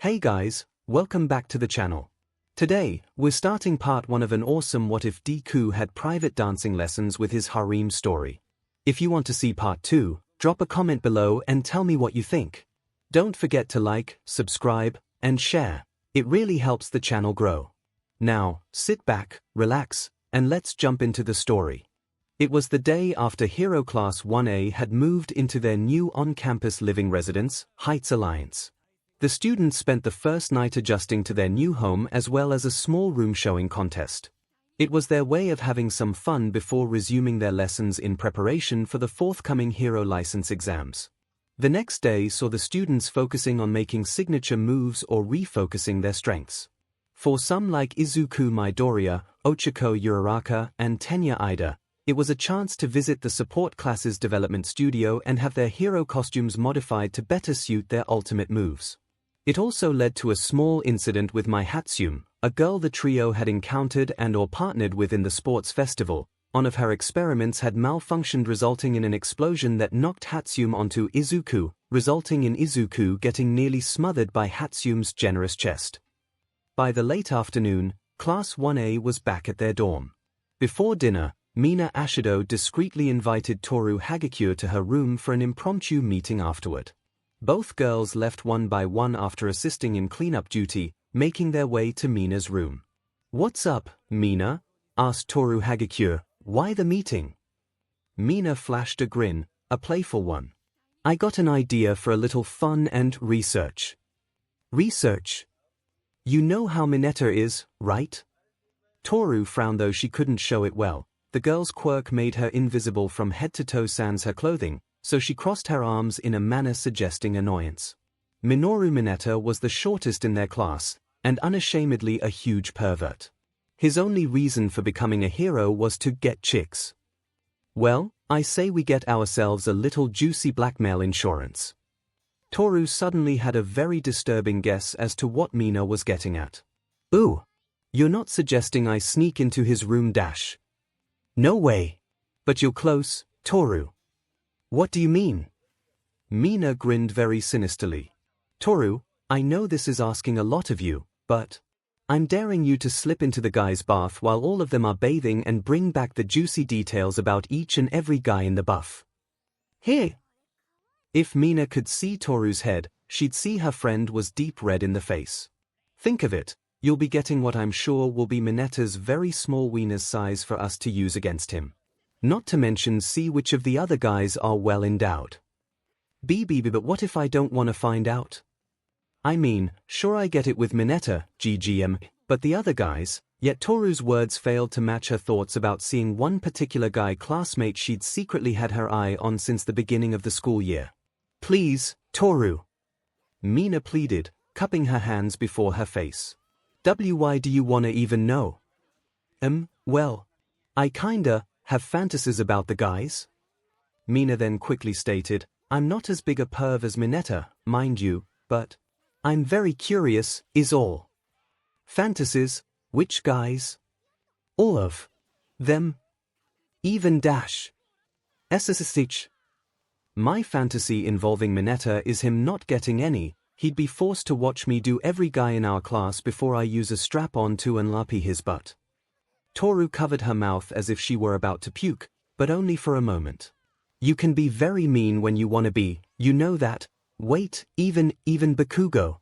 Hey guys, welcome back to the channel. Today, we're starting part 1 of an awesome What If Deku had private dancing lessons with his harem story. If you want to see part 2, drop a comment below and tell me what you think. Don't forget to like, subscribe, and share. It really helps the channel grow. Now, sit back, relax, and let's jump into the story. It was the day after Hero Class 1A had moved into their new on-campus living residence, Heights Alliance. The students spent the first night adjusting to their new home as well as a small room showing contest. It was their way of having some fun before resuming their lessons in preparation for the forthcoming hero license exams. The next day saw the students focusing on making signature moves or refocusing their strengths. For some like Izuku Midoriya, Ochako Uraraka, and Tenya Ida, it was a chance to visit the support class's development studio and have their hero costumes modified to better suit their ultimate moves. It also led to a small incident with Hatsune, a girl the trio had encountered and/or partnered with in the sports festival. One of her experiments had malfunctioned, resulting in an explosion that knocked Hatsune onto Izuku, resulting in Izuku getting nearly smothered by Hatsune's generous chest. By the late afternoon, Class 1A was back at their dorm. Before dinner, Mina Ashido discreetly invited Toru Hagakure to her room for an impromptu meeting afterward. Both girls left one by one after assisting in cleanup duty, making their way to Mina's room. "What's up, Mina?" asked Toru Hagakure. "Why the meeting?" Mina flashed a grin, a playful one. "I got an idea for a little fun and research." "Research? You know how Mineta is, right?" Toru frowned, though she couldn't show it well. The girl's quirk made her invisible from head to toe sans her clothing, so she crossed her arms in a manner suggesting annoyance. Minoru Mineta was the shortest in their class, and unashamedly a huge pervert. His only reason for becoming a hero was to get chicks. "Well, I say we get ourselves a little juicy blackmail insurance." Toru suddenly had a very disturbing guess as to what Mina was getting at. "Ooh, you're not suggesting I sneak into his room dash?" "No way. But you're close, Toru." "What do you mean?" Mina grinned very sinisterly. "Toru, I know this is asking a lot of you, but I'm daring you to slip into the guy's bath while all of them are bathing and bring back the juicy details about each and every guy in the buff." "Here." If Mina could see Toru's head, she'd see her friend was deep red in the face. "Think of it, you'll be getting what I'm sure will be Mineta's very small wiener's size for us to use against him. Not to mention see which of the other guys are well endowed." But what if I don't want to find out?" "I mean, sure, I get it with Mineta, 𝐔𝐬𝐚, but the other guys." Yet Toru's words failed to match her thoughts about seeing one particular guy classmate she'd secretly had her eye on since the beginning of the school year. "Please, Toru," Mina pleaded, cupping her hands before her face. "Why do you wanna even know?" Well, I kinda have fantasies about the guys." Mina then quickly stated, "I'm not as big a perv as Mineta, mind you, but I'm very curious, is all." "Fantasies? Which guys?" "All of them. Even dash SSH. My fantasy involving Mineta is him not getting any. He'd be forced to watch me do every guy in our class before I use a strap-on to unlap his butt." Toru covered her mouth as if she were about to puke, but only for a moment. "You can be very mean when you want to be, you know that. Wait, even Bakugo."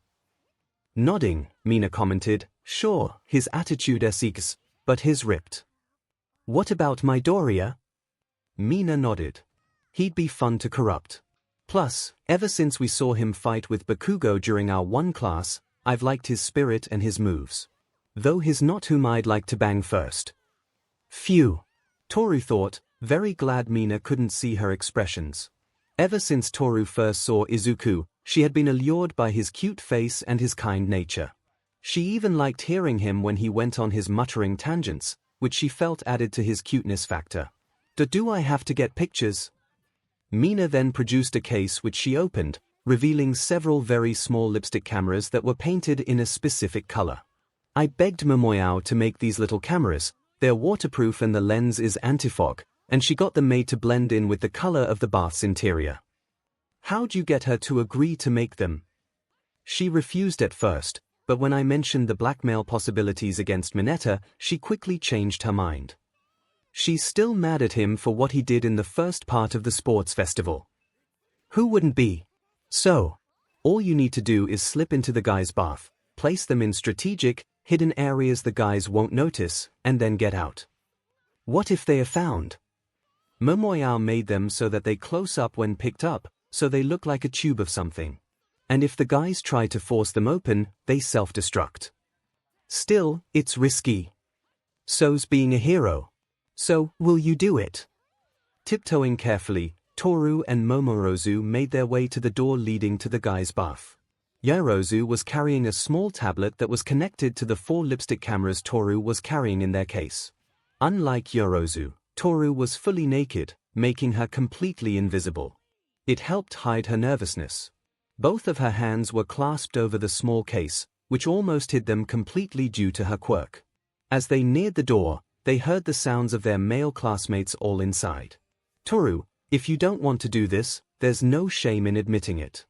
Nodding, Mina commented, "Sure, his attitude is, but his ripped." "What about Midoriya?" Mina nodded. "He'd be fun to corrupt. Plus, ever since we saw him fight with Bakugo during our one class, I've liked his spirit and his moves. Though he's not whom I'd like to bang first." Phew, Toru thought, very glad Mina couldn't see her expressions. Ever since Toru first saw Izuku, she had been allured by his cute face and his kind nature. She even liked hearing him when he went on his muttering tangents, which she felt added to his cuteness factor. Do I have to get pictures?" Mina then produced a case which she opened, revealing several very small lipstick cameras that were painted in a specific color. "I begged Momoyao to make these little cameras. They're waterproof and the lens is anti-fog, and she got them made to blend in with the color of the bath's interior." "How'd you get her to agree to make them?" She refused at first, but when I mentioned the blackmail possibilities against Mineta, she quickly changed her mind. She's still mad at him for what he did in the first part of the sports festival. Who wouldn't be? So, all you need to do is slip into the guy's bath, place them in strategic, hidden areas the guys won't notice, and then get out. What if they are found? Momoyao made them so that they close up when picked up, so they look like a tube of something. And if the guys try to force them open, they self-destruct. Still, it's risky. So's being a hero. So, will you do it? Tiptoeing carefully, Toru and Momorozu made their way to the door leading to the guy's bath. Yorozu was carrying a small tablet that was connected to the 4 lipstick cameras Toru was carrying in their case. Unlike Yorozu, Toru was fully naked, making her completely invisible. It helped hide her nervousness. Both of her hands were clasped over the small case, which almost hid them completely due to her quirk. As they neared the door, they heard the sounds of their male classmates all inside. Toru, if you don't want to do this, there's no shame in admitting it.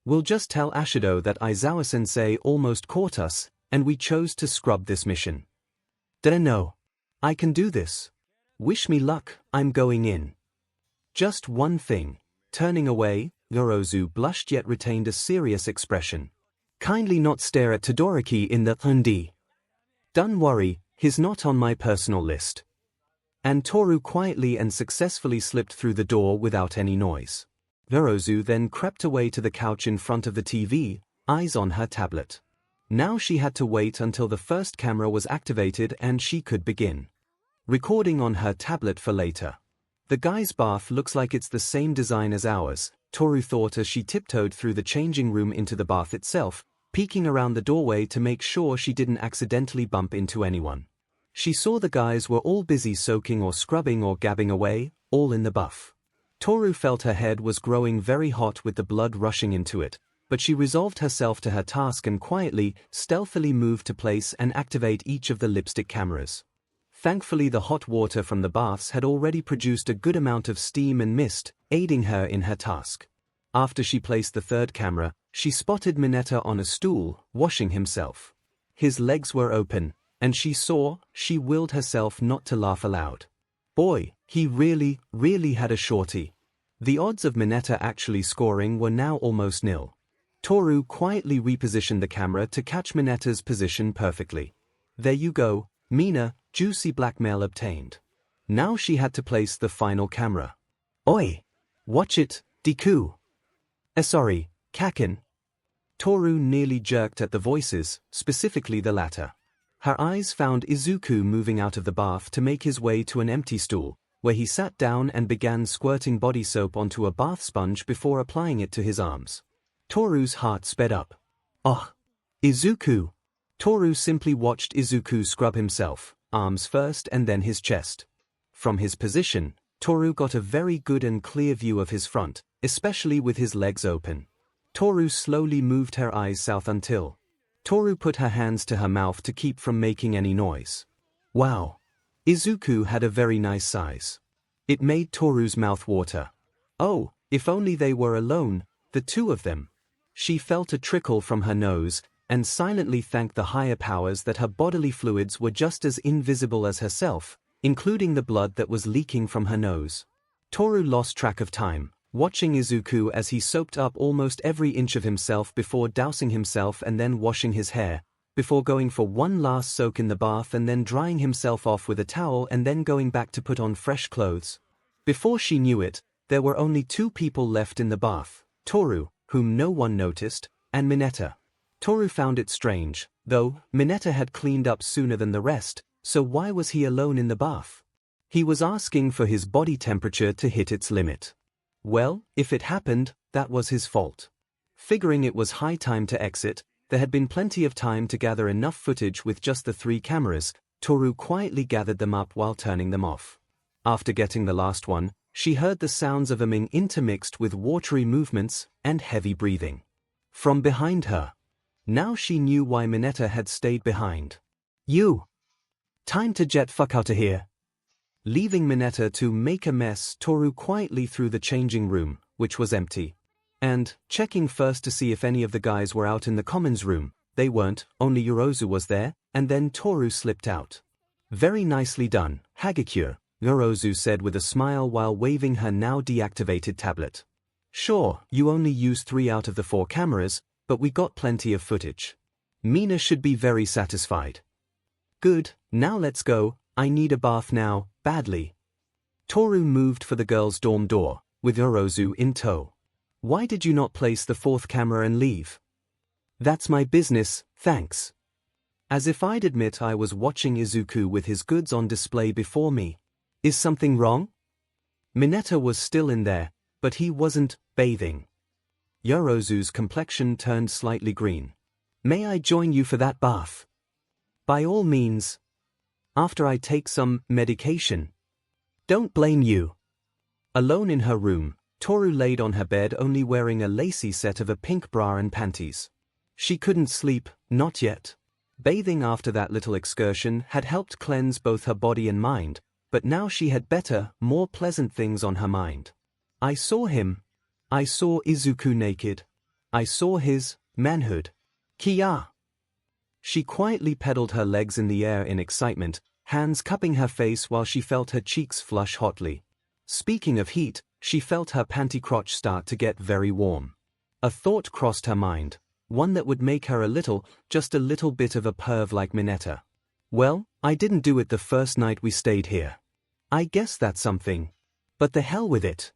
We'll just tell Ashido that Aizawa-sensei almost caught us, and we chose to scrub this mission. No. I can do this. Wish me luck, I'm going in. Just one thing. Turning away, Yorozu blushed yet retained a serious expression. Kindly not stare at Todoroki in the __. Don't worry, he's not on my personal list. And Toru quietly and successfully slipped through the door without any noise. Yorozu then crept away to the couch in front of the TV, eyes on her tablet. Now she had to wait until the first camera was activated and she could begin recording on her tablet for later. The guy's bath looks like it's the same design as ours, Toru thought as she tiptoed through the changing room into the bath itself, peeking around the doorway to make sure she didn't accidentally bump into anyone. She saw the guys were all busy soaking or scrubbing or gabbing away, all in the bath. Toru felt her head was growing very hot with the blood rushing into it, but she resolved herself to her task and quietly, stealthily moved to place and activate each of the lipstick cameras. Thankfully the hot water from the baths had already produced a good amount of steam and mist, aiding her in her task. After she placed the third camera, she spotted Mineta on a stool, washing himself. His legs were open, and she willed herself not to laugh aloud. Boy, he really had a shorty. The odds of Mineta actually scoring were now almost nil. Toru quietly repositioned the camera to catch Mineta's position perfectly. There you go, Mina, juicy blackmail obtained. Now she had to place the final camera. Oi! Watch it, Deku. Sorry, Kaken. Toru nearly jerked at the voices, specifically the latter. Her eyes found Izuku moving out of the bath to make his way to an empty stool, where he sat down and began squirting body soap onto a bath sponge before applying it to his arms. Toru's heart sped up. Oh! Izuku! Toru simply watched Izuku scrub himself, arms first and then his chest. From his position, Toru got a very good and clear view of his front, especially with his legs open. Toru slowly moved her eyes south until Toru put her hands to her mouth to keep from making any noise. Wow! Izuku had a very nice size. It made Toru's mouth water. Oh, if only they were alone, the two of them. She felt a trickle from her nose, and silently thanked the higher powers that her bodily fluids were just as invisible as herself, including the blood that was leaking from her nose. Toru lost track of time, watching Izuku as he soaped up almost every inch of himself before dousing himself and then washing his hair, before going for one last soak in the bath and then drying himself off with a towel and then going back to put on fresh clothes. Before she knew it, there were only 2 people left in the bath, Toru, whom no one noticed, and Mineta. Toru found it strange, though, Mineta had cleaned up sooner than the rest, so why was he alone in the bath? He was asking for his body temperature to hit its limit. Well, if it happened, that was his fault. Figuring it was high time to exit, there had been plenty of time to gather enough footage with just the 3 cameras. Toru quietly gathered them up while turning them off. After getting the last one, she heard the sounds of 𝐴𝐸 intermixed with watery movements and heavy breathing. From behind her. Now she knew why Mineta had stayed behind. You! Time to jet fuck out of here. Leaving Mineta to make a mess, Toru quietly through the changing room, which was empty. And, checking first to see if any of the guys were out in the commons room, they weren't, only Yorozu was there, and then Toru slipped out. Very nicely done, 𝐻𝐸𝐽, Yorozu said with a smile while waving her now deactivated tablet. Sure, you only used 3 out of the 4 cameras, but we got plenty of footage. Mina should be very satisfied. Good, now let's go, I need a bath now, badly. Toru moved for the girls' dorm door, with Yorozu in tow. Why did you not place the 4th camera and leave? That's my business, thanks. As if I'd admit I was watching Izuku with his goods on display before me. Is something wrong? Mineta was still in there, but he wasn't bathing. Yorozu's complexion turned slightly green. May I join you for that bath? By all means. After I take some medication. Don't blame you. Alone in her room, Toru laid on her bed only wearing a lacy set of a pink bra and panties. She couldn't sleep, not yet. Bathing after that little excursion had helped cleanse both her body and mind, but now she had better, more pleasant things on her mind. I saw him. I saw Izuku naked. I saw his manhood. Kia! She quietly pedaled her legs in the air in excitement, hands cupping her face while she felt her cheeks flush hotly. Speaking of heat, she felt her panty crotch start to get very warm. A thought crossed her mind, one that would make her just a little bit of a perv like Mineta. Well, I didn't do it the first night we stayed here. I guess that's something. But the hell with it.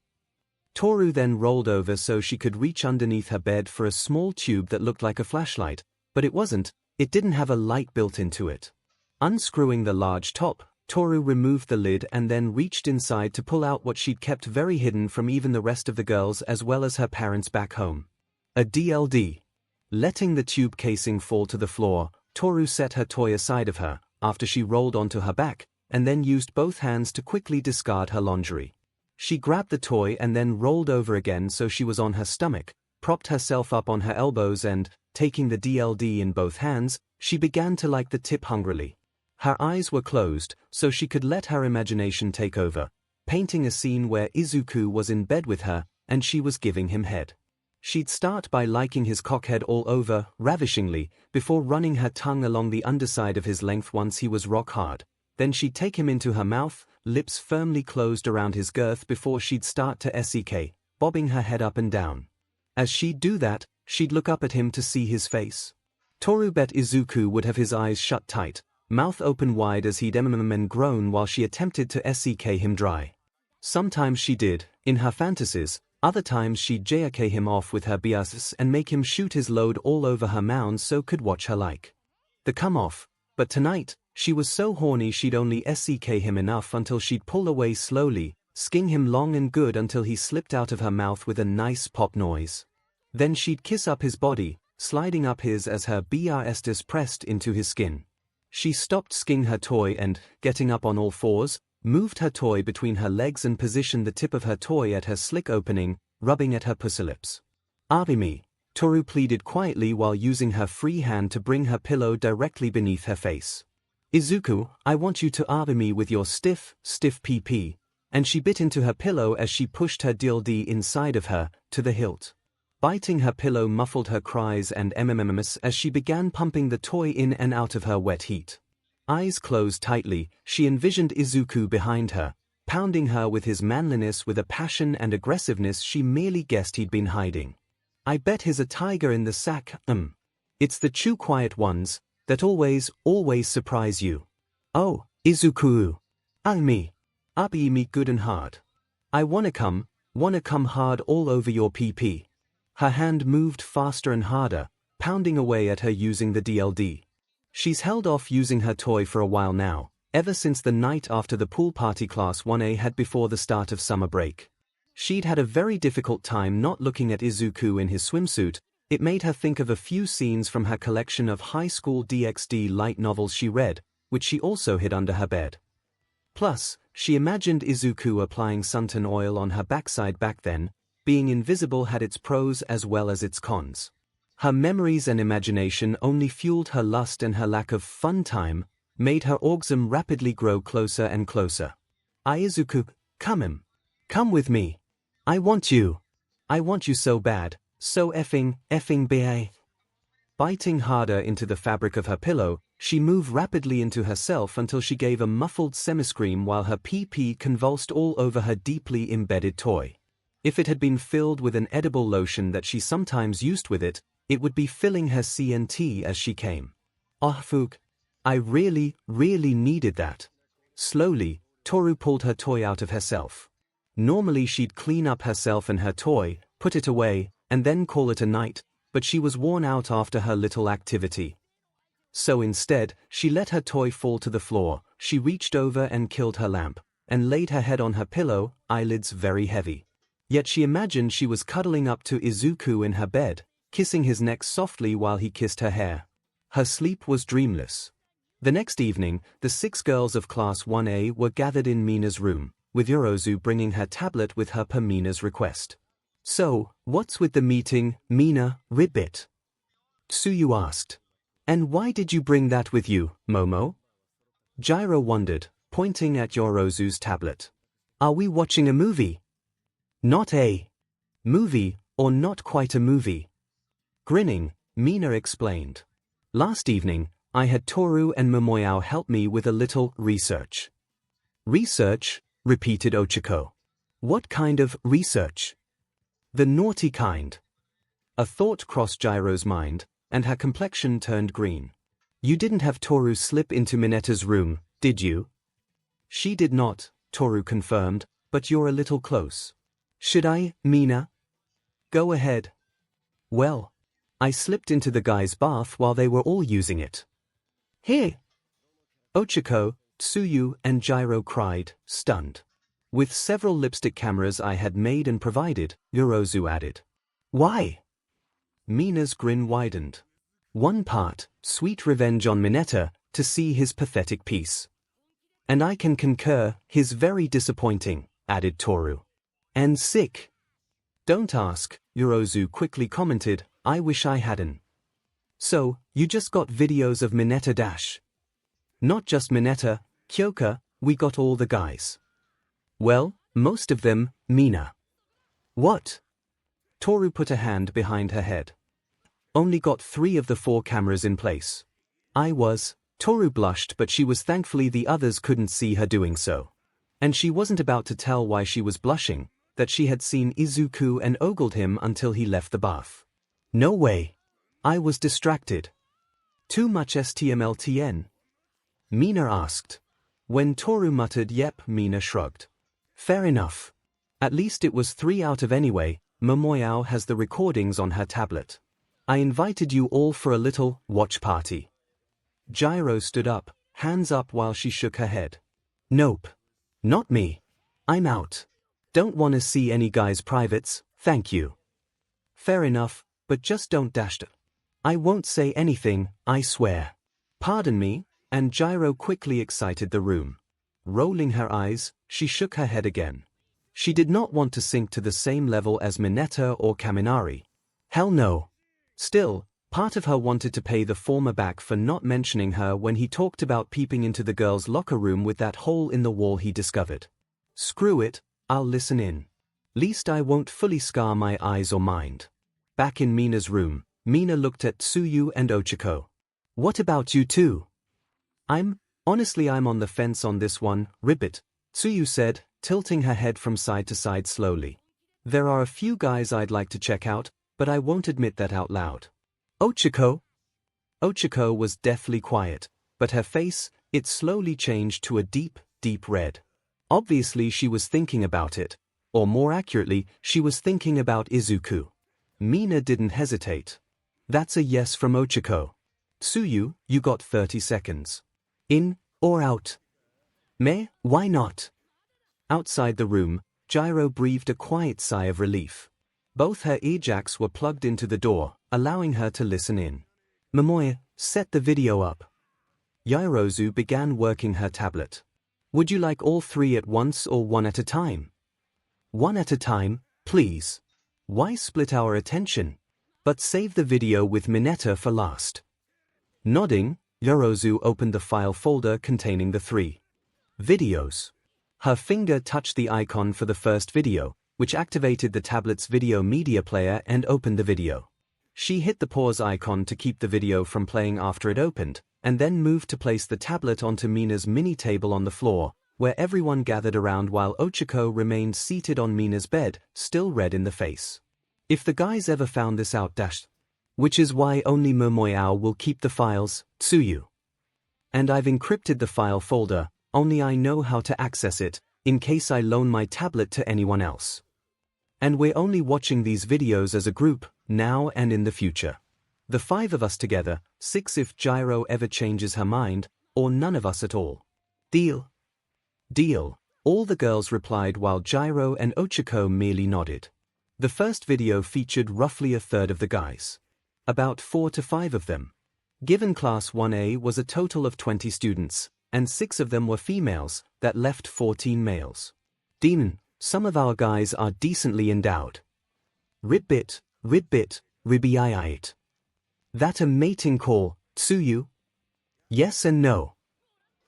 Toru then rolled over so she could reach underneath her bed for a small tube that looked like a flashlight, but it wasn't, it didn't have a light built into it. Unscrewing the large top, Toru removed the lid and then reached inside to pull out what she'd kept very hidden from even the rest of the girls as well as her parents back home. A DLD. Letting the tube casing fall to the floor, Toru set her toy aside of her, after she rolled onto her back, and then used both hands to quickly discard her lingerie. She grabbed the toy and then rolled over again so she was on her stomach, propped herself up on her elbows and, taking the DLD in both hands, she began to lick the tip hungrily. Her eyes were closed, so she could let her imagination take over, painting a scene where Izuku was in bed with her, and she was giving him head. She'd start by liking his cockhead all over, ravishingly, before running her tongue along the underside of his length once he was rock hard. Then she'd take him into her mouth, lips firmly closed around his girth before she'd start to SEK, bobbing her head up and down. As she'd do that, she'd look up at him to see his face. Toru bet Izuku would have his eyes shut tight, mouth open wide as he'd and groan while she attempted to SEK him dry. Sometimes she did, in her fantasies, other times she'd JK him off with her biases and make him shoot his load all over her mound so could watch her like the come off, but tonight, she was so horny she'd only SEK him enough until she'd pull away slowly, sking him long and good until he slipped out of her mouth with a nice pop noise. Then she'd kiss up his body, sliding up his as her BRSTs pressed into his skin. She stopped sking her toy and, getting up on all fours, moved her toy between her legs and positioned the tip of her toy at her slick opening, rubbing at her pussy lips. 𝐼𝐴, Toru pleaded quietly while using her free hand to bring her pillow directly beneath her face. Izuku, I want you to 𝐼𝐴 with your stiff PP, and she bit into her pillow as she pushed her DLD inside of her, to the hilt. Biting her pillow muffled her cries and MMMs as she began pumping the toy in and out of her wet heat. Eyes closed tightly, she envisioned Izuku behind her, pounding her with his manliness with a passion and aggressiveness she merely guessed he'd been hiding. I bet he's a tiger in the sack, It's the true quiet ones, that always surprise you. Oh, Izuku. 𝐼𝐴 good and hard. I wanna come hard all over your PP. Her hand moved faster and harder, pounding away at her using the DLD. She's held off using her toy for a while now, ever since the night after the pool party class 1A had before the start of summer break. She'd had a very difficult time not looking at Izuku in his swimsuit. It made her think of a few scenes from her collection of high school DxD light novels she read, which she also hid under her bed. Plus, she imagined Izuku applying suntan oil on her backside back then. Being invisible had its pros as well as its cons. Her memories and imagination only fueled her lust, and her lack of fun time made her orgasm rapidly grow closer and closer. Izuku, come with me. I want you. I want you so bad, so effing ba. Biting harder into the fabric of her pillow, she moved rapidly into herself until she gave a muffled semi-scream while her pee-pee convulsed all over her deeply embedded toy. If it had been filled with an edible lotion that she sometimes used with it, it would be filling her CNT as she came. Oh fuck. I really needed that. Slowly, Toru pulled her toy out of herself. Normally she'd clean up herself and her toy, put it away, and then call it a night, but she was worn out after her little activity. So instead, she let her toy fall to the floor, she reached over and killed her lamp, and laid her head on her pillow, eyelids very heavy. Yet she imagined she was cuddling up to Izuku in her bed, kissing his neck softly while he kissed her hair. Her sleep was dreamless. The next evening, the 6 girls of Class 1A were gathered in Mina's room, with Yorozu bringing her tablet with her per Mina's request. So, what's with the meeting, Mina, ribbit? Tsuyu asked. And why did you bring that with you, Momo? J.I.R.O wondered, pointing at Yorozu's tablet. Are we watching a movie? Not a movie, or not quite a movie. Grinning, Mina explained. Last evening, I had Toru and Momoyao help me with a little research. Research? Repeated Ochiko. What kind of research? The naughty kind. A thought crossed J.I.R.O's mind, and her complexion turned green. You didn't have Toru slip into Mineta's room, did you? She did not, Toru confirmed, but you're a little close. Should I, Mina? Go ahead. Well, I slipped into the guy's bath while they were all using it. Here! Ochiko, Tsuyu, and J.I.R.O cried, stunned. With several lipstick cameras I had made and provided, Yorozu added. Why? Mina's grin widened. One part, sweet revenge on Mineta, to see his pathetic piece. And I can concur, his very disappointing, added Toru. And sick. Don't ask, Yorozu quickly commented, I wish I hadn't. So, you just got videos of Mineta dash. Not just Mineta, Kyoka, we got all the guys. Well, most of them, Mina. What? Toru put a hand behind her head. Only got 3 of the 4 cameras in place. Toru blushed, but she was thankfully the others couldn't see her doing so. And she wasn't about to tell why she was blushing, that she had seen Izuku and ogled him until he left the bath. No way. I was distracted. Too much STMLTN? Mina asked. When Toru muttered yep, Mina shrugged. Fair enough. At least it was 3 out of anyway. Momoyao has the recordings on her tablet. I invited you all for a little watch party. J.I.R.O stood up, hands up while she shook her head. Nope. Not me. I'm out. Don't want to see any guys' privates, thank you. Fair enough, but just don't dash it. I won't say anything, I swear. Pardon me, and J.I.R.O quickly excited the room. Rolling her eyes, she shook her head again. She did not want to sink to the same level as Mineta or Kaminari. Hell no. Still, part of her wanted to pay the former back for not mentioning her when he talked about peeping into the girls' locker room with that hole in the wall he discovered. Screw it, I'll listen in. Least I won't fully scar my eyes or mind. Back in Mina's room, Mina looked at Tsuyu and Ochiko. What about you two? Honestly I'm on the fence on this one, ribbit, Tsuyu said, tilting her head from side to side slowly. There are a few guys I'd like to check out, but I won't admit that out loud. Ochiko? Ochiko was deathly quiet, but her face, it slowly changed to a deep red. Obviously she was thinking about it, or more accurately, she was thinking about Izuku. Mina didn't hesitate. That's a yes from Ochiko. Tsuyu, you got 30 seconds. In, or out? Meh, why not? Outside the room, J.I.R.O breathed a quiet sigh of relief. Both her earjacks were plugged into the door, allowing her to listen in. Momoya, set the video up. Yairozu began working her tablet. Would you like all 3 at once or 1 at a time? 1 at a time, please. Why split our attention? But save the video with Mineta for last. Nodding, Yorozu opened the file folder containing the 3 videos. Her finger touched the icon for the first video, which activated the tablet's video media player and opened the video. She hit the pause icon to keep the video from playing after it opened, and then moved to place the tablet onto Mina's mini table on the floor, where everyone gathered around while 𝐒𝐿 remained seated on Mina's bed, still red in the face. If the guys ever found this out, which is why only 𝐿𝐿 will keep the files, 𝐶𝐸. And I've encrypted the file folder, only I know how to access it, in case I loan my tablet to anyone else. And we're only watching these videos as a group, now and in the future. The 5 of us together, 6 if 𝐒𝐻𝑒𝐫 ever changes her mind, or none of us at all. Deal? Deal, all the girls replied while 𝐒𝐻𝑒𝐫 and 𝐒𝐿 merely nodded. The first video featured roughly a third of the guys. About 4 to 5 of them. Given Class 1A was a total of 20 students, and 6 of them were females, that left 14 males. Demon, some of our guys are decently endowed. Ribbit, ribbiiit. That a mating call, 𝐶𝐸? Yes and no.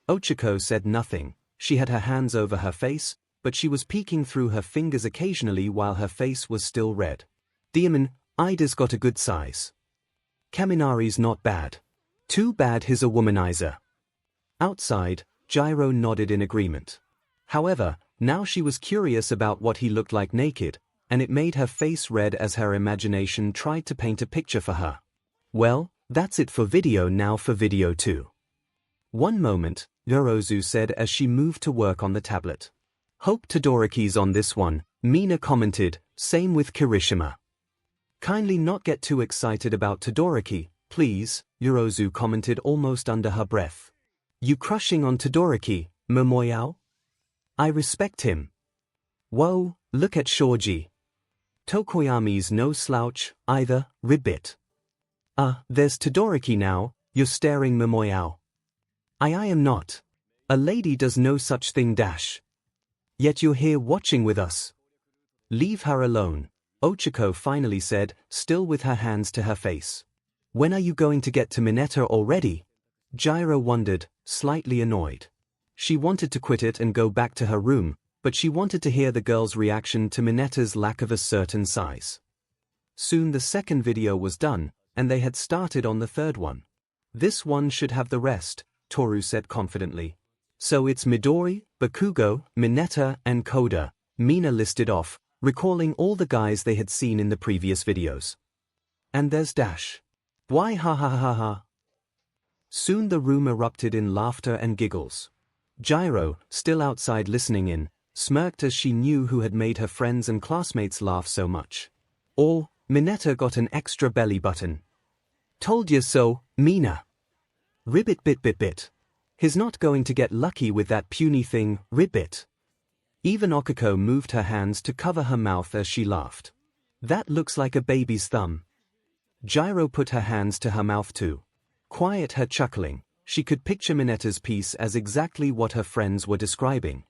𝐒𝐿 said nothing. She had her hands over her face, but she was peeking through her fingers occasionally while her face was still red. Demon, 𝐬𝐷's got a good size. Kaminari's not bad. Too bad he's a womanizer. Outside, 𝐒𝐻𝑒𝐫 nodded in agreement. However, now she was curious about what he looked like naked, and it made her face red as her imagination tried to paint a picture for her. Well, that's it for video. Now for video 2. One moment, Yorozu said as she moved to work on the tablet. Hope Todoroki's on this one, Mina commented, same with Kirishima. Kindly not get too excited about Todoroki, please, Yorozu commented almost under her breath. You crushing on Todoroki, 𝐿𝐿? I respect him. Whoa, look at Shoji. Tokoyami's no slouch, either, ribbit. There's Todoroki now, you're staring 𝐿𝐿. I am not. A lady does no such thing dash. Yet you're here watching with us. Leave her alone, 𝐒𝐿 finally said, still with her hands to her face. When are you going to get to Mineta already? 𝐒𝐻𝑒𝐫 wondered, slightly annoyed. She wanted to quit it and go back to her room, but she wanted to hear the girl's reaction to Mineta's lack of a certain size. Soon the second video was done, and they had started on the third one. This one should have the rest, Toru said confidently. So it's Midori, Bakugo, Mineta, and Koda, Mina listed off, recalling all the guys they had seen in the previous videos. And there's Dash. Why ha ha ha ha. Soon the room erupted in laughter and giggles. 𝐻𝑒𝐫, still outside listening in, smirked as she knew who had made her friends and classmates laugh so much. Or, Mineta got an extra belly button. Told you so, Mina. Ribbit bit. He's not going to get lucky with that puny thing, ribbit. Even 𝐒𝐿 moved her hands to cover her mouth as she laughed. That looks like a baby's thumb. 𝐻𝑒𝐫 put her hands to her mouth too. Quiet her chuckling, she could picture Mineta's piece as exactly what her friends were describing.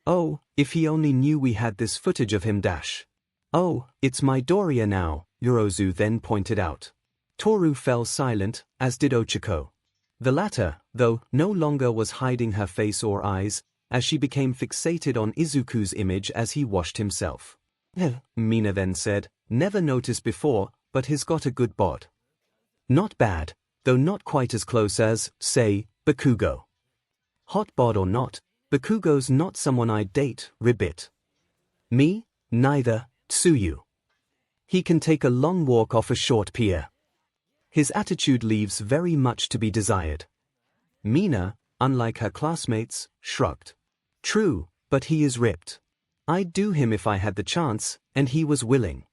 Oh, if he only knew we had this footage of him dash. Oh, it's my Doria now, Yorozu then pointed out. Toru fell silent, as did 𝐒𝐿. The latter, though, no longer was hiding her face or eyes, as she became fixated on Izuku's image as he washed himself. Mina then said, never noticed before, but he's got a good bod. Not bad, though not quite as close as, say, Bakugo. Hot bod or not, Bakugo's not someone I'd date, ribbit. Me? Neither, 𝐶𝐸𝑚. He can take a long walk off a short pier. His attitude leaves very much to be desired. Mina, unlike her classmates, shrugged. True, but he is ripped. I'd do him if I had the chance, and he was willing.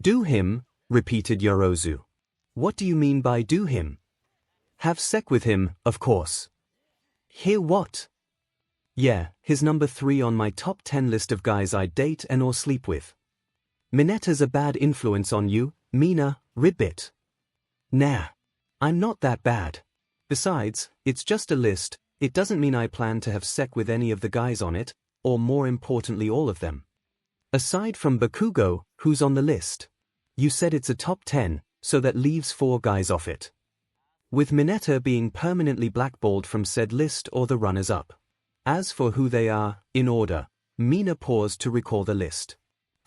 Do him, repeated Yorozu. What do you mean by do him? Have sex with him, of course. Hear what? Yeah, he's number 3 on my top 10 list of guys I'd date and or sleep with. Mineta's a bad influence on you, Mina, ribbit. Nah. I'm not that bad. Besides, it's just a list, it doesn't mean I plan to have sex with any of the guys on it, or more importantly all of them. Aside from Bakugo, who's on the list. You said it's a top 10, so that leaves 4 guys off it. With Mineta being permanently blackballed from said list or the runners-up. As for who they are, in order, Mina paused to recall the list.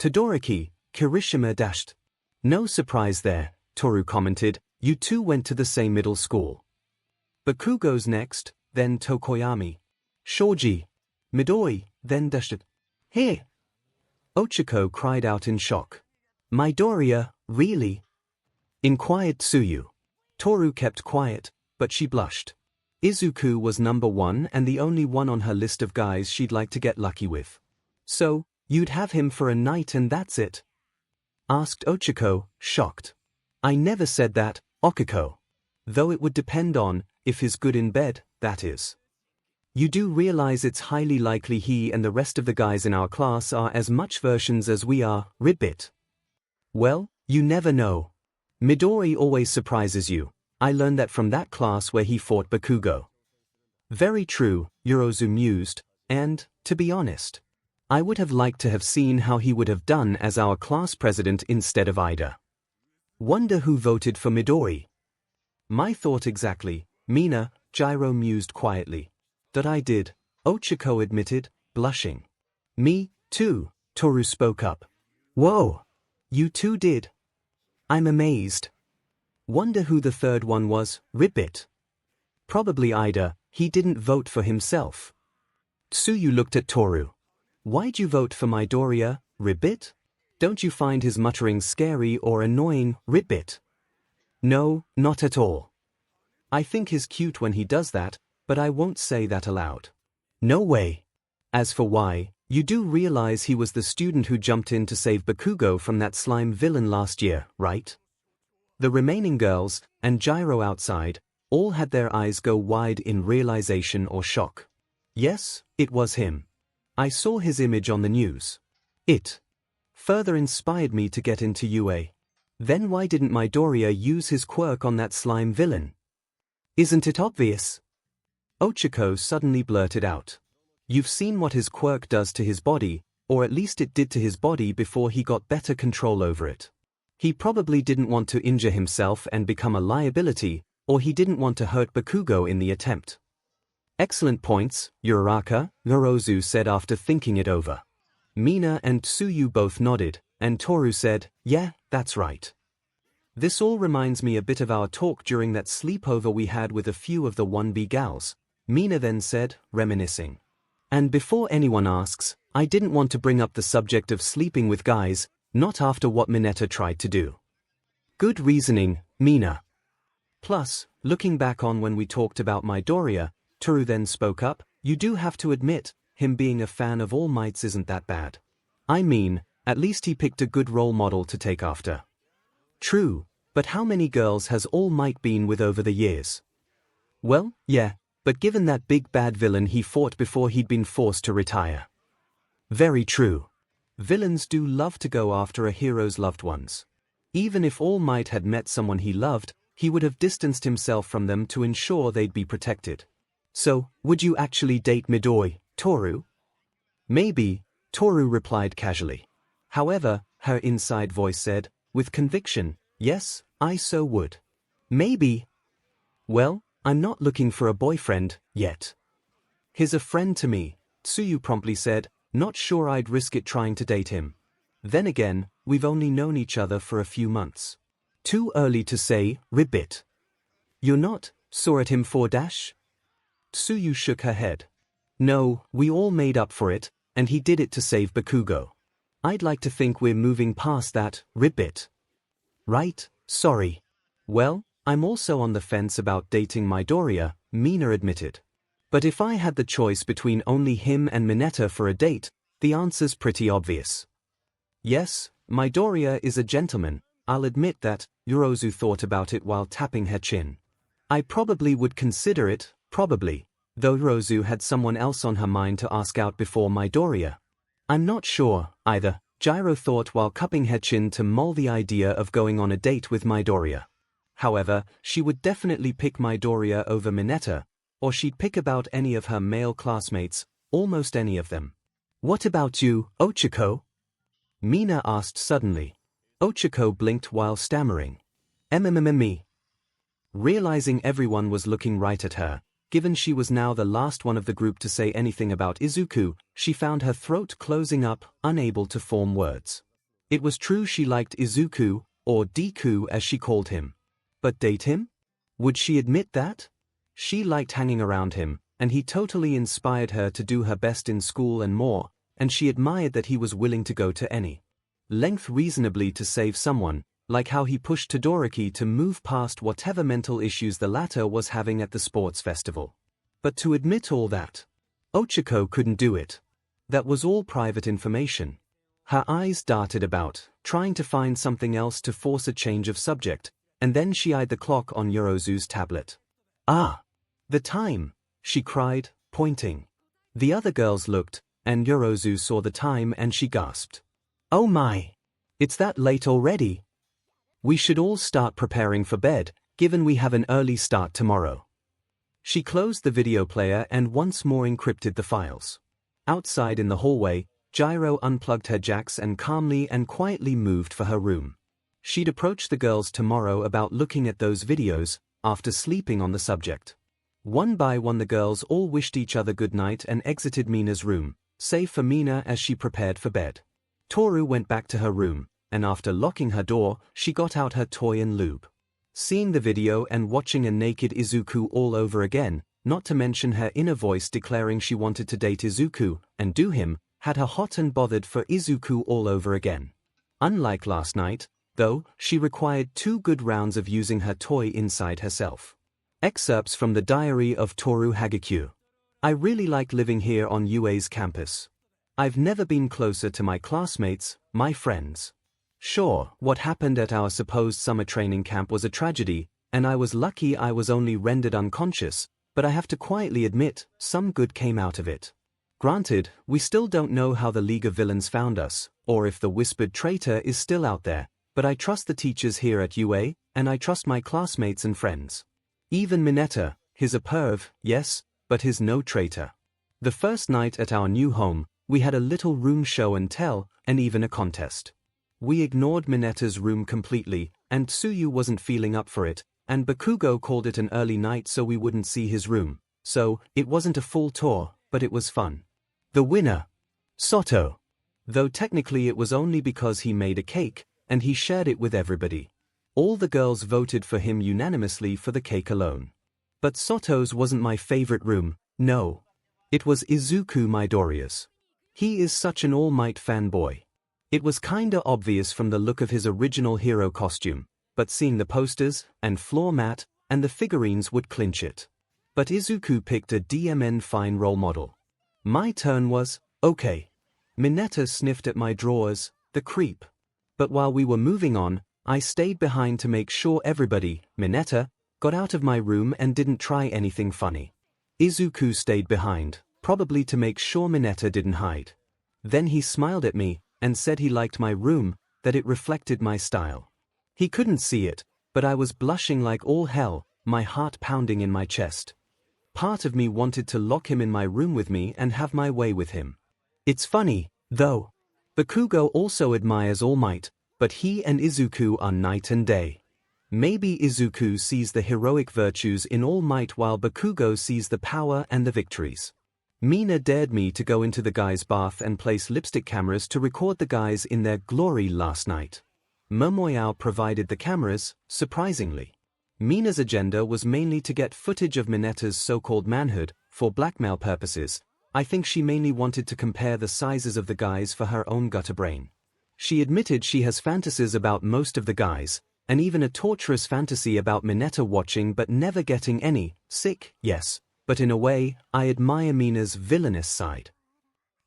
Todoroki, Kirishima dashed. No surprise there, Toru commented, you two went to the same middle school. Baku goes next, then Tokoyami. Shoji. Midori, then dashed. Hey! 𝐒𝐭𝐴𝐳 cried out in shock. Midoriya, really? Inquired Tsuyu. Toru kept quiet, but she blushed. Izuku was number 1 and the only one on her list of guys she'd like to get lucky with. So, you'd have him for a night and that's it? Asked 𝐒𝐭𝐴𝐳, shocked. I never said that, 𝐒𝐭𝐴𝐳. Though it would depend on, if he's good in bed, that is. You do realize it's highly likely he and the rest of the guys in our class are as much versions as we are, ribbit. Well, you never know. Midori always surprises you. I learned that from that class where he fought Bakugo. Very true, Yorozu mused, and, to be honest, I would have liked to have seen how he would have done as our class president instead of Ida. Wonder who voted for Midori. My thought exactly, Mina, Gyro mused quietly. That I did, 𝐒𝐭𝐴𝐳 admitted, blushing. Me, too, Toru spoke up. Whoa! You two did? I'm amazed. Wonder who the third one was, ribbit. Probably Ida, he didn't vote for himself. Tsuyu looked at Toru. Why'd you vote for Midoriya, ribbit? Don't you find his muttering scary or annoying, ribbit? No, not at all. I think he's cute when he does that, but I won't say that aloud. No way. As for why, you do realize he was the student who jumped in to save Bakugo from that slime villain last year, right? The remaining girls, and Gyro outside, all had their eyes go wide in realization or shock. Yes, it was him. I saw his image on the news. It further inspired me to get into UA. Then why didn't Midoriya use his quirk on that slime villain? Isn't it obvious? 𝐒𝐭𝐴𝐳 suddenly blurted out. You've seen what his quirk does to his body, or at least it did to his body before he got better control over it. He probably didn't want to injure himself and become a liability, or he didn't want to hurt Bakugo in the attempt. Excellent points, Uraraka, Yorozu said after thinking it over. Mina and Tsuyu both nodded, and Toru said, yeah, that's right. This all reminds me a bit of our talk during that sleepover we had with a few of the 1B gals, Mina then said, reminiscing. And before anyone asks, I didn't want to bring up the subject of sleeping with guys, not after what Mineta tried to do. Good reasoning, Mina. Plus, looking back on when we talked about Midoriya, Toru then spoke up, you do have to admit, him being a fan of All Mights isn't that bad. I mean, at least he picked a good role model to take after. True, but how many girls has All Might been with over the years? Well, yeah, but given that big bad villain he fought before he'd been forced to retire. Very true. Villains do love to go after a hero's loved ones. Even if All Might had met someone he loved, he would have distanced himself from them to ensure they'd be protected. So, would you actually date Midori, Toru? Maybe, Toru replied casually. However, her inside voice said, with conviction, yes, I so would. Maybe. Well, I'm not looking for a boyfriend, yet. He's a friend to me, Tsuyu promptly said, not sure I'd risk it trying to date him. Then again, we've only known each other for a few months. Too early to say, ribbit. You're not, saw at him for dash? Tsuyu shook her head. No, we all made up for it, and he did it to save Bakugo. I'd like to think we're moving past that, ribbit. Right, sorry. Well, I'm also on the fence about dating Midoriya, Mina admitted. But if I had the choice between only him and Mineta for a date, the answer's pretty obvious. Yes, Midoriya is a gentleman, I'll admit that, Yorozu thought about it while tapping her chin. I probably would consider it, probably, though Yorozu had someone else on her mind to ask out before Midoriya. I'm not sure, either, Gyro thought while cupping her chin to mull the idea of going on a date with Midoriya. However, she would definitely pick Midoriya over Mineta, or she'd pick about any of her male classmates, almost any of them. What about you, 𝐒𝐭𝐴𝐳? Mina asked suddenly. 𝐒𝐿𝐵 blinked while stammering. Me. Realizing everyone was looking right at her, given she was now the last one of the group to say anything about Izuku, she found her throat closing up, unable to form words. It was true she liked Izuku, or Deku as she called him. But date him? Would she admit that? She liked hanging around him, and he totally inspired her to do her best in school and more, and she admired that he was willing to go to any length reasonably to save someone, like how he pushed Todoroki to move past whatever mental issues the latter was having at the sports festival. But to admit all that, Ochako couldn't do it. That was all private information. Her eyes darted about, trying to find something else to force a change of subject, and then she eyed the clock on Yorozu's tablet. "Ah! The time!" she cried, pointing. The other girls looked, and Yorozu saw the time and she gasped. "Oh my! It's that late already! We should all start preparing for bed, given we have an early start tomorrow." She closed the video player and once more encrypted the files. Outside in the hallway, Gyro unplugged her jacks and calmly and quietly moved for her room. She'd approach the girls tomorrow about looking at those videos, after sleeping on the subject. One by one the girls all wished each other good night and exited Mina's room, save for Mina as she prepared for bed. Toru went back to her room, and after locking her door, she got out her toy and lube. Seeing the video and watching a naked Izuku all over again, not to mention her inner voice declaring she wanted to date Izuku and do him, had her hot and bothered for Izuku all over again. Unlike last night, though, she required 2 good rounds of using her toy inside herself. Excerpts from the Diary of Toru Hagekyo. I really like living here on UA's campus. I've never been closer to my classmates, my friends. Sure, what happened at our supposed summer training camp was a tragedy, and I was lucky I was only rendered unconscious, but I have to quietly admit, some good came out of it. Granted, we still don't know how the League of Villains found us, or if the whispered traitor is still out there, but I trust the teachers here at UA, and I trust my classmates and friends. Even Mineta, he's a perv, yes, but he's no traitor. The first night at our new home, we had a little room show and tell, and even a contest. We ignored Mineta's room completely, and Tsuyu wasn't feeling up for it, and Bakugo called it an early night so we wouldn't see his room. So, it wasn't a full tour, but it was fun. The winner, Soto. Though technically it was only because he made a cake, and he shared it with everybody. All the girls voted for him unanimously for the cake alone. But Soto's wasn't my favorite room, no. It was Izuku Midoriya's. He is such an All Might fanboy. It was kinda obvious from the look of his original hero costume, but seeing the posters, and floor mat, and the figurines would clinch it. But Izuku picked a DMN fine role model. My turn was, okay. Mineta sniffed at my drawers, the creep. But while we were moving on, I stayed behind to make sure everybody, Mineta, got out of my room and didn't try anything funny. Izuku stayed behind, probably to make sure Mineta didn't hide. Then he smiled at me, and said he liked my room, that it reflected my style. He couldn't see it, but I was blushing like all hell, my heart pounding in my chest. Part of me wanted to lock him in my room with me and have my way with him. It's funny, though. Bakugo also admires All Might, but he and Izuku are night and day. Maybe Izuku sees the heroic virtues in All Might while Bakugo sees the power and the victories. Mina dared me to go into the guys' bath and place lipstick cameras to record the guys in their glory last night. Momoyao provided the cameras, surprisingly. Mina's agenda was mainly to get footage of Mineta's so-called manhood, for blackmail purposes. I think she mainly wanted to compare the sizes of the guys for her own gutter brain. She admitted she has fantasies about most of the guys, and even a torturous fantasy about Mineta watching but never getting any, sick, yes. But in a way, I admire Mina's villainous side.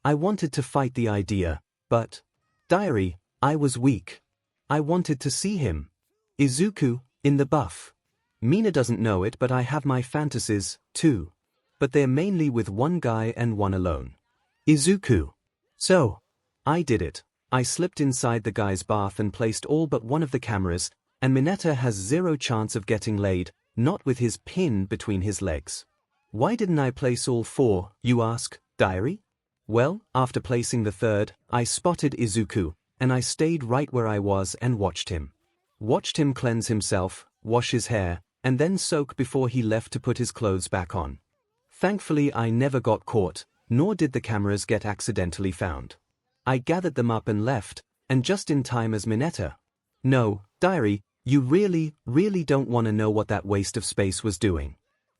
I wanted to fight the idea, but... Diary, I was weak. I wanted to see him. Izuku, in the buff. Mina doesn't know it but I have my fantasies, too. But they're mainly with one guy and one alone. Izuku. So, I did it. I slipped inside the guy's bath and placed all but one of the cameras, and Mineta has 0 chance of getting laid, not with his pin between his legs. Why didn't I place all 4, you ask, Diary? Well, after placing the 3rd, I spotted Izuku, and I stayed right where I was and watched him. Watched him cleanse himself, wash his hair, and then soak before he left to put his clothes back on. Thankfully I never got caught, nor did the cameras get accidentally found. I gathered them up and left, and just in time as Mineta. No, diary, you really don't want to know what that waste of space was doing.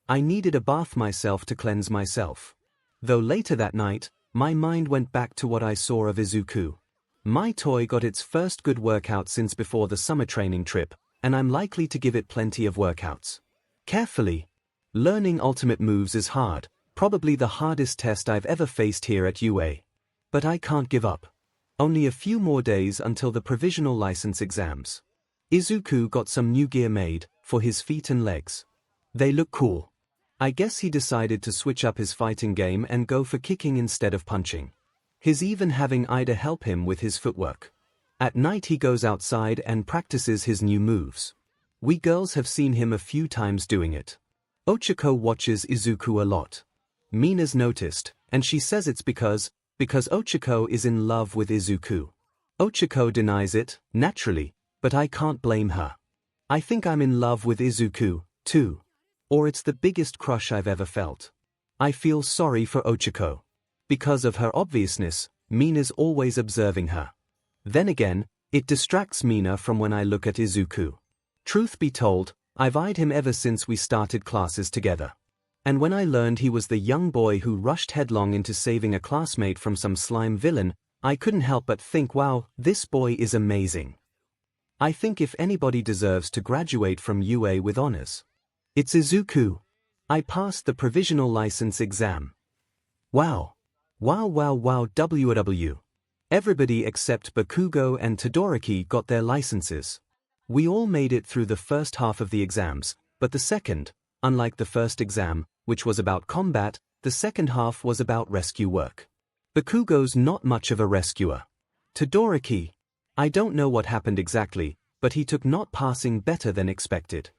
I needed a bath myself to cleanse myself. Though later that night, my mind went back to what I saw of Izuku. My toy got its first good workout since before the summer training trip, and I'm likely to give it plenty of workouts. Carefully. Learning ultimate moves is hard, probably the hardest test I've ever faced here at UA. But I can't give up. Only a few more days until the provisional license exams. Izuku got some new gear made, for his feet and legs. They look cool. I guess he decided to switch up his fighting game and go for kicking instead of punching. He's even having Ida help him with his footwork. At night he goes outside and practices his new moves. We girls have seen him a few times doing it. 𝐿𝐻𝐼 watches Izuku a lot. Mina's noticed, and she says it's because 𝐿𝐻𝐼 is in love with Izuku. 𝐿𝐻𝐼 denies it, naturally, but I can't blame her. I think I'm in love with Izuku, too. Or it's the biggest crush I've ever felt. I feel sorry for 𝐿𝐻𝐼. Because of her obviousness, Mina's always observing her. Then again, it distracts Mina from when I look at Izuku. Truth be told, I've eyed him ever since we started classes together. And when I learned he was the young boy who rushed headlong into saving a classmate from some slime villain, I couldn't help but think, wow, this boy is amazing. I think if anybody deserves to graduate from UA with honors, it's Izuku. I passed the provisional license exam. Wow. Wow, WW. Everybody except Bakugo and Todoroki got their licenses. We all made it through the first half of the exams, but the second, unlike the first exam, which was about combat, the second half was about rescue work. Bakugo's not much of a rescuer. Todoroki, I don't know what happened exactly, but he took not passing better than expected.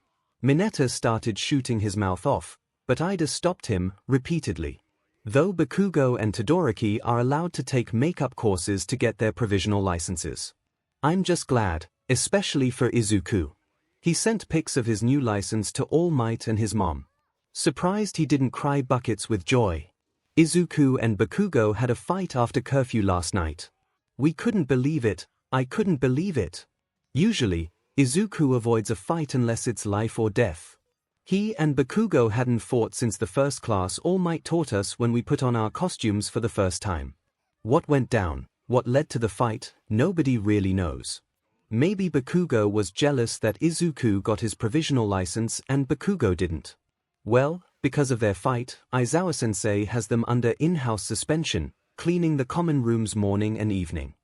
Mineta started shooting his mouth off, but Ida stopped him, repeatedly. Though Bakugo and Todoroki are allowed to take makeup courses to get their provisional licenses. I'm just glad, especially for Izuku. He sent pics of his new license to All Might and his mom. Surprised he didn't cry buckets with joy. Izuku and Bakugo had a fight after curfew last night. We couldn't believe it, I couldn't believe it. Usually, Izuku avoids a fight unless it's life or death. He and Bakugo hadn't fought since the first class All Might taught us when we put on our costumes for the first time. What went down, what led to the fight, nobody really knows. Maybe Bakugo was jealous that Izuku got his provisional license and Bakugo didn't. Well, because of their fight, Aizawa-sensei has them under in-house suspension, cleaning the common rooms morning and evening.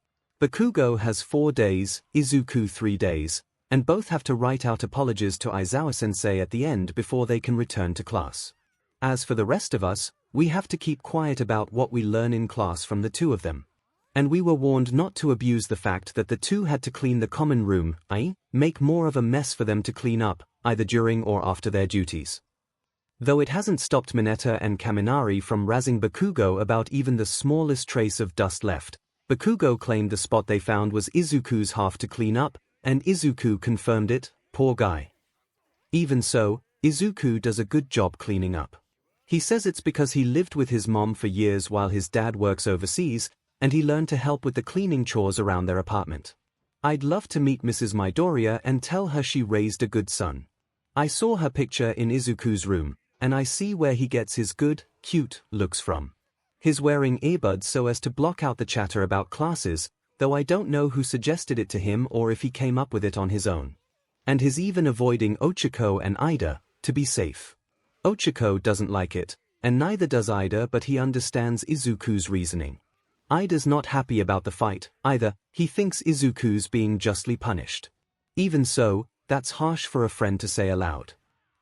Bakugo has 4 days, Izuku 3 days, and both have to write out apologies to Aizawa-sensei at the end before they can return to class. As for the rest of us, we have to keep quiet about what we learn in class from the two of them. And we were warned not to abuse the fact that the two had to clean the common room, i.e., make more of a mess for them to clean up, either during or after their duties. Though it hasn't stopped Mineta and Kaminari from razzing Bakugo about even the smallest trace of dust left. Bakugo claimed the spot they found was Izuku's half to clean up, and Izuku confirmed it, poor guy. Even so, Izuku does a good job cleaning up. He says it's because he lived with his mom for years while his dad works overseas, and he learned to help with the cleaning chores around their apartment. I'd love to meet Mrs. Midoriya and tell her she raised a good son. I saw her picture in Izuku's room, and I see where he gets his good, cute looks from. He's wearing earbuds so as to block out the chatter about classes, though I don't know who suggested it to him or if he came up with it on his own. And he's even avoiding 𝐿𝐻𝐼 and Ida, to be safe. 𝐿𝐻𝐼 doesn't like it, and neither does Ida, but he understands Izuku's reasoning. Ida's not happy about the fight, either. He thinks Izuku's being justly punished. Even so, that's harsh for a friend to say aloud.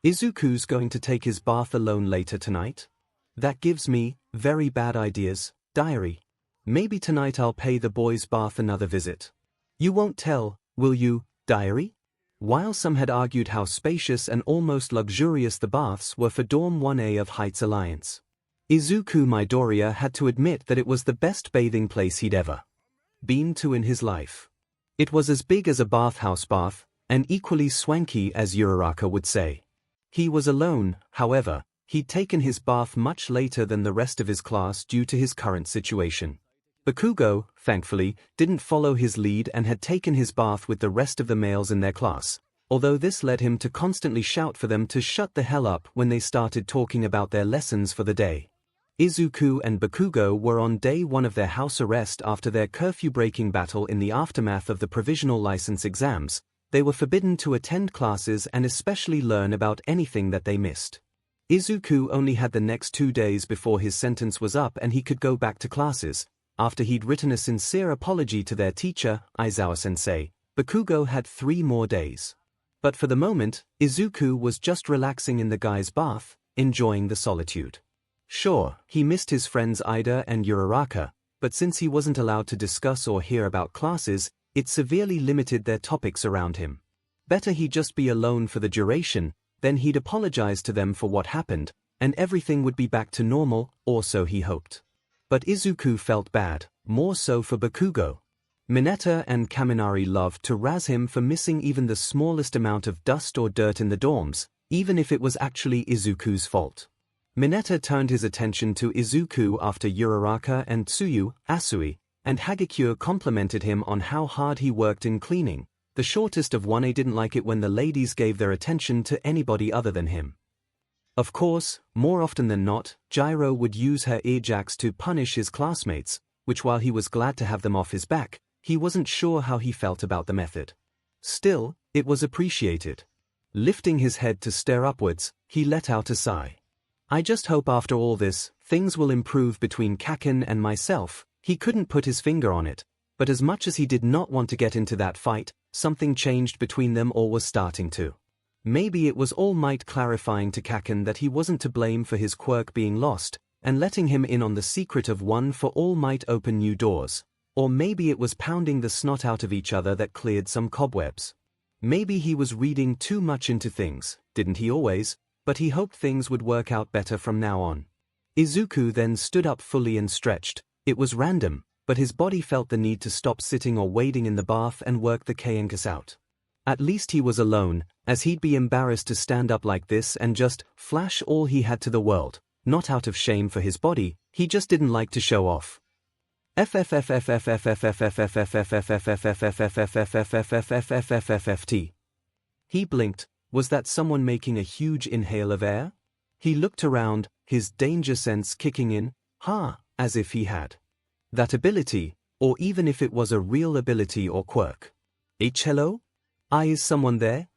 Izuku's going to take his bath alone later tonight? That gives me very bad ideas, diary. Maybe tonight I'll pay the boys' bath another visit. You won't tell, will you, diary? While some had argued how spacious and almost luxurious the baths were for Dorm 1A of Heights Alliance, Izuku Midoriya had to admit that it was the best bathing place he'd ever been to in his life. It was as big as a bathhouse bath, and equally swanky as Uraraka would say. He was alone, however. He'd taken his bath much later than the rest of his class due to his current situation. Bakugo, thankfully, didn't follow his lead and had taken his bath with the rest of the males in their class, although this led him to constantly shout for them to shut the hell up when they started talking about their lessons for the day. Izuku and Bakugo were on day 1 of their house arrest after their curfew-breaking battle in the aftermath of the provisional license exams. They were forbidden to attend classes and especially learn about anything that they missed. Izuku only had the next 2 days before his sentence was up and he could go back to classes. After he'd written a sincere apology to their teacher, Aizawa-sensei, Bakugo had 3 more days. But for the moment, Izuku was just relaxing in the guy's bath, enjoying the solitude. Sure, he missed his friends Ida and Uraraka, but since he wasn't allowed to discuss or hear about classes, it severely limited their topics around him. Better he just be alone for the duration, then he'd apologize to them for what happened, and everything would be back to normal, or so he hoped. But Izuku felt bad, more so for Bakugo. Mineta and Kaminari loved to razz him for missing even the smallest amount of dust or dirt in the dorms, even if it was actually Izuku's fault. Mineta turned his attention to Izuku after Uraraka and Tsuyu, Asui, and Hagekure complimented him on how hard he worked in cleaning. The shortest of 1A didn't like it when the ladies gave their attention to anybody other than him. Of course, more often than not, Gyro would use her earjacks to punish his classmates, which while he was glad to have them off his back, he wasn't sure how he felt about the method. Still, it was appreciated. Lifting his head to stare upwards, he let out a sigh. I just hope after all this, things will improve between Kaken and myself. He couldn't put his finger on it, but as much as he did not want to get into that fight, something changed between them or was starting to. Maybe it was All Might clarifying to Kaken that he wasn't to blame for his quirk being lost, and letting him in on the secret of one for All Might open new doors. Or maybe it was pounding the snot out of each other that cleared some cobwebs. Maybe he was reading too much into things, didn't he always? But he hoped things would work out better from now on. Izuku then stood up fully and stretched. It was random, but his body felt the need to stop sitting or wading in the bath and work the 𝐭𝐴𝐽𝐾𝐽 out. At least he was alone, as he'd be embarrassed to stand up like this and just flash all he had to the world, not out of shame for his body, he just didn't like to show off. He blinked. Was that someone making a huge inhale of air? He looked around, his danger sense kicking in, as if he had that ability, or even if it was a real ability or quirk. Hello? Is someone there?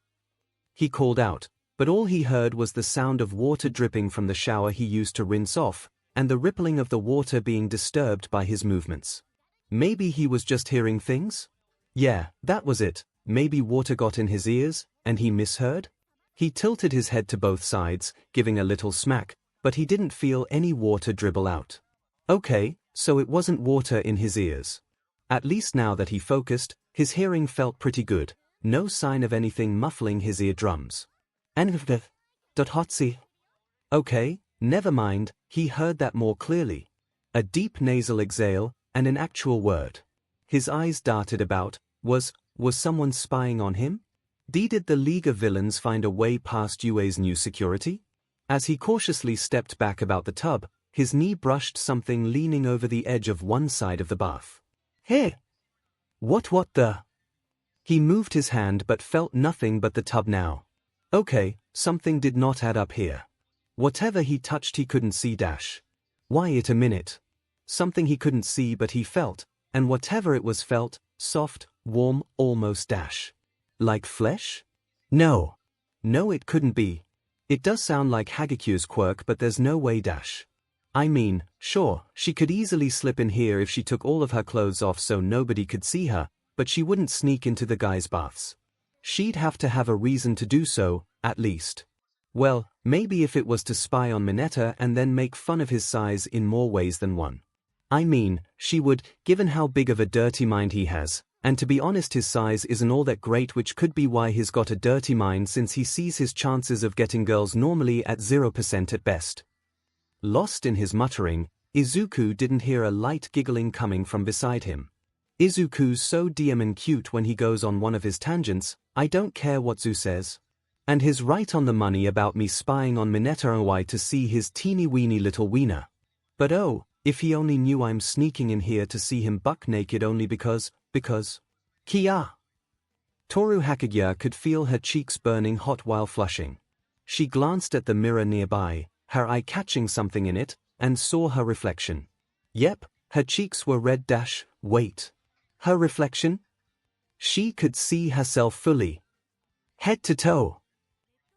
He called out, but all he heard was the sound of water dripping from the shower he used to rinse off, and the rippling of the water being disturbed by his movements. Maybe he was just hearing things? Yeah, that was it. Maybe water got in his ears, and he misheard? He tilted his head to both sides, giving a little smack, but he didn't feel any water dribble out. Okay, so it wasn't water in his ears. At least now that he focused, his hearing felt pretty good, no sign of anything muffling his eardrums. Okay, never mind, he heard that more clearly. A deep nasal exhale, and an actual word. His eyes darted about. Was someone spying on him? Did the League of Villains find a way past Yue's new security? As he cautiously stepped back about the tub, his knee brushed something leaning over the edge of one side of the bath. Hey! What the? He moved his hand but felt nothing but the tub now. Okay, something did not add up here. Whatever he touched he couldn't see Why it a minute. Something he couldn't see but he felt, and whatever it was felt, soft, warm, almost like flesh? No, it couldn't be. It does sound like Hagekure's quirk but there's no way I mean, sure, she could easily slip in here if she took all of her clothes off so nobody could see her, but she wouldn't sneak into the guys' baths. She'd have to have a reason to do so, at least. Well, maybe if it was to spy on Mineta and then make fun of his size in more ways than one. I mean, she would, given how big of a dirty mind he has, and to be honest his size isn't all that great, which could be why he's got a dirty mind since he sees his chances of getting girls normally at 0% at best. Lost in his muttering, Izuku didn't hear a light giggling coming from beside him. Izuku's so damn and cute when he goes on one of his tangents, I don't care what Zu says. And his right on the money about me spying on Mineta and why to see his teeny weeny little wiener. But oh, If he only knew I'm sneaking in here to see him buck naked only because. Kia! Toru Hakagiya could feel her cheeks burning hot while flushing. She glanced at the mirror nearby, her eye catching something in it, and saw her reflection. Yep, her cheeks were red. Wait. Her reflection? She could see herself fully. Head to toe.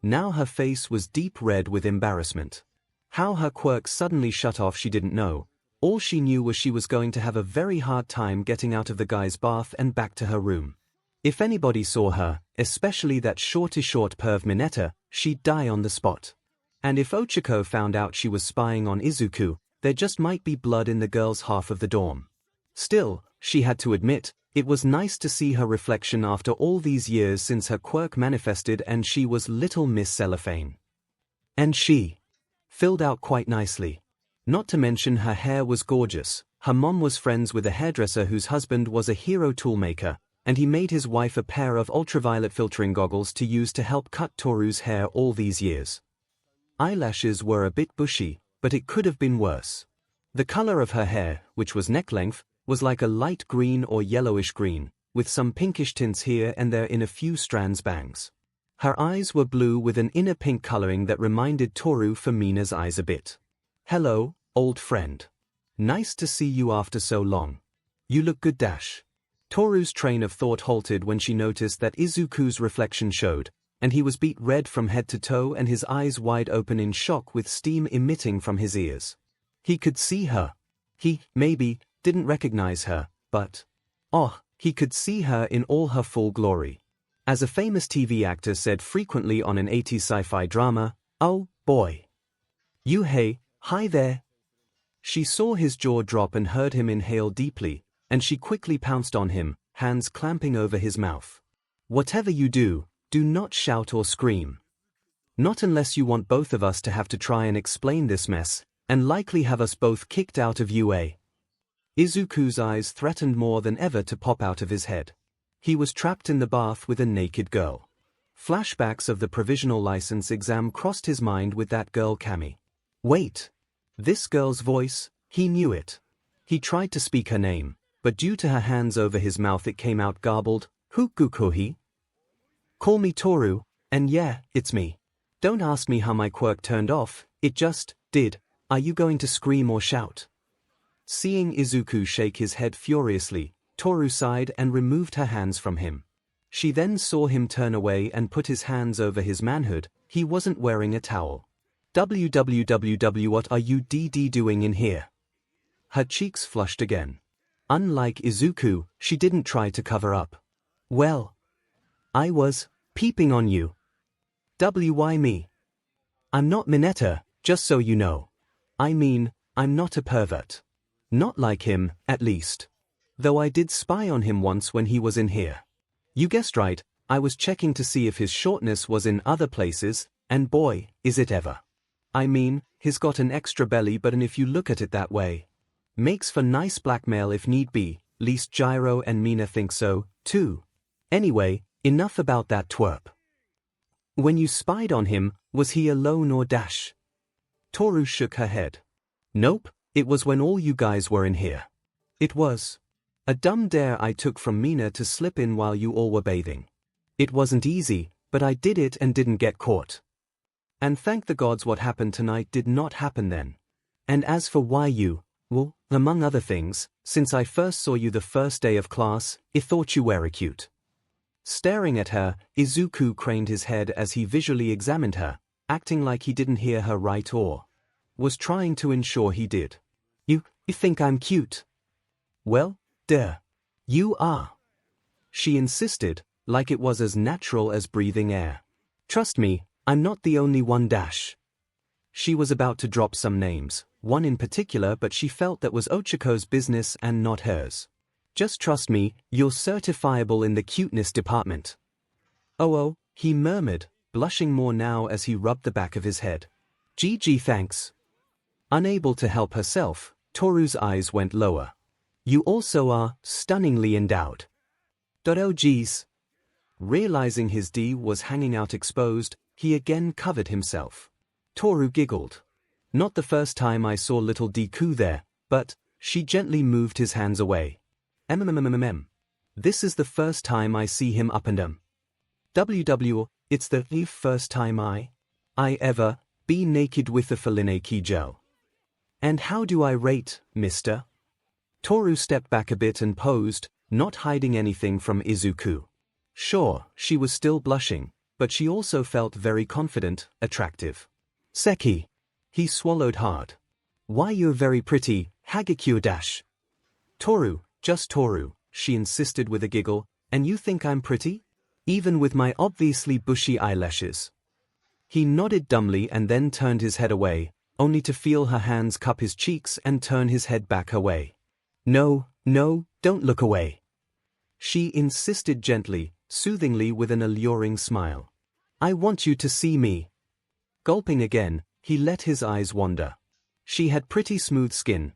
Now her face was deep red with embarrassment. How her quirk suddenly shut off she didn't know. All she knew was she was going to have a very hard time getting out of the guy's bath and back to her room. If anybody saw her, especially that short perv Mineta, she'd die on the spot. And if Ochako found out she was spying on Izuku, there just might be blood in the girls' half of the dorm. Still, she had to admit, it was nice to see her reflection after all these years since her quirk manifested and she was Little Miss Cellophane. And she filled out quite nicely. Not to mention her hair was gorgeous. Her mom was friends with a hairdresser whose husband was a hero toolmaker, and he made his wife a pair of ultraviolet filtering goggles to use to help cut Toru's hair all these years. Eyelashes were a bit bushy, but it could have been worse. The color of her hair, which was neck length, was like a light green or yellowish green, with some pinkish tints here and there in a few strands bangs. Her eyes were blue with an inner pink coloring that reminded Toru for Mina's eyes a bit. Hello, old friend. Nice to see you after so long. You look good. Toru's train of thought halted when she noticed that Izuku's reflection showed, and he was beet red from head to toe and his eyes wide open in shock with steam emitting from his ears. He could see her. He, maybe, didn't recognize her, but he could see her in all her full glory. As a famous TV actor said frequently on an 80s sci-fi drama, "Oh, boy. Hey, hi there." She saw his jaw drop and heard him inhale deeply, and she quickly pounced on him, hands clamping over his mouth. Whatever you do, do not shout or scream. Not unless you want both of us to have to try and explain this mess, and likely have us both kicked out of UA. Izuku's eyes threatened more than ever to pop out of his head. He was trapped in the bath with a naked girl. Flashbacks of the provisional license exam crossed his mind with that girl Cammy. Wait. This girl's voice, he knew it. He tried to speak her name, but due to her hands over his mouth it came out garbled, "Hukukohi? Call me Toru, and yeah, it's me. Don't ask me how my quirk turned off, it just did. Are you going to scream or shout?" Seeing Izuku shake his head furiously, Toru sighed and removed her hands from him. She then saw him turn away and put his hands over his manhood. He wasn't wearing a towel. "WWWW, what are you doing in here?" Her cheeks flushed again. Unlike Izuku, she didn't try to cover up. "Well, I was peeping on you." "Why me? I'm not Mineta, just so you know. I mean, I'm not a pervert. Not like him, at least. Though I did spy on him once when he was in here. You guessed right, I was checking to see if his shortness was in other places, and boy, is it ever. I mean, he's got an extra belly, but if you look at it that way, makes for nice blackmail if need be, least Gyro and Mina think so, too. Anyway, enough about that twerp. When you spied on him, was he alone or dash?" Toru shook her head. "Nope, it was when all you guys were in here. It was a dumb dare I took from Mina to slip in while you all were bathing. It wasn't easy, but I did it and didn't get caught. And thank the gods what happened tonight did not happen then. And as for why you, well, among other things, since I first saw you the first day of class, I thought you were cute." Staring at her, Izuku craned his head as he visually examined her, acting like he didn't hear her right or was trying to ensure he did. You think I'm cute?" "Well, duh. You are." She insisted, like it was as natural as breathing air. "Trust me, I'm not the only one dash." She was about to drop some names, one in particular, but she felt that was Ochiko's business and not hers. "Just trust me, you're certifiable in the cuteness department." Oh, he murmured, blushing more now as he rubbed the back of his head. "GG, thanks." Unable to help herself, Toru's eyes went lower. "You also are stunningly endowed." Oh geez. Realizing his D was hanging out exposed, he again covered himself. Toru giggled. "Not the first time I saw little Deku there, But, she gently moved his hands away. This is the first time I see him up and it's the first time I ever be naked with a 𝐿𝐼𝐾𝐻. And how do I rate, mister? Toru stepped back a bit and posed, not hiding anything from Izuku. Sure, she was still blushing, but she also felt very confident, attractive. Seki. He swallowed hard. Why you're very pretty, 𝐔𝐬𝐽. Toru, just Toru, she insisted with a giggle, and you think I'm pretty? Even with my obviously bushy eyelashes. He nodded dumbly and then turned his head away, only to feel her hands cup his cheeks and turn his head back her way. No, no, don't look away. She insisted gently, soothingly with an alluring smile. I want you to see me. Gulping again, he let his eyes wander. She had pretty smooth skin,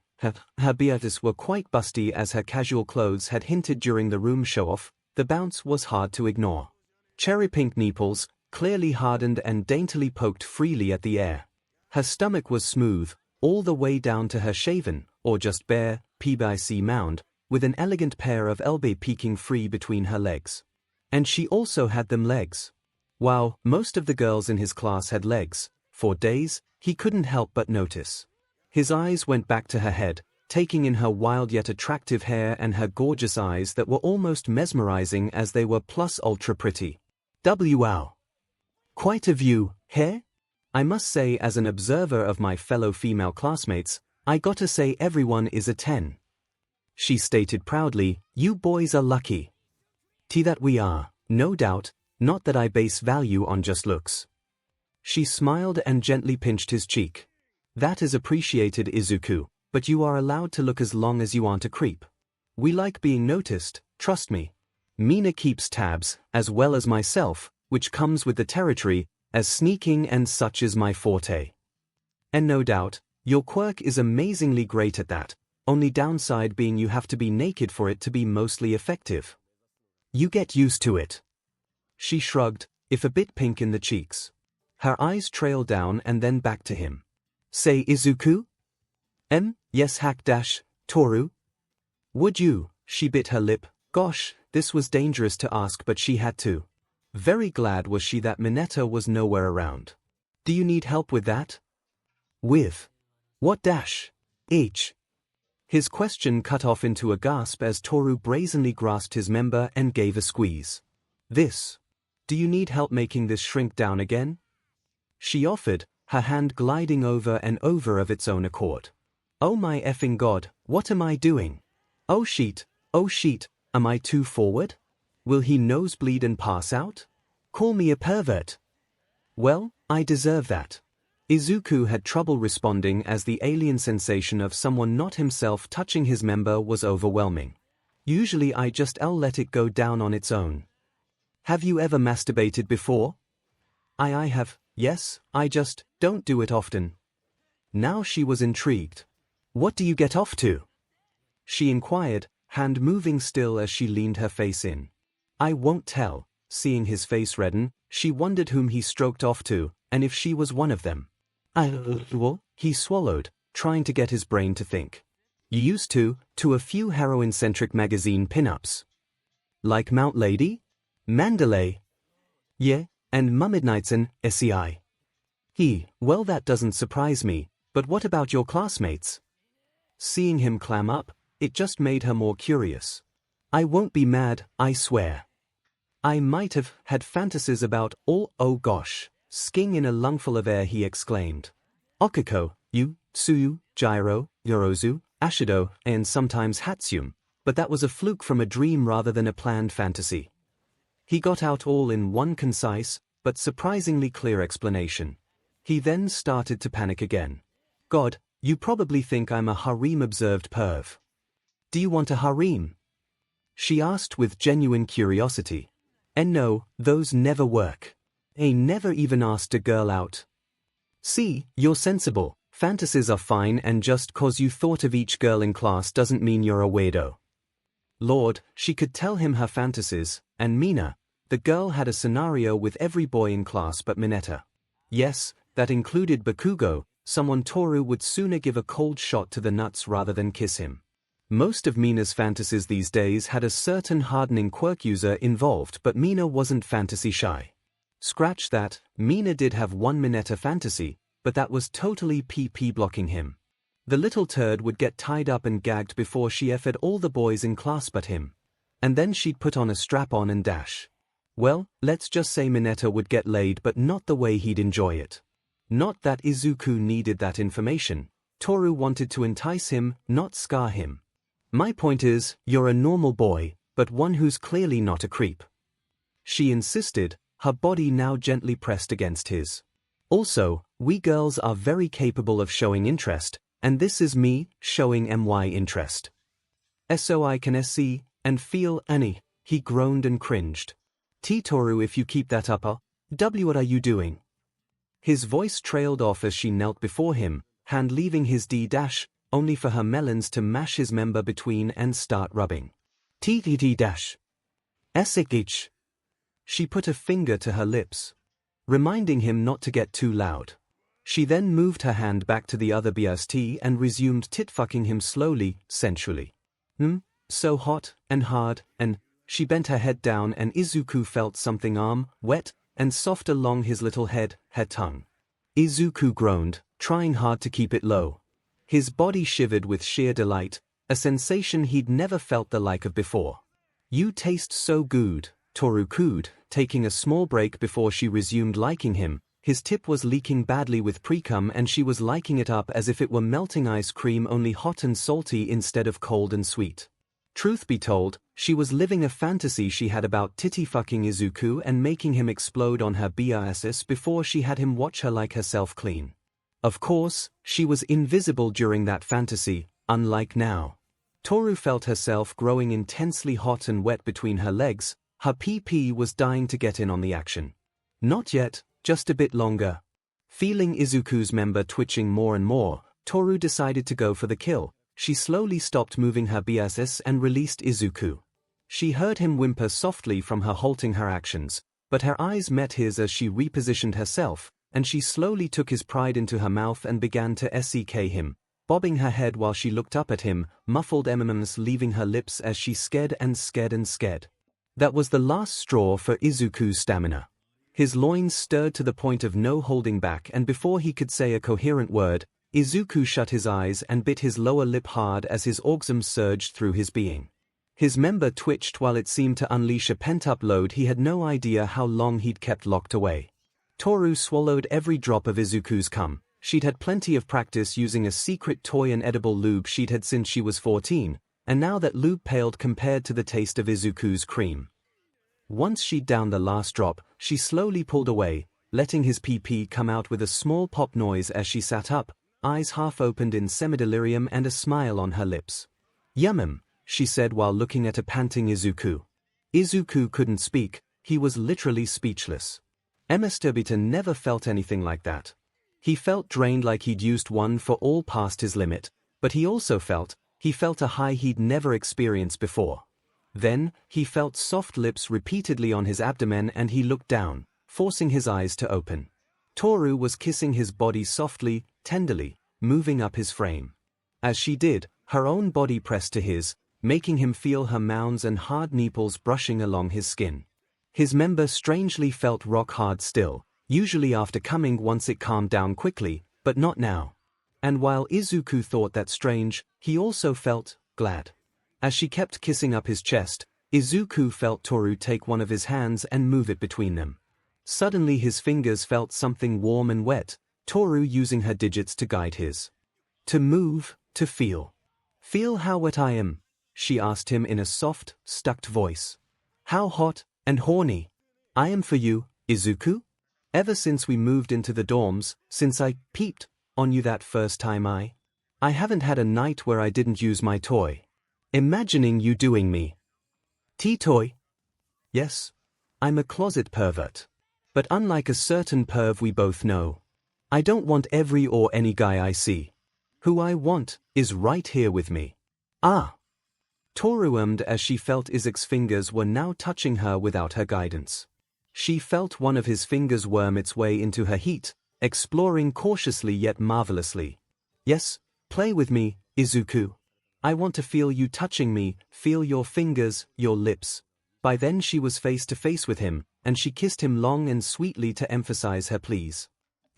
her beards were quite busty as her casual clothes had hinted during the room show-off, the bounce was hard to ignore. Cherry-pink nipples, clearly hardened and daintily poked freely at the air. Her stomach was smooth, all the way down to her shaven, or just bare, PBIC mound, with an elegant pair of elbows peeking free between her legs. And she also had them legs. While most of the girls in his class had legs, for days, he couldn't help but notice. His eyes went back to her head, taking in her wild yet attractive hair and her gorgeous eyes that were almost mesmerizing as they were plus ultra pretty. Wow. Quite a view, hair? I must say, as an observer of my fellow female classmates, I gotta say everyone is a 10. She stated proudly, you boys are lucky. That we are, no doubt, not that I base value on just looks. She smiled and gently pinched his cheek. That is appreciated, Izuku, but you are allowed to look as long as you aren't a creep. We like being noticed, trust me. Mina keeps tabs, as well as myself, which comes with the territory, as sneaking and such is my forte. And no doubt, your quirk is amazingly great at that, only downside being you have to be naked for it to be mostly effective. You get used to it. She shrugged, if a bit pink in the cheeks. Her eyes trailed down and then back to him. Say Izuku? Yes Toru? Would you? She bit her lip. Gosh, this was dangerous to ask but she had to. Very glad was she that Mineta was nowhere around. Do you need help with that? With? What H? His question cut off into a gasp as Toru brazenly grasped his member and gave a squeeze. This. Do you need help making this shrink down again? She offered, her hand gliding over and over of its own accord. Oh my effing god, what am I doing? Oh shit, am I too forward? Will he nosebleed and pass out? Call me a pervert. Well, I deserve that. Izuku had trouble responding as the alien sensation of someone not himself touching his member was overwhelming. Usually I just let it go down on its own. Have you ever masturbated before? I have, yes, I just don't do it often. Now she was intrigued. What do you get off to? She inquired, hand moving still as she leaned her face in. I won't tell. Seeing his face redden, she wondered whom he stroked off to, and if she was one of them. He swallowed, trying to get his brain to think. You used to a few heroine-centric magazine pin-ups. Like Mount Lady? Mandalay? Yeah, and Mummidnights SEI. Well that doesn't surprise me, but what about your classmates? Seeing him clam up, it just made her more curious. I won't be mad, I swear. I might have had fantasies about all, oh gosh. Skiing in a lungful of air he exclaimed. Okiko, Tsuyu, Gyro, Yorozu, Ashido, and sometimes Hatsum, but that was a fluke from a dream rather than a planned fantasy. He got out all in one concise, but surprisingly clear explanation. He then started to panic again. God, you probably think I'm a harem-observed perv. Do you want a harem? She asked with genuine curiosity. And no, those never work. I never even asked a girl out. See, you're sensible. Fantasies are fine and just cause you thought of each girl in class doesn't mean you're a weirdo. Lord, she could tell him her fantasies, and Mina, the girl had a scenario with every boy in class but Mineta. Yes, that included Bakugo, someone Toru would sooner give a cold shot to the nuts rather than kiss him. Most of Mina's fantasies these days had a certain hardening quirk user involved, but Mina wasn't fantasy shy. Scratch that, Mina did have one Mineta fantasy, but that was totally PP blocking him. The little turd would get tied up and gagged before she effed all the boys in class but him. And then she'd put on a strap-on and dash. Well, let's just say Mineta would get laid, but not the way he'd enjoy it. Not that Izuku needed that information. Toru wanted to entice him, not scar him. My point is, you're a normal boy, but one who's clearly not a creep. She insisted, her body now gently pressed against his. Also, we girls are very capable of showing interest, and this is me showing my interest. So I can see and feel any, he groaned and cringed. Toru, if you keep that up, what are you doing? His voice trailed off as she knelt before him, hand leaving his D-dash, only for her melons to mash his member between and start rubbing. Dash. 𝐒𝐻. She put a finger to her lips, reminding him not to get too loud. She then moved her hand back to the other BST and resumed tit-fucking him slowly, sensually. So hot and hard, and she bent her head down and Izuku felt something wet and soft along his little head, her tongue. Izuku groaned, trying hard to keep it low. His body shivered with sheer delight, a sensation he'd never felt the like of before. You taste so good, Toru cooed, taking a small break before she resumed liking him. His tip was leaking badly with precum and she was liking it up as if it were melting ice cream, only hot and salty instead of cold and sweet. Truth be told, she was living a fantasy she had about titty-fucking Izuku and making him explode on her BRSS before she had him watch her like herself clean. Of course, she was invisible during that fantasy, unlike now. Toru felt herself growing intensely hot and wet between her legs. Her PP was dying to get in on the action. Not yet, just a bit longer. Feeling Izuku's member twitching more and more, Toru decided to go for the kill. She slowly stopped moving her BSS and released Izuku. She heard him whimper softly from her halting her actions, but her eyes met his as she repositioned herself, and she slowly took his pride into her mouth and began to seek him, bobbing her head while she looked up at him, muffled mms leaving her lips as she sked and sked and sked. That was the last straw for Izuku's stamina. His loins stirred to the point of no holding back, and before he could say a coherent word, Izuku shut his eyes and bit his lower lip hard as his orgasm surged through his being. His member twitched while it seemed to unleash a pent-up load he had no idea how long he'd kept locked away. Toru swallowed every drop of Izuku's cum. She'd had plenty of practice using a secret toy and edible lube she'd had since she was 14, and now that lube paled compared to the taste of Izuku's cream. Once she'd downed the last drop, she slowly pulled away, letting his PP come out with a small pop noise as she sat up, eyes half opened in semi-delirium and a smile on her lips. Yummm, she said while looking at a panting Izuku. Izuku couldn't speak, he was literally speechless. 𝐿 never felt anything like that. He felt drained, like he'd used one for all past his limit, but he also felt a high he'd never experienced before. Then, he felt soft lips repeatedly on his abdomen and he looked down, forcing his eyes to open. Toru was kissing his body softly, tenderly, moving up his frame. As she did, her own body pressed to his, making him feel her mounds and hard nipples brushing along his skin. His member strangely felt rock hard still, usually after coming once it calmed down quickly, but not now. And while Izuku thought that strange, he also felt glad. As she kept kissing up his chest, Izuku felt Toru take one of his hands and move it between them. Suddenly his fingers felt something warm and wet, Toru using her digits to guide his. To move, to feel. Feel how wet I am, she asked him in a soft, stuck voice. How hot and horny I am for you, Izuku? Ever since we moved into the dorms, since I peeped on you that first time I haven't had a night where I didn't use my toy. Imagining you doing me. T-toy? Yes. I'm a closet pervert. But unlike a certain perv we both know, I don't want every or any guy I see. Who I want is right here with me. Ah. Toru ummed as she felt Isaac's fingers were now touching her without her guidance. She felt one of his fingers worm its way into her heat, exploring cautiously yet marvelously. Yes, play with me, Izuku. I want to feel you touching me, feel your fingers, your lips. By then she was face to face with him, and she kissed him long and sweetly to emphasize her pleas.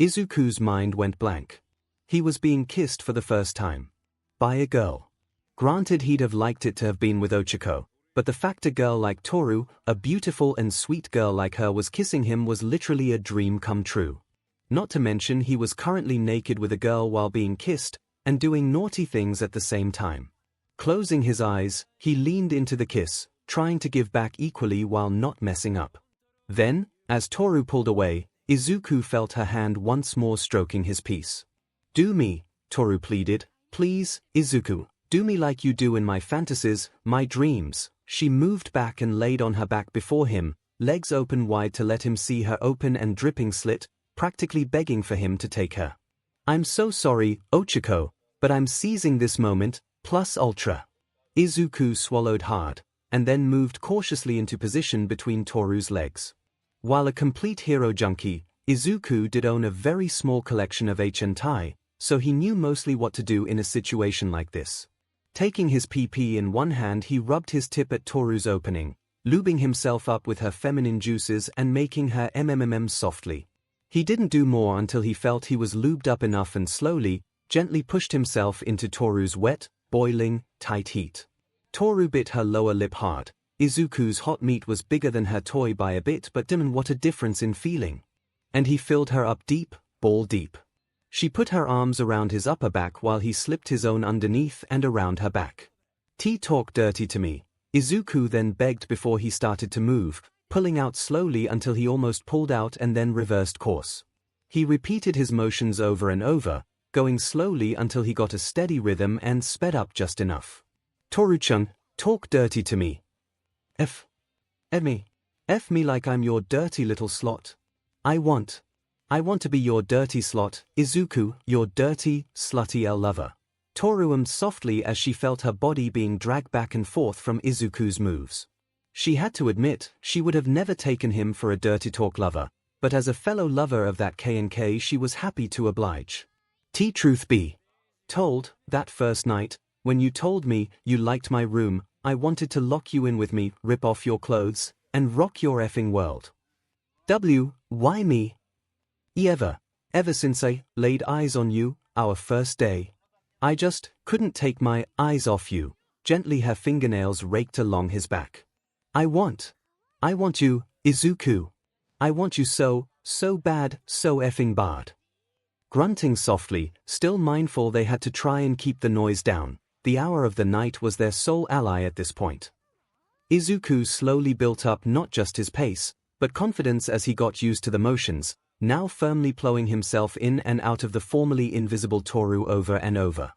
Izuku's mind went blank. He was being kissed for the first time. By a girl. Granted, he'd have liked it to have been with Ochako, but the fact a girl like Toru, a beautiful and sweet girl like her, was kissing him was literally a dream come true. Not to mention he was currently naked with a girl while being kissed, and doing naughty things at the same time. Closing his eyes, he leaned into the kiss, trying to give back equally while not messing up. Then, as Toru pulled away, Izuku felt her hand once more stroking his piece. "Do me," Toru pleaded. "Please, Izuku, do me like you do in my fantasies, my dreams." She moved back and laid on her back before him, legs open wide to let him see her open and dripping slit, practically begging for him to take her. "I'm so sorry, Ochako, but I'm seizing this moment, plus ultra." Izuku swallowed hard, and then moved cautiously into position between Toru's legs. While a complete hero junkie, Izuku did own a very small collection of hentai, so he knew mostly what to do in a situation like this. Taking his PP in one hand, he rubbed his tip at Toru's opening, lubing himself up with her feminine juices and making her softly. He didn't do more until he felt he was lubed up enough and slowly, gently pushed himself into Toru's wet, boiling, tight heat. Toru bit her lower lip hard. Izuku's hot meat was bigger than her toy by a bit, but damn, what a difference in feeling. And he filled her up deep, ball deep. She put her arms around his upper back while he slipped his own underneath and around her back. "Talk dirty to me," Izuku then begged before he started to move, pulling out slowly until he almost pulled out and then reversed course. He repeated his motions over and over, going slowly until he got a steady rhythm and sped up just enough. "Toru-chan, talk dirty to me. F me like I'm your dirty little slot. I want to be your dirty slot, Izuku, your dirty, slutty lover." Toru hummed softly as she felt her body being dragged back and forth from Izuku's moves. She had to admit, she would have never taken him for a dirty talk lover, but as a fellow lover of that K&K she was happy to oblige. Truth be told, that first night, when you told me you liked my room, I wanted to lock you in with me, rip off your clothes, and rock your effing world. Why me? Ever since I laid eyes on you, our first day. I just couldn't take my eyes off you. Gently her fingernails raked along his back. I want you, Izuku. I want you so bad, so effing bad. Grunting softly, still mindful they had to try and keep the noise down. The hour of the night was their sole ally at this point. Izuku slowly built up not just his pace, but confidence as he got used to the motions, now firmly plowing himself in and out of the formerly invisible Toru over and over.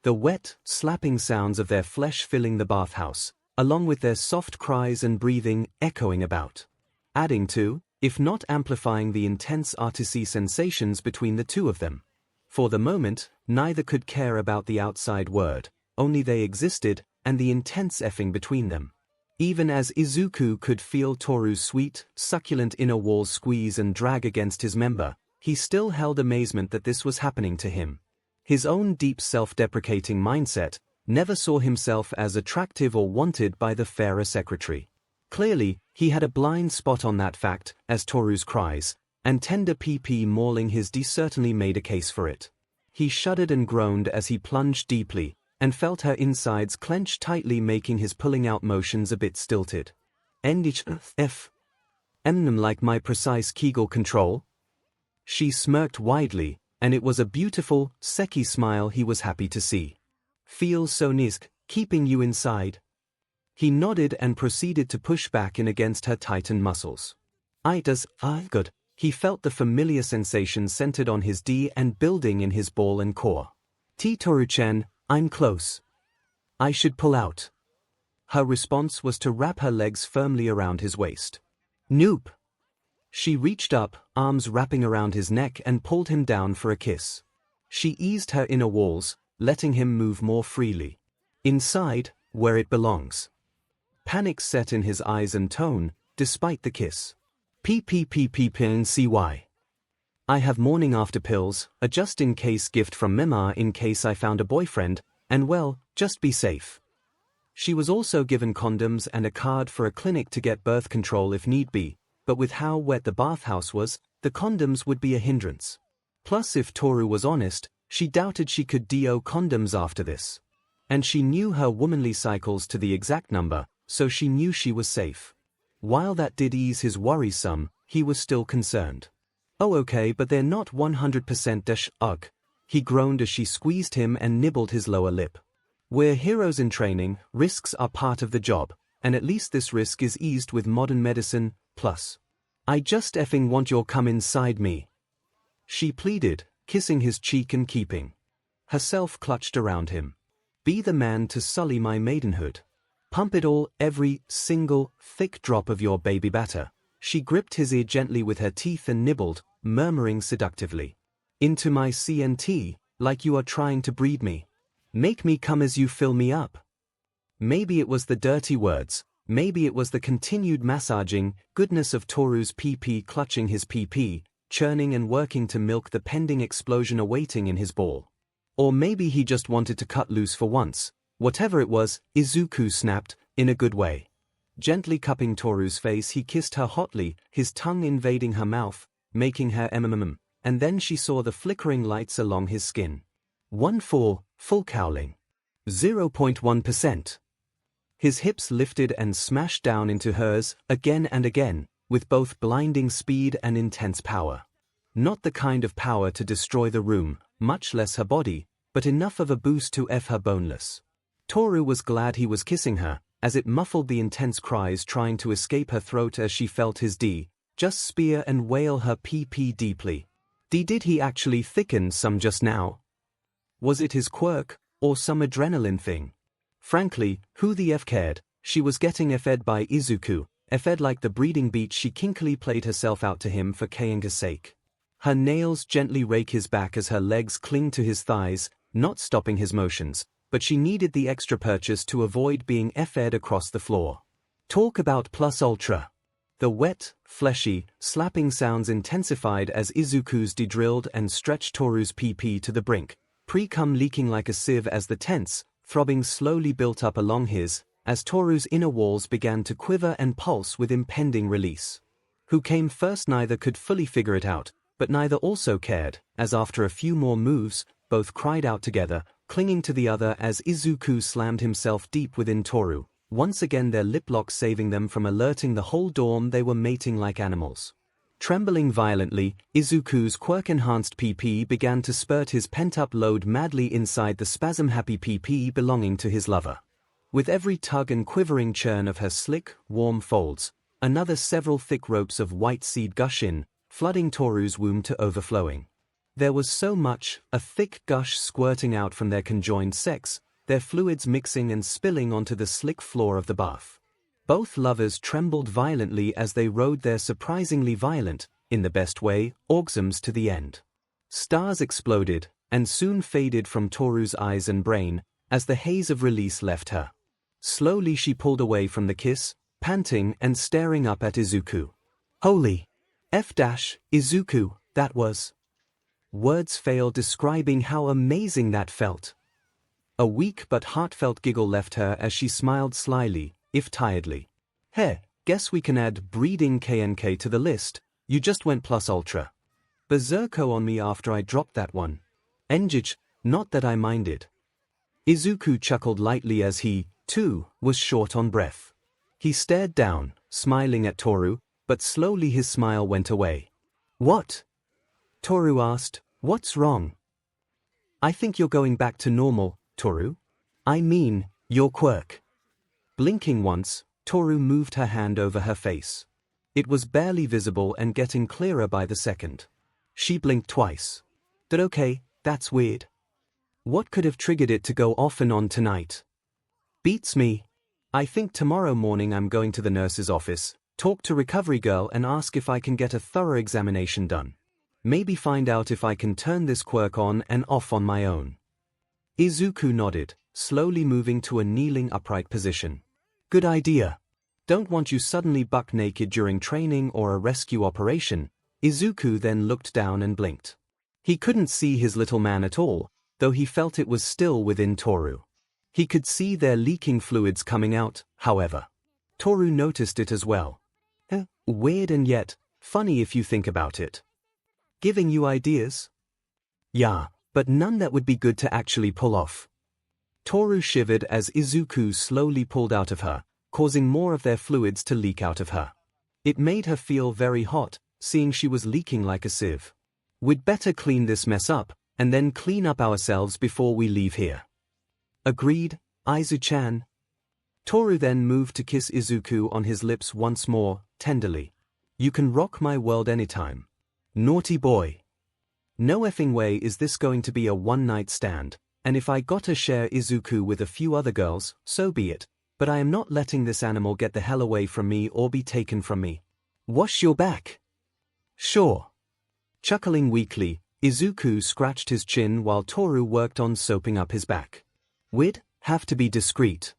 The wet, slapping sounds of their flesh filling the bathhouse, along with their soft cries and breathing, echoing about. Adding to, if not amplifying, the intense artisy sensations between the two of them. For the moment, neither could care about the outside world, only they existed, and the intense effing between them. Even as Izuku could feel Toru's sweet, succulent inner walls squeeze and drag against his member, he still held amazement that this was happening to him. His own deep self-deprecating mindset never saw himself as attractive or wanted by the fairer secretary. Clearly, he had a blind spot on that fact, as Toru's cries and tender PP mauling his D certainly made a case for it. He shuddered and groaned as he plunged deeply, and felt her insides clench tightly, making his pulling out motions a bit stilted. Like my precise Kegel control? She smirked widely, and it was a beautiful, seki smile he was happy to see. Feels so nice, keeping you inside? He nodded and proceeded to push back in against her tightened muscles. Good. He felt the familiar sensation centered on his D and building in his ball and core. Toru-chan, I'm close. I should pull out. Her response was to wrap her legs firmly around his waist. Nope. She reached up, arms wrapping around his neck, and pulled him down for a kiss. She eased her inner walls, letting him move more freely. Inside, where it belongs. Panic set in his eyes and tone, despite the kiss. PNCY. I have morning after pills, a just-in-case gift from Mima in case I found a boyfriend, and well, just be safe. She was also given condoms and a card for a clinic to get birth control if need be, but with how wet the bathhouse was, the condoms would be a hindrance. Plus, if Toru was honest, she doubted she could do condoms after this. And she knew her womanly cycles to the exact number, so she knew she was safe. While that did ease his worries some, he was still concerned. Oh okay, but they're not 100% ugh. He groaned as she squeezed him and nibbled his lower lip. We're heroes in training, risks are part of the job, and at least this risk is eased with modern medicine, plus. I just effing want your cum inside me. She pleaded, kissing his cheek and keeping herself clutched around him. Be the man to sully my maidenhood. Pump it all, every single thick drop of your baby batter. She gripped his ear gently with her teeth and nibbled, murmuring seductively. Into my CNT, like you are trying to breed me. Make me come as you fill me up. Maybe it was the dirty words, maybe it was the continued massaging goodness of Toru's PP clutching his PP, churning and working to milk the pending explosion awaiting in his ball. Or maybe he just wanted to cut loose for once. Whatever it was, Izuku snapped, in a good way. Gently cupping Toru's face, he kissed her hotly, his tongue invading her mouth, making her and then she saw the flickering lights along his skin. 1-4, full cowling. 0.1%. His hips lifted and smashed down into hers, again and again, with both blinding speed and intense power. Not the kind of power to destroy the room, much less her body, but enough of a boost to F her boneless. Toru was glad he was kissing her, as it muffled the intense cries trying to escape her throat as she felt his just spear and wail her PP deeply. Did he actually thicken some just now? Was it his quirk, or some adrenaline thing? Frankly, who the F cared? She was getting F'd by Izuku, F'd like the breeding beat she kinkily played herself out to him for 𝐭𝐽𝐺's sake. Her nails gently rake his back as her legs cling to his thighs, not stopping his motions, but she needed the extra purchase to avoid being F'd across the floor. Talk about plus ultra. The wet, fleshy, slapping sounds intensified as Izuku's drilled and stretched Toru's PP to the brink, pre-cum leaking like a sieve as the tense, throbbing slowly built up along his, as Toru's inner walls began to quiver and pulse with impending release. Who came first neither could fully figure it out, but neither also cared, as after a few more moves, both cried out together, clinging to the other as Izuku slammed himself deep within Toru, once again their lip lock saving them from alerting the whole dorm they were mating like animals. Trembling violently, Izuku's quirk-enhanced PP began to spurt his pent-up load madly inside the spasm-happy PP belonging to his lover. With every tug and quivering churn of her slick, warm folds, another several thick ropes of white seed gush in, flooding Toru's womb to overflowing. There was so much, a thick gush squirting out from their conjoined sex, their fluids mixing and spilling onto the slick floor of the bath. Both lovers trembled violently as they rode their surprisingly violent, in the best way, orgasms to the end. Stars exploded, and soon faded from Toru's eyes and brain, as the haze of release left her. Slowly she pulled away from the kiss, panting and staring up at Izuku. Holy Izuku, that was. Words fail describing how amazing that felt. A weak but heartfelt giggle left her as she smiled slyly, if tiredly. Hey, guess we can add breeding 𝐭𝐴 to the list, you just went plus ultra. Berserko on me after I dropped that one. 𝐿, not that I minded. Izuku chuckled lightly as he, too, was short on breath. He stared down, smiling at Toru, but slowly his smile went away. What? Toru asked, what's wrong? I think you're going back to normal, Toru. I mean, your quirk. Blinking once, Toru moved her hand over her face. It was barely visible and getting clearer by the second. She blinked twice. Okay, that's weird. What could have triggered it to go off and on tonight? Beats me. I think tomorrow morning I'm going to the nurse's office, talk to recovery girl and ask if I can get a thorough examination done. Maybe find out if I can turn this quirk on and off on my own. Izuku nodded, slowly moving to a kneeling upright position. Good idea. Don't want you suddenly buck naked during training or a rescue operation, Izuku then looked down and blinked. He couldn't see his little man at all, though he felt it was still within Toru. He could see their leaking fluids coming out, however. Toru noticed it as well. Weird and yet funny if you think about it. Giving you ideas? Yeah, but none that would be good to actually pull off. Toru shivered as Izuku slowly pulled out of her, causing more of their fluids to leak out of her. It made her feel very hot, seeing she was leaking like a sieve. We'd better clean this mess up, and then clean up ourselves before we leave here. Agreed, Aizu-chan. Toru then moved to kiss Izuku on his lips once more, tenderly. You can rock my world anytime. Naughty boy. No effing way is this going to be a one-night stand, and if I gotta share Izuku with a few other girls, so be it, but I am not letting this animal get the hell away from me or be taken from me. Wash your back. Sure. Chuckling weakly, Izuku scratched his chin while Toru worked on soaping up his back. We'd have to be discreet.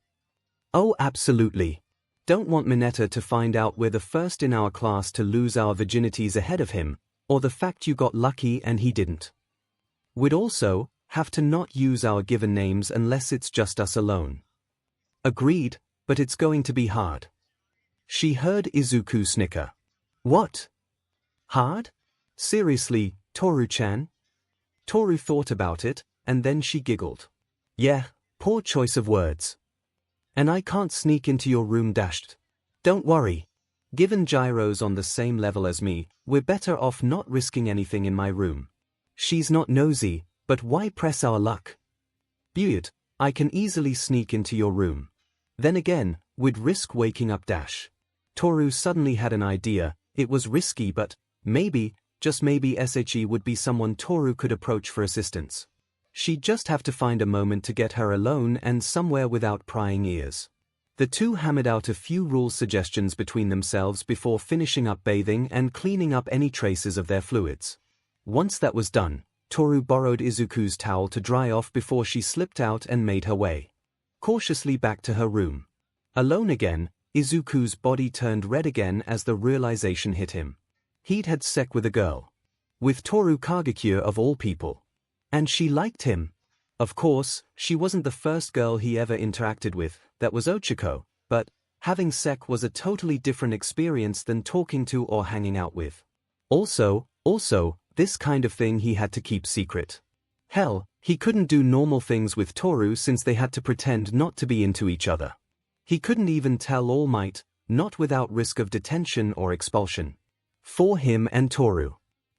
Oh, absolutely. Don't want Mineta to find out we're the first in our class to lose our virginities ahead of him, or the fact you got lucky and he didn't. We'd also have to not use our given names unless it's just us alone. Agreed, but it's going to be hard. She heard Izuku snicker. What? Hard? Seriously, Toru-chan? Toru thought about it, and then she giggled. Yeah, poor choice of words. And I can't sneak into your room dashed. Don't worry. Given Gyro's on the same level as me, we're better off not risking anything in my room. She's not nosy, but why press our luck? Butte, I can easily sneak into your room. Then again, we'd risk waking up Dash. Toru suddenly had an idea. It was risky, but maybe, just maybe 𝐻𝐸 would be someone Toru could approach for assistance. She'd just have to find a moment to get her alone and somewhere without prying ears. The two hammered out a few rule suggestions between themselves before finishing up bathing and cleaning up any traces of their fluids. Once that was done, Toru borrowed Izuku's towel to dry off before she slipped out and made her way cautiously back to her room. Alone again, Izuku's body turned red again as the realization hit him. He'd had sex with a girl. With Toru Kagekyo of all people. And she liked him. Of course, she wasn't the first girl he ever interacted with, that was Ochiko, but having sex was a totally different experience than talking to or hanging out with. Also, this kind of thing he had to keep secret. Hell, he couldn't do normal things with Toru since they had to pretend not to be into each other. He couldn't even tell All Might, not without risk of detention or expulsion. For him and Toru.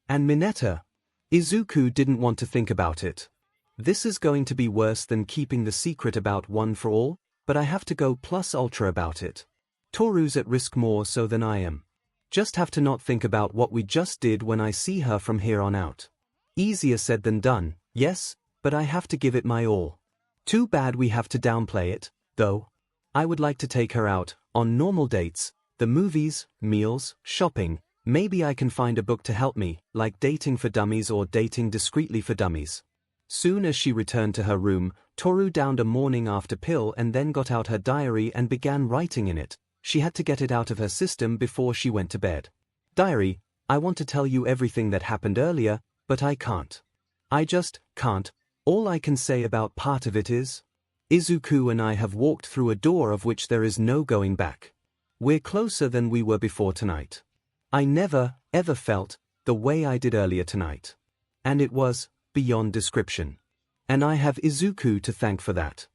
And Mineta. Izuku didn't want to think about it. This is going to be worse than keeping the secret about One for All, but I have to go plus ultra about it. Toru's at risk more so than I am. Just have to not think about what we just did when I see her from here on out. Easier said than done, yes, but I have to give it my all. Too bad we have to downplay it, though. I would like to take her out, on normal dates, the movies, meals, shopping. Maybe I can find a book to help me, like Dating for Dummies or Dating Discreetly for Dummies. Soon as she returned to her room, Toru downed a morning after pill and then got out her diary and began writing in it. She had to get it out of her system before she went to bed. Diary, I want to tell you everything that happened earlier, but I can't. I just can't. All I can say about part of it is, Izuku and I have walked through a door of which there is no going back. We're closer than we were before tonight. I never, ever felt the way I did earlier tonight. And it was beyond description. And I have Izuku to thank for that.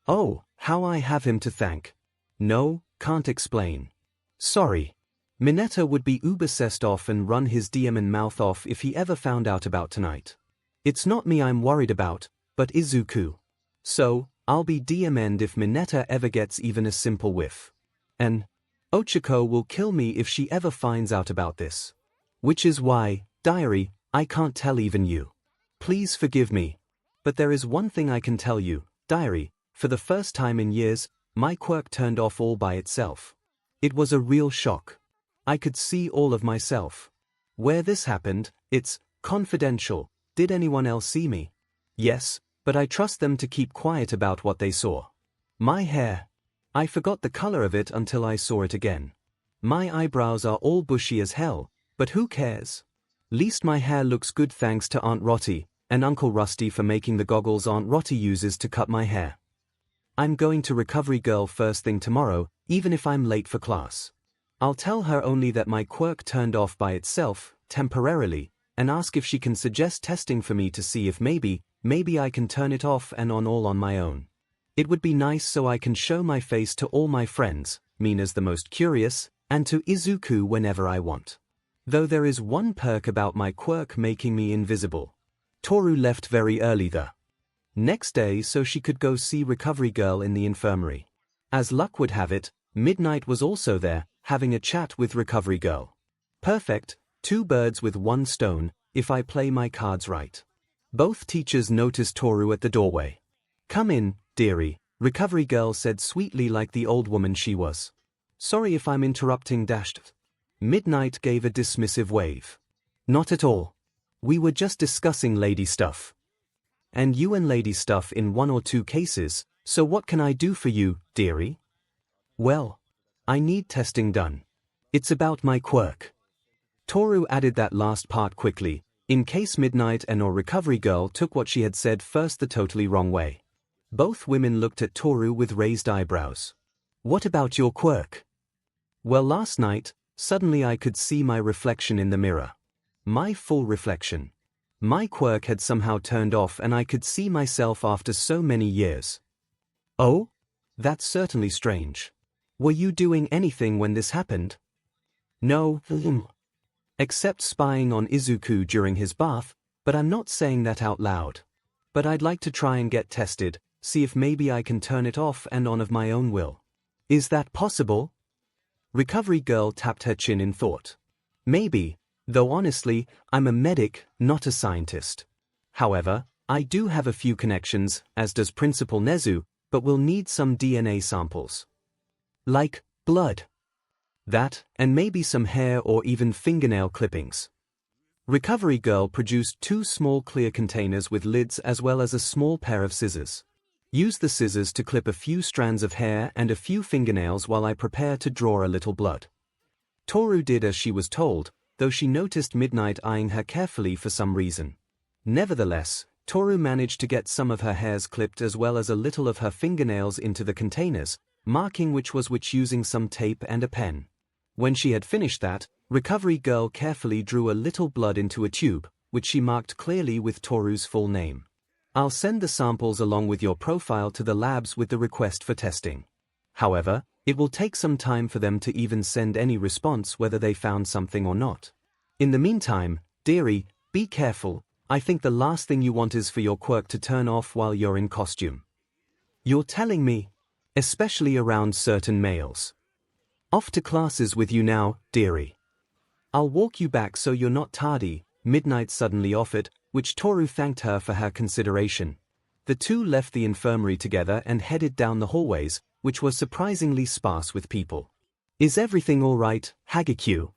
Oh, how I have him to thank. No, can't explain. Sorry. Mineta would be uber-cessed off and run his DM mouth off if he ever found out about tonight. It's not me I'm worried about, but Izuku. So, I'll be DM'd if Mineta ever gets even a simple whiff. And Ochiko will kill me if she ever finds out about this. Which is why, diary, I can't tell even you. Please forgive me. But there is one thing I can tell you, diary, for the first time in years, my quirk turned off all by itself. It was a real shock. I could see all of myself. Where this happened, it's confidential. Did anyone else see me? Yes, but I trust them to keep quiet about what they saw. My hair. I forgot the color of it until I saw it again. My eyebrows are all bushy as hell, but who cares? Least my hair looks good thanks to Aunt Rotty, and Uncle Rusty for making the goggles Aunt Rotty uses to cut my hair. I'm going to Recovery Girl first thing tomorrow, even if I'm late for class. I'll tell her only that my quirk turned off by itself, temporarily, and ask if she can suggest testing for me to see if maybe I can turn it off and on all on my own. It would be nice so I can show my face to all my friends, Mina's the most curious, and to Izuku whenever I want. Though there is one perk about my quirk making me invisible. Toru left very early the next day so she could go see Recovery Girl in the infirmary. As luck would have it, Midnight was also there, having a chat with Recovery Girl. Perfect, 2 birds with 1 stone, if I play my cards right. Both teachers noticed Toru at the doorway. Come in, dearie, Recovery Girl said sweetly like the old woman she was. Sorry if I'm interrupting dashed. Midnight gave a dismissive wave. Not at all. We were just discussing lady stuff. And you and lady stuff in 1 or 2 cases, so what can I do for you, dearie? Well, I need testing done. It's about my quirk. Toru added that last part quickly, in case Midnight and or Recovery Girl took what she had said first the totally wrong way. Both women looked at Toru with raised eyebrows. What about your quirk? Well, last night, suddenly I could see my reflection in the mirror. My full reflection. My quirk had somehow turned off and I could see myself after so many years. Oh? That's certainly strange. Were you doing anything when this happened? No, except spying on Izuku during his bath, but I'm not saying that out loud. But I'd like to try and get tested, see if maybe I can turn it off and on of my own will. Is that possible? Recovery Girl tapped her chin in thought. Maybe, though honestly, I'm a medic, not a scientist. However, I do have a few connections, as does Principal Nezu, but we'll need some DNA samples. Like blood. That, and maybe some hair or even fingernail clippings. Recovery Girl produced 2 small clear containers with lids as well as a small pair of scissors. Use the scissors to clip a few strands of hair and a few fingernails while I prepare to draw a little blood. Toru did as she was told, though she noticed Midnight eyeing her carefully for some reason. Nevertheless, Toru managed to get some of her hairs clipped as well as a little of her fingernails into the containers, marking which was which using some tape and a pen. When she had finished that, Recovery Girl carefully drew a little blood into a tube, which she marked clearly with Toru's full name. I'll send the samples along with your profile to the labs with the request for testing. However, it will take some time for them to even send any response whether they found something or not. In the meantime, dearie, be careful. I think the last thing you want is for your quirk to turn off while you're in costume. You're telling me? Especially around certain males. Off to classes with you now, dearie. I'll walk you back so you're not tardy, Midnight suddenly offered, which Toru thanked her for her consideration. The 2 left the infirmary together and headed down the hallways, which were surprisingly sparse with people. Is everything all right, 𝐒𝐻𝐿?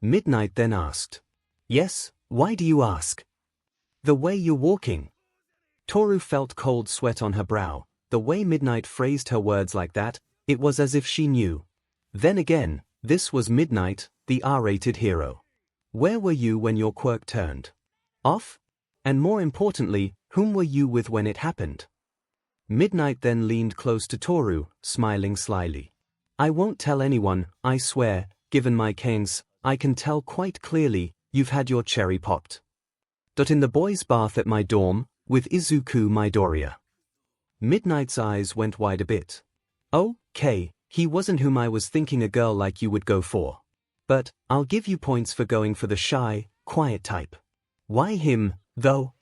Midnight then asked. Yes, why do you ask? The way you're walking. Toru felt cold sweat on her brow. The way Midnight phrased her words like that, it was as if she knew. Then again, this was Midnight, the R-rated hero. Where were you when your quirk turned off? And more importantly, whom were you with when it happened? Midnight then leaned close to Toru, smiling slyly. I won't tell anyone, I swear, given my canes, I can tell quite clearly, you've had your cherry popped. In the boys' bath at my dorm, with Izuku Midoriya. Midnight's eyes went wide a bit. Okay, he wasn't whom I was thinking a girl like you would go for. But, I'll give you points for going for the shy, quiet type. Why him, though?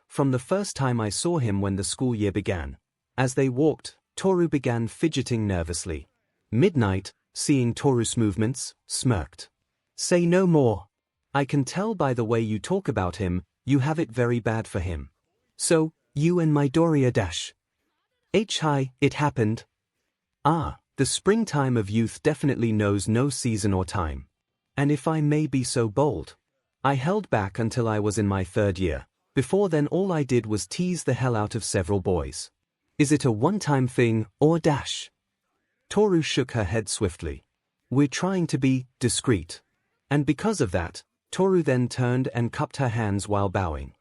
From the first time I saw him when the school year began. As they walked, Toru began fidgeting nervously. Midnight, seeing Toru's movements, smirked. Say no more. I can tell by the way you talk about him, you have it very bad for him. So, you and Midoriya dash. Hi, it happened. The springtime of youth definitely knows no season or time. And if I may be so bold, I held back until I was in my 3rd year. Before then all I did was tease the hell out of several boys. Is it a one-time thing, or dash? Toru shook her head swiftly. We're trying to be discreet. And because of that, Toru then turned and cupped her hands while bowing.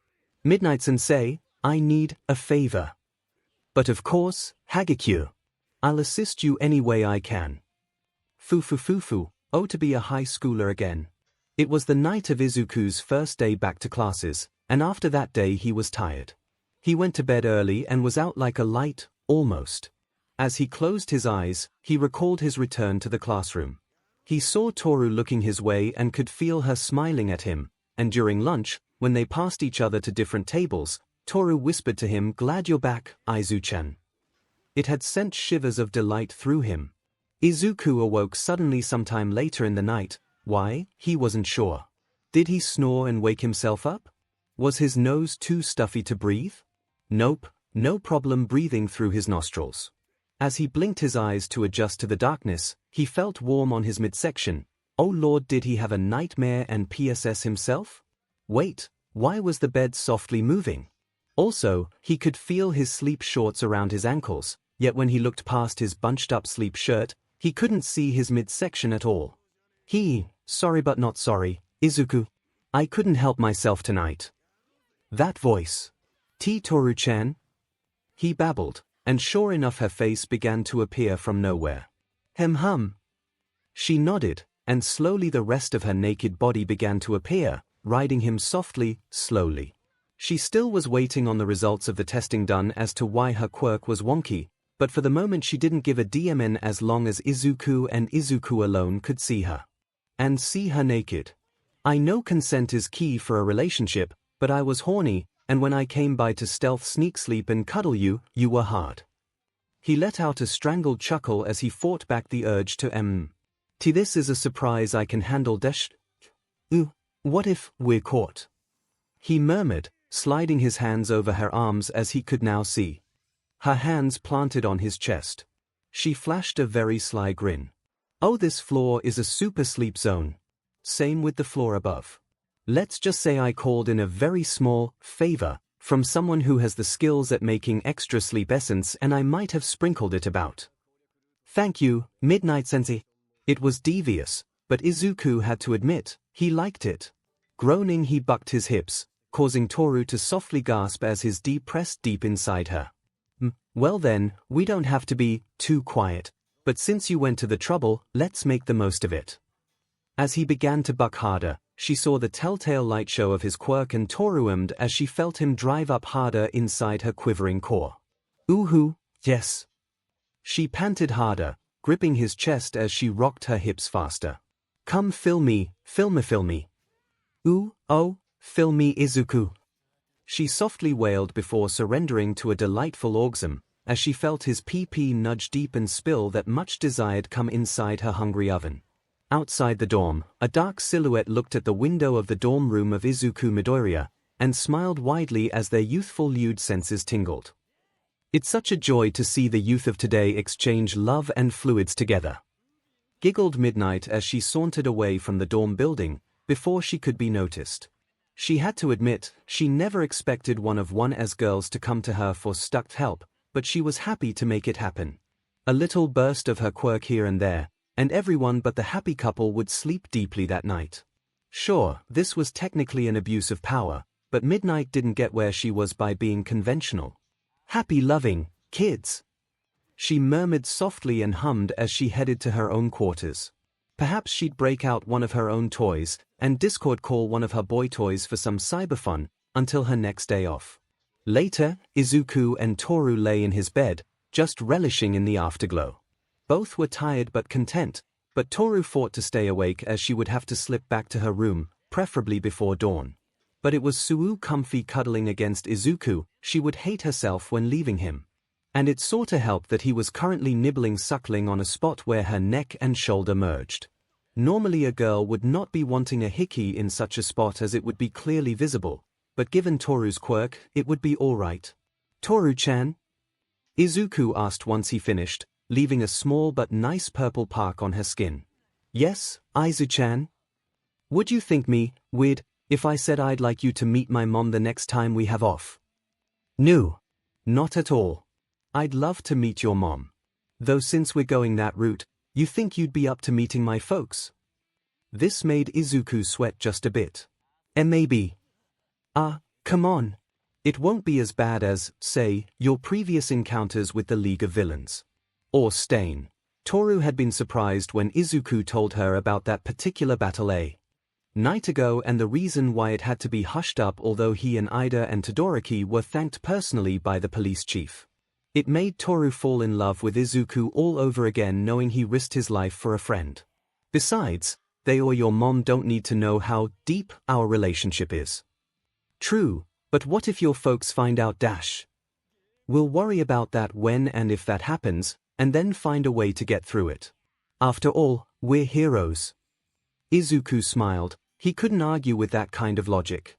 Midnight-sensei, I need a favor. But of course, 𝐻𝐻𝐿. I'll assist you any way I can. Fufu. Oh, to be a high schooler again. It was the night of Izuku's first day back to classes, and after that day he was tired. He went to bed early and was out like a light, almost. As he closed his eyes, he recalled his return to the classroom. He saw Toru looking his way and could feel her smiling at him, and during lunch, when they passed each other to different tables, Toru whispered to him, "Glad you're back, Izu-chan." It had sent shivers of delight through him. Izuku awoke suddenly sometime later in the night. Why, he wasn't sure. Did he snore and wake himself up? Was his nose too stuffy to breathe? Nope, no problem breathing through his nostrils. As he blinked his eyes to adjust to the darkness, he felt warm on his midsection. Oh Lord, did he have a nightmare and PSS himself? Wait, why was the bed softly moving? Also, he could feel his sleep shorts around his ankles, yet when he looked past his bunched-up sleep shirt, he couldn't see his midsection at all. Sorry but not sorry, Izuku. I couldn't help myself tonight. That voice. Toru-chan? He babbled, and sure enough her face began to appear from nowhere. Hum. She nodded, and slowly the rest of her naked body began to appear, riding him softly, slowly. She still was waiting on the results of the testing done as to why her quirk was wonky, but for the moment she didn't give a DMN as long as Izuku and Izuku alone could see her. And see her naked. I know consent is key for a relationship, but I was horny, and when I came by to stealth sneak sleep and cuddle you, you were hard. He let out a strangled chuckle as he fought back the urge to This is a surprise I can handle what if we're caught? He murmured, sliding his hands over her arms as he could now see. Her hands planted on his chest. She flashed a very sly grin. Oh, this floor is a super sleep zone. Same with the floor above. Let's just say I called in a very small favor from someone who has the skills at making extra sleep essence, and I might have sprinkled it about. Thank you, Midnight-sensei. It was devious, but Izuku had to admit, he liked it. Groaning, he bucked his hips, causing Toru to softly gasp as his D pressed deep inside her. Well then, we don't have to be too quiet, but since you went to the trouble, let's make the most of it. As he began to buck harder, she saw the telltale light show of his quirk and Toru ummed as she felt him drive up harder inside her quivering core. Ooh, yes. She panted harder, gripping his chest as she rocked her hips faster. Come fill me. Ooh, oh, fill me Izuku. She softly wailed before surrendering to a delightful orgasm, as she felt his pee nudge deep and spill that much desired come inside her hungry oven. Outside the dorm, a dark silhouette looked at the window of the dorm room of Izuku Midoriya, and smiled widely as their youthful lewd senses tingled. It's such a joy to see the youth of today exchange love and fluids together. Giggled Midnight as she sauntered away from the dorm building, before she could be noticed. She had to admit, she never expected one of as girls to come to her for stuck help, but she was happy to make it happen. A little burst of her quirk here and there, and everyone but the happy couple would sleep deeply that night. Sure, this was technically an abuse of power, but Midnight didn't get where she was by being conventional. Happy loving, kids. She murmured softly and hummed as she headed to her own quarters. Perhaps she'd break out one of her own toys, and Discord call one of her boy toys for some cyber fun, until her next day off. Later, Izuku and Toru lay in his bed, just relishing in the afterglow. Both were tired but content, but Toru fought to stay awake as she would have to slip back to her room, preferably before dawn. But it was so comfy cuddling against Izuku, she would hate herself when leaving him. And it sorta helped that he was currently nibbling suckling on a spot where her neck and shoulder merged. Normally a girl would not be wanting a hickey in such a spot as it would be clearly visible, but given Toru's quirk, it would be alright. Toru-chan? Izuku asked once he finished, leaving a small but nice purple mark on her skin. Yes, Izu-chan? Would you think me weird if I said I'd like you to meet my mom the next time we have off? No. Not at all. I'd love to meet your mom. Though since we're going that route, you think you'd be up to meeting my folks? This made Izuku sweat just a bit. Maybe. Come on. It won't be as bad as, say, your previous encounters with the League of Villains. Or Stain. Toru had been surprised when Izuku told her about that particular battle a night ago and the reason why it had to be hushed up, although he and Ida and Todoroki were thanked personally by the police chief. It made Toru fall in love with Izuku all over again, knowing he risked his life for a friend. Besides, they or your mom don't need to know how deep our relationship is. True, but what if your folks find out? We'll worry about that when and if that happens, and then find a way to get through it. After all, we're heroes. Izuku smiled. He couldn't argue with that kind of logic.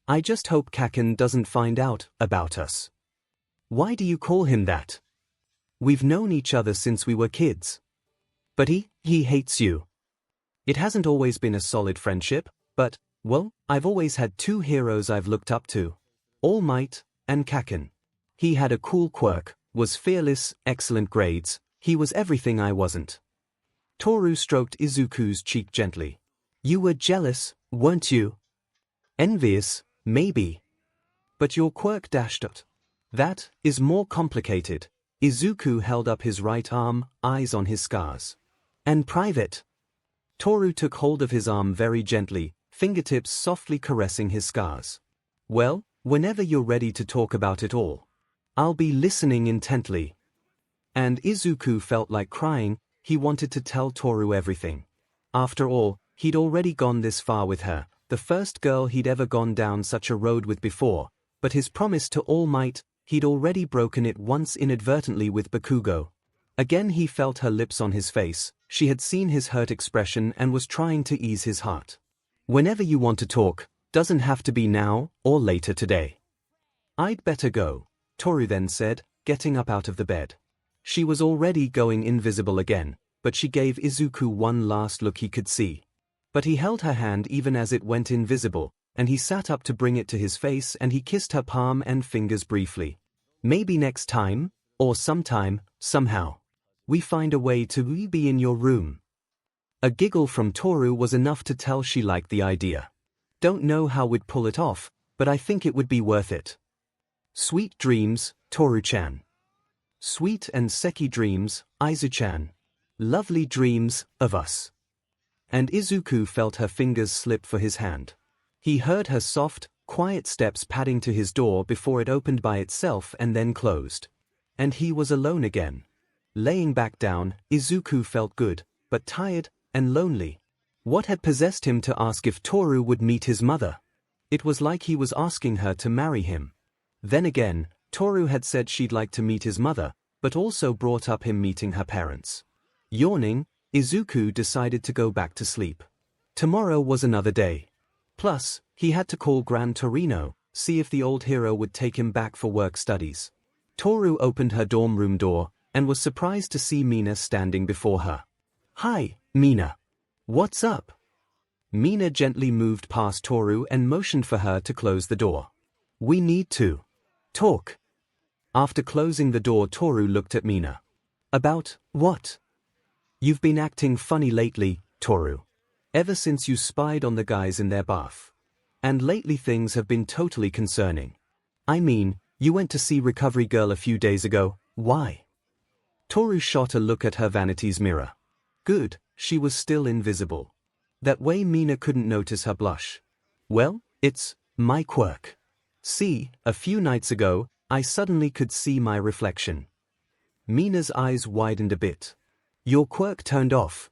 I just hope Kaken doesn't find out about us. Why do you call him that? We've known each other since we were kids. But he hates you. It hasn't always been a solid friendship, but, well, I've always had two heroes I've looked up to. All Might and Kaken. He had a cool quirk, was fearless, excellent grades, he was everything I wasn't. Toru stroked Izuku's cheek gently. You were jealous, weren't you? Envious, maybe. But your quirk that is more complicated. Izuku held up his right arm, eyes on his scars. And private. Toru took hold of his arm very gently, fingertips softly caressing his scars. Well, whenever you're ready to talk about it all. I'll be listening intently. And Izuku felt like crying. He wanted to tell Toru everything. After all, he'd already gone this far with her, the first girl he'd ever gone down such a road with before, but his promise to All Might, he'd already broken it once inadvertently with Bakugo. Again he felt her lips on his face, she had seen his hurt expression and was trying to ease his heart. Whenever you want to talk, doesn't have to be now or later today. I'd better go, Toru then said, getting up out of the bed. She was already going invisible again, but she gave Izuku one last look he could see. But he held her hand even as it went invisible, and he sat up to bring it to his face and he kissed her palm and fingers briefly. Maybe next time, or sometime, somehow. We find a way to be in your room. A giggle from Toru was enough to tell she liked the idea. Don't know how we'd pull it off, but I think it would be worth it. Sweet dreams, Toru-chan. Sweet and seki dreams, Aizu-chan. Lovely dreams of us. And Izuku felt her fingers slip for his hand. He heard her soft, quiet steps padding to his door before it opened by itself and then closed. And he was alone again. Laying back down, Izuku felt good, but tired and lonely. What had possessed him to ask if Toru would meet his mother? It was like he was asking her to marry him. Then again, Toru had said she'd like to meet his mother, but also brought up him meeting her parents. Yawning, Izuku decided to go back to sleep. Tomorrow was another day. Plus, he had to call Gran Torino, see if the old hero would take him back for work studies. Toru opened her dorm room door, and was surprised to see Mina standing before her. Hi, Mina. What's up? Mina gently moved past Toru and motioned for her to close the door. We need to talk. After closing the door, Toru looked at Mina. About what? You've been acting funny lately, Toru. Ever since you spied on the guys in their bath. And lately things have been totally concerning. I mean, you went to see Recovery Girl a few days ago, why? Toru shot a look at her vanity's mirror. Good, she was still invisible. That way Mina couldn't notice her blush. Well, it's my quirk. See, a few nights ago, I suddenly could see my reflection. Mina's eyes widened a bit. Your quirk turned off.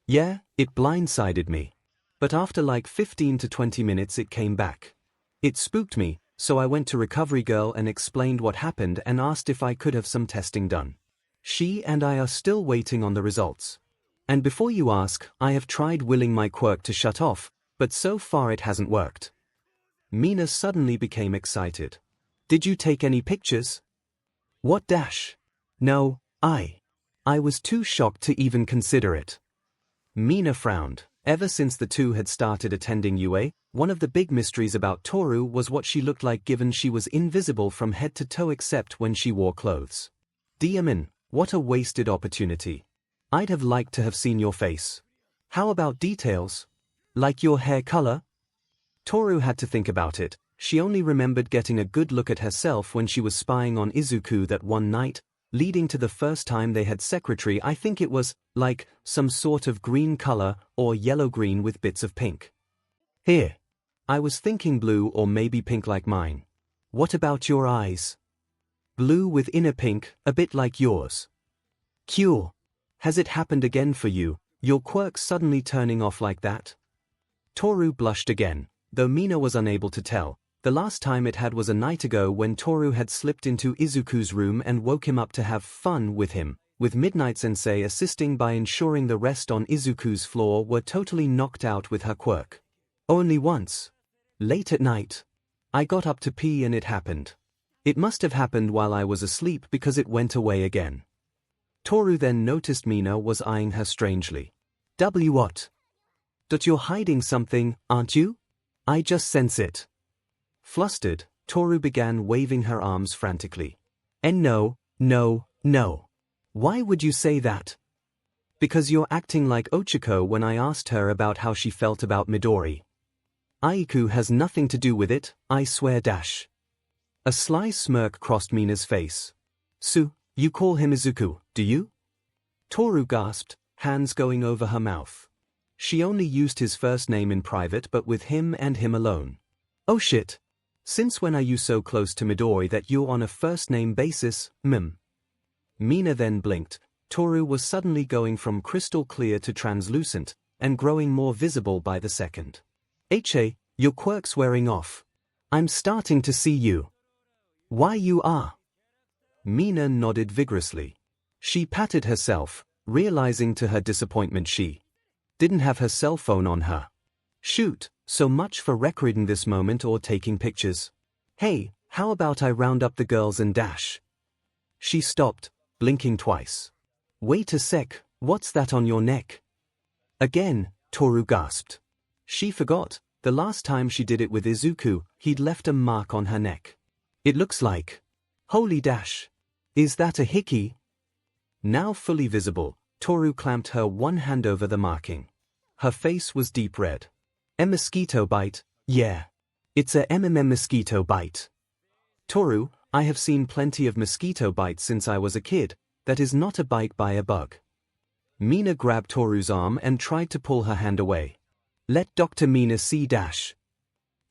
Yeah, it blindsided me. But after like 15 to 20 minutes it came back. It spooked me, so I went to Recovery Girl and explained what happened and asked if I could have some testing done. She and I are still waiting on the results. And before you ask, I have tried willing my quirk to shut off, but so far it hasn't worked. Mina suddenly became excited. Did you take any pictures? What dash? No, I was too shocked to even consider it. Mina frowned. Ever since the two had started attending UA, one of the big mysteries about Toru was what she looked like given she was invisible from head to toe except when she wore clothes. Diamin, what a wasted opportunity. I'd have liked to have seen your face. How about details? Like your hair color? Toru had to think about it. She only remembered getting a good look at herself when she was spying on Izuku that one night, leading to the first time they had secretary. I think it was, like, some sort of green color or yellow-green with bits of pink. Here. I was thinking blue or maybe pink like mine. What about your eyes? Blue with inner pink, a bit like yours. Cure. Has it happened again for you, your quirks suddenly turning off like that? Toru blushed again, though Mina was unable to tell. The last time it had was a night ago when Toru had slipped into Izuku's room and woke him up to have fun with him, with Midnight Sensei assisting by ensuring the rest on Izuku's floor were totally knocked out with her quirk. Only once. Late at night. I got up to pee and it happened. It must have happened while I was asleep because it went away again. Toru then noticed Mina was eyeing her strangely. What? That you're hiding something, aren't you? I just sense it. Flustered, Toru began waving her arms frantically. And no. Why would you say that? Because you're acting like Ochiko when I asked her about how she felt about Midori. Aiku has nothing to do with it, I swear. A sly smirk crossed Mina's face. You call him Izuku, do you? Toru gasped, hands going over her mouth. She only used his first name in private but with him and him alone. Oh shit. Since when are you so close to Midori that you're on a first-name basis, Mina then blinked. Toru was suddenly going from crystal clear to translucent, and growing more visible by the second. Your quirk's wearing off. I'm starting to see you. Why you are? Mina nodded vigorously. She patted herself, realizing to her disappointment she didn't have her cell phone on her. Shoot, so much for recording this moment or taking pictures. Hey, how about I round up the girls and dash? She stopped, blinking twice. Wait a sec, what's that on your neck? Again, Toru gasped. She forgot, the last time she did it with Izuku, he'd left a mark on her neck. It looks like. Holy dash. Is that a hickey? Now fully visible, Toru clamped her one hand over the marking. Her face was deep red. A mosquito bite, yeah. It's a mosquito bite. Toru, I have seen plenty of mosquito bites since I was a kid, that is not a bite by a bug. Mina grabbed Toru's arm and tried to pull her hand away. Let Dr. Mina see dash.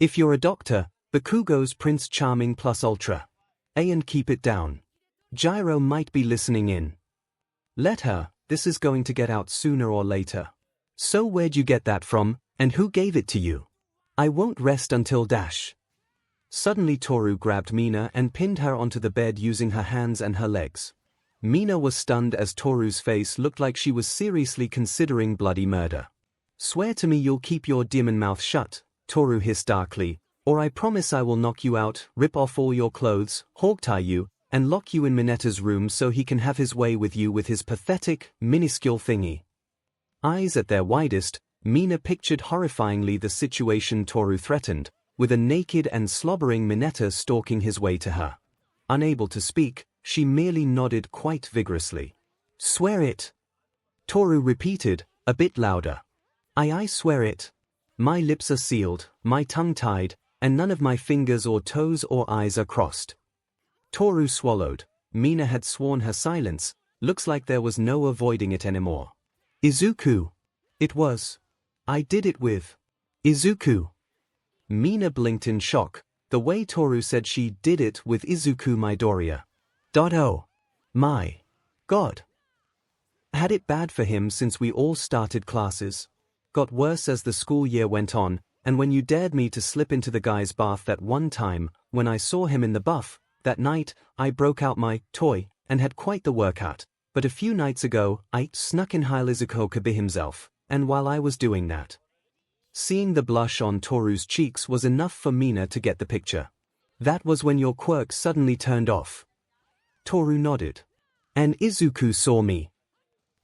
If you're a doctor, Bakugo's Prince Charming plus Ultra. And keep it down. Gyro might be listening in. Let her, this is going to get out sooner or later. So where'd you get that from, and who gave it to you? I won't rest until dash. Suddenly Toru grabbed Mina and pinned her onto the bed using her hands and her legs. Mina was stunned as Toru's face looked like she was seriously considering bloody murder. Swear to me you'll keep your demon mouth shut, Toru hissed darkly, or I promise I will knock you out, rip off all your clothes, hog-tie you, and lock you in Minetta's room so he can have his way with you with his pathetic, minuscule thingy. Eyes at their widest, Mina pictured horrifyingly the situation Toru threatened, with a naked and slobbering Minetta stalking his way to her. Unable to speak, she merely nodded quite vigorously. Swear it. Toru repeated, a bit louder. I swear it. My lips are sealed, my tongue tied, and none of my fingers or toes or eyes are crossed. Toru swallowed. Mina had sworn her silence, looks like there was no avoiding it anymore. Izuku. It was. I did it with. Izuku. Mina blinked in shock, the way Toru said she did it with Izuku Midoriya. Oh. My. God. Had it bad for him since we all started classes. Got worse as the school year went on, and when you dared me to slip into the guy's bath that one time, when I saw him in the buff, that night, I broke out my toy, and had quite the workout. But a few nights ago, I snuck in Izuku 𝐒𝐽 himself, and while I was doing that. Seeing the blush on Toru's cheeks was enough for Mina to get the picture. That was when your quirk suddenly turned off. Toru nodded. And Izuku saw me.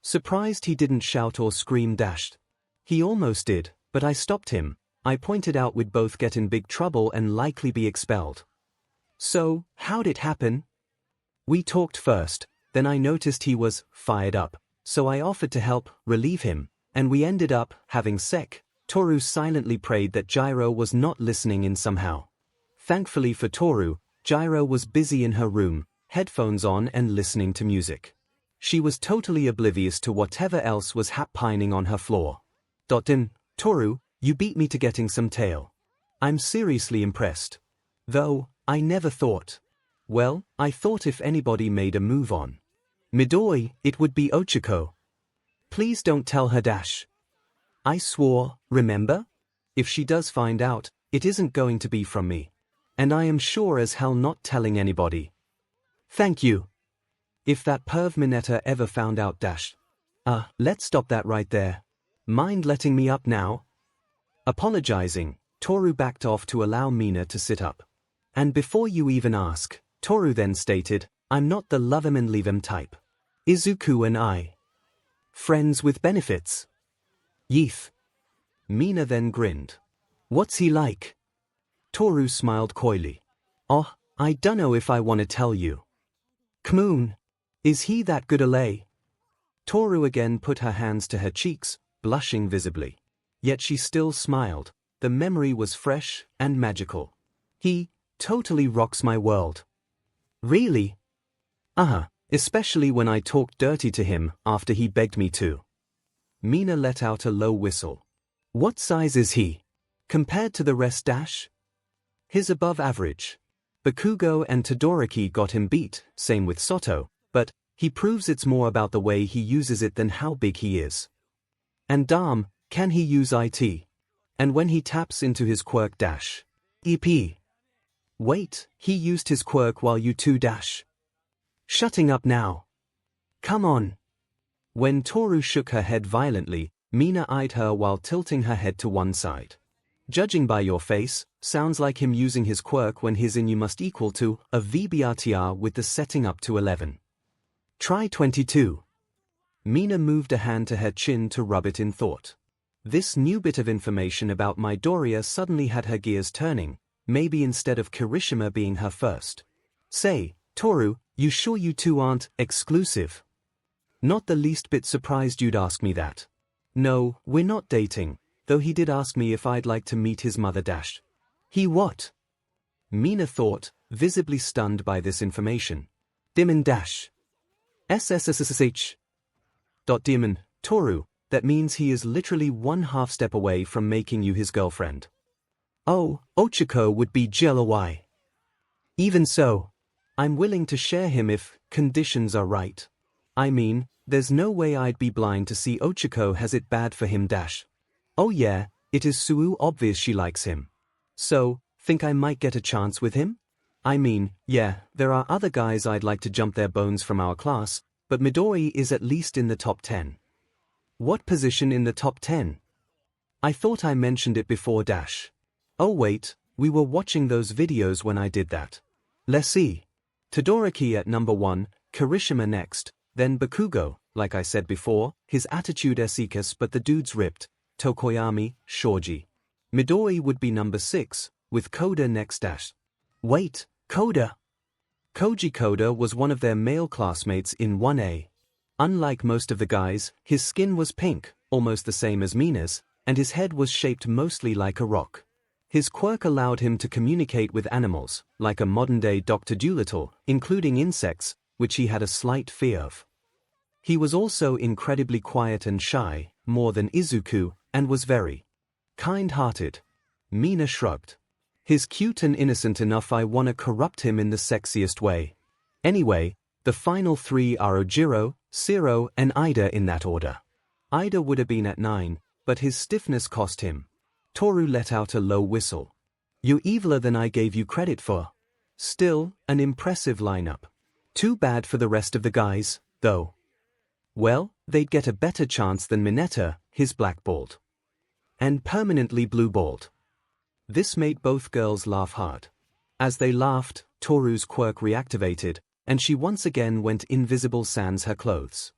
Surprised he didn't shout or scream dashed. He almost did, but I stopped him. I pointed out we'd both get in big trouble and likely be expelled. So, how'd it happen? We talked first, then I noticed he was fired up, so I offered to help relieve him, and we ended up having sex. Toru silently prayed that 𝐂𝐬𝐽 was not listening in somehow. Thankfully for Toru, 𝐂𝐬𝐽 was busy in her room, headphones on and listening to music. She was totally oblivious to whatever else was happening on her floor. Toru, you beat me to getting some tail. I'm seriously impressed. Though, I never thought. Well, I thought if anybody made a move on Midori, it would be Ochako. Please don't tell her --. I swore, remember? If she does find out, it isn't going to be from me. And I am sure as hell not telling anybody. Thank you. If that perv Mineta ever found out --. Let's stop that right there. Mind letting me up now? Apologizing, Toru backed off to allow Mina to sit up. And before you even ask, Toru then stated, I'm not the love him and leave him type. Izuku and I. Friends with benefits. Yeeth. Mina then grinned. What's he like? Toru smiled coyly. Oh, I dunno if I want to tell you. Kmoon. Is he that good a lay? Toru again put her hands to her cheeks, blushing visibly. Yet she still smiled. The memory was fresh and magical. He totally rocks my world. Really? Especially when I talked dirty to him after he begged me to. Mina let out a low whistle. What size is he? Compared to the rest --. He's above average. Bakugo and Todoroki got him beat, same with Soto, but he proves it's more about the way he uses it than how big he is. And damn, can he use it? And when he taps into his quirk --. EP. Wait, he used his quirk while you two --. Shutting up now. Come on. When Toru shook her head violently, Mina eyed her while tilting her head to one side. Judging by your face, sounds like him using his quirk when his inu must equal to a VBRTR with the setting up to 11. Try 22. Mina moved a hand to her chin to rub it in thought. This new bit of information about Midoriya suddenly had her gears turning, maybe instead of Kirishima being her first. Say, Toru, you sure you two aren't exclusive? Not the least bit surprised you'd ask me that. No, we're not dating, though he did ask me if I'd like to meet his mother --. He what? Mina thought, visibly stunned by this information. Demon --. SSSSH. Demon, Toru, that means he is literally one half step away from making you his girlfriend. Oh, Ochako would be 𝐤𝐽. Even so, I'm willing to share him if conditions are right. I mean, there's no way I'd be blind to see Ochako has it bad for him --. Oh yeah, it is so obvious she likes him. So, think I might get a chance with him? I mean, yeah, there are other guys I'd like to jump their bones from our class, but Midori is at least in the top 10. What position in the top 10? I thought I mentioned it before --. Oh wait, we were watching those videos when I did that. Let's see. Todoroki at number 1, Kirishima next, then Bakugo, like I said before, his attitude 𝐿 but the dude's ripped, Tokoyami, Shoji. Midori would be number 6, with Koda next --. Wait, Koda? Koji Koda was one of their male classmates in 1A. Unlike most of the guys, his skin was pink, almost the same as Mina's, and his head was shaped mostly like a rock. His quirk allowed him to communicate with animals, like a modern-day Dr. Dolittle, including insects, which he had a slight fear of. He was also incredibly quiet and shy, more than Izuku, and was very kind-hearted. Mina shrugged. He's cute and innocent enough I wanna corrupt him in the sexiest way. Anyway, the final 3 are Ojiro, Zero, and Ida in that order. Ida would have been at 9, but his stiffness cost him. Toru let out a low whistle. You're eviler than I gave you credit for. Still, an impressive lineup. Too bad for the rest of the guys, though. Well, they'd get a better chance than Mineta, his blackballed. And permanently blue-balled. This made both girls laugh hard. As they laughed, Toru's quirk reactivated, and she once again went invisible sans her clothes.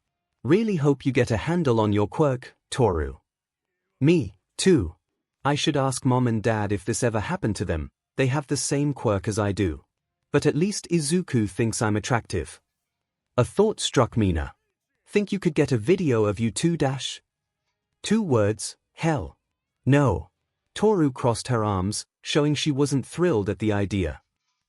Really hope you get a handle on your quirk, Toru. Me, too. I should ask Mom and Dad if this ever happened to them. They have the same quirk as I do. But at least Izuku thinks I'm attractive. A thought struck Mina. Think you could get a video of you two --. 2 words, hell. No. Toru crossed her arms, showing she wasn't thrilled at the idea.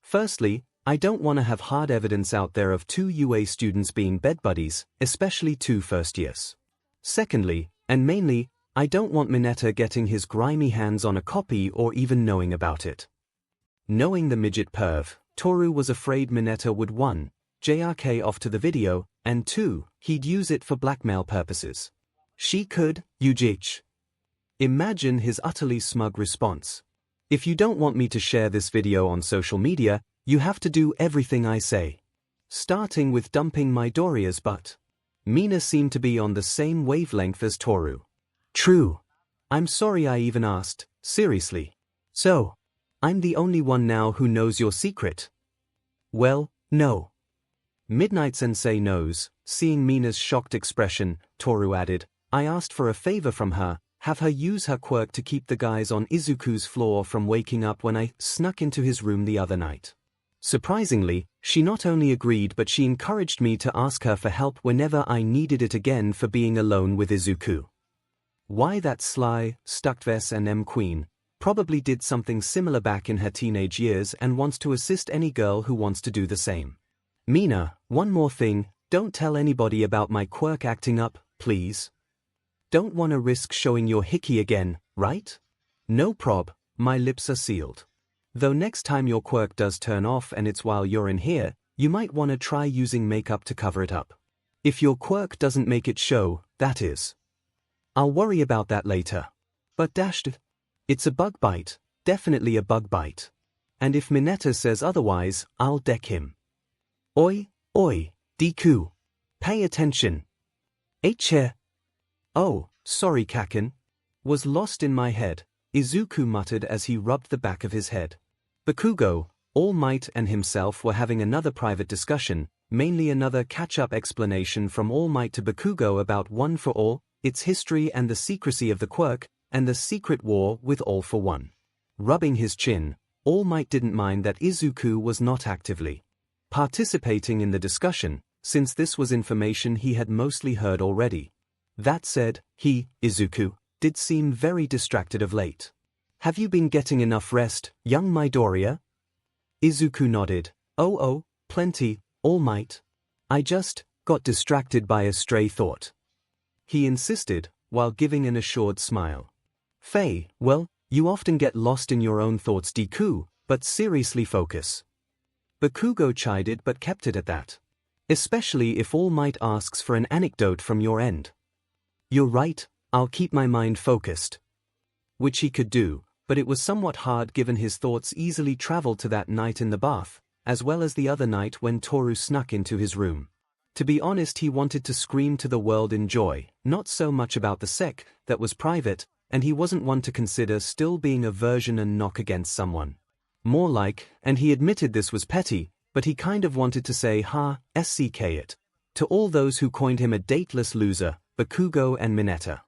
Firstly, I don't want to have hard evidence out there of 2 UA students being bed buddies, especially 2 first years. Secondly, and mainly, I don't want Mineta getting his grimy hands on a copy or even knowing about it. Knowing the midget perv, Toru was afraid Mineta would 1. JRK off to the video, and 2. He'd use it for blackmail purposes. She could, 𝐤𝐬𝐽. Imagine his utterly smug response. If you don't want me to share this video on social media, you have to do everything I say. Starting with dumping Midoriya's butt. Mina seemed to be on the same wavelength as Toru. True. I'm sorry I even asked, seriously. So, I'm the only one now who knows your secret? Well, no. Midnight Sensei knows. Seeing Mina's shocked expression, Toru added, I asked for a favor from her, have her use her quirk to keep the guys on Izuku's floor from waking up when I snuck into his room the other night. Surprisingly, she not only agreed but she encouraged me to ask her for help whenever I needed it again for being alone with Izuku. Why that sly, stuckvess and queen probably did something similar back in her teenage years and wants to assist any girl who wants to do the same. Mina, one more thing, don't tell anybody about my quirk acting up, please. Don't want to risk showing your hickey again, right? No prob, my lips are sealed. Though next time your quirk does turn off and it's while you're in here, you might want to try using makeup to cover it up. If your quirk doesn't make it show, that is. I'll worry about that later. But dashed. It's a bug bite, definitely a bug bite. And if Mineta says otherwise, I'll deck him. Oi, Deku. Pay attention. 𝐻𝐻. Oh, sorry Kaken. Was lost in my head, Izuku muttered as he rubbed the back of his head. Bakugo, All Might and himself were having another private discussion, mainly another catch-up explanation from All Might to Bakugo about One for All, its history and the secrecy of the quirk, and the secret war with All for One. Rubbing his chin, All Might didn't mind that Izuku was not actively participating in the discussion, since this was information he had mostly heard already. That said, Izuku, did seem very distracted of late. Have you been getting enough rest, young Midoriya? Izuku nodded. Oh, plenty, All Might. I just got distracted by a stray thought. He insisted, while giving an assured smile. Faye, well, you often get lost in your own thoughts Deku, but seriously focus. Bakugo chided but kept it at that. Especially if All Might asks for an anecdote from your end. You're right, I'll keep my mind focused. Which he could do, but it was somewhat hard given his thoughts easily traveled to that night in the bath, as well as the other night when Toru snuck into his room. To be honest, he wanted to scream to the world in joy, not so much about the sec, that was private, and he wasn't one to consider still being a virgin and knock against someone. More like, and he admitted this was petty, but he kind of wanted to say SCK it. To all those who coined him a dateless loser, Bakugo and Mineta.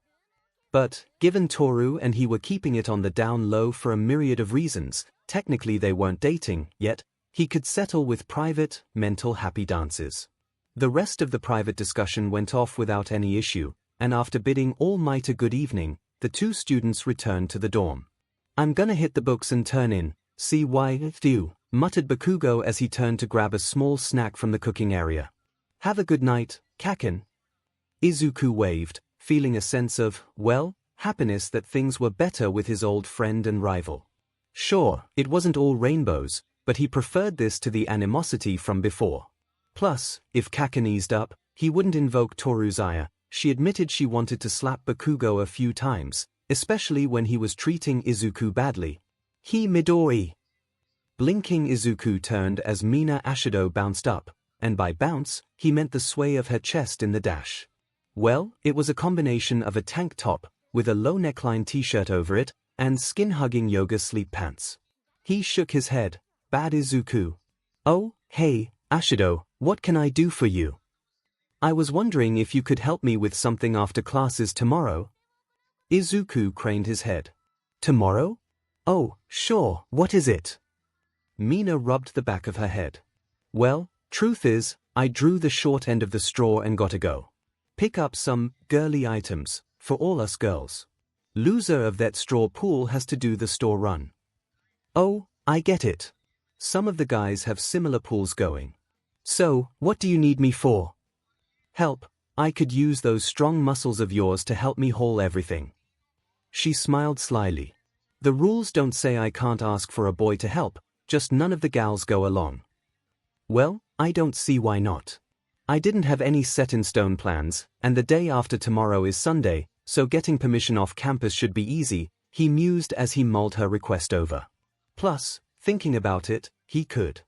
But, given Toru and he were keeping it on the down low for a myriad of reasons, technically they weren't dating, yet, he could settle with private, mental happy dances. The rest of the private discussion went off without any issue, and after bidding All Might a good evening, the 2 students returned to the dorm. I'm gonna hit the books and turn in, see why do, muttered Bakugo as he turned to grab a small snack from the cooking area. Have a good night, Kaken. Izuku waved, feeling a sense of, well, happiness that things were better with his old friend and rival. Sure, it wasn't all rainbows, but he preferred this to the animosity from before. Plus, if Kaken eased up, he wouldn't invoke Toru's ire. She admitted she wanted to slap Bakugo a few times, especially when he was treating Izuku badly. Midori. Blinking Izuku turned as Mina Ashido bounced up, and by bounce, he meant the sway of her chest in the dash. Well, it was a combination of a tank top, with a low neckline t-shirt over it, and skin-hugging yoga sleep pants. He shook his head. Bad Izuku. Oh, hey, Ashido, what can I do for you? I was wondering if you could help me with something after classes tomorrow. Izuku craned his head. Tomorrow? Oh, sure, what is it? Mina rubbed the back of her head. Well, truth is, I drew the short end of the straw and gotta go. Pick up some girly items, for all us girls. Loser of that straw pool has to do the store run. Oh, I get it. Some of the guys have similar pools going. So, what do you need me for? Help, I could use those strong muscles of yours to help me haul everything. She smiled slyly. The rules don't say I can't ask for a boy to help, just none of the gals go along. Well, I don't see why not. I didn't have any set-in-stone plans, and the day after tomorrow is Sunday, so getting permission off campus should be easy, he mused as he mulled her request over. Plus, thinking about it, he could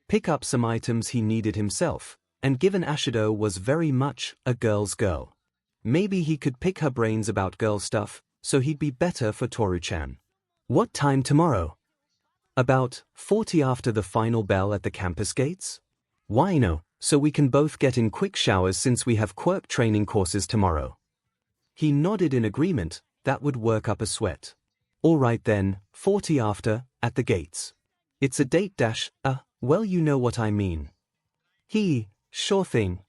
pick up some items he needed himself, and given Ashido was very much a girl's girl. Maybe he could pick her brains about girl stuff, so he'd be better for Toru-chan. What time tomorrow? About 40 after the final bell at the campus gates? Why no, so we can both get in quick showers since we have quirk training courses tomorrow. He nodded in agreement, that would work up a sweat. All right then, 40 after, at the gates. It's a date dash, well you know what I mean. Sure thing.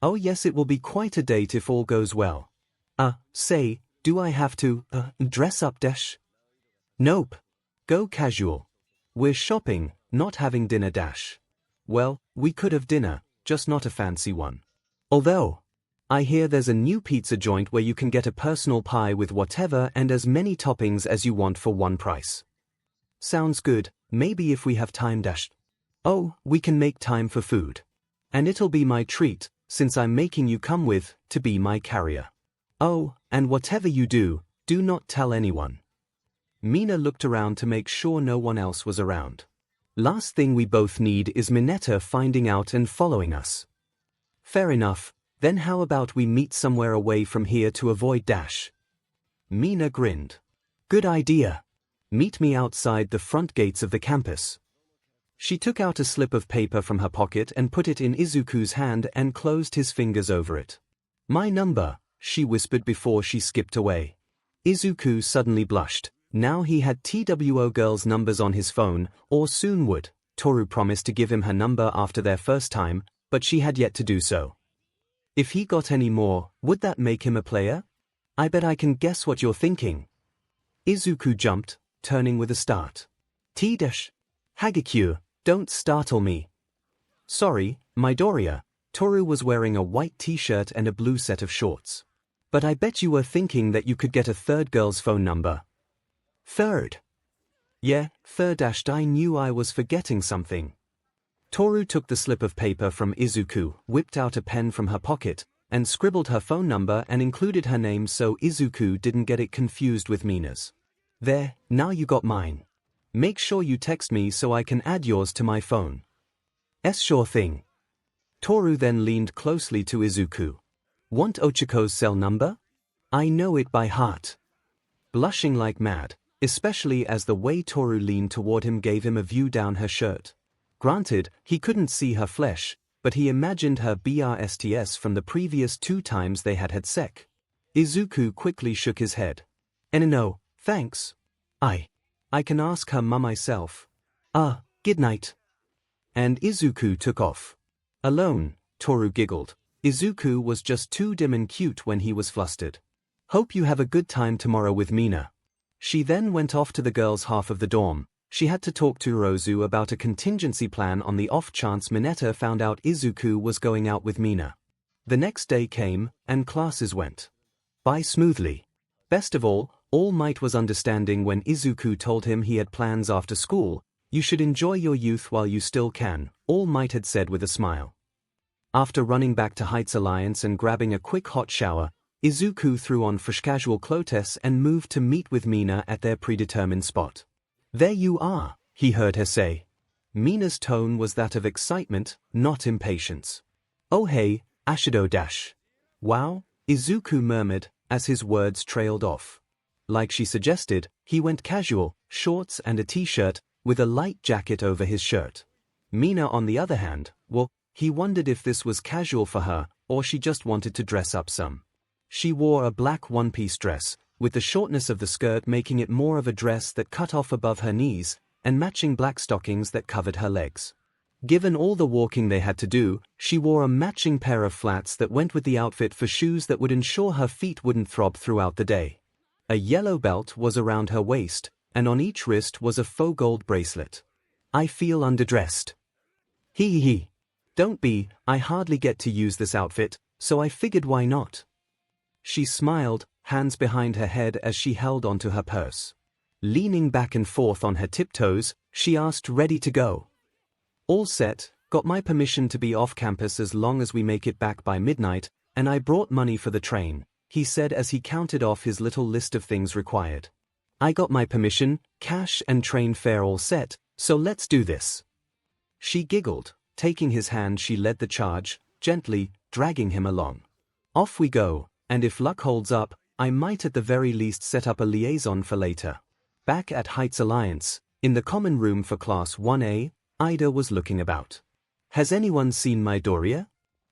Oh yes, it will be quite a date if all goes well. Say, do I have to, dress up dash? Nope. Go casual. We're shopping, not having dinner dash. Well, we could have dinner, just not a fancy one. Although, I hear there's a new pizza joint where you can get a personal pie with whatever and as many toppings as you want for one price. Sounds good, maybe if we have time dash. Oh, we can make time for food. And it'll be my treat, since I'm making you come with, to be my carrier. Oh, and whatever you do, do not tell anyone. Mina looked around to make sure no one else was around. Last thing we both need is Mineta finding out and following us. Fair enough, then how about we meet somewhere away from here to avoid dash? Mina grinned. Good idea. Meet me outside the front gates of the campus. She took out a slip of paper from her pocket and put it in Izuku's hand and closed his fingers over it. My number, she whispered before she skipped away. Izuku suddenly blushed. Now he had TWO girls' numbers on his phone, or soon would. Toru promised to give him her number after their first time, but she had yet to do so. If he got any more, would that make him a player? I bet I can guess what you're thinking. Izuku jumped, turning with a start. Hagekyu, don't startle me. Sorry, Midoriya. Toru was wearing a white t-shirt and a blue set of shorts. But I bet you were thinking that you could get a third girl's phone number. Third? Yeah, third. I knew I was forgetting something. Toru took the slip of paper from Izuku, whipped out a pen from her pocket, and scribbled her phone number and included her name so Izuku didn't get it confused with Mina's. There, now you got mine. Make sure you text me so I can add yours to my phone. Sure thing. Toru then leaned closely to Izuku. Want Ochiko's cell number? I know it by heart. Blushing like mad, especially as the way Toru leaned toward him gave him a view down her shirt. Granted, he couldn't see her flesh, but he imagined her BRSTS from the previous 2 times they had sex. Izuku quickly shook his head. No, thanks. I can ask her ma myself. Good night. And Izuku took off. Alone, Toru giggled. Izuku was just too dim and cute when he was flustered. Hope you have a good time tomorrow with Mina. She then went off to the girls' half of the dorm. She had to talk to Rozu about a contingency plan on the off chance Mineta found out Izuku was going out with Mina. The next day came, and classes went by smoothly. Best of all Might was understanding when Izuku told him he had plans after school. You should enjoy your youth while you still can, All Might had said with a smile. After running back to Heights Alliance and grabbing a quick hot shower, Izuku threw on fresh casual clothes and moved to meet with Mina at their predetermined spot. There you are, he heard her say. Mina's tone was that of excitement, not impatience. Oh hey, Ashido dash. Wow, Izuku murmured, as his words trailed off. Like she suggested, he went casual, shorts and a t-shirt, with a light jacket over his shirt. Mina on the other hand, well, he wondered if this was casual for her, or she just wanted to dress up some. She wore a black one-piece dress, with the shortness of the skirt making it more of a dress that cut off above her knees, and matching black stockings that covered her legs. Given all the walking they had to do, she wore a matching pair of flats that went with the outfit for shoes that would ensure her feet wouldn't throb throughout the day. A yellow belt was around her waist, and on each wrist was a faux gold bracelet. I feel underdressed. Hee. Don't be, I hardly get to use this outfit, so I figured why not. She smiled, hands behind her head as she held onto her purse. Leaning back and forth on her tiptoes, she asked, ready to go? All set, got my permission to be off campus as long as we make it back by midnight, and I brought money for the train, he said as he counted off his little list of things required. I got my permission, cash and train fare all set, so let's do this. She giggled, taking his hand she led the charge, gently, dragging him along. Off we go, and if luck holds up, I might at the very least set up a liaison for later. Back at Heights Alliance, in the common room for Class 1A, Ida was looking about. Has anyone seen Midoriya?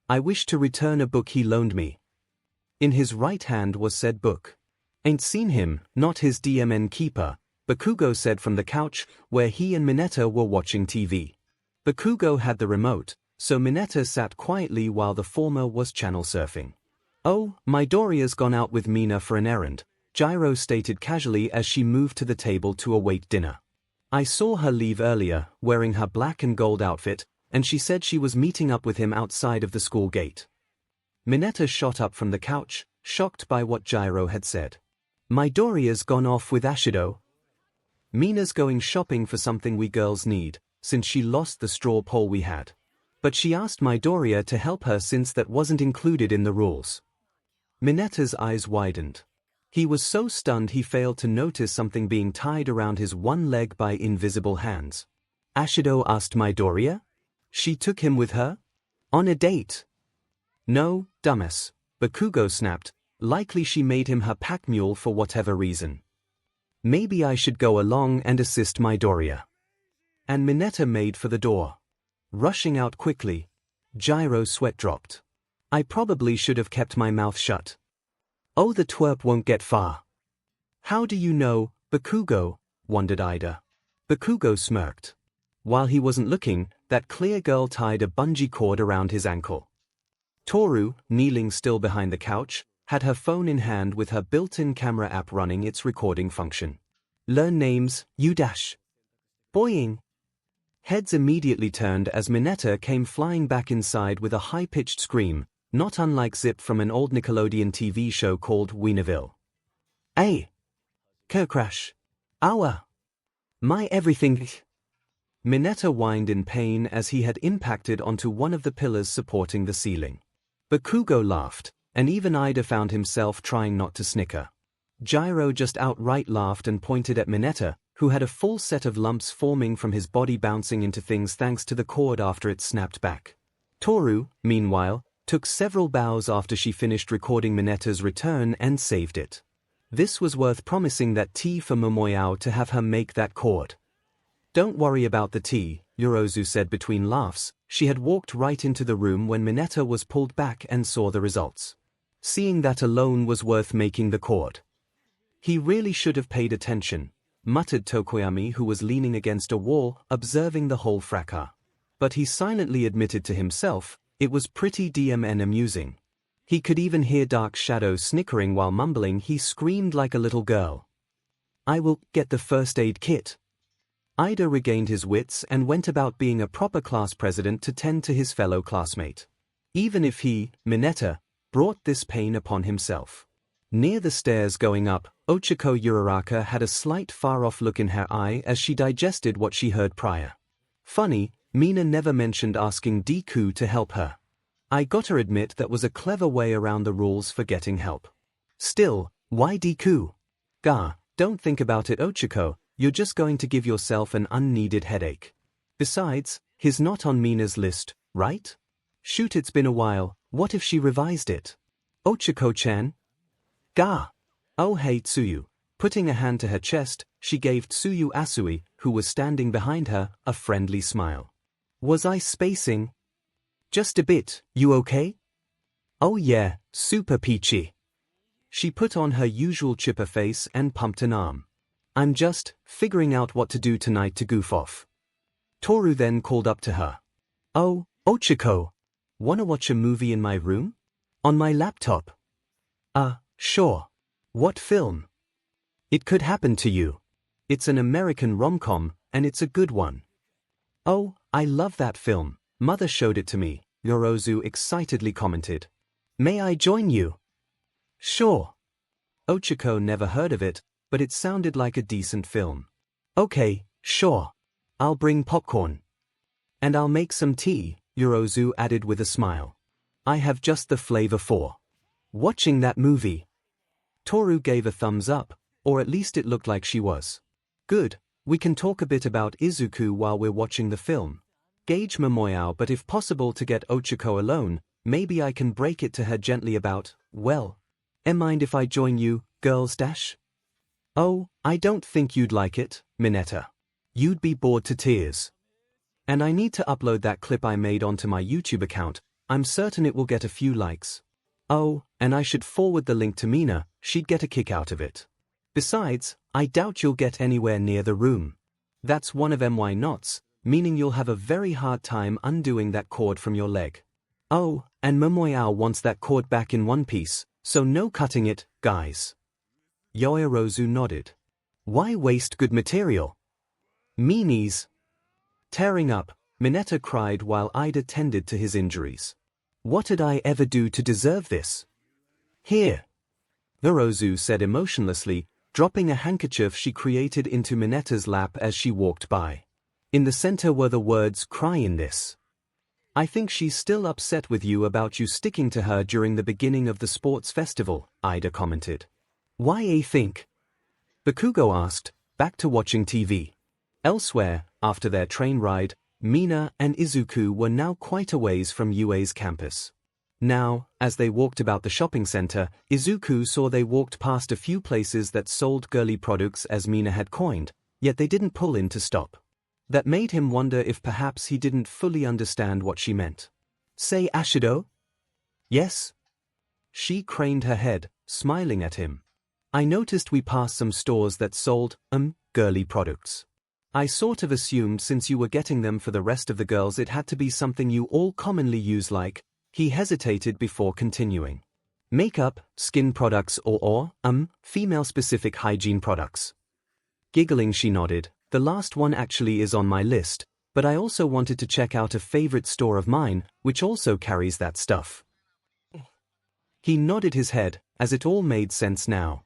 I wish to return a book he loaned me. In his right hand was said book. Ain't seen him, not his DMN keeper, Bakugo said from the couch, where he and Mineta were watching TV. Bakugo had the remote, so Mineta sat quietly while the former was channel surfing. Oh, Midoriya's gone out with Mina for an errand, Gyro stated casually as she moved to the table to await dinner. I saw her leave earlier, wearing her black and gold outfit, and she said she was meeting up with him outside of the school gate. Mineta shot up from the couch, shocked by what Gyro had said. Midoriya's gone off with Ashido. Mina's going shopping for something we girls need, since she lost the straw poll we had. But she asked Midoriya to help her since that wasn't included in the rules. Mineta's eyes widened. He was so stunned he failed to notice something being tied around his one leg by invisible hands. Ashido asked Midoriya? She took him with her? On a date? No, dumbass, Bakugo snapped, likely she made him her pack mule for whatever reason. Maybe I should go along and assist Midoriya. And Mineta made for the door. Rushing out quickly, Gyro's sweat dropped. I probably should have kept my mouth shut. Oh, the twerp won't get far. How do you know, Bakugo? Wondered Ida. Bakugo smirked. While he wasn't looking, that clear girl tied a bungee cord around his ankle. Toru, kneeling still behind the couch, had her phone in hand with her built-in camera app running its recording function. Learn names, you dash. Boing. Heads immediately turned as Mineta came flying back inside with a high-pitched scream, not unlike Zip from an old Nickelodeon TV show called Wienerville. Ay! Crash! Ow! My everything! Mineta whined in pain as he had impacted onto one of the pillars supporting the ceiling. Bakugo laughed, and even Ida found himself trying not to snicker. Gyro just outright laughed and pointed at Mineta, who had a full set of lumps forming from his body bouncing into things thanks to the cord after it snapped back. Toru, meanwhile, took several bows after she finished recording Mineta's return and saved it. This was worth promising that tea for Momoyao to have her make that cord. Don't worry about the tea, Yorozu said between laughs. She had walked right into the room when Mineta was pulled back and saw the results. Seeing that alone was worth making the cord. He really should have paid attention, muttered Tokoyami, who was leaning against a wall, observing the whole fracas. But he silently admitted to himself, it was pretty DMN amusing. He could even hear Dark Shadow snickering while mumbling he screamed like a little girl. I will get the first aid kit. Ida regained his wits and went about being a proper class president to tend to his fellow classmate. Even if he, Mineta, brought this pain upon himself. Near the stairs going up, Ochako Uraraka had a slight far-off look in her eye as she digested what she heard prior. Funny, Mina never mentioned asking Deku to help her. I gotta admit that was a clever way around the rules for getting help. Still, why Deku? Don't think about it, Ochako, you're just going to give yourself an unneeded headache. Besides, he's not on Mina's list, right? Shoot, it's been a while, what if she revised it? Ochako-chan? Oh hey Tsuyu. Putting a hand to her chest, she gave Tsuyu Asui, who was standing behind her, a friendly smile. Was I spacing? Just a bit, you okay? Oh yeah, super peachy. She put on her usual chipper face and pumped an arm. I'm just figuring out what to do tonight to goof off. Toru then called up to her. Oh, Ochiko. Wanna watch a movie in my room? On my laptop? Sure. What film? It Could Happen to You. It's an American rom-com, and it's a good one. Oh, I love that film. Mother showed it to me, Yorozu excitedly commented. May I join you? Sure. Ochiko never heard of it, but it sounded like a decent film. Okay, sure. I'll bring popcorn. And I'll make some tea, Yorozu added with a smile. I have just the flavor for watching that movie. Toru gave a thumbs up, or at least it looked like she was. Good, we can talk a bit about Izuku while we're watching the film. Gauge Momoyao, but if possible to get Ochiko alone, maybe I can break it to her gently about, well, mind if I join you, girls dash? Oh, I don't think you'd like it, Mineta. You'd be bored to tears. And I need to upload that clip I made onto my YouTube account. I'm certain it will get a few likes. Oh, and I should forward the link to Mina, she'd get a kick out of it. Besides, I doubt you'll get anywhere near the room. That's one of my knots, meaning you'll have a very hard time undoing that cord from your leg. Oh, and Momoyao wants that cord back in one piece, so no cutting it, guys. Yorozu nodded. Why waste good material? Meanies. Tearing up, Mineta cried while Ida tended to his injuries. What did I ever do to deserve this? Here. Yorozu said emotionlessly, dropping a handkerchief she created into Mineta's lap as she walked by. In the center were the words "cry in this." I think she's still upset with you about you sticking to her during the beginning of the sports festival, Ida commented. Why I think? Bakugo asked, back to watching TV. Elsewhere, after their train ride, Mina and Izuku were now quite a ways from UA's campus. Now, as they walked about the shopping center, Izuku saw they walked past a few places that sold girly products as Mina had coined, yet they didn't pull in to stop. That made him wonder if perhaps he didn't fully understand what she meant. Say Ashido? Yes? She craned her head, smiling at him. I noticed we passed some stores that sold, girly products. I sort of assumed since you were getting them for the rest of the girls it had to be something you all commonly use like, he hesitated before continuing. Makeup, skin products or female-specific hygiene products. Giggling she nodded, the last one actually is on my list, but I also wanted to check out a favorite store of mine, which also carries that stuff. He nodded his head, as it all made sense now.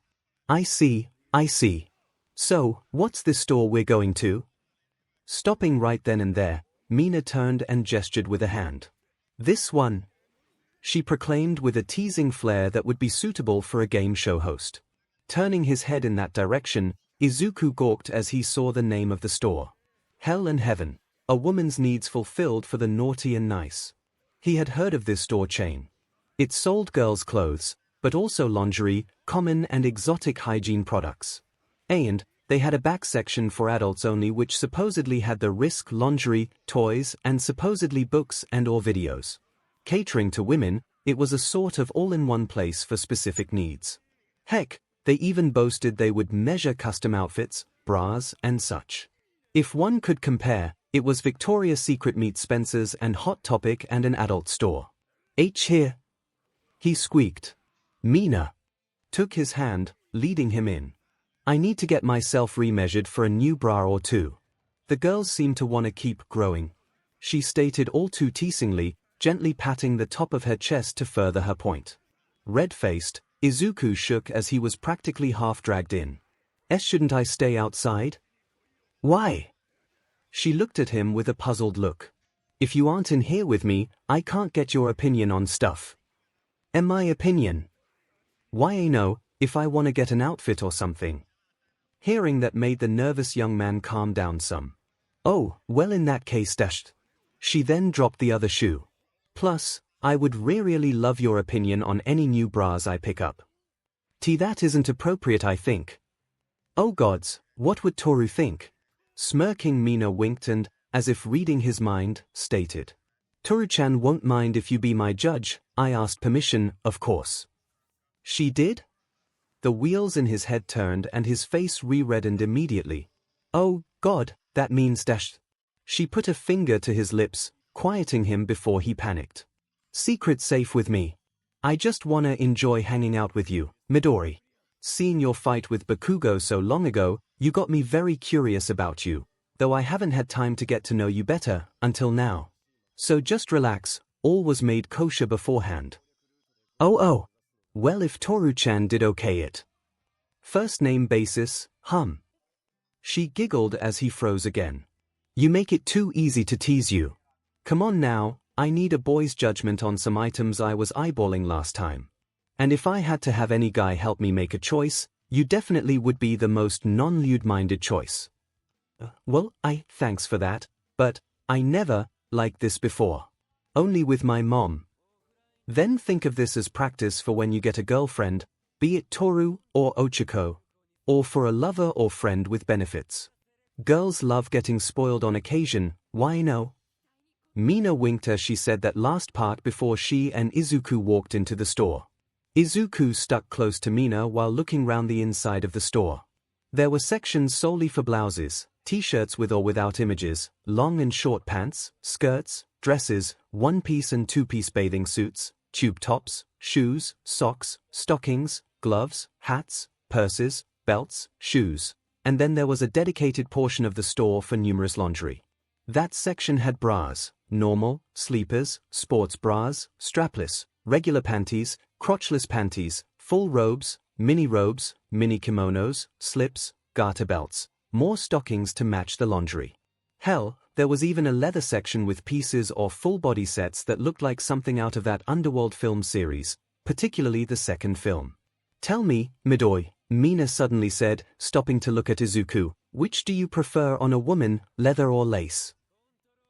I see. So, what's this store we're going to? Stopping right then and there, Mina turned and gestured with a hand. This one, she proclaimed with a teasing flair that would be suitable for a game show host. Turning his head in that direction, Izuku gawked as he saw the name of the store. Hell and Heaven, a woman's needs fulfilled for the naughty and nice. He had heard of this store chain. It sold girls' clothes, but also lingerie, common and exotic hygiene products. And they had a back section for adults only which supposedly had the risk lingerie, toys, and supposedly books and or videos. Catering to women, it was a sort of all-in-one place for specific needs. Heck, they even boasted they would measure custom outfits, bras, and such. If one could compare, it was Victoria's Secret meets Spencer's and Hot Topic and an adult store. Here, he squeaked. Mina took his hand, leading him in. I need to get myself remeasured for a new bra or two. The girls seem to want to keep growing, she stated all too teasingly, gently patting the top of her chest to further her point. Red-faced, Izuku shook as he was practically half dragged in. Shouldn't I stay outside? Why? She looked at him with a puzzled look. If you aren't in here with me, I can't get your opinion on stuff. My opinion? Why no, if I want to get an outfit or something. Hearing that made the nervous young man calm down some. Oh, well in that case dashed. She then dropped the other shoe. Plus, I would really love your opinion on any new bras I pick up. That isn't appropriate I think. Oh gods, what would Toru think? Smirking Mina winked and, as if reading his mind, stated. Toru-chan won't mind if you be my judge, I asked permission, of course. She did? The wheels in his head turned and his face re-reddened immediately. Oh, God, that means dash. She put a finger to his lips, quieting him before he panicked. Secret safe with me. I just wanna enjoy hanging out with you, Midori. Seeing your fight with Bakugo so long ago, you got me very curious about you, though I haven't had time to get to know you better until now. So just relax, all was made kosher beforehand. Oh. Well, if Toru-chan did okay it. First name basis, She giggled as he froze again. You make it too easy to tease you. Come on now, I need a boy's judgment on some items I was eyeballing last time. And if I had to have any guy help me make a choice, you definitely would be the most non-lewd-minded choice. Well, thanks for that, but I never liked this before. Only with my mom. Then think of this as practice for when you get a girlfriend, be it Toru or Ochiko, or for a lover or friend with benefits. Girls love getting spoiled on occasion, why no? Mina winked as she said that last part before she and Izuku walked into the store. Izuku stuck close to Mina while looking round the inside of the store. There were sections solely for blouses, t-shirts with or without images, long and short pants, skirts, dresses, one-piece and two-piece bathing suits, tube tops, shoes, socks, stockings, gloves, hats, purses, belts, shoes, and then there was a dedicated portion of the store for numerous lingerie. That section had bras, normal, sleepers, sports bras, strapless, regular panties, crotchless panties, full robes, mini kimonos, slips, garter belts, more stockings to match the lingerie. Hell, there was even a leather section with pieces or full body sets that looked like something out of that Underworld film series, particularly the second film. Tell me, Midori, Mina suddenly said, stopping to look at Izuku, which do you prefer on a woman, leather or lace?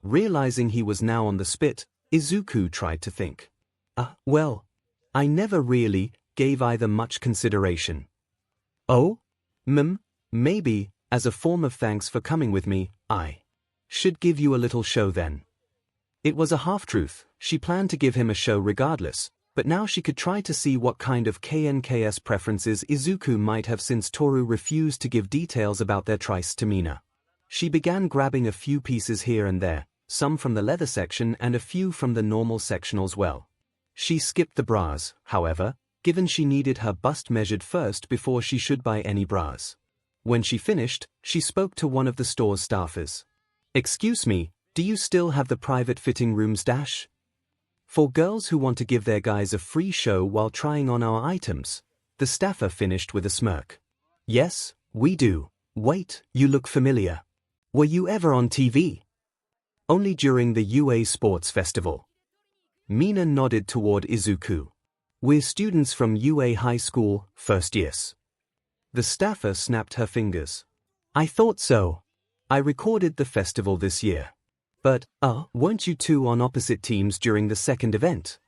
Realizing he was now on the spit, Izuku tried to think. Well, I never really gave either much consideration. Oh? Maybe, as a form of thanks for coming with me, I should give you a little show then. It was a half-truth, she planned to give him a show regardless, but now she could try to see what kind of KNKS preferences Izuku might have since Toru refused to give details about their tryst to Mina. She began grabbing a few pieces here and there, some from the leather section and a few from the normal section as well. She skipped the bras, however, given she needed her bust measured first before she should buy any bras. When she finished, she spoke to one of the store's staffers. Excuse me, do you still have the private fitting rooms dash? For girls who want to give their guys a free show while trying on our items. The staffer finished with a smirk. Yes, we do. Wait, you look familiar. Were you ever on TV? Only during the UA Sports Festival. Mina nodded toward Izuku. We're students from UA High School, first years. The staffer snapped her fingers. I thought so. I recorded the festival this year. But, weren't you two on opposite teams during the second event?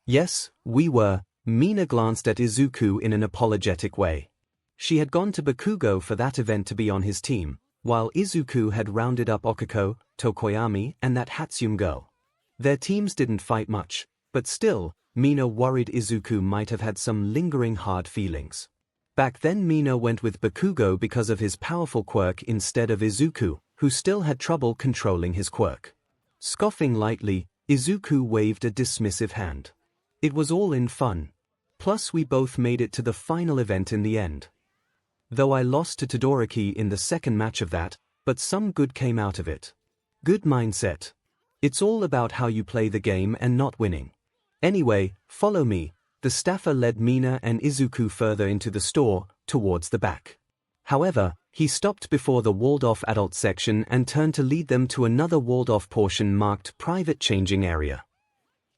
Yes, we were. Mina glanced at Izuku in an apologetic way. She had gone to Bakugo for that event to be on his team, while Izuku had rounded up Okiko, Tokoyami, and that Hatsune girl. Their teams didn't fight much, but still, Mina worried Izuku might have had some lingering hard feelings. Back then Mina went with Bakugo because of his powerful quirk instead of Izuku, who still had trouble controlling his quirk. Scoffing lightly, Izuku waved a dismissive hand. It was all in fun. Plus we both made it to the final event in the end. Though I lost to Todoroki in the second match of that, but some good came out of it. Good mindset. It's all about how you play the game and not winning. Anyway, follow me. The staffer led Mina and Izuku further into the store, towards the back. However, he stopped before the walled-off adult section and turned to lead them to another walled-off portion marked Private Changing Area.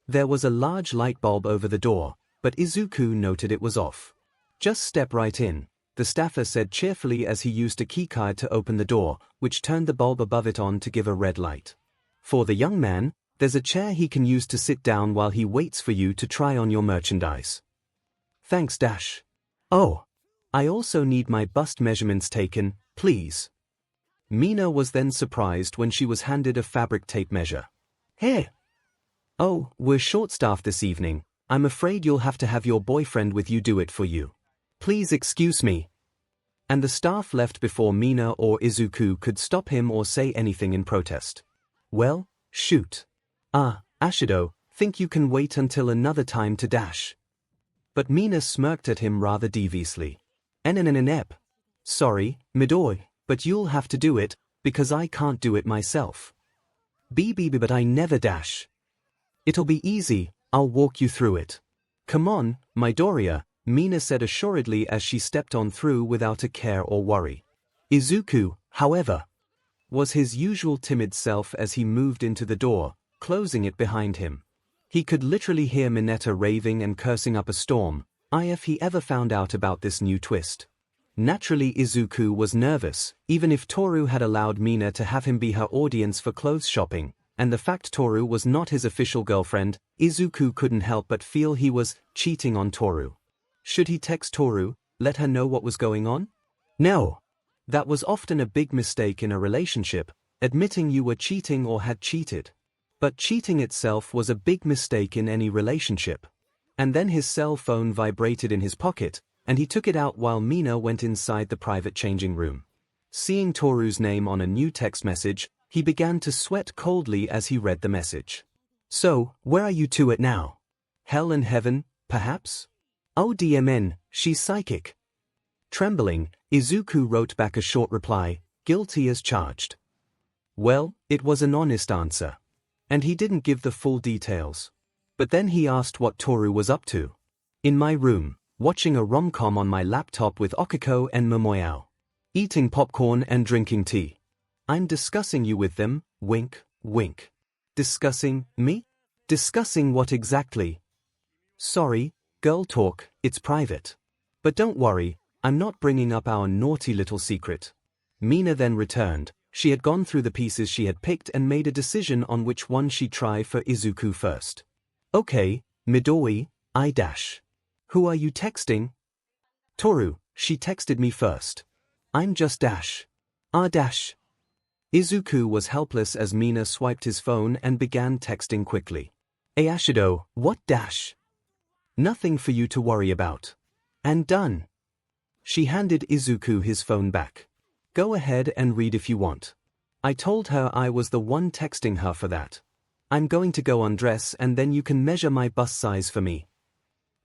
There was a large light bulb over the door, but Izuku noted it was off. Just step right in, the staffer said cheerfully as he used a keycard to open the door, which turned the bulb above it on to give a red light. For the young man, there's a chair he can use to sit down while he waits for you to try on your merchandise. Thanks, Dash. Oh, I also need my bust measurements taken, please. Mina was then surprised when she was handed a fabric tape measure. Hey! Oh, we're short-staffed this evening. I'm afraid you'll have to have your boyfriend with you do it for you. Please excuse me. And the staff left before Mina or Izuku could stop him or say anything in protest. Well, Shoot. 𝐼𝐴SHIDO, think you can wait until another time to dash? But Mina smirked at him rather deviously. 𝑁𝑁𝑁𝑁. Sorry, midoi, but you'll have to do it, because I can't do it myself. BBB, but I never dash. It'll be easy, I'll walk you through it. Come on, Midoriya, Mina said assuredly as she stepped on through without a care or worry. Izuku, however, was his usual timid self as he moved into the door, closing it behind him. He could literally hear Mineta raving and cursing up a storm, if he ever found out about this new twist. Naturally, Izuku was nervous, even if Toru had allowed Mina to have him be her audience for clothes shopping, and the fact Toru was not his official girlfriend, Izuku couldn't help but feel he was cheating on Toru. Should he text Toru, let her know what was going on? No. That was often a big mistake in a relationship, admitting you were cheating or had cheated. But cheating itself was a big mistake in any relationship. And then his cell phone vibrated in his pocket, and he took it out while Mina went inside the private changing room. Seeing Toru's name on a new text message, he began to sweat coldly as he read the message. So, where are you two at now? Hell and heaven, perhaps? Oh DMN, she's psychic. Trembling, Izuku wrote back a short reply, guilty as charged. Well, it was an honest answer. And he didn't give the full details. But then he asked what Toru was up to. In my room, watching a rom-com on my laptop with Okiko and Momoyao. Eating popcorn and drinking tea. I'm discussing you with them, wink, wink. Discussing me? Discussing what exactly? Sorry, girl talk, it's private. But don't worry, I'm not bringing up our naughty little secret. Mina then returned. She had gone through the pieces she had picked and made a decision on which one she'd try for Izuku first. Okay, Midori, I dash. Who are you texting? Toru, she texted me first. I'm just dash. Dash. Izuku was helpless as Mina swiped his phone and began texting quickly. 𝐴SHIDO, what dash? Nothing for you to worry about. And done. She handed Izuku his phone back. Go ahead and read if you want. I told her I was the one texting her for that. I'm going to go undress and then you can measure my bust size for me.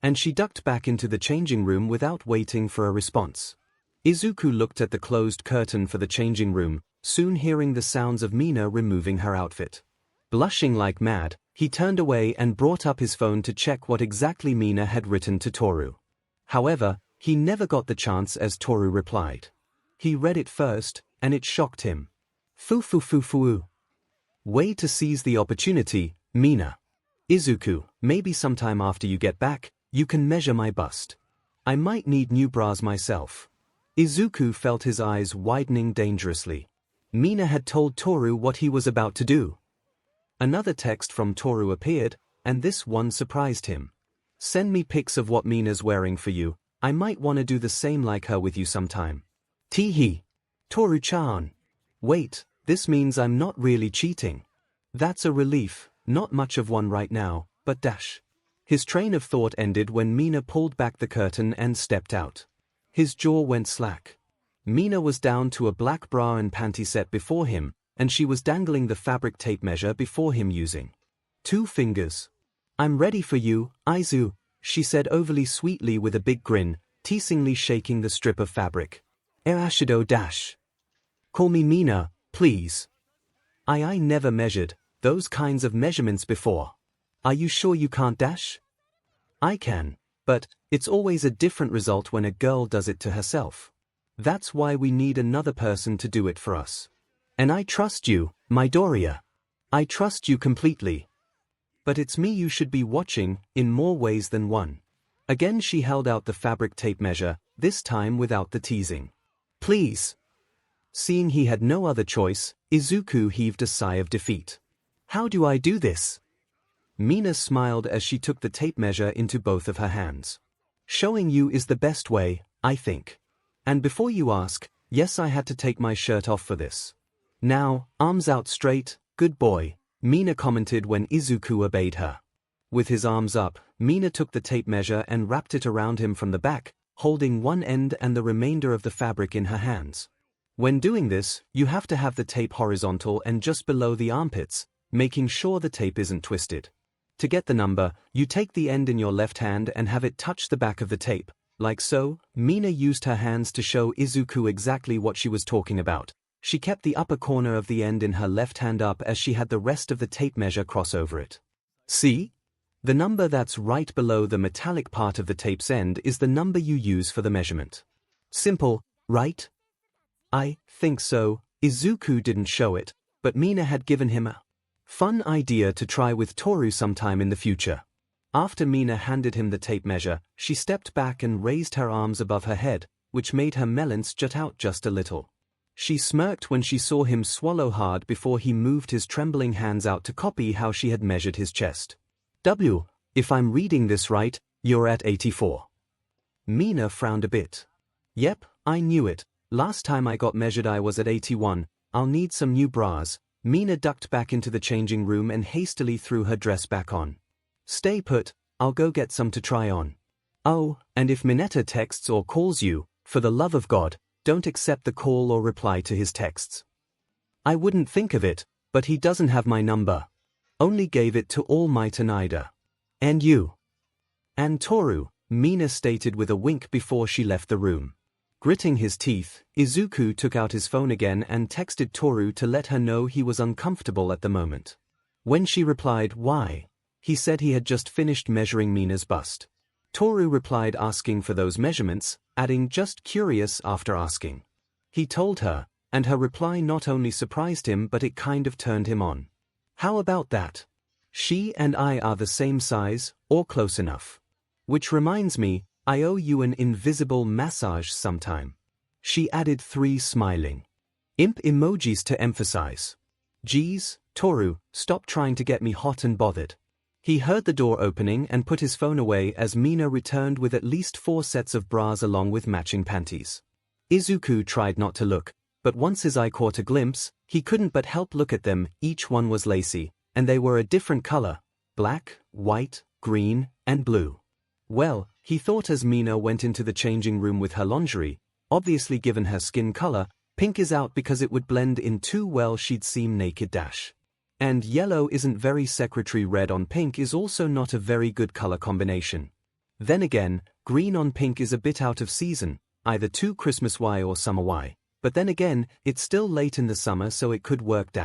And she ducked back into the changing room without waiting for a response. Izuku looked at the closed curtain for the changing room, soon hearing the sounds of Mina removing her outfit. Blushing like mad, he turned away and brought up his phone to check what exactly Mina had written to Toru. However, he never got the chance as Toru replied. He read it first, and it shocked him. Fu. Way to seize the opportunity, Mina. Izuku, maybe sometime after you get back, you can measure my bust. I might need new bras myself. Izuku felt his eyes widening dangerously. Mina had told Toru what he was about to do. Another text from Toru appeared, and this one surprised him. Send me pics of what Mina's wearing for you, I might want to do the same like her with you sometime. Teehee. Toru-chan. Wait, this means I'm not really cheating. That's a relief, not much of one right now, but dash. His train of thought ended when Mina pulled back the curtain and stepped out. His jaw went slack. Mina was down to a black bra and panty set before him, and she was dangling the fabric tape measure before him using 2 fingers. I'm ready for you, Aizu, she said overly sweetly with a big grin, teasingly shaking the strip of fabric. 𝐴SHIDO dash. Call me Mina, please. I never measured those kinds of measurements before. Are you sure you can't dash? I can, but it's always a different result when a girl does it to herself. That's why we need another person to do it for us. And I trust you, Midoriya. I trust you completely. But it's me you should be watching, in more ways than one. Again she held out the fabric tape measure, this time without the teasing. Please. Seeing he had no other choice, Izuku heaved a sigh of defeat. How do I do this? Mina smiled as she took the tape measure into both of her hands. Showing you is the best way, I think. And before you ask, yes, I had to take my shirt off for this. Now, arms out straight, good boy, Mina commented when Izuku obeyed her. With his arms up, Mina took the tape measure and wrapped it around him from the back, holding one end and the remainder of the fabric in her hands. When doing this, you have to have the tape horizontal and just below the armpits, making sure the tape isn't twisted. To get the number, you take the end in your left hand and have it touch the back of the tape, like so. Mina used her hands to show Izuku exactly what she was talking about. She kept the upper corner of the end in her left hand up as she had the rest of the tape measure cross over it. See? The number that's right below the metallic part of the tape's end is the number you use for the measurement. Simple, right? I think so. Izuku didn't show it, but Mina had given him a fun idea to try with Toru sometime in the future. After Mina handed him the tape measure, she stepped back and raised her arms above her head, which made her melons jut out just a little. She smirked when she saw him swallow hard before he moved his trembling hands out to copy how she had measured his chest. If I'm reading this right, you're at 84. Mina frowned a bit. Yep, I knew it. Last time I got measured I was at 81. I'll need some new bras. Mina ducked back into the changing room and hastily threw her dress back on. Stay put, I'll go get some to try on. Oh, and if Mineta texts or calls you, for the love of God, don't accept the call or reply to his texts. I wouldn't think of it, but he doesn't have my number. Only gave it to All Might and Ida. And you. And Toru, Mina stated with a wink before she left the room. Gritting his teeth, Izuku took out his phone again and texted Toru to let her know he was uncomfortable at the moment. When she replied, "Why?" he said he had just finished measuring Mina's bust. Toru replied asking for those measurements, adding "just curious" after asking. He told her, and her reply not only surprised him but it kind of turned him on. How about that? She and I are the same size, or close enough. Which reminds me, I owe you an invisible massage sometime. She added 3 smiling imp emojis to emphasize. Geez, Toru, stop trying to get me hot and bothered. He heard the door opening and put his phone away as Mina returned with at least 4 sets of bras along with matching panties. Izuku tried not to look, but once his eye caught a glimpse, he couldn't but help look at them. Each one was lacy, and they were a different color: black, white, green, and blue. Well, he thought as Mina went into the changing room with her lingerie, obviously given her skin color, pink is out because it would blend in too well, she'd seem naked. And yellow isn't very secretary, red on pink is also not a very good color combination. Then again, green on pink is a bit out of season, either too Christmas Y or summer Y, but then again, it's still late in the summer so it could work.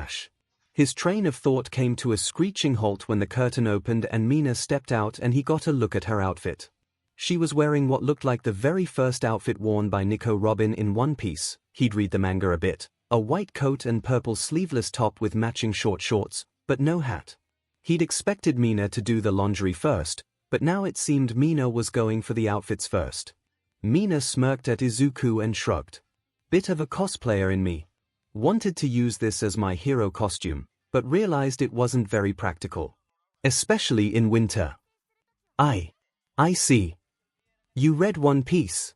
His train of thought came to a screeching halt when the curtain opened and Mina stepped out and he got a look at her outfit. She was wearing what looked like the very first outfit worn by Nico Robin in One Piece. He'd read the manga a bit. A white coat and purple sleeveless top with matching short shorts, but no hat. He'd expected Mina to do the lingerie first, but now it seemed Mina was going for the outfits first. Mina smirked at Izuku and shrugged. Bit of a cosplayer in me. Wanted to use this as my hero costume, but realized it wasn't very practical. Especially in winter. I see. You read One Piece?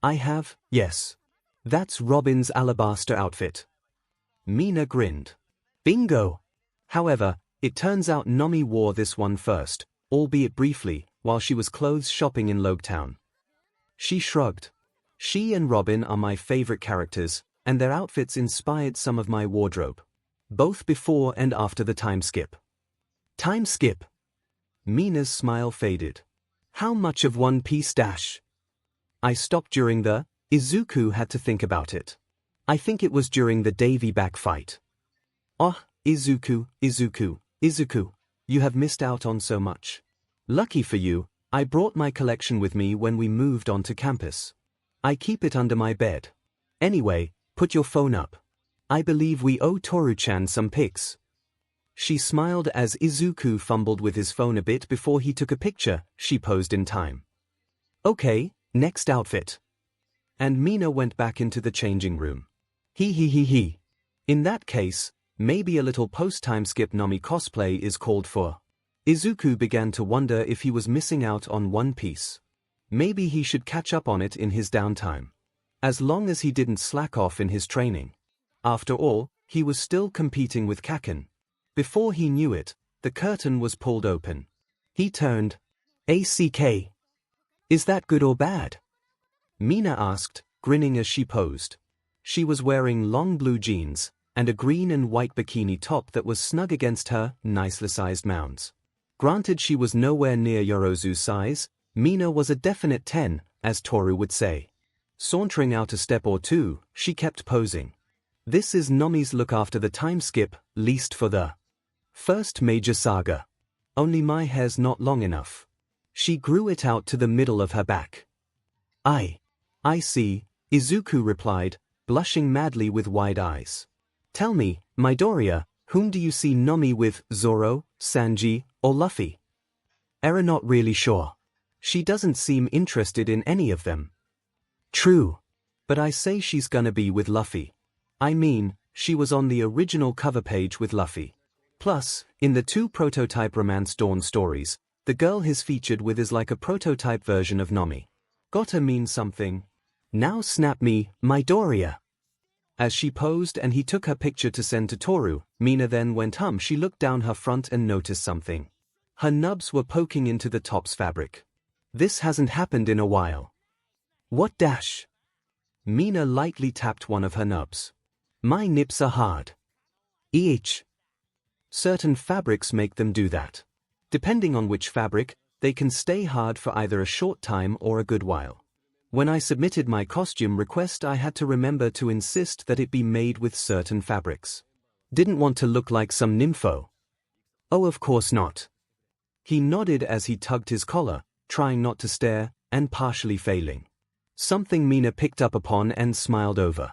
I have, yes. That's Robin's alabaster outfit. Mina grinned. Bingo! However, it turns out Nami wore this one first, albeit briefly, while she was clothes shopping in Logetown. She shrugged. She and Robin are my favorite characters, and their outfits inspired some of my wardrobe. Both before and after the time skip. Time skip? Mina's smile faded. How much of One Piece? I stopped during the... Izuku had to think about it. I think it was during the Davy back fight. Oh, Izuku, you have missed out on so much. Lucky for you, I brought my collection with me when we moved onto campus. I keep it under my bed. Anyway, put your phone up. I believe we owe Toru-chan some pics. She smiled as Izuku fumbled with his phone a bit before he took a picture. She posed in time. Okay, next outfit. And Mina went back into the changing room. He. In that case, maybe a little post-time skip Nami cosplay is called for. Izuku began to wonder if he was missing out on One Piece. Maybe he should catch up on it in his downtime. As long as he didn't slack off in his training. After all, he was still competing with Kaken. Before he knew it, the curtain was pulled open. He turned. ACK. Is that good or bad? Mina asked, grinning as she posed. She was wearing long blue jeans, and a green and white bikini top that was snug against her nicely sized mounds. Granted she was nowhere near Yorozu's size, Mina was a definite 10, as Toru would say. Sauntering out a step or two, she kept posing. This is Nomi's look after the time skip, least for the first major saga. Only my hair's not long enough. She grew it out to the middle of her back. I see, Izuku replied, blushing madly with wide eyes. Tell me, Midoriya, whom do you see Nomi with, Zoro, Sanji, or Luffy? Not really sure. She doesn't seem interested in any of them. True. But I say she's gonna be with Luffy. I mean, she was on the original cover page with Luffy. Plus, in the 2 prototype Romance Dawn stories, the girl he's featured with is like a prototype version of Nomi. Gotta mean something. Now snap me, Midoriya. As she posed and he took her picture to send to Toru, Mina then went she looked down her front and noticed something. Her nubs were poking into the top's fabric. This hasn't happened in a while. What dash? Mina lightly tapped one of her nubs. My nips are hard. Each. Certain fabrics make them do that. Depending on which fabric, they can stay hard for either a short time or a good while. When I submitted my costume request, I had to remember to insist that it be made with certain fabrics. Didn't want to look like some nympho. Oh, of course not. He nodded as he tugged his collar, trying not to stare, and partially failing. Something Mina picked up upon and smiled over.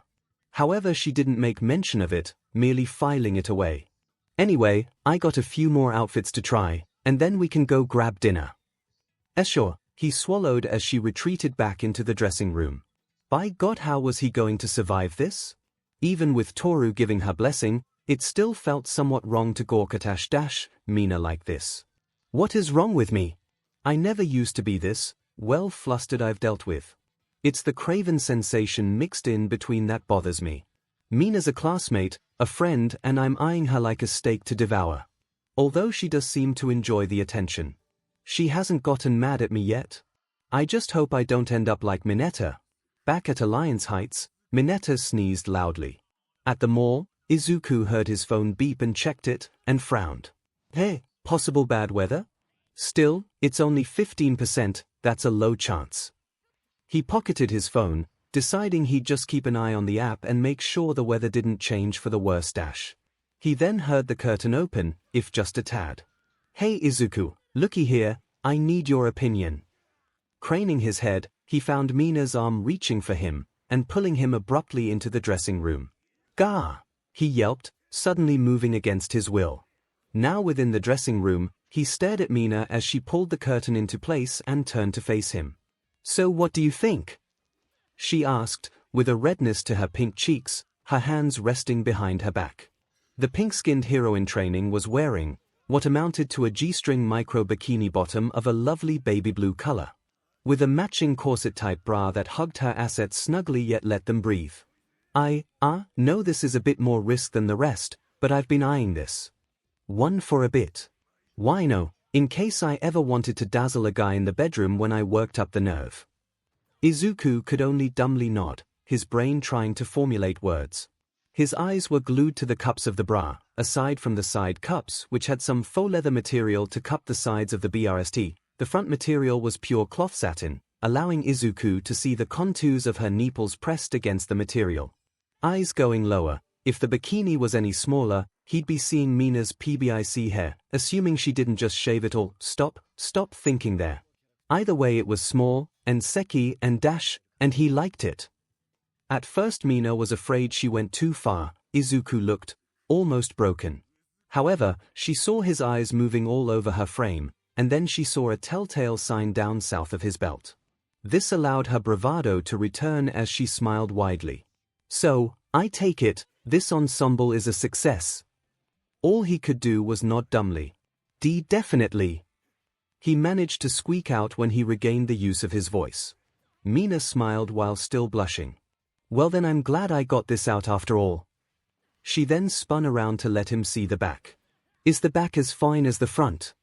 However, she didn't make mention of it, merely filing it away. Anyway, I got a few more outfits to try, and then we can go grab dinner. Sure, he swallowed as she retreated back into the dressing room. By God, how was he going to survive this? Even with Toru giving her blessing, it still felt somewhat wrong to gawk Mina like this. What is wrong with me? I never used to be this well flustered. I've dealt with. It's the craven sensation mixed in between that bothers me. Mina's a classmate, a friend, and I'm eyeing her like a steak to devour. Although she does seem to enjoy the attention. She hasn't gotten mad at me yet. I just hope I don't end up like Mineta. Back at Alliance Heights, Mineta sneezed loudly. At the mall, Izuku heard his phone beep and checked it, and frowned. Hey, possible bad weather? Still, it's only 15%, that's a low chance. He pocketed his phone, deciding he'd just keep an eye on the app and make sure the weather didn't change for the worst dash. He then heard the curtain open, if just a tad. Hey Izuku, looky here, I need your opinion. Craning his head, he found Mina's arm reaching for him, and pulling him abruptly into the dressing room. Gah! He yelped, suddenly moving against his will. Now within the dressing room, he stared at Mina as she pulled the curtain into place and turned to face him. So what do you think? She asked, with a redness to her pink cheeks, her hands resting behind her back. The pink-skinned hero in training was wearing what amounted to a G-string micro bikini bottom of a lovely baby blue color, with a matching corset-type bra that hugged her assets snugly yet let them breathe. I know this is a bit more risk than the rest, but I've been eyeing this one for a bit. Why no, in case I ever wanted to dazzle a guy in the bedroom when I worked up the nerve. Izuku could only dumbly nod, his brain trying to formulate words. His eyes were glued to the cups of the bra, aside from the side cups which had some faux leather material to cup the sides of the BRST. The front material was pure cloth satin, allowing Izuku to see the contours of her nipples pressed against the material. Eyes going lower, if the bikini was any smaller, he'd be seeing Mina's PBIC hair, assuming she didn't just shave it all. Stop thinking there. Either way it was small, and seki, and dash, and he liked it. At first Mina was afraid she went too far. Izuku looked almost broken. However, she saw his eyes moving all over her frame, and then she saw a telltale sign down south of his belt. This allowed her bravado to return as she smiled widely. So, I take it, this ensemble is a success. All he could do was nod dumbly. Definitely. He managed to squeak out when he regained the use of his voice. Mina smiled while still blushing. Well then, I'm glad I got this out after all. She then spun around to let him see the back. Is the back as fine as the front?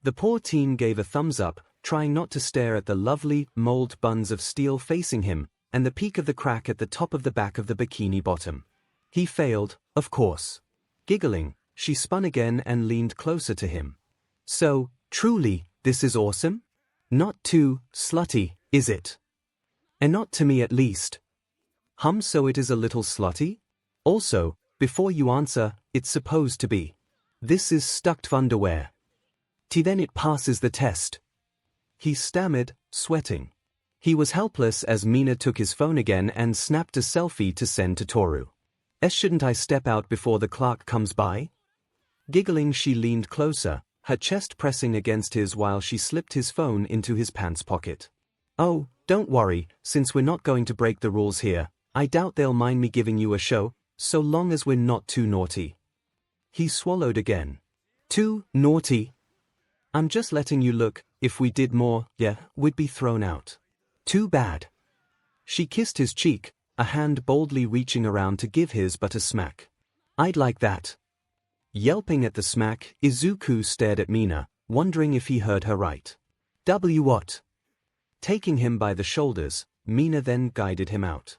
The poor teen gave a thumbs up, trying not to stare at the lovely, mold buns of steel facing him, and the peak of the crack at the top of the back of the bikini bottom. He failed, of course. Giggling, she spun again and leaned closer to him. So, truly, this is awesome? Not too slutty, is it? And not to me at least. So it is a little slutty? Also, before you answer, it's supposed to be. This is stucked underwear. Then it passes the test. He stammered, sweating. He was helpless as Mina took his phone again and snapped a selfie to send to Toru. Shouldn't I step out before the clerk comes by? Giggling, she leaned closer, her chest pressing against his while she slipped his phone into his pants pocket. Oh, don't worry, since we're not going to break the rules here, I doubt they'll mind me giving you a show, so long as we're not too naughty. He swallowed again. Too naughty? I'm just letting you look, if we did more, yeah, we'd be thrown out. Too bad. She kissed his cheek, a hand boldly reaching around to give his but a smack. I'd like that. Yelping at the smack, Izuku stared at Mina, wondering if he heard her right. What? Taking him by the shoulders, Mina then guided him out.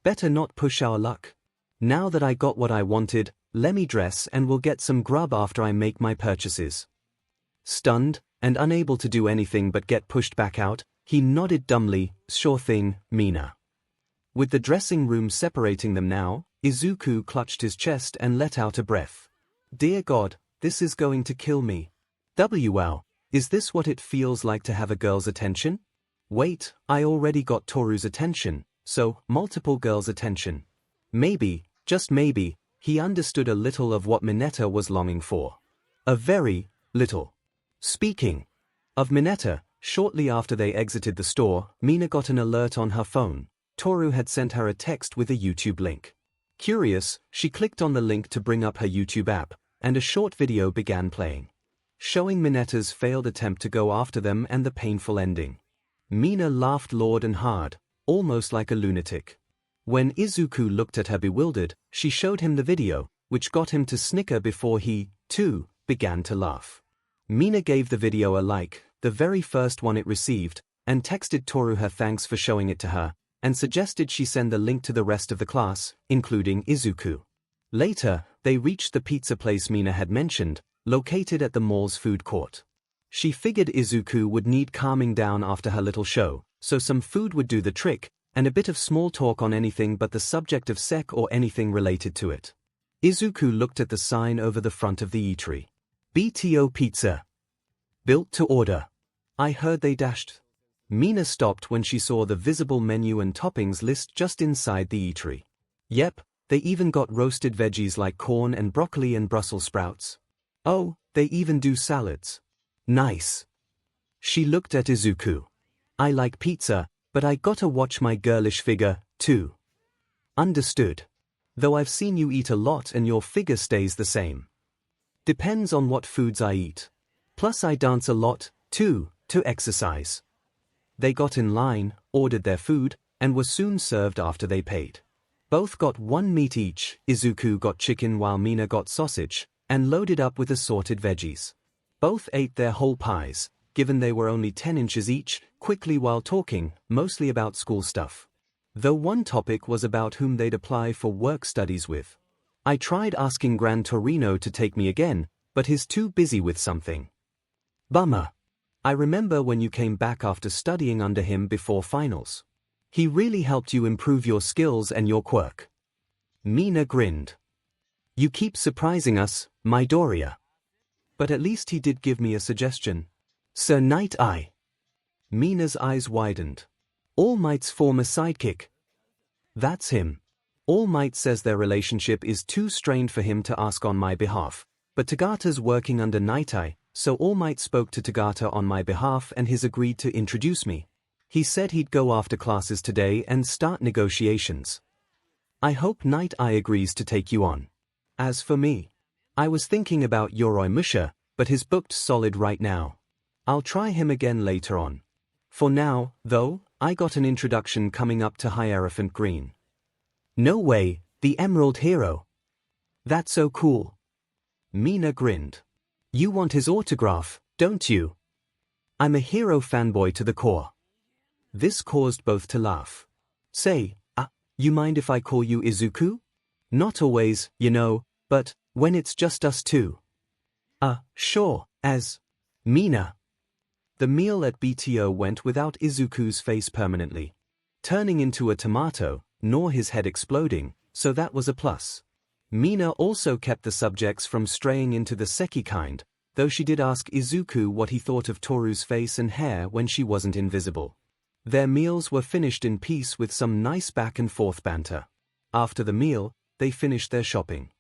Better not push our luck. Now that I got what I wanted, let me dress and we'll get some grub after I make my purchases. Stunned, and unable to do anything but get pushed back out, he nodded dumbly, sure thing, Mina. With the dressing room separating them now, Izuku clutched his chest and let out a breath. Dear God, this is going to kill me. Wow, is this what it feels like to have a girl's attention? Wait, I already got Toru's attention, so multiple girls' attention. Maybe, just maybe, he understood a little of what Mineta was longing for. A very little. Speaking of Mineta, shortly after they exited the store, Mina got an alert on her phone. Toru had sent her a text with a YouTube link. Curious, she clicked on the link to bring up her YouTube app, and a short video began playing, showing Mineta's failed attempt to go after them and the painful ending. Mina laughed loud and hard, almost like a lunatic. When Izuku looked at her bewildered, she showed him the video, which got him to snicker before he, too, began to laugh. Mina gave the video a like, the very first one it received, and texted Toru her thanks for showing it to her, and suggested she send the link to the rest of the class, including Izuku. Later, they reached the pizza place Mina had mentioned, located at the mall's food court. She figured Izuku would need calming down after her little show, so some food would do the trick, and a bit of small talk on anything but the subject of sek or anything related to it. Izuku looked at the sign over the front of the eatery. BTO Pizza. Built to order. I heard they dashed. Mina stopped when she saw the visible menu and toppings list just inside the eatery. Yep, they even got roasted veggies like corn and broccoli and Brussels sprouts. Oh, they even do salads. Nice. She looked at Izuku. I like pizza, but I gotta watch my girlish figure, too. Understood. Though I've seen you eat a lot and your figure stays the same. Depends on what foods I eat. Plus I dance a lot, too, to exercise. They got in line, ordered their food, and were soon served after they paid. Both got one meat each. Izuku got chicken while Mina got sausage, and loaded up with assorted veggies. Both ate their whole pies, given they were only 10 inches each, quickly while talking, mostly about school stuff. Though one topic was about whom they'd apply for work studies with. I tried asking Gran Torino to take me again, but he's too busy with something. Bummer. I remember when you came back after studying under him before finals. He really helped you improve your skills and your quirk. Mina grinned. You keep surprising us, Midoriya. But at least he did give me a suggestion. Sir Night Eye. Mina's eyes widened. All Might's former sidekick. That's him. All Might says their relationship is too strained for him to ask on my behalf, but Tagata's working under Night Eye, so All Might spoke to Tagata on my behalf and he's agreed to introduce me. He said he'd go after classes today and start negotiations. I hope Night Eye agrees to take you on. As for me, I was thinking about Oroimusha, but he's booked solid right now. I'll try him again later on. For now, though, I got an introduction coming up to Hierophant Green. No way, the Emerald Hero. That's so cool. Mina grinned. You want his autograph, don't you? I'm a hero fanboy to the core. This caused both to laugh. Say, you mind if I call you Izuku? Not always, you know, but when it's just us two. Sure, as Mina. The meal at BTO went without Izuku's face permanently turning into a tomato, nor his head exploding, so that was a plus. Mina also kept the subjects from straying into the seki kind, though she did ask Izuku what he thought of Toru's face and hair when she wasn't invisible. Their meals were finished in peace with some nice back and forth banter. After the meal, they finished their shopping.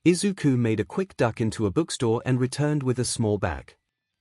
Izuku made a quick duck into a bookstore and returned with a small bag.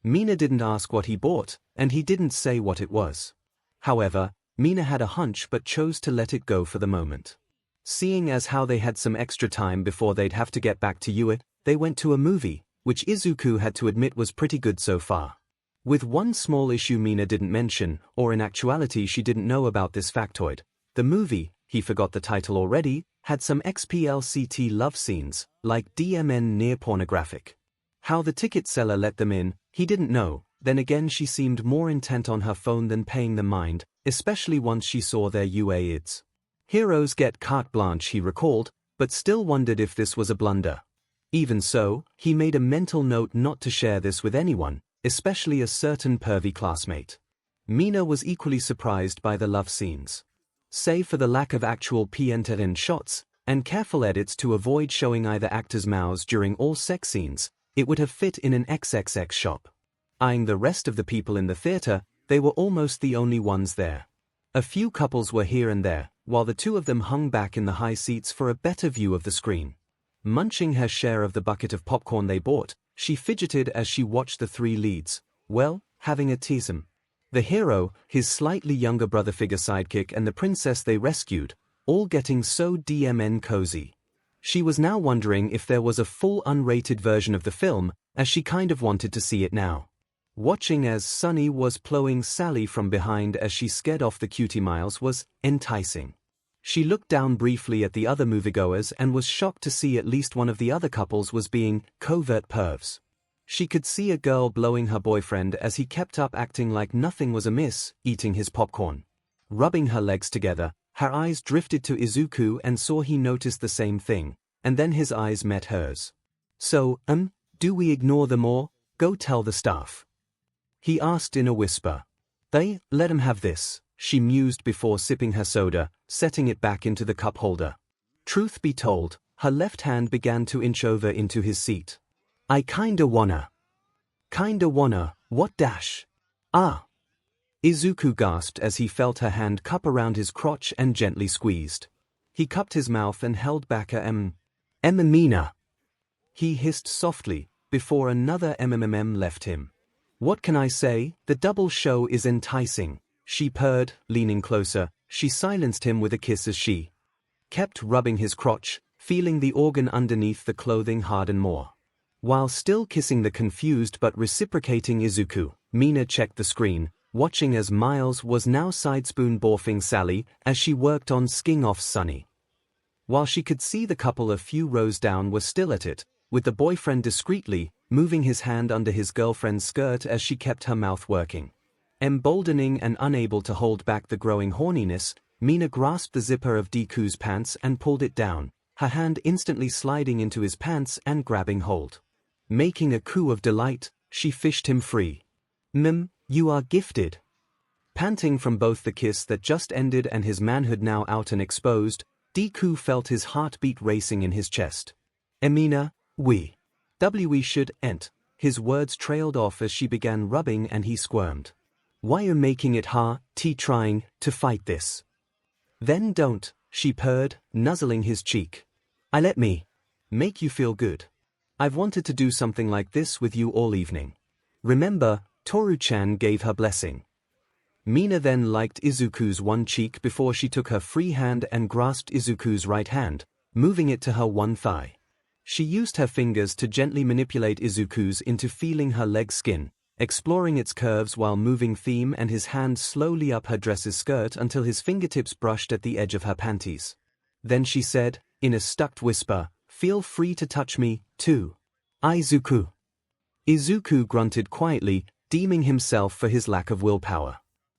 Mina didn't ask what he bought, and he didn't say what it was. However, Mina had a hunch but chose to let it go for the moment. Seeing as how they had some extra time before they'd have to get back to Uet, they went to a movie, which Izuku had to admit was pretty good so far. With one small issue Mina didn't mention, or in actuality she didn't know about this factoid. The movie, he forgot the title already, had some explicit love scenes, like DMN near pornographic. How the ticket seller let them in, he didn't know. Then again she seemed more intent on her phone than paying them mind, especially once she saw their 𝐂𝐲𝐽𝐽. Heroes get carte blanche, he recalled, but still wondered if this was a blunder. Even so, he made a mental note not to share this with anyone, especially a certain pervy classmate. Mina was equally surprised by the love scenes. Save for the lack of actual PNTN shots, and careful edits to avoid showing either actors' mouths during all sex scenes, it would have fit in an XXX shop. Eyeing the rest of the people in the theater, they were almost the only ones there. A few couples were here and there, while the two of them hung back in the high seats for a better view of the screen. Munching her share of the bucket of popcorn they bought, she fidgeted as she watched the three leads, having a teasem. The hero, his slightly younger brother figure sidekick and the princess they rescued, all getting so DMN cozy. She was now wondering if there was a full unrated version of the film, as she kind of wanted to see it now. Watching as Sunny was plowing Sally from behind as she scared off the cutie miles was enticing. She looked down briefly at the other moviegoers and was shocked to see at least one of the other couples was being covert pervs. She could see a girl blowing her boyfriend as he kept up acting like nothing was amiss, eating his popcorn. Rubbing her legs together, her eyes drifted to Izuku and saw he noticed the same thing, and then his eyes met hers. So, do we ignore them or go tell the staff? He asked in a whisper. They let him have this, she mused before sipping her soda, setting it back into the cup holder. Truth be told, her left hand began to inch over into his seat. I kinda wanna. What dash? Ah. Izuku gasped as he felt her hand cup around his crotch and gently squeezed. He cupped his mouth and held back a Mina. He hissed softly, before another left him. What can I say, the double show is enticing, she purred, leaning closer. She silenced him with a kiss as she kept rubbing his crotch, feeling the organ underneath the clothing harden more. While still kissing the confused but reciprocating Izuku, Mina checked the screen, watching as Miles was now sidespoon borfing Sally as she worked on sking off Sunny. While she could see the couple a few rows down were still at it, with the boyfriend discreetly moving his hand under his girlfriend's skirt as she kept her mouth working. Emboldening and unable to hold back the growing horniness, Mina grasped the zipper of Deku's pants and pulled it down, her hand instantly sliding into his pants and grabbing hold. Making a coo of delight, she fished him free. You are gifted. Panting from both the kiss that just ended and his manhood now out and exposed, Deku felt his heartbeat racing in his chest. Mina, we should ent. His words trailed off as she began rubbing and he squirmed. Why you making it trying to fight this? Then don't, she purred, nuzzling his cheek. I let me make you feel good. I've wanted to do something like this with you all evening. Remember, Toru-chan gave her blessing. Mina then liked Izuku's one cheek before she took her free hand and grasped Izuku's right hand, moving it to her one thigh. She used her fingers to gently manipulate Izuku's into feeling her leg skin, exploring its curves while moving theme and his hand slowly up her dress's skirt until his fingertips brushed at the edge of her panties. Then she said, in a stuck whisper, feel free to touch me, too. Izuku. Izuku grunted quietly, deeming himself for his lack of willpower.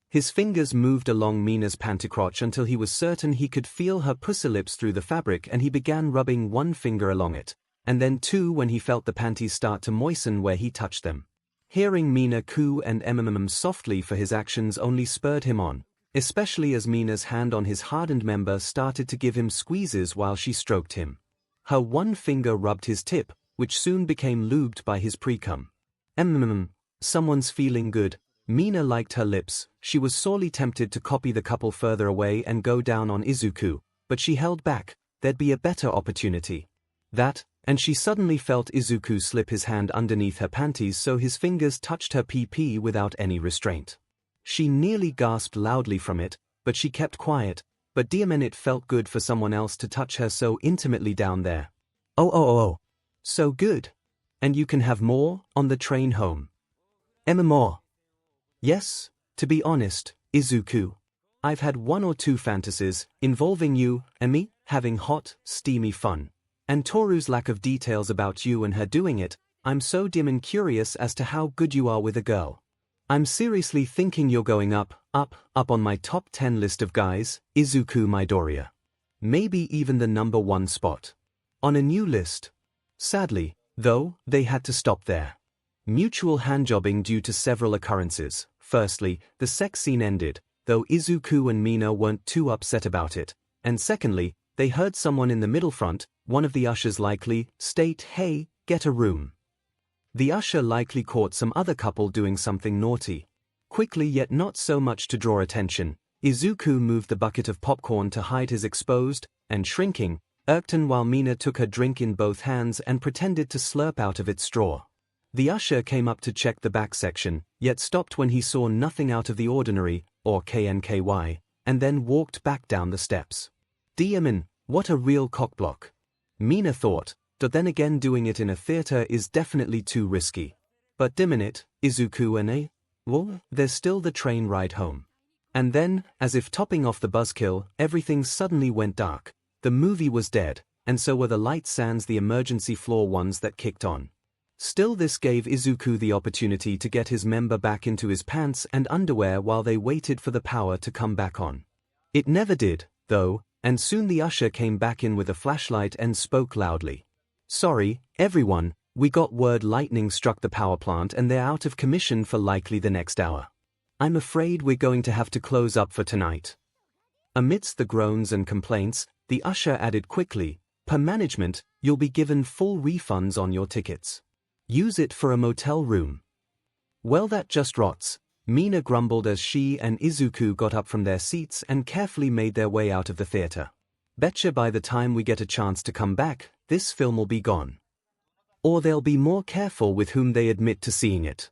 His fingers moved along Mina's pantycrotch until he was certain he could feel her pussy lips through the fabric, and he began rubbing one finger along it, and then two when he felt the panties start to moisten where he touched them. Hearing Mina coo and softly for his actions only spurred him on, especially as Mina's hand on his hardened member started to give him squeezes while she stroked him. Her one finger rubbed his tip, which soon became lubed by his pre-cum. Someone's feeling good. Mina liked her lips. She was sorely tempted to copy the couple further away and go down on Izuku, but she held back. There'd be a better opportunity. That, and she suddenly felt Izuku slip his hand underneath her panties so his fingers touched her PP without any restraint. She nearly gasped loudly from it, but she kept quiet. But damn, it felt good for someone else to touch her so intimately down there. Oh. So good. And you can have more on the train home. More. Yes, to be honest, Izuku. I've had one or two fantasies involving you and me having hot, steamy fun. And Toru's lack of details about you and her doing it, I'm so dim and curious as to how good you are with a girl. I'm seriously thinking you're going up on my top 10 list of guys, Izuku Midoriya. Maybe even the #1 spot. On a new list. Sadly, though, they had to stop there. Mutual handjobbing due to several occurrences. Firstly, the sex scene ended, though Izuku and Mina weren't too upset about it. And secondly, they heard someone in the middle front, one of the ushers likely, state, "Hey, get a room." The usher likely caught some other couple doing something naughty. Quickly yet not so much to draw attention, Izuku moved the bucket of popcorn to hide his exposed and shrinking urchin while Mina took her drink in both hands and pretended to slurp out of its straw. The usher came up to check the back section, yet stopped when he saw nothing out of the ordinary, or KNKY, and then walked back down the steps. Diamin, what a real cockblock. Mina thought, but then again doing it in a theater is definitely too risky. But dimmin it, Izuku and well, there's still the train ride home. And then, as if topping off the buzzkill, everything suddenly went dark. The movie was dead, and so were the lights sans the emergency floor ones that kicked on. Still, this gave Izuku the opportunity to get his member back into his pants and underwear while they waited for the power to come back on. It never did, though, and soon the usher came back in with a flashlight and spoke loudly. "Sorry, everyone, we got word lightning struck the power plant and they're out of commission for likely the next hour. I'm afraid we're going to have to close up for tonight." Amidst the groans and complaints, the usher added quickly, "Per management, you'll be given full refunds on your tickets. Use it for a motel room." "Well, that just rots," Mina grumbled as she and Izuku got up from their seats and carefully made their way out of the theater. "Betcha by the time we get a chance to come back, this film will be gone. Or they'll be more careful with whom they admit to seeing it."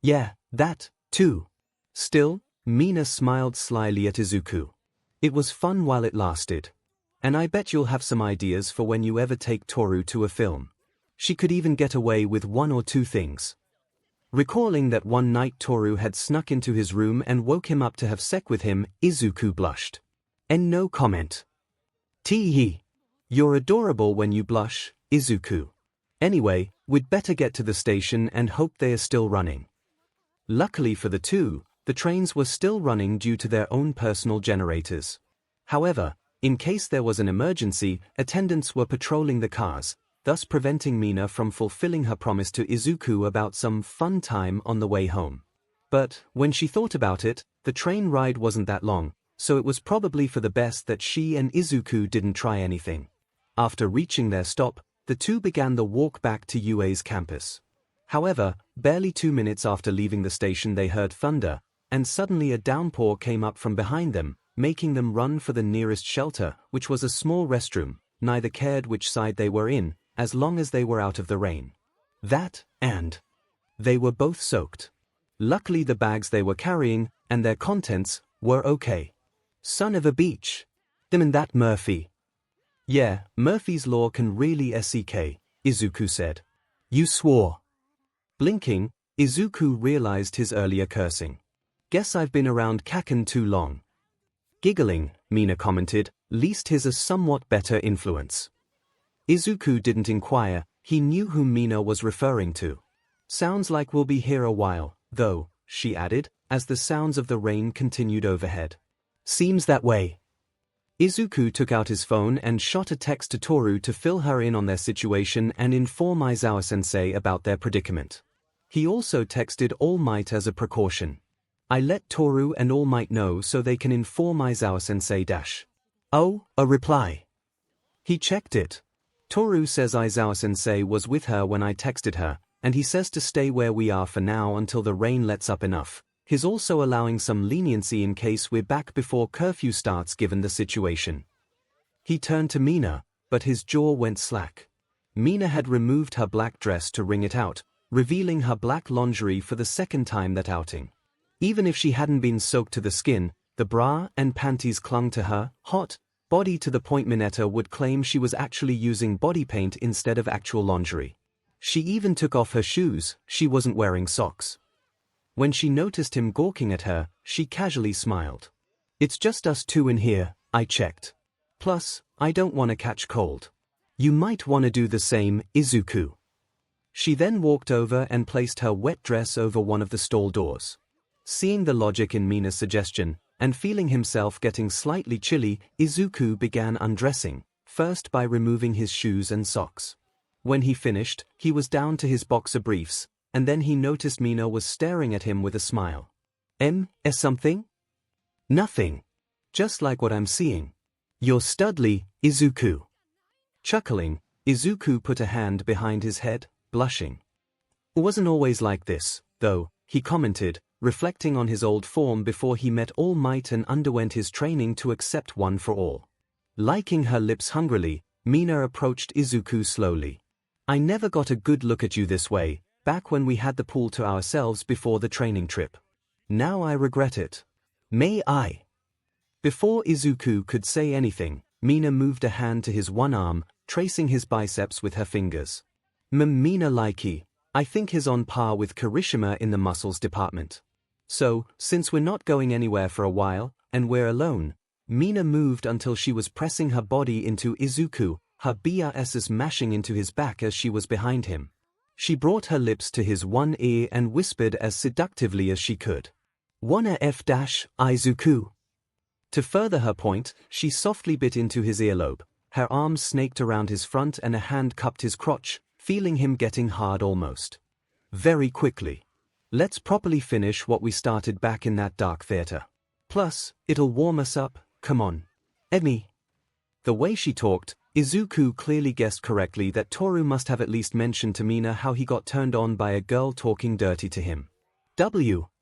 "Yeah, that, too." Still, Mina smiled slyly at Izuku. "It was fun while it lasted. And I bet you'll have some ideas for when you ever take Toru to a film. She could even get away with one or two things." Recalling that one night Toru had snuck into his room and woke him up to have sex with him, Izuku blushed. "And no comment." "Tee-hee. You're adorable when you blush, Izuku. Anyway, we'd better get to the station and hope they are still running." Luckily for the two, the trains were still running due to their own personal generators. However, in case there was an emergency, attendants were patrolling the cars, thus preventing Mina from fulfilling her promise to Izuku about some fun time on the way home. But, when she thought about it, the train ride wasn't that long, so it was probably for the best that she and Izuku didn't try anything. After reaching their stop, the two began the walk back to UA's campus. However, barely 2 minutes after leaving the station they heard thunder, and suddenly a downpour came up from behind them, making them run for the nearest shelter, which was a small restroom. Neither cared which side they were in, as long as they were out of the rain. That, and they were both soaked. Luckily the bags they were carrying, and their contents, were okay. "Son of a beach. Them and that Murphy." "Yeah, Murphy's Law can really SEK, Izuku said. "You swore." Blinking, Izuku realized his earlier cursing. "Guess I've been around Kaken too long." Giggling, Mina commented, "Least his a somewhat better influence." Izuku didn't inquire, he knew whom Mina was referring to. "Sounds like we'll be here a while, though," she added, as the sounds of the rain continued overhead. Seems that way. Izuku took out his phone and shot a text to Toru to fill her in on their situation and inform Aizawa-sensei about their predicament. He also texted All Might as a precaution. I let Toru and All Might know so they can inform Aizawa-sensei. Oh, a reply. He checked it. Toru says Aizawa-sensei was with her when I texted her, and he says to stay where we are for now until the rain lets up enough. He's also allowing some leniency in case we're back before curfew starts given the situation. He turned to Mina, but his jaw went slack. Mina had removed her black dress to wring it out, revealing her black lingerie for the second time that outing. Even if she hadn't been soaked to the skin, the bra and panties clung to her hot body to the point Mineta would claim she was actually using body paint instead of actual lingerie. She even took off her shoes, she wasn't wearing socks. When she noticed him gawking at her, she casually smiled. It's just us two in here, I checked. Plus, I don't want to catch cold. You might want to do the same, Izuku. She then walked over and placed her wet dress over one of the stall doors. Seeing the logic in Mina's suggestion, and feeling himself getting slightly chilly, Izuku began undressing, first by removing his shoes and socks. When he finished, he was down to his boxer briefs, and then he noticed Mina was staring at him with a smile. Something? Nothing. Just like what I'm seeing. You're studly, Izuku. Chuckling, Izuku put a hand behind his head, blushing. It wasn't always like this, though, he commented, reflecting on his old form before he met All Might and underwent his training to accept one for all. Liking her lips hungrily, Mina approached Izuku slowly. I never got a good look at you this way, back when we had the pool to ourselves before the training trip. Now I regret it. May I? Before Izuku could say anything, Mina moved a hand to his one arm, tracing his biceps with her fingers. Mina likey, I think he's on par with Kirishima in the muscles department. So, since we're not going anywhere for a while, and we're alone, Mina moved until she was pressing her body into Izuku, her BRSs mashing into his back as she was behind him. She brought her lips to his one ear and whispered as seductively as she could. Wanna Izuku? To further her point, she softly bit into his earlobe. Her arms snaked around his front and a hand cupped his crotch, feeling him getting hard almost. Very quickly. Let's properly finish what we started back in that dark theater. Plus, it'll warm us up, come on. Emi. The way she talked, Izuku clearly guessed correctly that Toru must have at least mentioned to Mina how he got turned on by a girl talking dirty to him.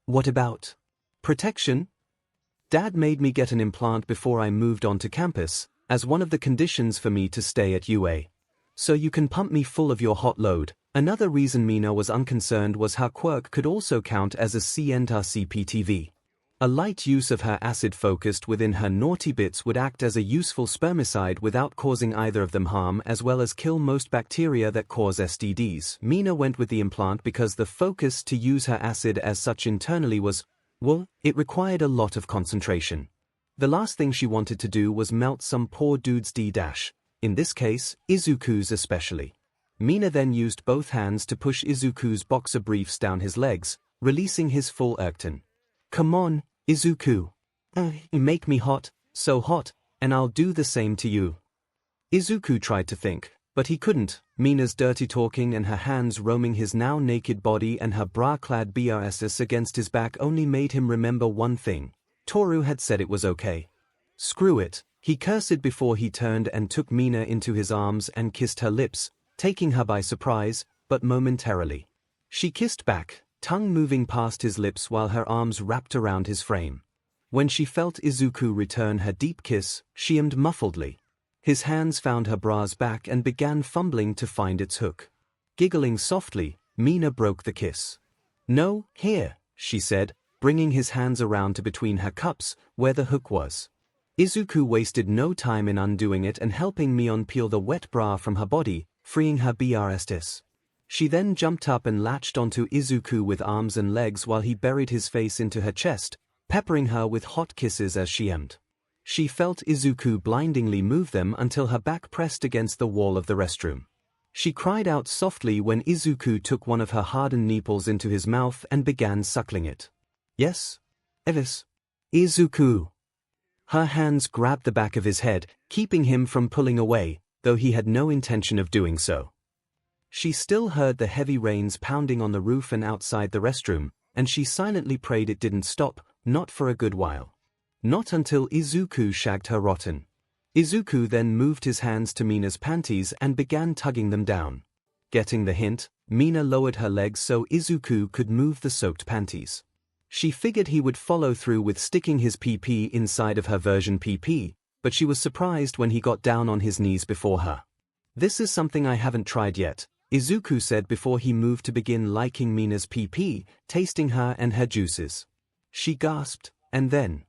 What about? Protection? Dad made me get an implant before I moved on to campus, as one of the conditions for me to stay at UA. So you can pump me full of your hot load. Another reason Mina was unconcerned was how quirk could also count as a CPTV. A light use of her acid focused within her naughty bits would act as a useful spermicide without causing either of them harm, as well as kill most bacteria that cause STDs. Mina went with the implant because the focus to use her acid as such internally was, well, it required a lot of concentration. The last thing she wanted to do was melt some poor dude's D-. In this case, Izuku's especially. Mina then used both hands to push Izuku's boxer briefs down his legs, releasing his full erection. Come on, Izuku. You make me hot, so hot, and I'll do the same to you. Izuku tried to think, but he couldn't. Mina's dirty talking and her hands roaming his now naked body and her bra-clad BRSs against his back only made him remember one thing. Toru had said it was okay. Screw it, he cursed before he turned and took Mina into his arms and kissed her lips, taking her by surprise, but momentarily. She kissed back, tongue moving past his lips while her arms wrapped around his frame. When she felt Izuku return her deep kiss, she hummed muffledly. His hands found her bra's back and began fumbling to find its hook. Giggling softly, Mina broke the kiss. No, here, she said, bringing his hands around to between her cups, where the hook was. Izuku wasted no time in undoing it and helping Mion peel the wet bra from her body, freeing her BRSs. She then jumped up and latched onto Izuku with arms and legs while he buried his face into her chest, peppering her with hot kisses as she hummed. She felt Izuku blindingly move them until her back pressed against the wall of the restroom. She cried out softly when Izuku took one of her hardened nipples into his mouth and began suckling it. Yes? Evis. Izuku. Her hands grabbed the back of his head, keeping him from pulling away, though he had no intention of doing so. She still heard the heavy rains pounding on the roof and outside the restroom, and she silently prayed it didn't stop, not for a good while. Not until Izuku shagged her rotten. Izuku then moved his hands to Mina's panties and began tugging them down. Getting the hint, Mina lowered her legs so Izuku could move the soaked panties. She figured he would follow through with sticking his PP inside of her version PP, but she was surprised when he got down on his knees before her. This is something I haven't tried yet, Izuku said before he moved to begin liking Mina's PP, tasting her and her juices. She gasped, and then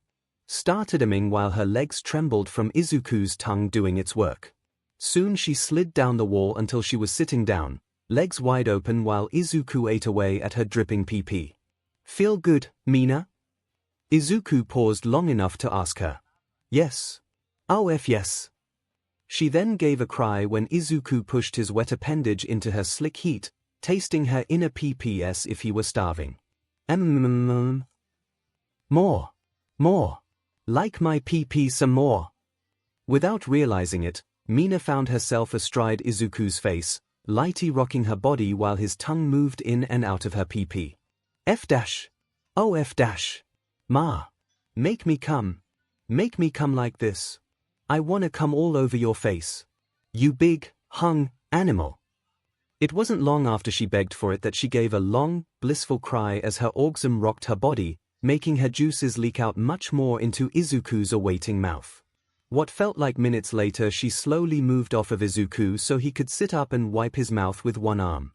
started umming while her legs trembled from Izuku's tongue doing its work. Soon she slid down the wall until she was sitting down, legs wide open while Izuku ate away at her dripping PP. Feel good, Mina? Izuku paused long enough to ask her. Yes. Oh yes. She then gave a cry when Izuku pushed his wet appendage into her slick heat, tasting her inner PP as if he were starving. More. More. Like my PP some more. Without realizing it, Mina found herself astride Izuku's face, lightly rocking her body while his tongue moved in and out of her PP. F dash. Oh F dash. Ma. Make me come. Make me come like this. I wanna come all over your face. You big, hung, animal. It wasn't long after she begged for it that she gave a long, blissful cry as her orgasm rocked her body, making her juices leak out much more into Izuku's awaiting mouth. What felt like minutes later, she slowly moved off of Izuku so he could sit up and wipe his mouth with one arm.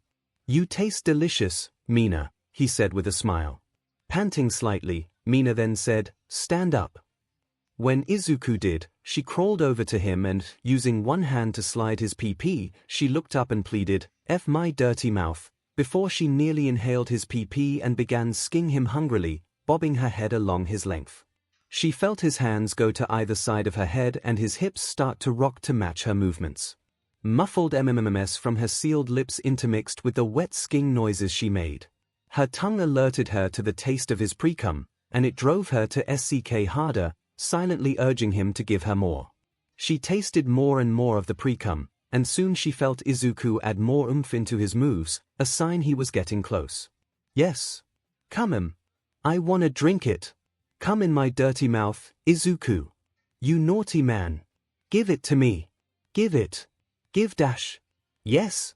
You taste delicious, Mina, he said with a smile. Panting slightly, Mina then said, stand up. When Izuku did, she crawled over to him and, using one hand to slide his PP, she looked up and pleaded, F my dirty mouth, before she nearly inhaled his PP and began sking him hungrily, bobbing her head along his length. She felt his hands go to either side of her head and his hips start to rock to match her movements. Muffled MMMS from her sealed lips intermixed with the wet sking noises she made. Her tongue alerted her to the taste of his precum, and it drove her to SCK harder, silently urging him to give her more. She tasted more and more of the precum, and soon she felt Izuku add more oomph into his moves, a sign he was getting close. Yes. Come I wanna drink it. Come in my dirty mouth, Izuku. You naughty man. Give it to me. Give it. Give dash. Yes.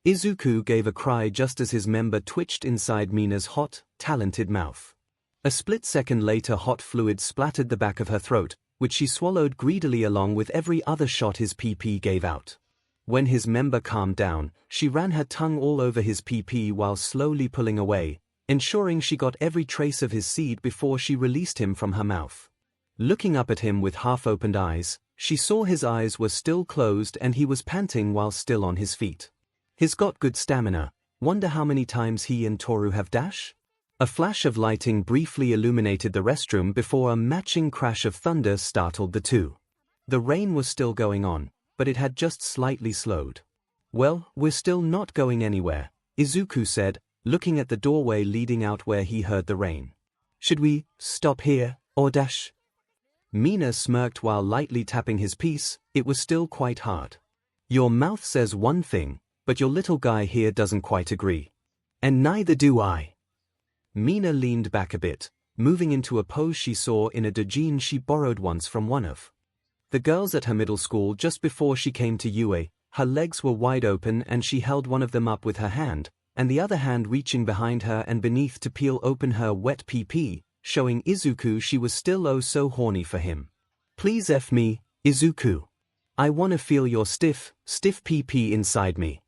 Izuku gave a cry just as his member twitched inside Mina's hot, talented mouth. A split second later hot fluid splattered the back of her throat, which she swallowed greedily along with every other shot his PP gave out. When his member calmed down, she ran her tongue all over his PP while slowly pulling away, ensuring she got every trace of his seed before she released him from her mouth. Looking up at him with half-opened eyes, she saw his eyes were still closed and he was panting while still on his feet. He's got good stamina. Wonder how many times he and Toru have dash? A flash of lighting briefly illuminated the restroom before a matching crash of thunder startled the two. The rain was still going on, but it had just slightly slowed. Well, we're still not going anywhere, Izuku said, looking at the doorway leading out where he heard the rain. Should we stop here, or dash? Mina smirked while lightly tapping his piece. It was still quite hard. Your mouth says one thing, but your little guy here doesn't quite agree. And neither do I. Mina leaned back a bit, moving into a pose she saw in a doujin she borrowed once from one of the girls at her middle school just before she came to UA. Her legs were wide open and she held one of them up with her hand, and the other hand reaching behind her and beneath to peel open her wet PP, showing Izuku she was still oh so horny for him. Please F me, Izuku. I wanna feel your stiff PP inside me.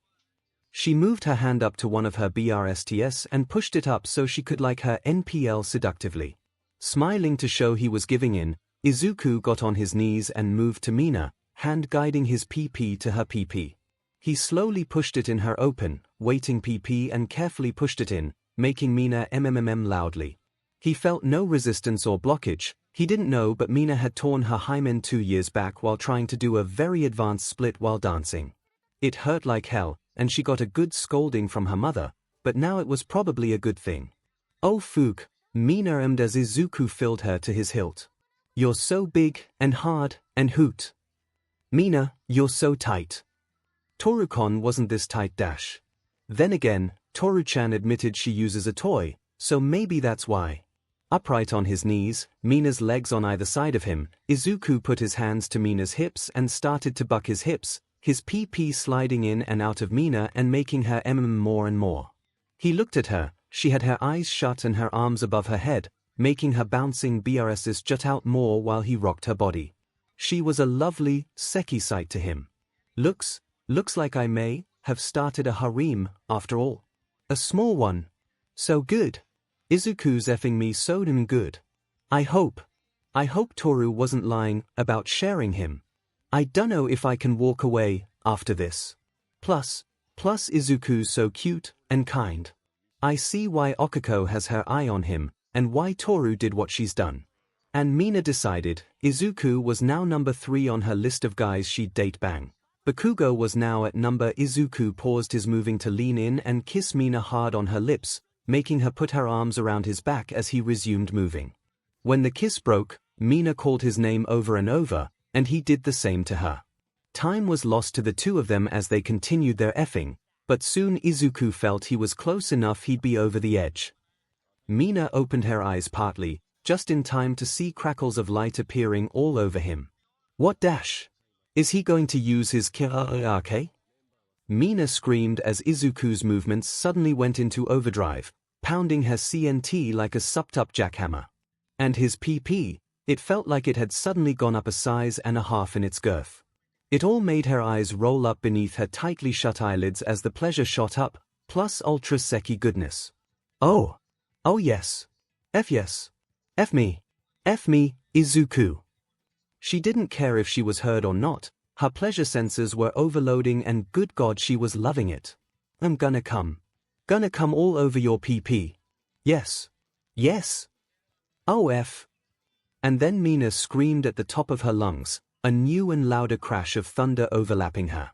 She moved her hand up to one of her BRSTs and pushed it up so she could like her NPL seductively. Smiling to show he was giving in, Izuku got on his knees and moved to Mina, hand guiding his PP to her PP. He slowly pushed it in her open, waiting PP and carefully pushed it in, making Mina loudly. He felt no resistance or blockage. He didn't know, but Mina had torn her hymen 2 years back while trying to do a very advanced split while dancing. It hurt like hell, and she got a good scolding from her mother, but now it was probably a good thing. Oh Fook, Mina and as Izuku filled her to his hilt. You're so big and hard and hoot. Mina, you're so tight. Toru-kon wasn't this tight dash. Then again, Toru-chan admitted she uses a toy, so maybe that's why. Upright on his knees, Mina's legs on either side of him, Izuku put his hands to Mina's hips and started to buck his hips, his PP sliding in and out of Mina and making her more and more. He looked at her, she had her eyes shut and her arms above her head, making her bouncing BRSs jut out more while he rocked her body. She was a lovely, sexy sight to him. Looks like I may have started a harem, after all. A small one. So good. Izuku's effing me so damn good. I hope Toru wasn't lying about sharing him. I dunno if I can walk away after this. Plus Izuku's so cute and kind. I see why Okako has her eye on him, and why Toru did what she's done. And Mina decided Izuku was now number 3 on her list of guys she'd date bang. Bakugo was now at number. Izuku paused his moving to lean in and kiss Mina hard on her lips, making her put her arms around his back as he resumed moving. When the kiss broke, Mina called his name over and over, and he did the same to her. Time was lost to the two of them as they continued their effing, but soon Izuku felt he was close enough he'd be over the edge. Mina opened her eyes partly, just in time to see crackles of light appearing all over him. What dash? Is he going to use his 𝐂𝐸𝐽𝐽? Mina screamed as Izuku's movements suddenly went into overdrive, pounding her CNT like a supped-up jackhammer. And his PP, it felt like it had suddenly gone up a size and a half in its girth. It all made her eyes roll up beneath her tightly shut eyelids as the pleasure shot up, plus ultra sexy goodness. Oh yes. Yes. F me, Izuku. She didn't care if she was heard or not, her pleasure sensors were overloading and good God she was loving it. I'm gonna come all over your PP. Yes. Oh F. And then Mina screamed at the top of her lungs, a new and louder crash of thunder overlapping her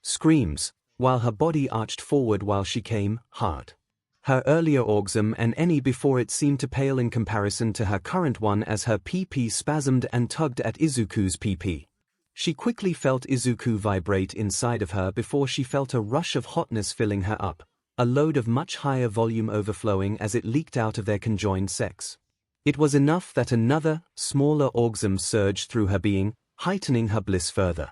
screams, while her body arched forward while she came hard. Her earlier orgasm and any before it seemed to pale in comparison to her current one as her PP spasmed and tugged at Izuku's PP. She quickly felt Izuku vibrate inside of her before she felt a rush of hotness filling her up, a load of much higher volume overflowing as it leaked out of their conjoined sex. It was enough that another, smaller orgasm surged through her being, heightening her bliss further.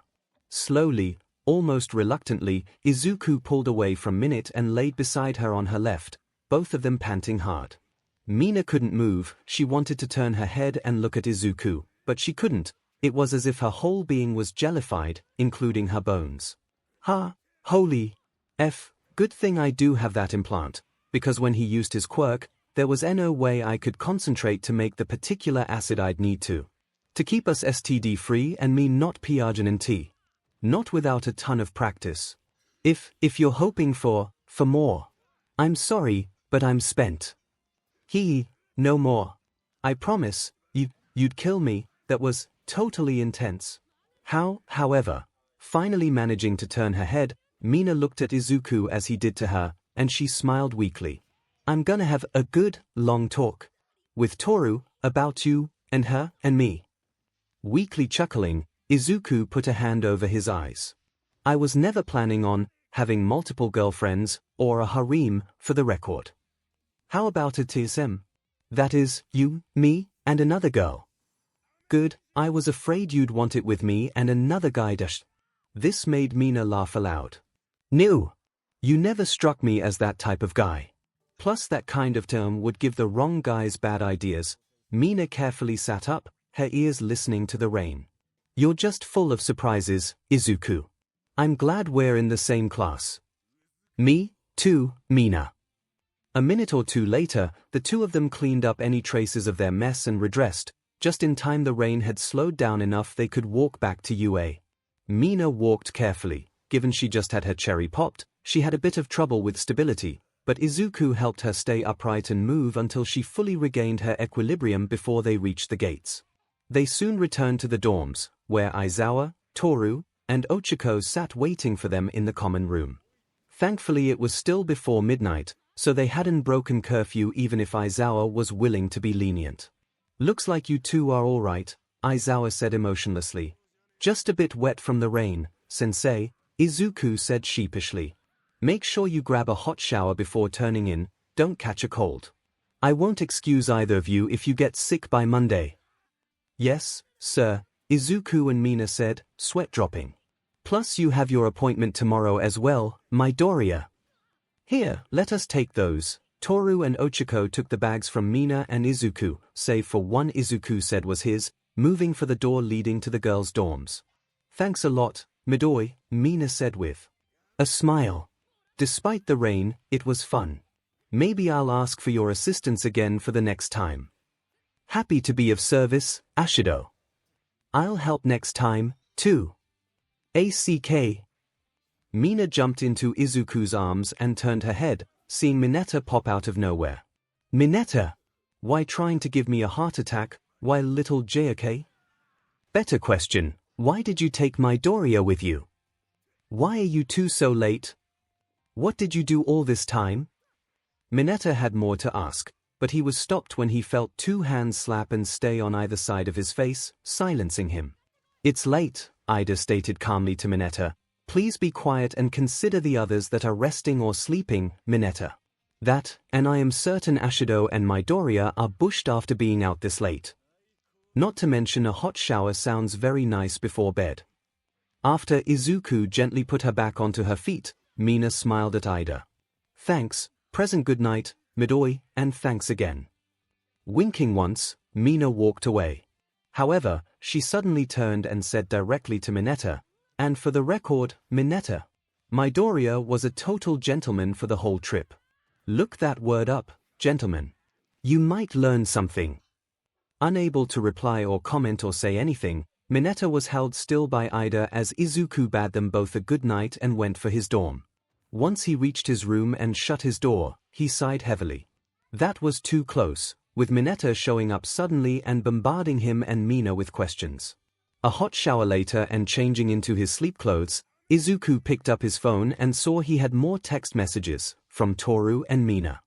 Slowly, almost reluctantly, Izuku pulled away from Minute and laid beside her on her left, both of them panting hard. Mina couldn't move, she wanted to turn her head and look at Izuku, but she couldn't. It was as if her whole being was jellified, including her bones. Holy F, good thing I do have that implant, because when he used his quirk, there was no way I could concentrate to make the particular acid I'd need to keep us STD free and me not PRGNT. Not without a ton of practice. If you're hoping for more, I'm sorry, but I'm spent. No more. I promise, you'd kill me. That was totally intense. However, finally managing to turn her head, Mina looked at Izuku as he did to her, and she smiled weakly. I'm gonna have a good, long talk with Toru about you, and her, and me. Weakly chuckling, Izuku put a hand over his eyes. I was never planning on having multiple girlfriends, or a harem, for the record. How about a TSM? That is, you, me, and another girl. Good, I was afraid you'd want it with me and another guy. This made Mina laugh aloud. No, you never struck me as that type of guy. Plus that kind of term would give the wrong guys bad ideas. Mina carefully sat up, her ears listening to the rain. You're just full of surprises, Izuku. I'm glad we're in the same class. Me, too, Mina. A minute or two later, the two of them cleaned up any traces of their mess and redressed. Just in time the rain had slowed down enough they could walk back to UA. Mina walked carefully. Given she just had her cherry popped, she had a bit of trouble with stability, but Izuku helped her stay upright and move until she fully regained her equilibrium before they reached the gates. They soon returned to the dorms, where Aizawa, Toru, and Ochako sat waiting for them in the common room. Thankfully it was still before midnight, so they hadn't broken curfew even if Aizawa was willing to be lenient. Looks like you two are all right, Aizawa said emotionlessly. Just a bit wet from the rain, sensei, Izuku said sheepishly. Make sure you grab a hot shower before turning in, don't catch a cold. I won't excuse either of you if you get sick by Monday. Yes, sir, Izuku and Mina said, sweat dropping. Plus you have your appointment tomorrow as well, Midoriya. Here, let us take those. Toru and Ochako took the bags from Mina and Izuku, save for one Izuku said was his, moving for the door leading to the girls' dorms. Thanks a lot, Midori, Mina said with a smile. Despite the rain, it was fun. Maybe I'll ask for your assistance again for the next time. Happy to be of service, Ashido. I'll help next time, too. ACK. Mina jumped into Izuku's arms and turned her head, seeing Mineta pop out of nowhere. Mineta? Why trying to give me a heart attack, while little JK? Better question, why did you take Midoriya with you? Why are you two so late? What did you do all this time? Mineta had more to ask, but he was stopped when he felt two hands slap and stay on either side of his face, silencing him. It's late, Ida stated calmly to Mineta. Please be quiet and consider the others that are resting or sleeping, Mineta. That, and I am certain Ashido and Midoriya are bushed after being out this late. Not to mention a hot shower sounds very nice before bed. After Izuku gently put her back onto her feet, Mina smiled at Ida. Thanks, present good night, Midori, and thanks again. Winking once, Mina walked away. However, she suddenly turned and said directly to Mineta, and for the record, Mineta, Midoriya was a total gentleman for the whole trip. Look that word up, gentleman. You might learn something. Unable to reply or comment or say anything, Mineta was held still by Ida as Izuku bade them both a good night and went for his dorm. Once he reached his room and shut his door, he sighed heavily. That was too close, with Mineta showing up suddenly and bombarding him and Mina with questions. A hot shower later and changing into his sleep clothes, Izuku picked up his phone and saw he had more text messages, from Toru and Mina.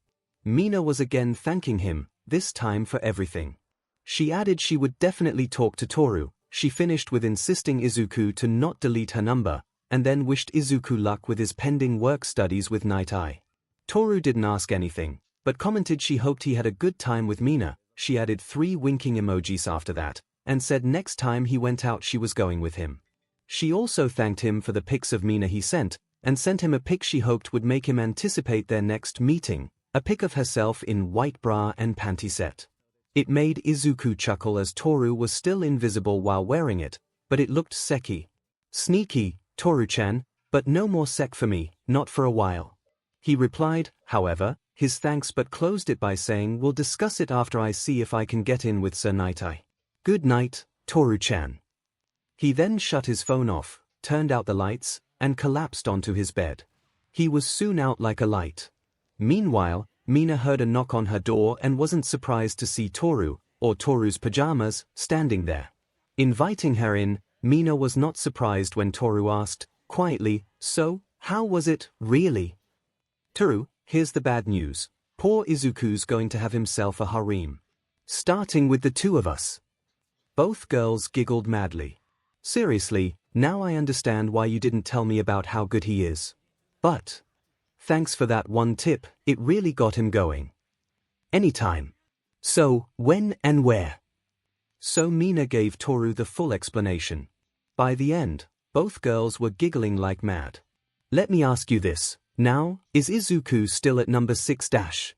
Mina was again thanking him, this time for everything. She added she would definitely talk to Toru. She finished with insisting Izuku to not delete her number, and then wished Izuku luck with his pending work studies with Night Eye. Toru didn't ask anything, but commented she hoped he had a good time with Mina. She added 3 winking emojis after that, and said next time he went out she was going with him. She also thanked him for the pics of Mina he sent, and sent him a pic she hoped would make him anticipate their next meeting, a pic of herself in white bra and panty set. It made Izuku chuckle as Toru was still invisible while wearing it, but it looked sexy. Sneaky, Toru-chan, but no more sec for me, not for a while. He replied, however, his thanks but closed it by saying we'll discuss it after I see if I can get in with Sir Night Eye. Good night, Toru-chan. He then shut his phone off, turned out the lights, and collapsed onto his bed. He was soon out like a light. Meanwhile, Mina heard a knock on her door and wasn't surprised to see Toru, or Toru's pajamas, standing there. Inviting her in, Mina was not surprised when Toru asked, quietly, so, how was it, really? Toru, here's the bad news. Poor Izuku's going to have himself a harem. Starting with the two of us. Both girls giggled madly. Seriously, now I understand why you didn't tell me about how good he is. But thanks for that one tip, it really got him going. Anytime. So, when and where? So Mina gave Toru the full explanation. By the end, both girls were giggling like mad. Let me ask you this, now, is Izuku still at number 6 dash?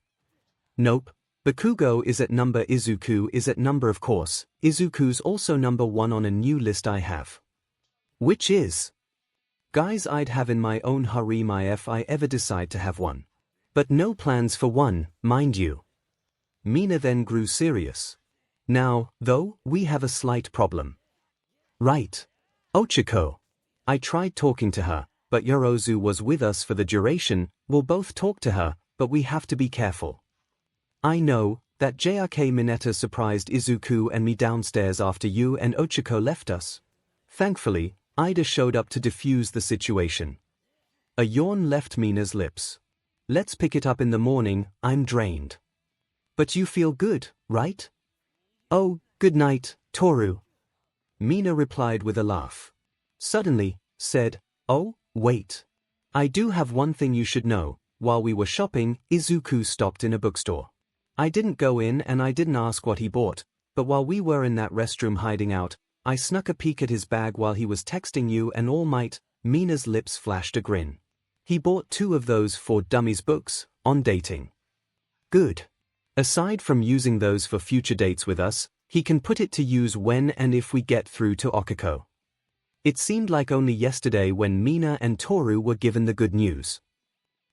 Nope. Bakugo is at number Izuku is at number of course, Izuku's also number 1 on a new list I have. Which is? Guys I'd have in my own harem if I ever decide to have one. But no plans for one, mind you. Mina then grew serious. Now, though, we have a slight problem. Right. Ochako. I tried talking to her, but Yorozu was with us for the duration. We'll both talk to her, but we have to be careful. I know that JRK Mineta surprised Izuku and me downstairs after you and Ochako left us. Thankfully, Ida showed up to defuse the situation. A yawn left Mina's lips. Let's pick it up in the morning, I'm drained. But you feel good, right? Oh, good night, Toru. Mina replied with a laugh. Suddenly, said, oh, wait. I do have one thing you should know. While we were shopping, Izuku stopped in a bookstore. I didn't go in and I didn't ask what he bought, but while we were in that restroom hiding out, I snuck a peek at his bag while he was texting you and All Might. Mina's lips flashed a grin. He bought 2 of those For Dummies books, on dating. Good. Aside from using those for future dates with us, he can put it to use when and if we get through to 𝐒𝐿. It seemed like only yesterday when Mina and Toru were given the good news.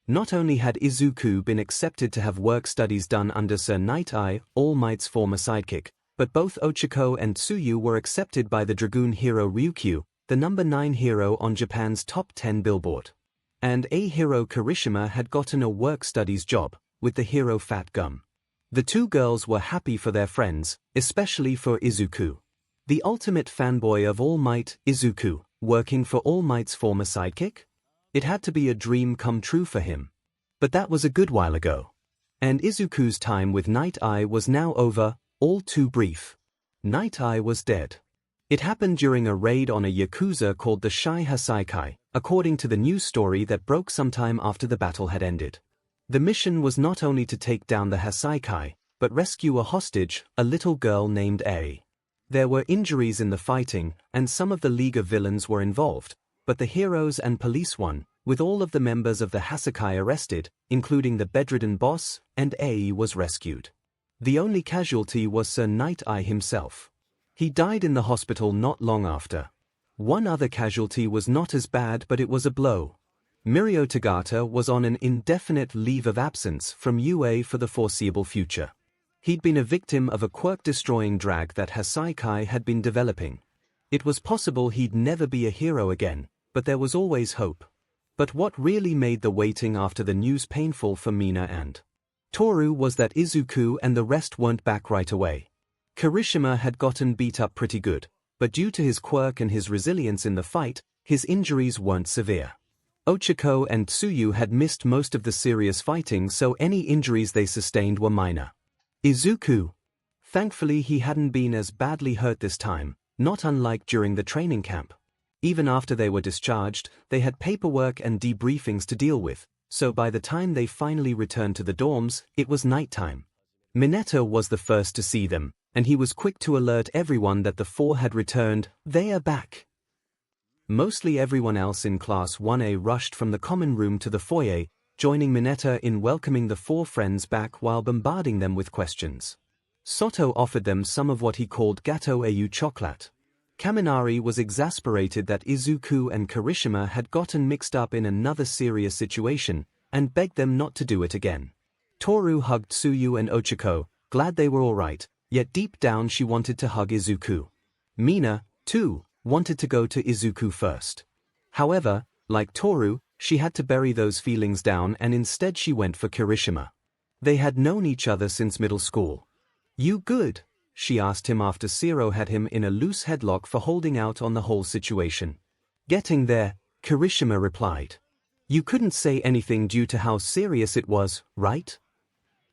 Not only had Izuku been accepted to have work studies done under Sir Night Eye, All Might's former sidekick, but both 𝐿𝐿 and Tsuyu were accepted by the Dragoon hero Ryukyu, the number 9 hero on Japan's top 10 billboard. And a hero Kirishima had gotten a work studies job, with the hero Fat Gum. The 2 girls were happy for their friends, especially for Izuku. The ultimate fanboy of All Might, Izuku, working for All Might's former sidekick? It had to be a dream come true for him. But that was a good while ago. And Izuku's time with Night Eye was now over, all too brief. Night Eye was dead. It happened during a raid on a yakuza called the Shai Hasaikai, according to the news story that broke sometime after the battle had ended. The mission was not only to take down the Hasaikai, but rescue a hostage, a little girl named A. There were injuries in the fighting, and some of the League of Villains were involved, but the heroes and police won, with all of the members of the Hasakai arrested, including the bedridden boss, and A was rescued. The only casualty was Sir Night Eye himself. He died in the hospital not long after. One other casualty was not as bad, but it was a blow. Mirio Tagata was on an indefinite leave of absence from UA for the foreseeable future. He'd been a victim of a quirk-destroying drag that Hasaikai had been developing. It was possible he'd never be a hero again, but there was always hope. But what really made the waiting after the news painful for Mina and Toru was that Izuku and the rest weren't back right away. Kirishima had gotten beat up pretty good, but due to his quirk and his resilience in the fight, his injuries weren't severe. 𝐿𝐿 and Tsuyu had missed most of the serious fighting, so any injuries they sustained were minor. Izuku. Thankfully he hadn't been as badly hurt this time, not unlike during the training camp. Even after they were discharged, they had paperwork and debriefings to deal with, so by the time they finally returned to the dorms, it was nighttime. Mineta was the first to see them, and he was quick to alert everyone that the 4 had returned. They are back. Mostly everyone else in Class 1A rushed from the common room to the foyer, joining Mineta in welcoming the 4 friends back while bombarding them with questions. Soto offered them some of what he called gatto-au chocolate. Kaminari was exasperated that Izuku and Kirishima had gotten mixed up in another serious situation, and begged them not to do it again. Toru hugged Tsuyu and 𝐿𝐿, glad they were alright, yet deep down she wanted to hug Izuku. Mina, too, wanted to go to Izuku first. However, like Toru, she had to bury those feelings down and instead she went for Kirishima. They had known each other since middle school. You good? She asked him after Zero had him in a loose headlock for holding out on the whole situation. Getting there, Kirishima replied. You couldn't say anything due to how serious it was, right?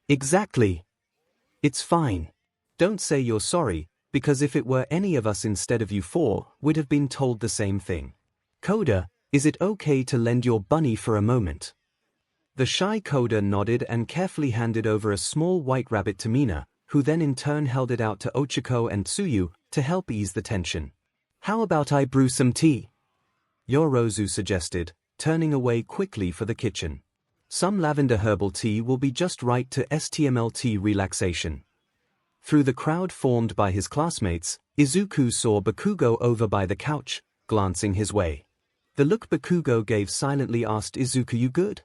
Exactly. It's fine. Don't say you're sorry, because if it were any of us instead of you 4, we'd have been told the same thing. Koda, is it okay to lend your bunny for a moment? The shy Koda nodded and carefully handed over a small white rabbit to Mina, who then in turn held it out to 𝐿𝐿 and Tsuyu to help ease the tension. How about I brew some tea? Yorozu suggested, turning away quickly for the kitchen. Some lavender herbal tea will be just right to STMLT relaxation. Through the crowd formed by his classmates, Izuku saw Bakugo over by the couch, glancing his way. The look Bakugo gave silently asked Izuku, you good?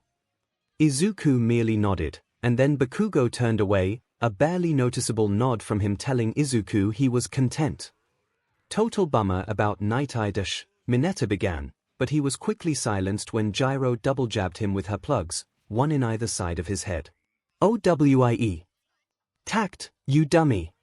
Izuku merely nodded, and then Bakugo turned away, a barely noticeable nod from him telling Izuku he was content. Total bummer about Night Eye dash, Mineta began, but he was quickly silenced when Gyro double-jabbed him with her plugs, one in either side of his head. OWIE. Tact, you dummy.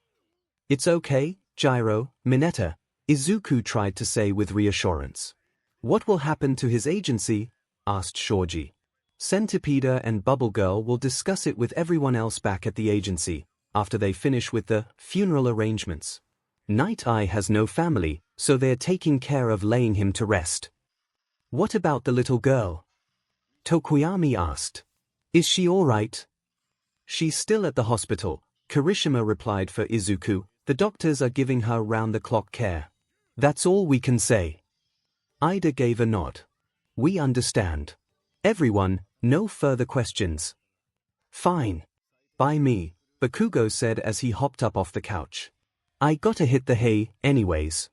It's okay, Gyro, Mineta, Izuku tried to say with reassurance. What will happen to his agency? Asked Shoji. Centipede and Bubble Girl will discuss it with everyone else back at the agency, after they finish with the funeral arrangements. Night Eye has no family, so they're taking care of laying him to rest. What about the little girl? Tokoyami asked. Is she alright? She's still at the hospital, Kirishima replied for Izuku. The doctors are giving her round-the-clock care. That's all we can say. Ida gave a nod. We understand. Everyone, no further questions. Fine. By me, Bakugo said as he hopped up off the couch. I gotta hit the hay, anyways.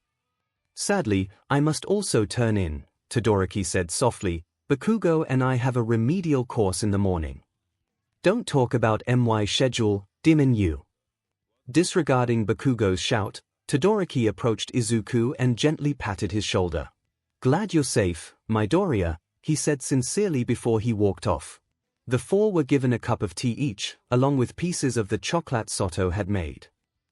Sadly, I must also turn in, Todoroki said softly. Bakugo and I have a remedial course in the morning. Don't talk about my schedule, Dimin you. Disregarding Bakugo's shout, Todoroki approached Izuku and gently patted his shoulder. Glad you're safe, Midoriya, he said sincerely before he walked off. The four were given a cup of tea each, along with pieces of the chocolate Soto had made.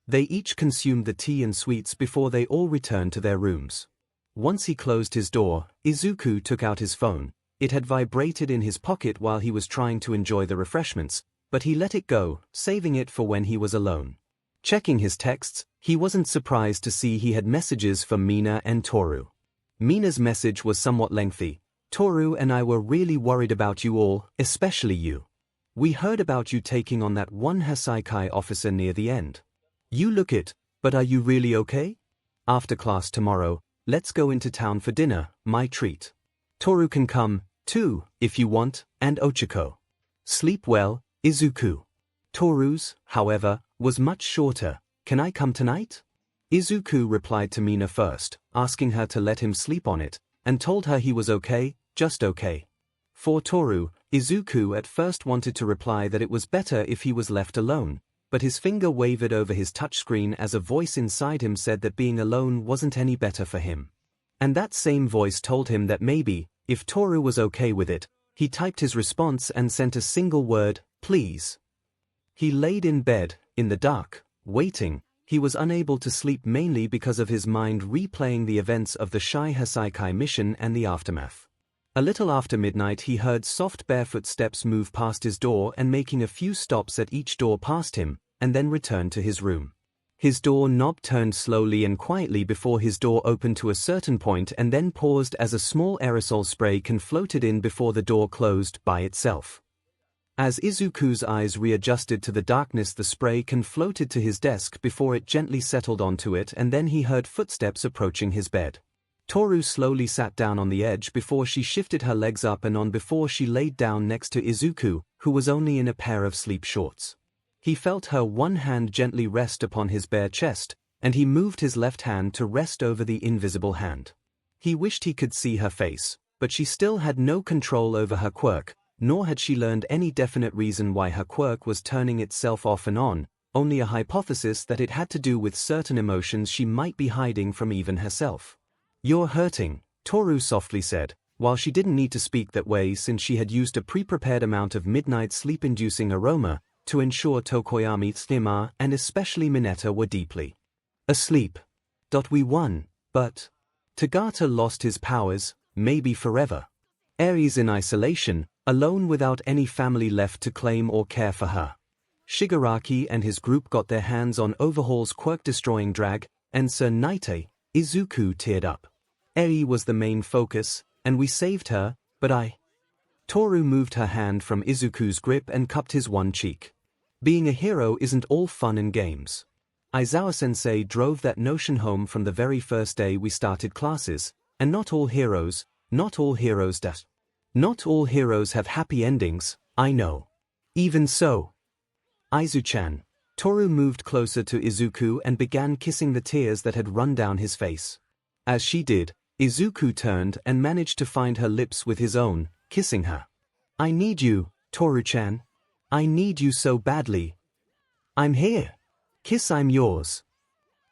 They each consumed the tea and sweets before they all returned to their rooms. Once he closed his door, Izuku took out his phone. It had vibrated in his pocket while he was trying to enjoy the refreshments, but he let it go, saving it for when he was alone. Checking his texts, he wasn't surprised to see he had messages from Mina and Toru. Mina's message was somewhat lengthy. Toru and I were really worried about you all, especially you. We heard about you taking on that one Hasaikai officer near the end. You look it, but are you really okay? After class tomorrow, let's go into town for dinner, my treat. Toru can come, too, if you want, and Ochiko. Sleep well, Izuku. Toru's, however, was much shorter. Can I come tonight? Izuku replied to Mina first, asking her to let him sleep on it, and told her he was okay, just okay. For Toru, Izuku at first wanted to reply that it was better if he was left alone, but his finger wavered over his touchscreen as a voice inside him said that being alone wasn't any better for him. And that same voice told him that maybe, if Toru was okay with it, he typed his response and sent a single word, please. He laid in bed, in the dark, waiting. He was unable to sleep mainly because of his mind replaying the events of the Shy Hasaikai mission and the aftermath. A little after midnight he heard soft barefoot steps move past his door and making a few stops at each door past him, and then returned to his room. His door knob turned slowly and quietly before his door opened to a certain point and then paused as a small aerosol spray can floated in before the door closed by itself. As Izuku's eyes readjusted to the darkness, the spray can floated to his desk before it gently settled onto it, and then he heard footsteps approaching his bed. Toru slowly sat down on the edge before she shifted her legs up and on before she laid down next to Izuku, who was only in a pair of sleep shorts. He felt her one hand gently rest upon his bare chest, and he moved his left hand to rest over the invisible hand. He wished he could see her face, but she still had no control over her quirk, nor had she learned any definite reason why her quirk was turning itself off and on, only a hypothesis that it had to do with certain emotions she might be hiding from even herself. You're hurting, Toru softly said, while she didn't need to speak that way since she had used a pre-prepared amount of midnight sleep-inducing aroma to ensure Tokoyami, Tsuma, and especially Mineta were deeply asleep. We won, but Tagata lost his powers, maybe forever. Aries in isolation, alone without any family left to claim or care for her. Shigaraki and his group got their hands on Overhaul's quirk-destroying drag, and Sir Naite, Izuku teared up. Eri was the main focus, and we saved her, but Toru moved her hand from Izuku's grip and cupped his one cheek. Being a hero isn't all fun and games. Aizawa-sensei drove that notion home from the very first day we started classes, and not all heroes have happy endings, I know. Even so. Aizu-chan. Toru moved closer to Izuku and began kissing the tears that had run down his face. As she did, Izuku turned and managed to find her lips with his own, kissing her. I need you, Toru-chan. I need you so badly. I'm here. Kiss, I'm yours.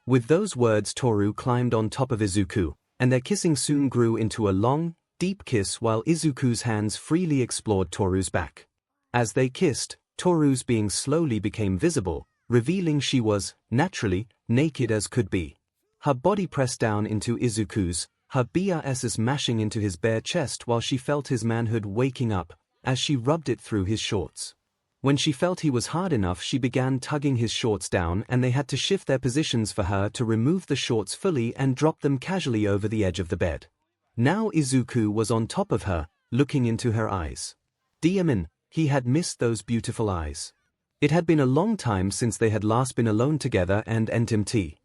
With those words, Toru climbed on top of Izuku, and their kissing soon grew into a long, deep kiss while Izuku's hands freely explored Toru's back. As they kissed, Toru's being slowly became visible, revealing she was, naturally, naked as could be. Her body pressed down into Izuku's, her BRSs mashing into his bare chest while she felt his manhood waking up, as she rubbed it through his shorts. When she felt he was hard enough, she began tugging his shorts down, and they had to shift their positions for her to remove the shorts fully and drop them casually over the edge of the bed. Now Izuku was on top of her, looking into her eyes. Demon, he had missed those beautiful eyes. It had been a long time since they had last been alone together and NTMT.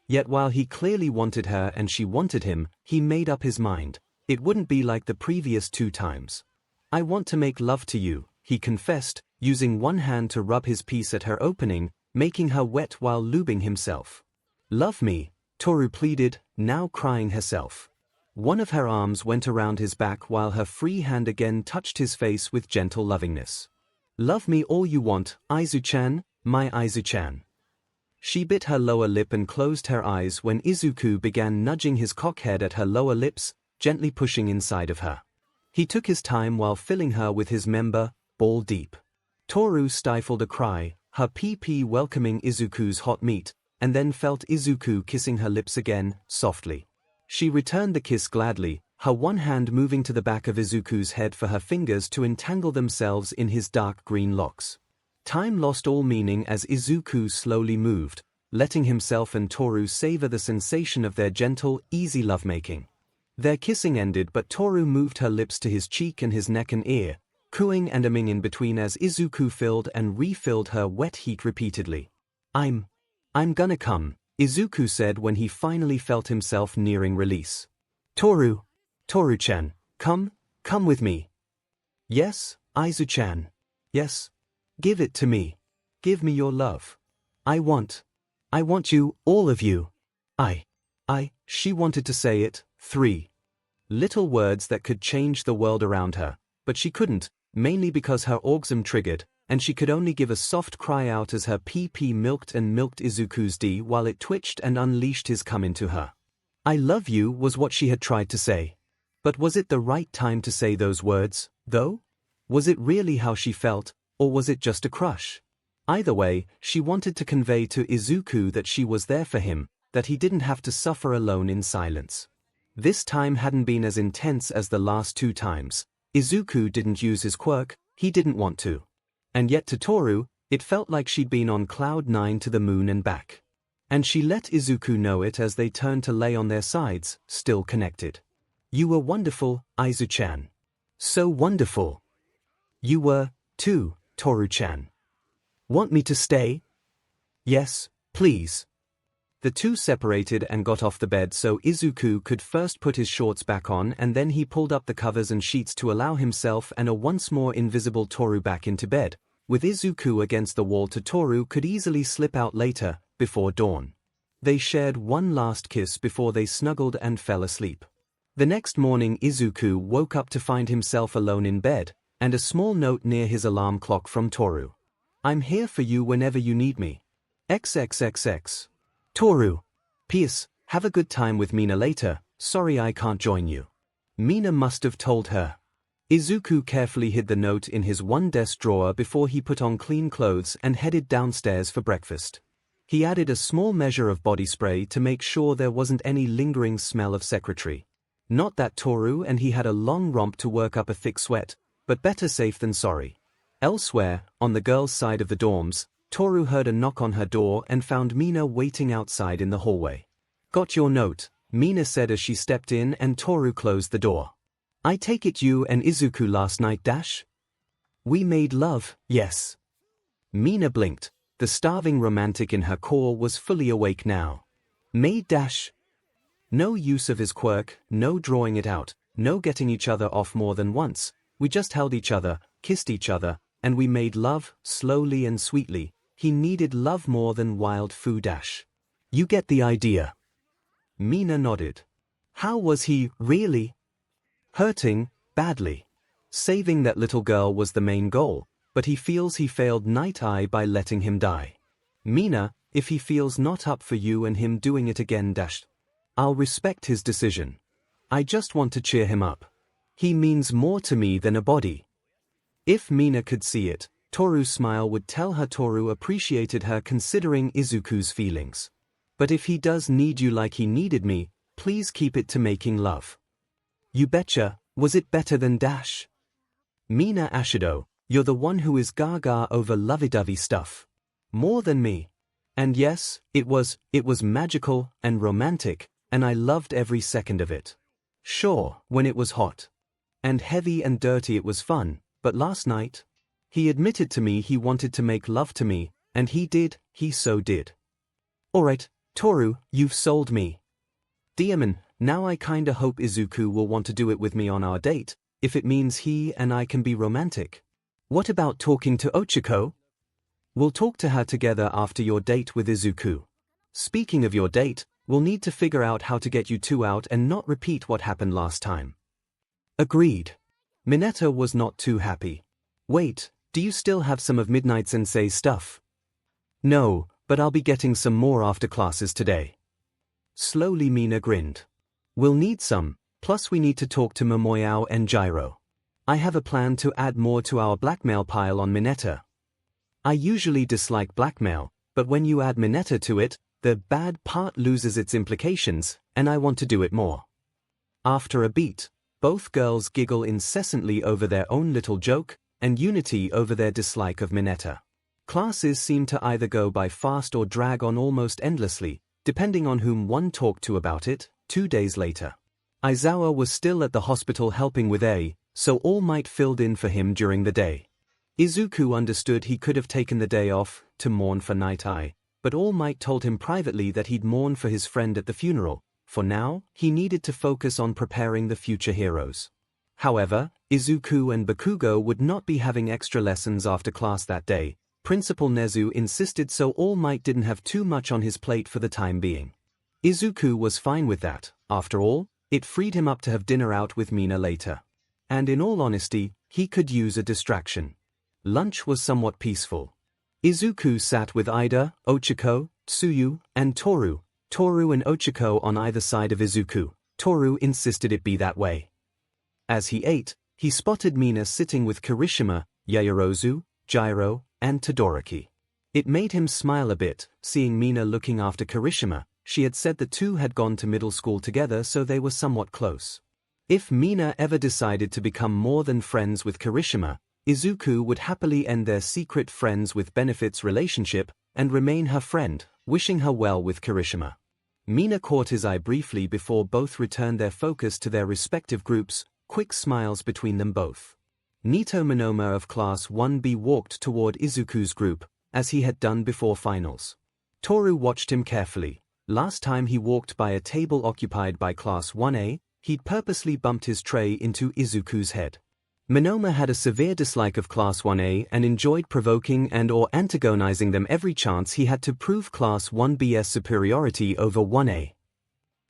Yet while he clearly wanted her and she wanted him, he made up his mind. It wouldn't be like the previous 2 times. I want to make love to you, he confessed, using one hand to rub his piece at her opening, making her wet while lubing himself. Love me, Toru pleaded, now crying herself. One of her arms went around his back while her free hand again touched his face with gentle lovingness. Love me all you want, Aizu-chan, my Aizu-chan. She bit her lower lip and closed her eyes when Izuku began nudging his cockhead at her lower lips, gently pushing inside of her. He took his time while filling her with his member, ball deep. Toru stifled a cry, her PP welcoming Izuku's hot meat, and then felt Izuku kissing her lips again, softly. She returned the kiss gladly, her one hand moving to the back of Izuku's head for her fingers to entangle themselves in his dark green locks. Time lost all meaning as Izuku slowly moved, letting himself and Toru savor the sensation of their gentle, easy lovemaking. Their kissing ended, but Toru moved her lips to his cheek and his neck and ear, cooing and umming in between as Izuku filled and refilled her wet heat repeatedly. I'm gonna come, Izuku said when he finally felt himself nearing release. Toru-chan, come with me. Yes, Aizu-chan. Yes. Give it to me. Give me your love. I want you, all of you. She wanted to say it, 3 little words that could change the world around her, but she couldn't, mainly because her orgasm triggered, and she could only give a soft cry out as her PP milked Izuku's D while it twitched and unleashed his cum into her. I love you was what she had tried to say. But was it the right time to say those words, though? Was it really how she felt, or was it just a crush? Either way, she wanted to convey to Izuku that she was there for him, that he didn't have to suffer alone in silence. This time hadn't been as intense as the last 2 times. Izuku didn't use his quirk, he didn't want to. And yet to Toru, it felt like she'd been on cloud 9 to the moon and back. And she let Izuku know it as they turned to lay on their sides, still connected. You were wonderful, Aizu-chan. So wonderful. You were, too, Toru-chan. Want me to stay? Yes, please. The two separated and got off the bed so Izuku could first put his shorts back on, and then he pulled up the covers and sheets to allow himself and a once more invisible Toru back into bed, with Izuku against the wall. Toru could easily slip out later, before dawn. They shared one last kiss before they snuggled and fell asleep. The next morning Izuku woke up to find himself alone in bed, and a small note near his alarm clock from Toru. I'm here for you whenever you need me. XXXX. Toru. P.S. Have a good time with Mina later, sorry I can't join you. Mina must have told her. Izuku carefully hid the note in his one desk drawer before he put on clean clothes and headed downstairs for breakfast. He added a small measure of body spray to make sure there wasn't any lingering smell of secretary. Not that Toru and he had a long romp to work up a thick sweat, but better safe than sorry. Elsewhere, on the girls' side of the dorms, Toru heard a knock on her door and found Mina waiting outside in the hallway. Got your note, Mina said as she stepped in, and Toru closed the door. I take it you and Izuku last night dash? We made love, yes. Mina blinked. The starving romantic in her core was fully awake now. Made dash? No use of his quirk, no drawing it out, no getting each other off more than once. We just held each other, kissed each other, and we made love, slowly and sweetly. He needed love more than wild foo dash. You get the idea. Mina nodded. How was he, really? Hurting, badly. Saving that little girl was the main goal, but he feels he failed Night Eye by letting him die. Mina, if he feels not up for you and him doing it again dash. I'll respect his decision. I just want to cheer him up. He means more to me than a body. If Mina could see it, Toru's smile would tell her Toru appreciated her considering Izuku's feelings. But if he does need you like he needed me, please keep it to making love. You betcha, was it better than dash? Mina Ashido, you're the one who is gaga over lovey-dovey stuff. More than me. And yes, it was magical and romantic, and I loved every second of it. Sure, when it was hot and heavy and dirty it was fun, but last night? He admitted to me he wanted to make love to me, and he so did. Alright, Toru, you've sold me. Daemon, now I kinda hope Izuku will want to do it with me on our date, if it means he and I can be romantic. What about talking to Ochako? We'll talk to her together after your date with Izuku. Speaking of your date, we'll need to figure out how to get you two out and not repeat what happened last time. Agreed. Mineta was not too happy. Wait, do you still have some of Midnight Sensei's stuff? No, but I'll be getting some more after classes today. Slowly Mina grinned. We'll need some, plus we need to talk to Momoyao and Gyro. I have a plan to add more to our blackmail pile on Mineta. I usually dislike blackmail, but when you add Mineta to it, the bad part loses its implications, and I want to do it more. After a beat, both girls giggle incessantly over their own little joke, and unity over their dislike of Mineta. Classes seem to either go by fast or drag on almost endlessly, depending on whom one talked to about it. 2 days later, Aizawa was still at the hospital helping with so All Might filled in for him during the day. Izuku understood he could have taken the day off to mourn for Night Eye, but All Might told him privately that he'd mourn for his friend at the funeral. For now, he needed to focus on preparing the future heroes. However, Izuku and Bakugo would not be having extra lessons after class that day. Principal Nezu insisted, so All Might didn't have too much on his plate for the time being. Izuku was fine with that. After all, it freed him up to have dinner out with Mina later. And in all honesty, he could use a distraction. Lunch was somewhat peaceful. Izuku sat with Ida, Ochako, Tsuyu, and Toru. Toru and Ochako on either side of Izuku. Toru insisted it be that way. As he ate, he spotted Mina sitting with Kirishima, Yaoyorozu, Gyro, and Todoroki. It made him smile a bit, seeing Mina looking after Kirishima. She had said the two had gone to middle school together, so they were somewhat close. If Mina ever decided to become more than friends with Kirishima, Izuku would happily end their secret friends with benefits relationship and remain her friend, wishing her well with Kirishima. Mina caught his eye briefly before both returned their focus to their respective groups, quick smiles between them both. Nito Monoma of Class 1B walked toward Izuku's group, as he had done before finals. Toru watched him carefully. Last time he walked by a table occupied by Class 1A, he'd purposely bumped his tray into Izuku's head. Monoma had a severe dislike of Class 1A and enjoyed provoking and/or antagonizing them every chance he had to prove Class 1B's superiority over 1A.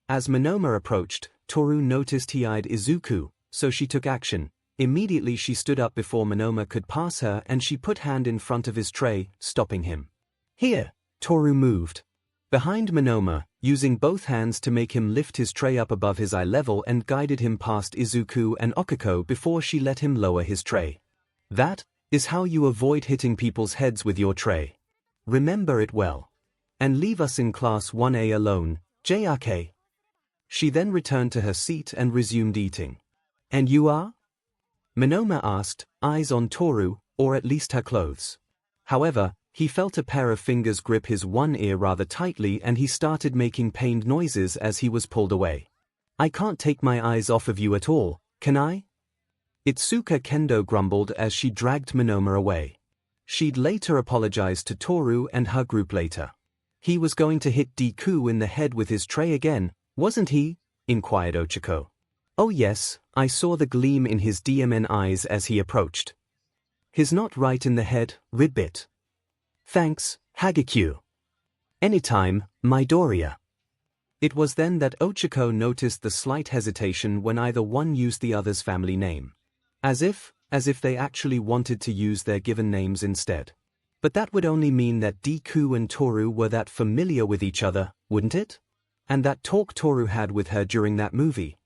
As Monoma approached, Toru noticed he eyed Izuku, so she took action. Immediately she stood up before Monoma could pass her, and she put hand in front of his tray, stopping him. Here! Toru moved behind Monoma, using both hands to make him lift his tray up above his eye level, and guided him past Izuku and Okako before she let him lower his tray. That is how you avoid hitting people's heads with your tray. Remember it well. And leave us in Class 1A alone, JRK. She then returned to her seat and resumed eating. And you are? Monoma asked, eyes on Toru, or at least her clothes. However, he felt a pair of fingers grip his one ear rather tightly, and he started making pained noises as he was pulled away. I can't take my eyes off of you at all, can I? Itsuka Kendo grumbled as she dragged Monoma away. She'd later apologized to Toru and her group later. He was going to hit Deku in the head with his tray again, wasn't he? Inquired Ochako. Oh yes, I saw the gleam in his DMN eyes as he approached. He's not right in the head, Ribbit. Thanks, Hagekyu. Anytime, Midoriya. It was then that Ochako noticed the slight hesitation when either one used the other's family name. As if they actually wanted to use their given names instead. But that would only mean that Deku and Toru were that familiar with each other, wouldn't it? And that talk Toru had with her during that movie.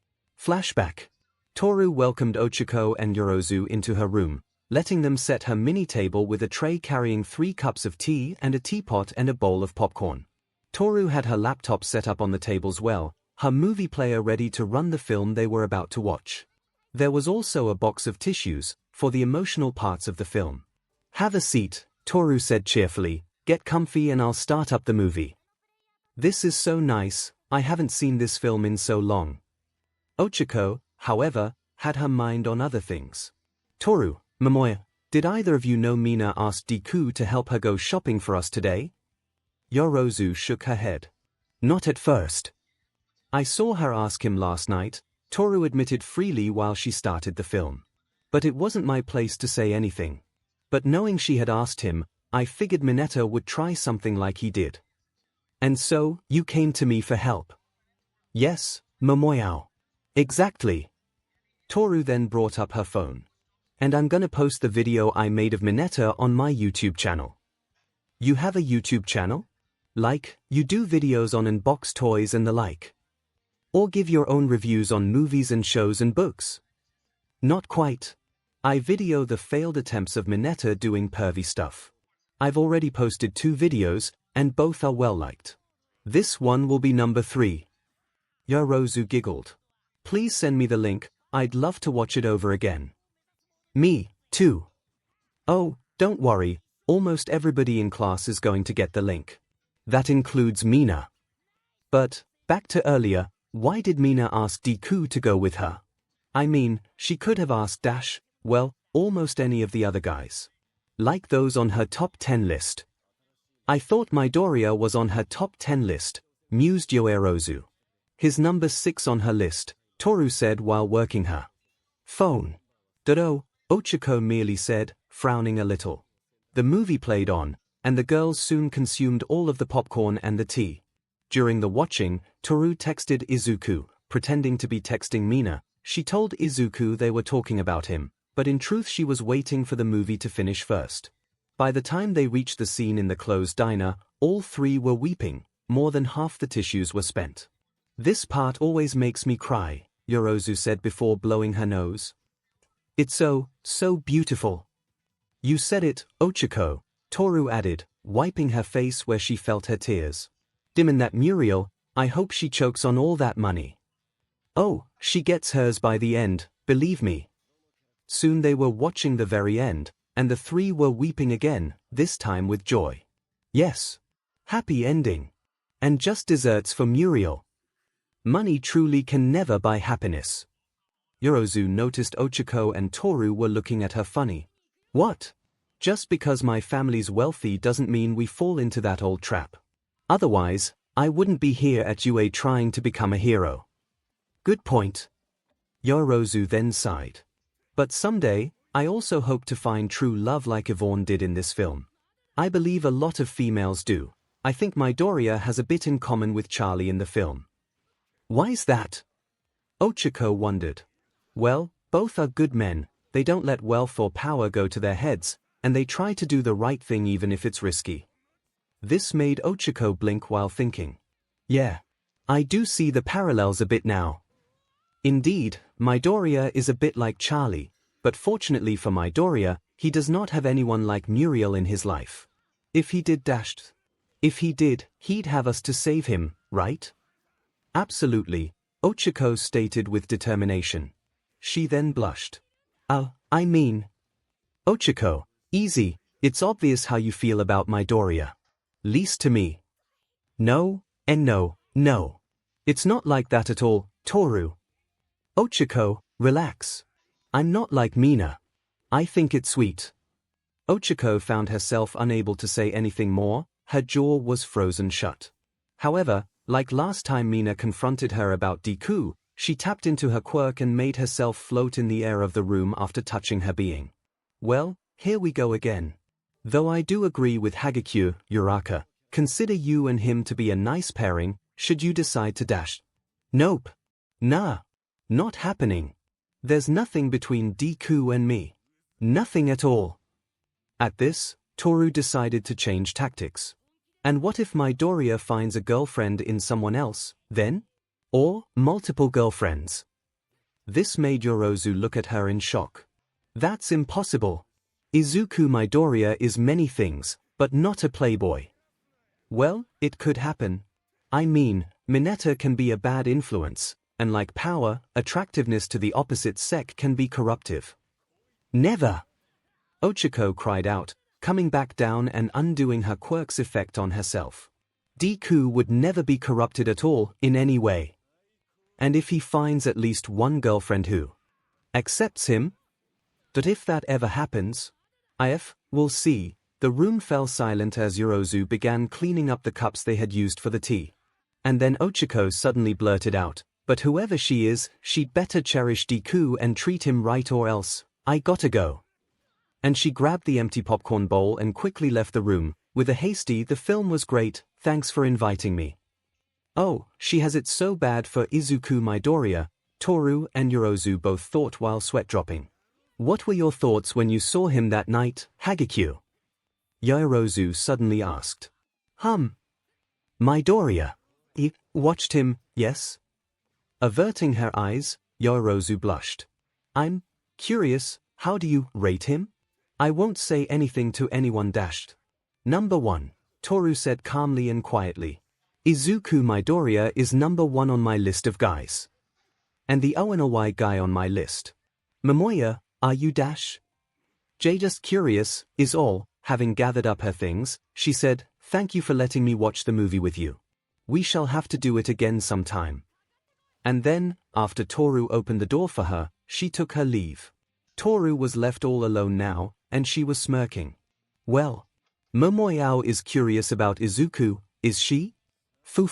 Flashback. Toru welcomed Ochako and Yorozu into her room, letting them set her mini-table with a tray carrying 3 cups of tea and a teapot and a bowl of popcorn. Toru had her laptop set up on the tables well, her movie player ready to run the film they were about to watch. There was also a box of tissues, for the emotional parts of the film. Have a seat, Toru said cheerfully, get comfy and I'll start up the movie. This is so nice, I haven't seen this film in so long. 𝐒𝐿𝐴HO, however, had her mind on other things. Toru, Momoya, did either of you know Mina asked Deku to help her go shopping for us today? Yorozu shook her head. Not at first. I saw her ask him last night, Toru admitted freely while she started the film. But it wasn't my place to say anything. But knowing she had asked him, I figured Mineta would try something like he did. And so, you came to me for help. Yes, Momoya. Exactly. Toru then brought up her phone. And I'm gonna post the video I made of Mineta on my YouTube channel. You have a YouTube channel? Like, you do videos on unboxed toys and the like. Or give your own reviews on movies and shows and books? Not quite. I video the failed attempts of Mineta doing pervy stuff. I've already posted 2 videos, and both are well liked. This one will be number 3. Yorozu giggled. Please send me the link, I'd love to watch it over again. Me, too. Oh, don't worry, almost everybody in class is going to get the link. That includes Mina. But, back to earlier, why did Mina ask Deku to go with her? I mean, she could have asked well, almost any of the other guys. Like those on her top 10 list. I thought Midoriya was on her top 10 list, mused Yorozu. His number 6 on her list, Toru said while working her phone. 𝐒𝐿𝐴HO merely said, frowning a little. The movie played on, and the girls soon consumed all of the popcorn and the tea. During the watching, Toru texted Izuku, pretending to be texting Mina. She told Izuku they were talking about him, but in truth she was waiting for the movie to finish first. By the time they reached the scene in the closed diner, all 3 were weeping, more than half the tissues were spent. This part always makes me cry, Yorozu said before blowing her nose. It's so beautiful. You said it, 𝐒𝐿𝐴HO, Toru added, wiping her face where she felt her tears. Dimmin' that Muriel, I hope she chokes on all that money. Oh, she gets hers by the end, believe me. Soon they were watching the very end, and the 3 were weeping again, this time with joy. Yes. Happy ending. And just desserts for Muriel. Money truly can never buy happiness. Yorozu noticed 𝐒𝐿𝐴HO and Toru were looking at her funny. What? Just because my family's wealthy doesn't mean we fall into that old trap. Otherwise, I wouldn't be here at UA trying to become a hero. Good point. Yorozu then sighed. But someday, I also hope to find true love like Yvonne did in this film. I believe a lot of females do. I think Midoriya has a bit in common with Charlie in the film. Why's that? 𝐒𝐿𝐴HO wondered. Well, both are good men, they don't let wealth or power go to their heads, and they try to do the right thing even if it's risky. This made 𝐒𝐿𝐴HO blink while thinking. Yeah. I do see the parallels a bit now. Indeed, Midoriya is a bit like Charlie, but fortunately for Midoriya, he does not have anyone like Muriel in his life. If he did, he'd have us to save him, right? Absolutely, 𝐒𝐿𝐴HO stated with determination. She then blushed. I mean... 𝐒𝐿𝐴HO, easy, it's obvious how you feel about Midoriya. Least to me. No, and no. It's not like that at all, Toru. 𝐒𝐿𝐴HO, relax. I'm not like Mina. I think it's sweet. 𝐒𝐿𝐴HO found herself unable to say anything more, her jaw was frozen shut. However, like last time Mina confronted her about Deku, she tapped into her quirk and made herself float in the air of the room after touching her being. Well, here we go again. Though I do agree with Hagakure, Uraka, consider you and him to be a nice pairing, should you decide to Nope. Nah. Not happening. There's nothing between Deku and me. Nothing at all. At this, Toru decided to change tactics. And what if Midoriya finds a girlfriend in someone else, then? Or multiple girlfriends? This made Yorozu look at her in shock. That's impossible. Izuku Midoriya is many things, but not a playboy. Well, it could happen. I mean, Mineta can be a bad influence, and like power, attractiveness to the opposite sex can be corruptive. Never! 𝐒𝐭𝐚𝐲 cried out, coming back down and undoing her quirk's effect on herself. Deku would never be corrupted at all, in any way. And if he finds at least one girlfriend who accepts him? But if that ever happens, we'll see. The room fell silent as Yorozu began cleaning up the cups they had used for the tea. And then 𝐒𝐭𝐴 suddenly blurted out, "But whoever she is, she'd better cherish Deku and treat him right or else, I gotta go." And she grabbed the empty popcorn bowl and quickly left the room, with a hasty, "The film was great, thanks for inviting me." Oh, she has it so bad for Izuku Midoriya, Toru and Yorozu both thought while sweat dropping. What were your thoughts when you saw him that night, 𝐻𝐵? Yorozu suddenly asked. Midoriya. I watched him, yes? Averting her eyes, Yorozu blushed. I'm curious, how do you rate him? I won't say anything to anyone dashed. Number 1, Toru said calmly and quietly. Izuku Midoriya is number 1 on my list of guys. And the ONY guy on my list. Momoya, are you dash? Just curious, is all. Having gathered up her things, she said, "Thank you for letting me watch the movie with you. We shall have to do it again sometime." And then, after Toru opened the door for her, she took her leave. Toru was left all alone now, and she was smirking. Well, Momoyao is curious about Izuku, is she? Fu.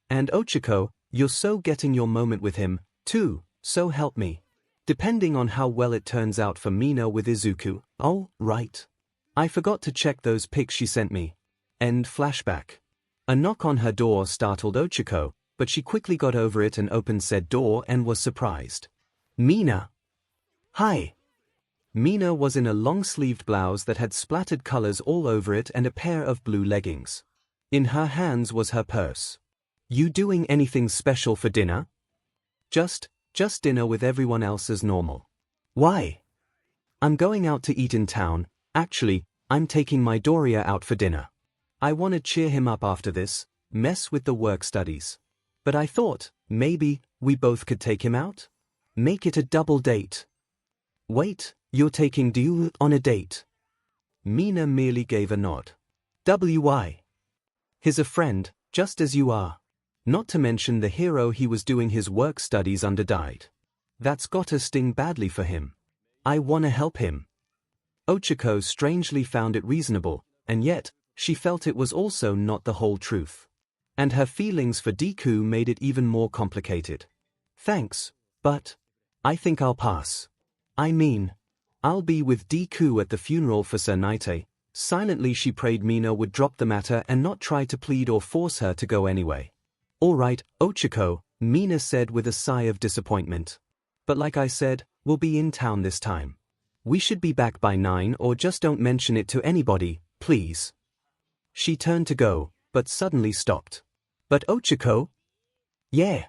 And 𝐒𝐿, you're so getting your moment with him, too, so help me. Depending on how well it turns out for Mina with Izuku, oh, right. I forgot to check those pics she sent me. End flashback. A knock on her door startled 𝐒𝐿, but she quickly got over it and opened said door and was surprised. Mina. Hi. Mina was in a long-sleeved blouse that had splattered colors all over it and a pair of blue leggings. In her hands was her purse. You doing anything special for dinner? Just dinner with everyone else as normal. Why? I'm going out to eat in town. Actually, I'm taking Midoriya out for dinner. I want to cheer him up after this mess with the work studies. But I thought, maybe, we both could take him out? Make it a double date. Wait, you're taking Deku on a date? Mina merely gave a nod. Why? He's a friend, just as you are. Not to mention the hero he was doing his work studies under died. That's gotta sting badly for him. I wanna help him. 𝐒𝐿 strangely found it reasonable, and yet, she felt it was also not the whole truth. And her feelings for Deku made it even more complicated. Thanks, but I think I'll pass. I mean, I'll be with Deku at the funeral for Sir Naite. Silently she prayed Mina would drop the matter and not try to plead or force her to go anyway. All right, 𝐒𝐿, Mina said with a sigh of disappointment. But like I said, we'll be in town this time. We should be back by 9 or just don't mention it to anybody, please. She turned to go, but suddenly stopped. But 𝐒𝐿? Yeah.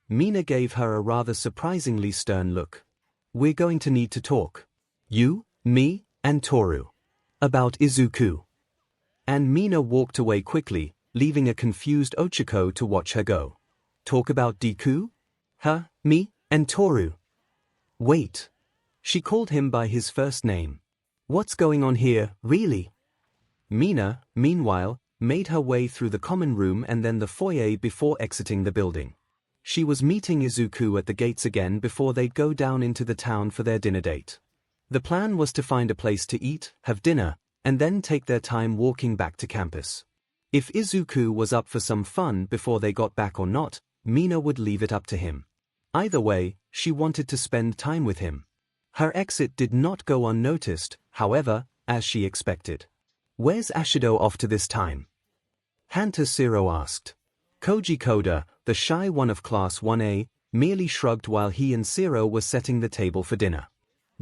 Mina gave her a rather surprisingly stern look. We're going to need to talk. You, me, and Toru. About Izuku. And Mina walked away quickly, leaving a confused 𝐒𝐿 to watch her go. Talk about Deku? Her, me, and Toru. Wait. She called him by his first name. What's going on here, really? Mina, meanwhile, made her way through the common room and then the foyer before exiting the building. She was meeting Izuku at the gates again before they'd go down into the town for their dinner date. The plan was to find a place to eat, have dinner, and then take their time walking back to campus. If Izuku was up for some fun before they got back or not, Mina would leave it up to him. Either way, she wanted to spend time with him. Her exit did not go unnoticed, however, as she expected. Where's Ashido off to this time? Hunter Zero asked. Koji Koda, the shy one of Class 1A, merely shrugged while he and Zero were setting the table for dinner.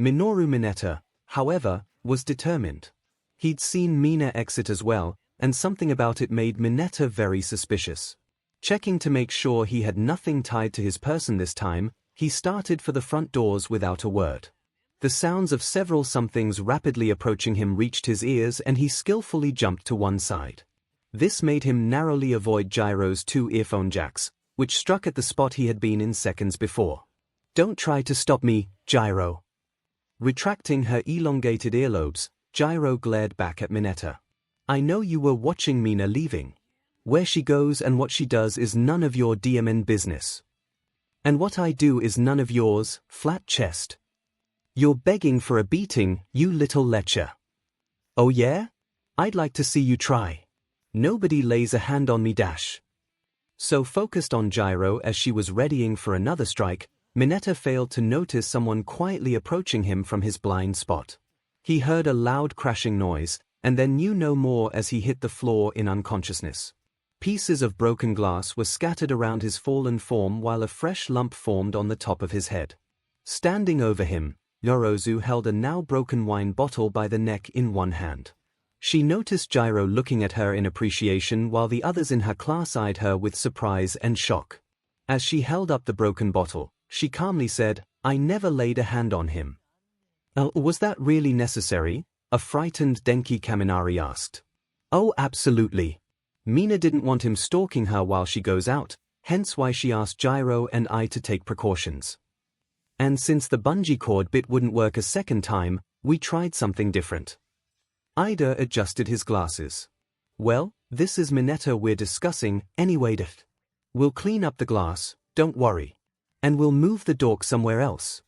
Minoru Mineta, however, was determined. He'd seen Mina exit as well, and something about it made Mineta very suspicious. Checking to make sure he had nothing tied to his person this time, he started for the front doors without a word. The sounds of several somethings rapidly approaching him reached his ears and he skillfully jumped to one side. This made him narrowly avoid Gyro's 2 earphone jacks, which struck at the spot he had been in seconds before. Don't try to stop me, Gyro. Retracting her elongated earlobes, 𝐤𝐬𝐽 glared back at Mineta. I know you were watching Mina leaving. Where she goes and what she does is none of your DMN business. And what I do is none of yours, flat chest. You're begging for a beating, you little lecher. Oh yeah? I'd like to see you try. Nobody lays a hand on me dash. So focused on 𝐤𝐬𝐽 as she was readying for another strike, Mineta failed to notice someone quietly approaching him from his blind spot. He heard a loud crashing noise, and then knew no more as he hit the floor in unconsciousness. Pieces of broken glass were scattered around his fallen form while a fresh lump formed on the top of his head. Standing over him, Yorozu held a now broken wine bottle by the neck in one hand. She noticed 𝐤𝐬𝐽 looking at her in appreciation while the others in her class eyed her with surprise and shock. As she held up the broken bottle, she calmly said, I never laid a hand on him. Was that really necessary? A frightened Denki Kaminari asked. Oh, absolutely. Mina didn't want him stalking her while she goes out, hence why she asked 𝐤𝐬𝐽 and I to take precautions. And since the bungee cord bit wouldn't work a second time, we tried something different. Ida adjusted his glasses. Well, this is Mineta we're discussing, anyway. We'll clean up the glass, don't worry. And we'll move the dork somewhere else.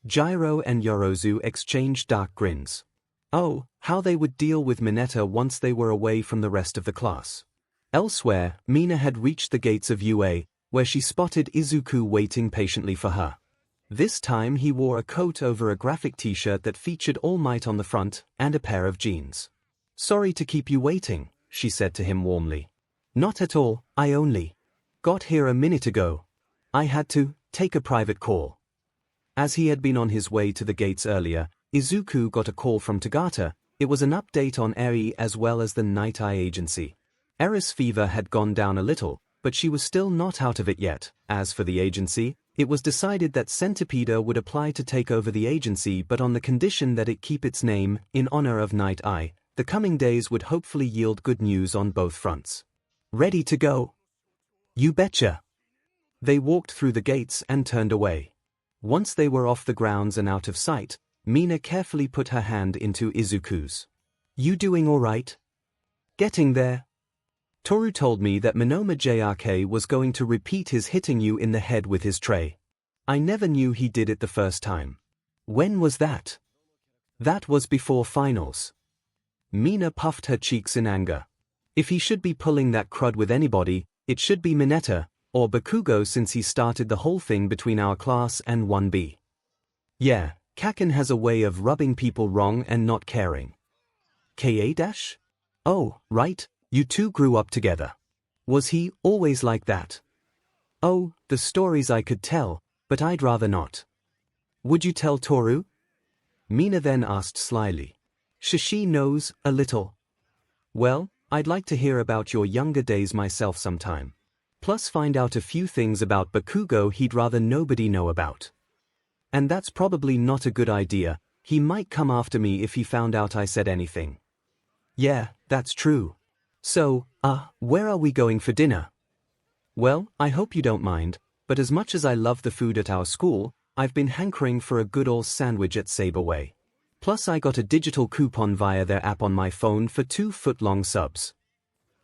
𝐤𝐬𝐽 and Yorozu exchanged dark grins. Oh, how they would deal with Mineta once they were away from the rest of the class. Elsewhere, Mina had reached the gates of UA, where she spotted Izuku waiting patiently for her. This time he wore a coat over a graphic t-shirt that featured All Might on the front, and a pair of jeans. Sorry to keep you waiting, she said to him warmly. Not at all, I only got here a minute ago. I had to take a private call. As he had been on his way to the gates earlier, Izuku got a call from Tagata. It was an update on Eri as well as the Night Eye agency. Eri's fever had gone down a little, but she was still not out of it yet. As for the agency, it was decided that Centipede would apply to take over the agency but on the condition that it keep its name, in honor of Night Eye. The coming days would hopefully yield good news on both fronts. Ready to go? You betcha. They walked through the gates and turned away. Once they were off the grounds and out of sight, Mina carefully put her hand into Izuku's. You doing all right? Getting there. Toru told me that Minoma JRK was going to repeat his hitting you in the head with his tray. I never knew he did it the first time. When was that? That was before finals. Mina puffed her cheeks in anger. If he should be pulling that crud with anybody, it should be Mineta, or Bakugo since he started the whole thing between our class and 1B. Yeah, Kaken has a way of rubbing people wrong and not caring. 𝐂𝐸? Oh, right, you two grew up together. Was he always like that? Oh, the stories I could tell, but I'd rather not. Would you tell Toru? Mina then asked slyly. She knows a little. Well, I'd like to hear about your younger days myself sometime. Plus find out a few things about Bakugo he'd rather nobody know about. And that's probably not a good idea. He might come after me if he found out I said anything. Yeah, that's true. So, where are we going for dinner? Well, I hope you don't mind, but as much as I love the food at our school, I've been hankering for a good old sandwich at Saberway. Plus I got a digital coupon via their app on my phone for 2-foot-long subs.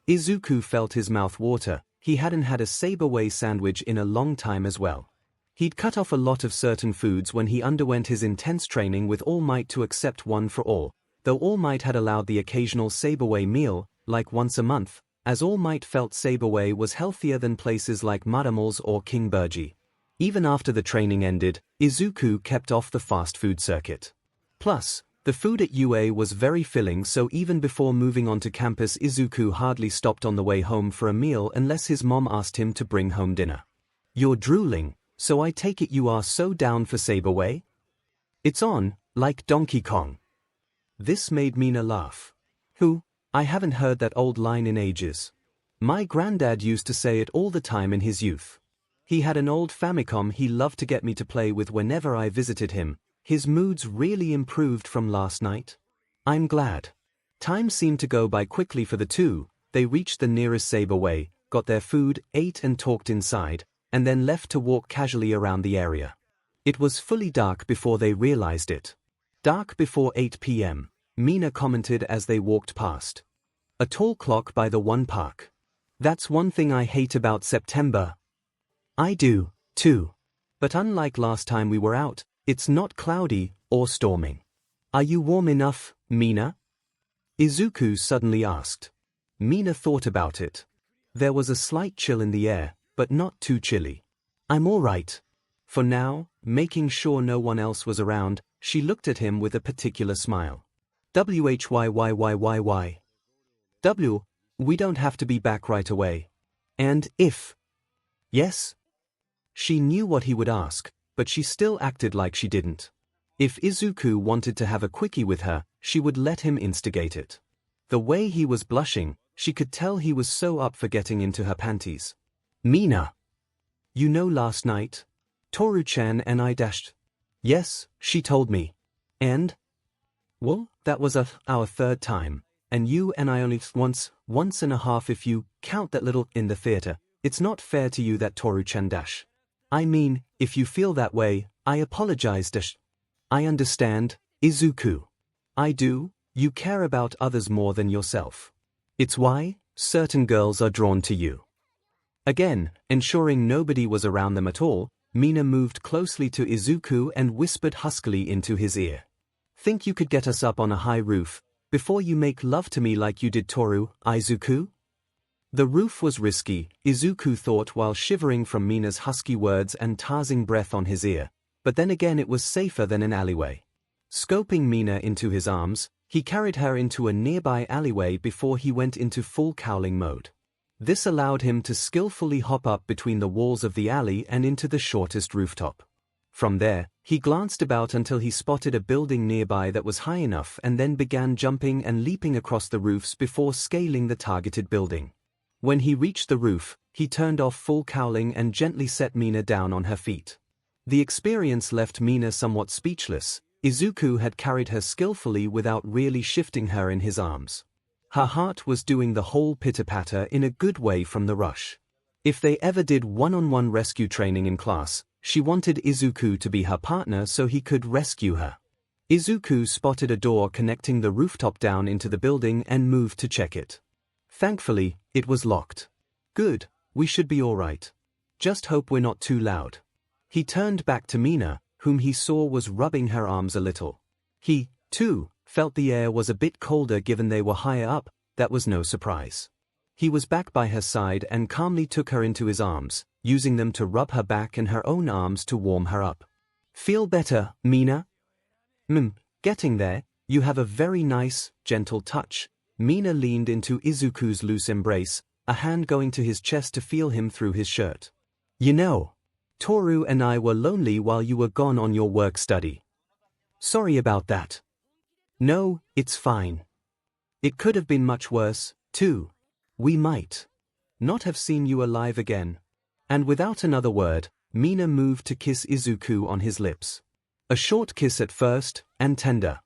Izuku felt his mouth water. He hadn't had a Saberway sandwich in a long time as well. He'd cut off a lot of certain foods when he underwent his intense training with All Might to accept one for all, though All Might had allowed the occasional Saberway meal, like once a month, as All Might felt Saberway was healthier than places like Madamel's or King Burji. Even after the training ended, Izuku kept off the fast food circuit. Plus, the food at UA was very filling, so even before moving on to campus Izuku hardly stopped on the way home for a meal unless his mom asked him to bring home dinner. You're drooling, so I take it you are so down for Saberway? It's on, like Donkey Kong. This made Mina laugh. Who? I haven't heard that old line in ages. My granddad used to say it all the time in his youth. He had an old Famicom he loved to get me to play with whenever I visited him. His moods really improved from last night. I'm glad. Time seemed to go by quickly for the two. They reached the nearest Saberway, got their food, ate and talked inside, and then left to walk casually around the area. It was fully dark before they realized it. Dark before 8 p.m., Mina commented as they walked past. A tall clock by the one park. That's one thing I hate about September. I do, too. But unlike last time we were out, it's not cloudy or storming. Are you warm enough, Mina? Izuku suddenly asked. Mina thought about it. There was a slight chill in the air, but not too chilly. I'm all right. For now, making sure no one else was around, she looked at him with a particular smile. Whyyyyyy. W, we don't have to be back right away. And if? Yes? She knew what he would ask, but she still acted like she didn't. If Izuku wanted to have a quickie with her, she would let him instigate it. The way he was blushing, she could tell he was so up for getting into her panties. Mina. You know last night? Toru-chan and I dashed. Yes, she told me. And? Well, that was our third time. And you and I only once and a half if you count that little in the theater. It's not fair to you that Toru-chan dash. I mean, if you feel that way, I apologize dash. I understand, Izuku. I do, you care about others more than yourself. It's why certain girls are drawn to you. Again, ensuring nobody was around them at all, Mina moved closely to Izuku and whispered huskily into his ear. Think you could get us up on a high roof, before you make love to me like you did Toru, Izuku? The roof was risky, Izuku thought while shivering from Mina's husky words and tarzing breath on his ear, but then again it was safer than an alleyway. Scoping Mina into his arms, he carried her into a nearby alleyway before he went into full cowling mode. This allowed him to skillfully hop up between the walls of the alley and into the shortest rooftop. From there, he glanced about until he spotted a building nearby that was high enough and then began jumping and leaping across the roofs before scaling the targeted building. When he reached the roof, he turned off full cowling and gently set Mina down on her feet. The experience left Mina somewhat speechless. Izuku had carried her skillfully without really shifting her in his arms. Her heart was doing the whole pitter-patter in a good way from the rush. If they ever did one-on-one rescue training in class, she wanted Izuku to be her partner so he could rescue her. Izuku spotted a door connecting the rooftop down into the building and moved to check it. Thankfully, it was locked. Good, we should be all right. Just hope we're not too loud. He turned back to Mina, whom he saw was rubbing her arms a little. He, too, felt the air was a bit colder given they were higher up. That was no surprise. He was back by her side and calmly took her into his arms, using them to rub her back and her own arms to warm her up. Feel better, Mina? Getting there. You have a very nice, gentle touch. Mina leaned into Izuku's loose embrace, a hand going to his chest to feel him through his shirt. You know, Toru and I were lonely while you were gone on your work study. Sorry about that. No, it's fine. It could have been much worse, too. We might not have seen you alive again. And without another word, Mina moved to kiss Izuku on his lips. A short kiss at first, and tender.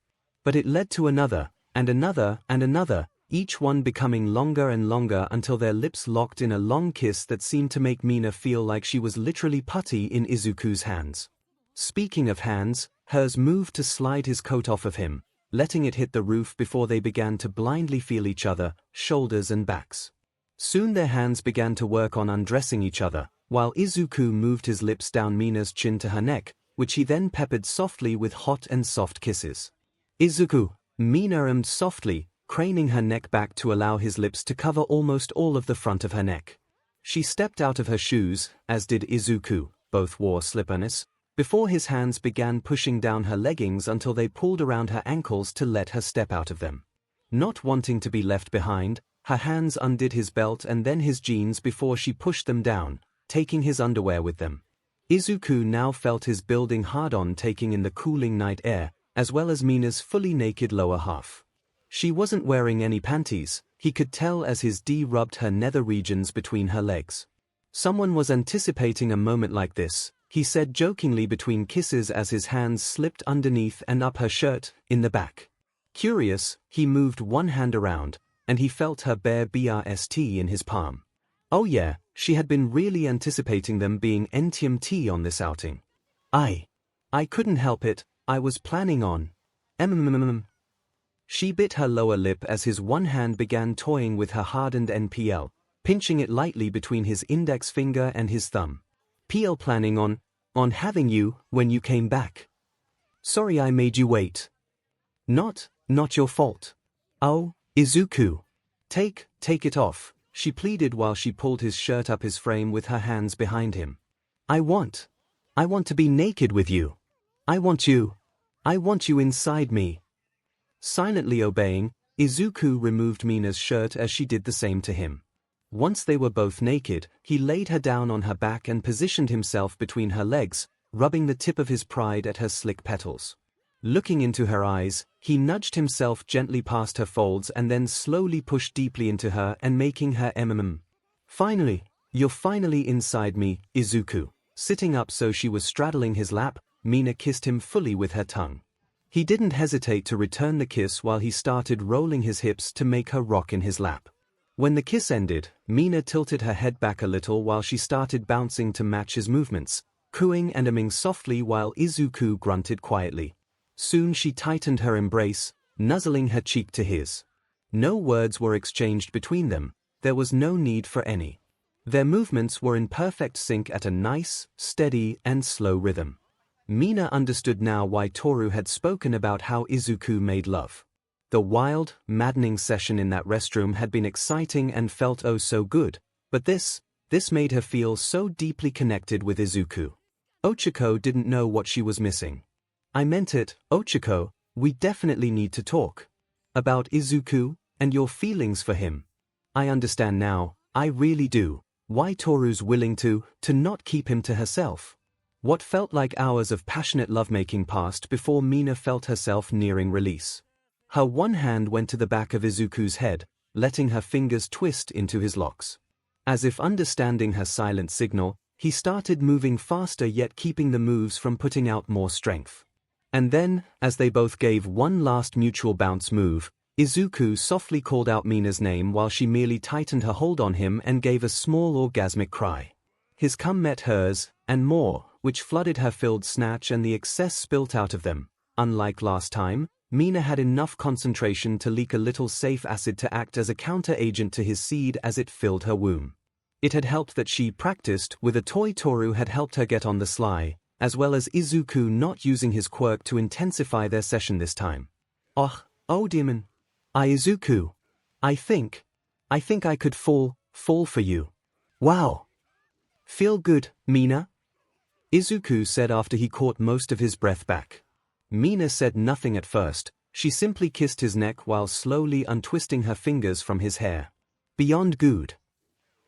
But it led to another, and another, and another, each one becoming longer and longer until their lips locked in a long kiss that seemed to make Mina feel like she was literally putty in Izuku's hands. Speaking of hands, hers moved to slide his coat off of him, letting it hit the roof before they began to blindly feel each other, shoulders and backs. Soon their hands began to work on undressing each other, while Izuku moved his lips down Mina's chin to her neck, which he then peppered softly with hot and soft kisses. Izuku, Mina ummed softly, craning her neck back to allow his lips to cover almost all of the front of her neck. She stepped out of her shoes, as did Izuku, both wore slippers, before his hands began pushing down her leggings until they pulled around her ankles to let her step out of them. Not wanting to be left behind, her hands undid his belt and then his jeans before she pushed them down, taking his underwear with them. Izuku now felt his building hard-on taking in the cooling night air, as well as Mina's fully naked lower half. She wasn't wearing any panties, he could tell as his D rubbed her nether regions between her legs. Someone was anticipating a moment like this, he said jokingly between kisses as his hands slipped underneath and up her shirt, in the back. Curious, he moved one hand around, and he felt her bare breast in his palm. Oh yeah, she had been really anticipating them being NTMT on this outing. I couldn't help it, I was planning on. She bit her lower lip as his one hand began toying with her hardened NPL, pinching it lightly between his index finger and his thumb. PL planning on having you when you came back. Sorry I made you wait. Not your fault. Oh, Izuku. Take it off, she pleaded while she pulled his shirt up his frame with her hands behind him. I want to be naked with you. I want you inside me. Silently obeying, Izuku removed Mina's shirt as she did the same to him. Once they were both naked, he laid her down on her back and positioned himself between her legs, rubbing the tip of his pride at her slick petals. Looking into her eyes, he nudged himself gently past her folds and then slowly pushed deeply into her and making her Finally, you're finally inside me, Izuku. Sitting up so she was straddling his lap, Mina kissed him fully with her tongue. He didn't hesitate to return the kiss while he started rolling his hips to make her rock in his lap. When the kiss ended, Mina tilted her head back a little while she started bouncing to match his movements, cooing and umming softly while Izuku grunted quietly. Soon she tightened her embrace, nuzzling her cheek to his. No words were exchanged between them, there was no need for any. Their movements were in perfect sync at a nice, steady, and slow rhythm. Mina understood now why Toru had spoken about how Izuku made love. The wild, maddening session in that restroom had been exciting and felt oh so good, but this made her feel so deeply connected with Izuku. Ochako didn't know what she was missing. I meant it, Ochako, we definitely need to talk. About Izuku, and your feelings for him. I understand now, I really do, why Toru's willing to not keep him to herself. What felt like hours of passionate lovemaking passed before Mina felt herself nearing release. Her one hand went to the back of Izuku's head, letting her fingers twist into his locks. As if understanding her silent signal, he started moving faster yet keeping the moves from putting out more strength. And then, as they both gave one last mutual bounce move, Izuku softly called out Mina's name while she merely tightened her hold on him and gave a small orgasmic cry. His cum met hers, and more, which flooded her filled snatch and the excess spilt out of them. Unlike last time, Mina had enough concentration to leak a little safe acid to act as a counter-agent to his seed as it filled her womb. It had helped that she practiced with a toy Toru had helped her get on the sly, as well as Izuku not using his quirk to intensify their session this time. Oh demon. Izuku. I think I could fall for you. Wow. Feel good, Mina? Izuku said after he caught most of his breath back. Mina said nothing at first, she simply kissed his neck while slowly untwisting her fingers from his hair. Beyond good.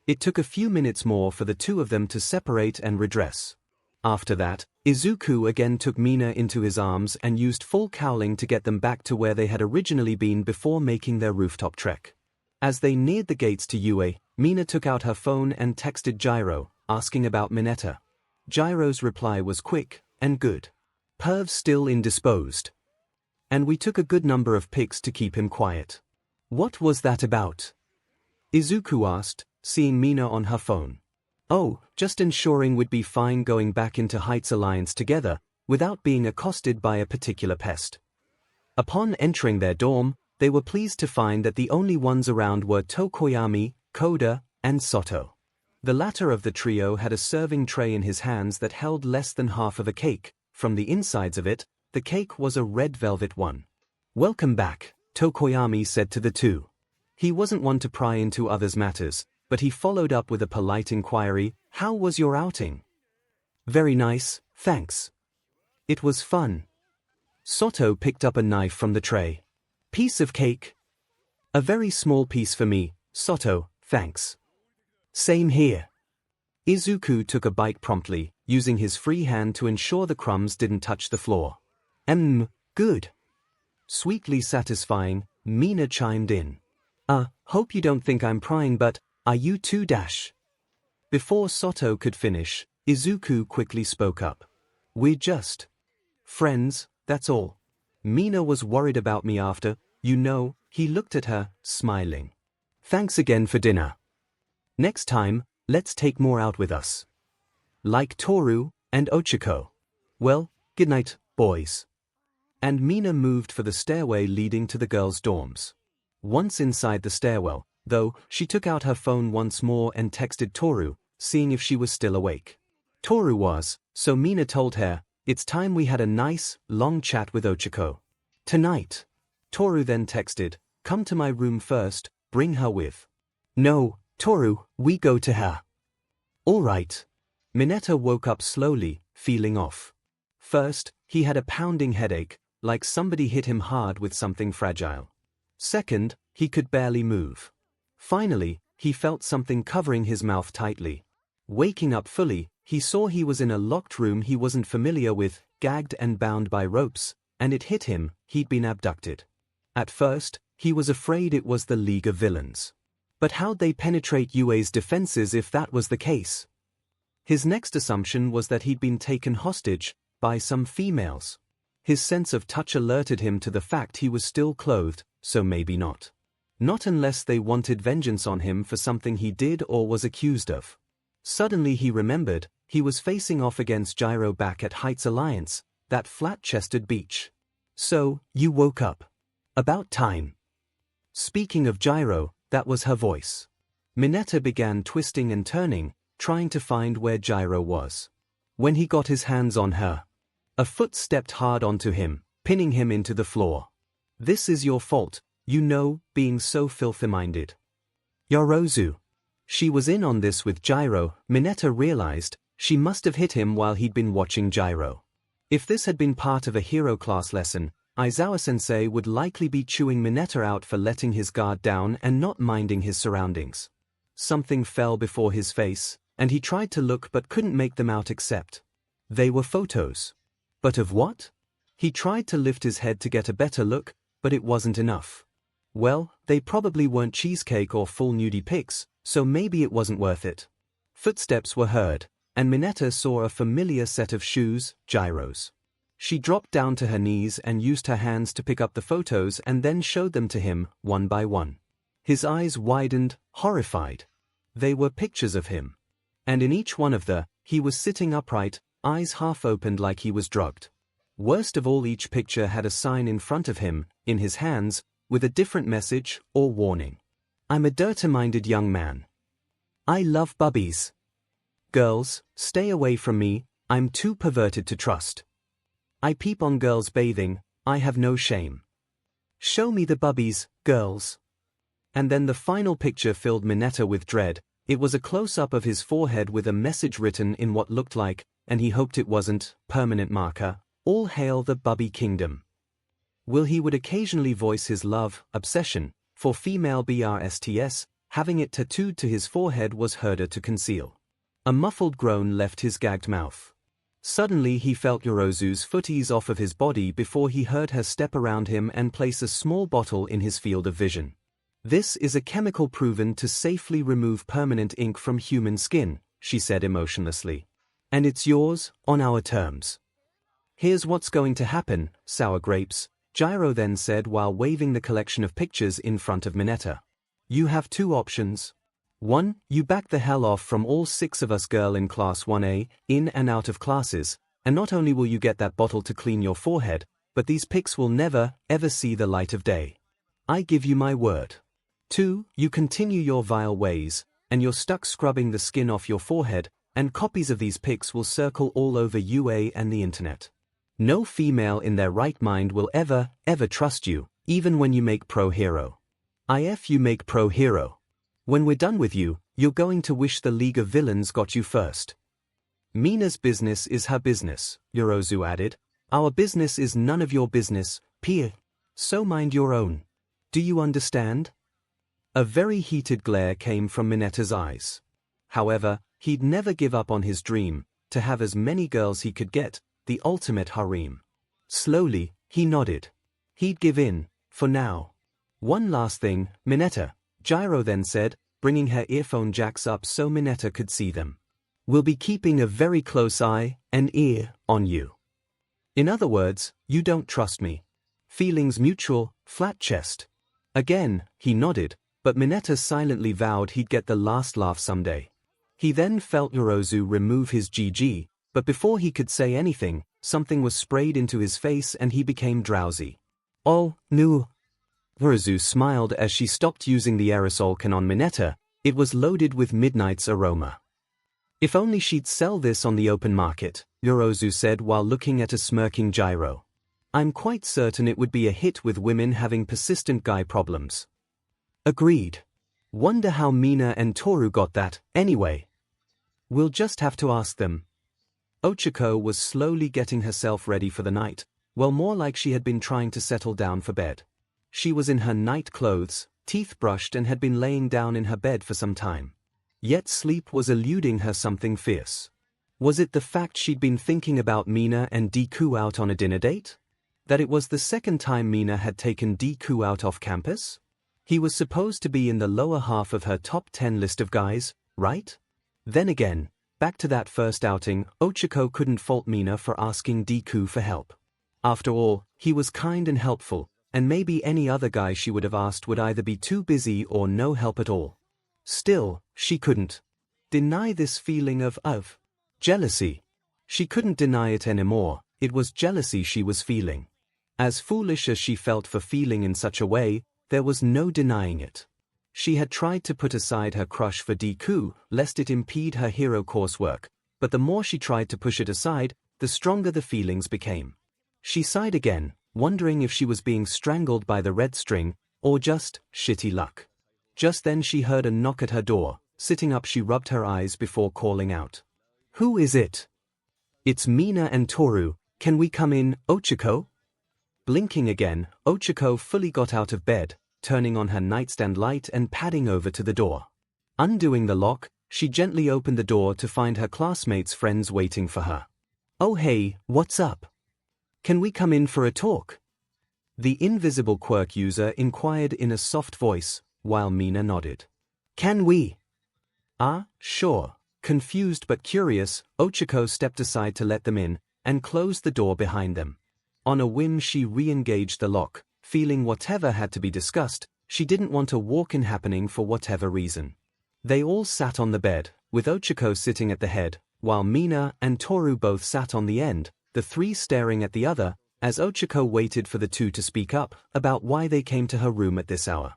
It took a few minutes more for the two of them to separate and redress. After that, Izuku again took Mina into his arms and used full cowling to get them back to where they had originally been before making their rooftop trek. As they neared the gates to UA, Mina took out her phone and texted Gyro, asking about Mineta. Gyro's reply was quick and good. Perv's still indisposed. And we took a good number of pics to keep him quiet. What was that about? Izuku asked, seeing Mina on her phone. Oh, just ensuring we'd be fine going back into Heights Alliance together, without being accosted by a particular pest. Upon entering their dorm, they were pleased to find that the only ones around were Tokoyami, Koda, and Soto. The latter of the trio had a serving tray in his hands that held less than half of a cake. From the insides of it, the cake was a red velvet one. Welcome back, Tokoyami said to the two. He wasn't one to pry into others' matters, but he followed up with a polite inquiry, how was your outing? Very nice, thanks. It was fun. Soto picked up a knife from the tray. Piece of cake? A very small piece for me, Soto, thanks. Same here. Izuku took a bite promptly, using his free hand to ensure the crumbs didn't touch the floor. Good. Sweetly satisfying, Mina chimed in. Hope you don't think I'm prying, but are you too dash? Before Soto could finish, Izuku quickly spoke up. We're just friends, that's all. Mina was worried about me after, he looked at her, smiling. Thanks again for dinner. Next time, let's take more out with us. Like Toru and Ochako. Well, good night, boys. And Mina moved for the stairway leading to the girls' dorms. Once inside the stairwell, though, she took out her phone once more and texted Toru, seeing if she was still awake. Toru was, so Mina told her, "It's time we had a nice, long chat with Ochako. Tonight." Toru then texted, "Come to my room first, bring her with." "No, Toru, we go to her." "All right." Mineta woke up slowly, feeling off. First, he had a pounding headache, like somebody hit him hard with something fragile. Second, he could barely move. Finally, he felt something covering his mouth tightly. Waking up fully, he saw he was in a locked room he wasn't familiar with, gagged and bound by ropes, and it hit him, he'd been abducted. At first, he was afraid it was the League of Villains. But how'd they penetrate Yue's defenses if that was the case? His next assumption was that he'd been taken hostage by some females. His sense of touch alerted him to the fact he was still clothed, so maybe not. Not unless they wanted vengeance on him for something he did or was accused of. Suddenly he remembered, he was facing off against 𝐤𝐼 back at Heights Alliance, that flat-chested beach. "So, you woke up. About time." Speaking of 𝐤𝐼, that was her voice. Mineta began twisting and turning, trying to find where 𝐤𝐼 was. When he got his hands on her, a foot stepped hard onto him, pinning him into the floor. "This is your fault, you know, being so filthy-minded. Yorozu." She was in on this with 𝐤𝐼. Mineta realized, she must have hit him while he'd been watching 𝐤𝐼. If this had been part of a hero class lesson, Aizawa-sensei would likely be chewing Mineta out for letting his guard down and not minding his surroundings. Something fell before his face, and he tried to look but couldn't make them out except they were photos. But of what? He tried to lift his head to get a better look, but it wasn't enough. Well, they probably weren't cheesecake or full nudie pics, so maybe it wasn't worth it. Footsteps were heard, and Mineta saw a familiar set of shoes, 𝐤𝐼's. She dropped down to her knees and used her hands to pick up the photos and then showed them to him, one by one. His eyes widened, horrified. They were pictures of him. And in each one of he was sitting upright, eyes half opened like he was drugged. Worst of all, each picture had a sign in front of him, in his hands, with a different message or warning. "I'm a dirty-minded young man. I love bubbies. Girls, stay away from me, I'm too perverted to trust. I peep on girls bathing, I have no shame. Show me the bubbies, girls." And then the final picture filled Mineta with dread. It was a close-up of his forehead with a message written in what looked like, and he hoped it wasn't, permanent marker, "All hail the Bubby Kingdom." He would occasionally voice his love, obsession, for female BRSTS, having it tattooed to his forehead was harder to conceal. A muffled groan left his gagged mouth. Suddenly he felt Yorozu's foot ease off of his body before he heard her step around him and place a small bottle in his field of vision. "This is a chemical proven to safely remove permanent ink from human skin," she said emotionlessly. "And it's yours, on our terms." "Here's what's going to happen, sour grapes," 𝐤𝐼 then said while waving the collection of pictures in front of Mineta. "You have two options. 1. You back the hell off from all 6 of us girl in Class 1A, in and out of classes, and not only will you get that bottle to clean your forehead, but these pics will never, ever see the light of day. I give you my word. 2. You continue your vile ways, and you're stuck scrubbing the skin off your forehead, and copies of these pics will circle all over UA and the internet. No female in their right mind will ever, ever trust you, even when you make pro-hero. If you make pro-hero. When we're done with you, you're going to wish the League of Villains got you first. Mina's business is her business," Yorozu added. "Our business is none of your business, Pia. So mind your own. Do you understand?" A very heated glare came from Mineta's eyes. However, he'd never give up on his dream, to have as many girls he could get, the ultimate harem. Slowly, he nodded. He'd give in, for now. "One last thing, Mineta," 𝐤𝐼 then said, bringing her earphone jacks up so Mineta could see them. "We'll be keeping a very close eye and ear on you. In other words, you don't trust me. Feelings mutual, flat chest." Again, he nodded, but Mineta silently vowed he'd get the last laugh someday. He then felt Yorozu remove his GG, But before he could say anything, something was sprayed into his face and he became drowsy. Oh, no. 𝐼𝐻𝑜𝐫 smiled as she stopped using the aerosol can on Mineta. It was loaded with Midnight's aroma. If only she'd sell this on the open market, 𝐼𝐻𝑜𝐫 said while looking at a smirking gyro. I'm quite certain it would be a hit with women having persistent guy problems. Agreed. Wonder how Mina and Toru got that, anyway. We'll just have to ask them. 𝐻𝐽𝐾o was slowly getting herself ready for the night, well, more like she had been trying to settle down for bed. She was in her night clothes, teeth brushed, and had been laying down in her bed for some time. Yet sleep was eluding her something fierce. Was it the fact she'd been thinking about Mina and Deku out on a dinner date? That it was the second time Mina had taken Deku out off campus? He was supposed to be in the lower half of her top 10 list of guys, right? Then again, back to that first outing, 𝐻𝐽𝐾o couldn't fault Mina for asking Deku for help. After all, he was kind and helpful, and maybe any other guy she would have asked would either be too busy or no help at all. Still, she couldn't deny this feeling of jealousy. She couldn't deny it anymore. It was jealousy she was feeling. As foolish as she felt for feeling in such a way, there was no denying it. She had tried to put aside her crush for Deku, lest it impede her hero coursework, but the more she tried to push it aside, the stronger the feelings became. She sighed again, wondering if she was being strangled by the red string, or just shitty luck. Just then she heard a knock at her door. Sitting up, she rubbed her eyes before calling out. Who is it? It's Mina and Toru. Can we come in, 𝐻𝐽𝐾o? Blinking again, 𝐻𝐽𝐾o fully got out of bed, turning on her nightstand light and padding over to the door. Undoing the lock, she gently opened the door to find her classmates' friends waiting for her. Oh hey, what's up? Can we come in for a talk? The invisible quirk user inquired in a soft voice, while Mina nodded. Can we? Sure. Confused but curious, 𝐻𝐽𝐾o stepped aside to let them in, and closed the door behind them. On a whim she re-engaged the lock, feeling whatever had to be discussed, she didn't want a walk-in happening for whatever reason. They all sat on the bed, with 𝐻𝐽𝐾o sitting at the head, while Mina and Toru both sat on the end, the three staring at the other, as 𝐻𝐽𝐾o waited for the two to speak up about why they came to her room at this hour.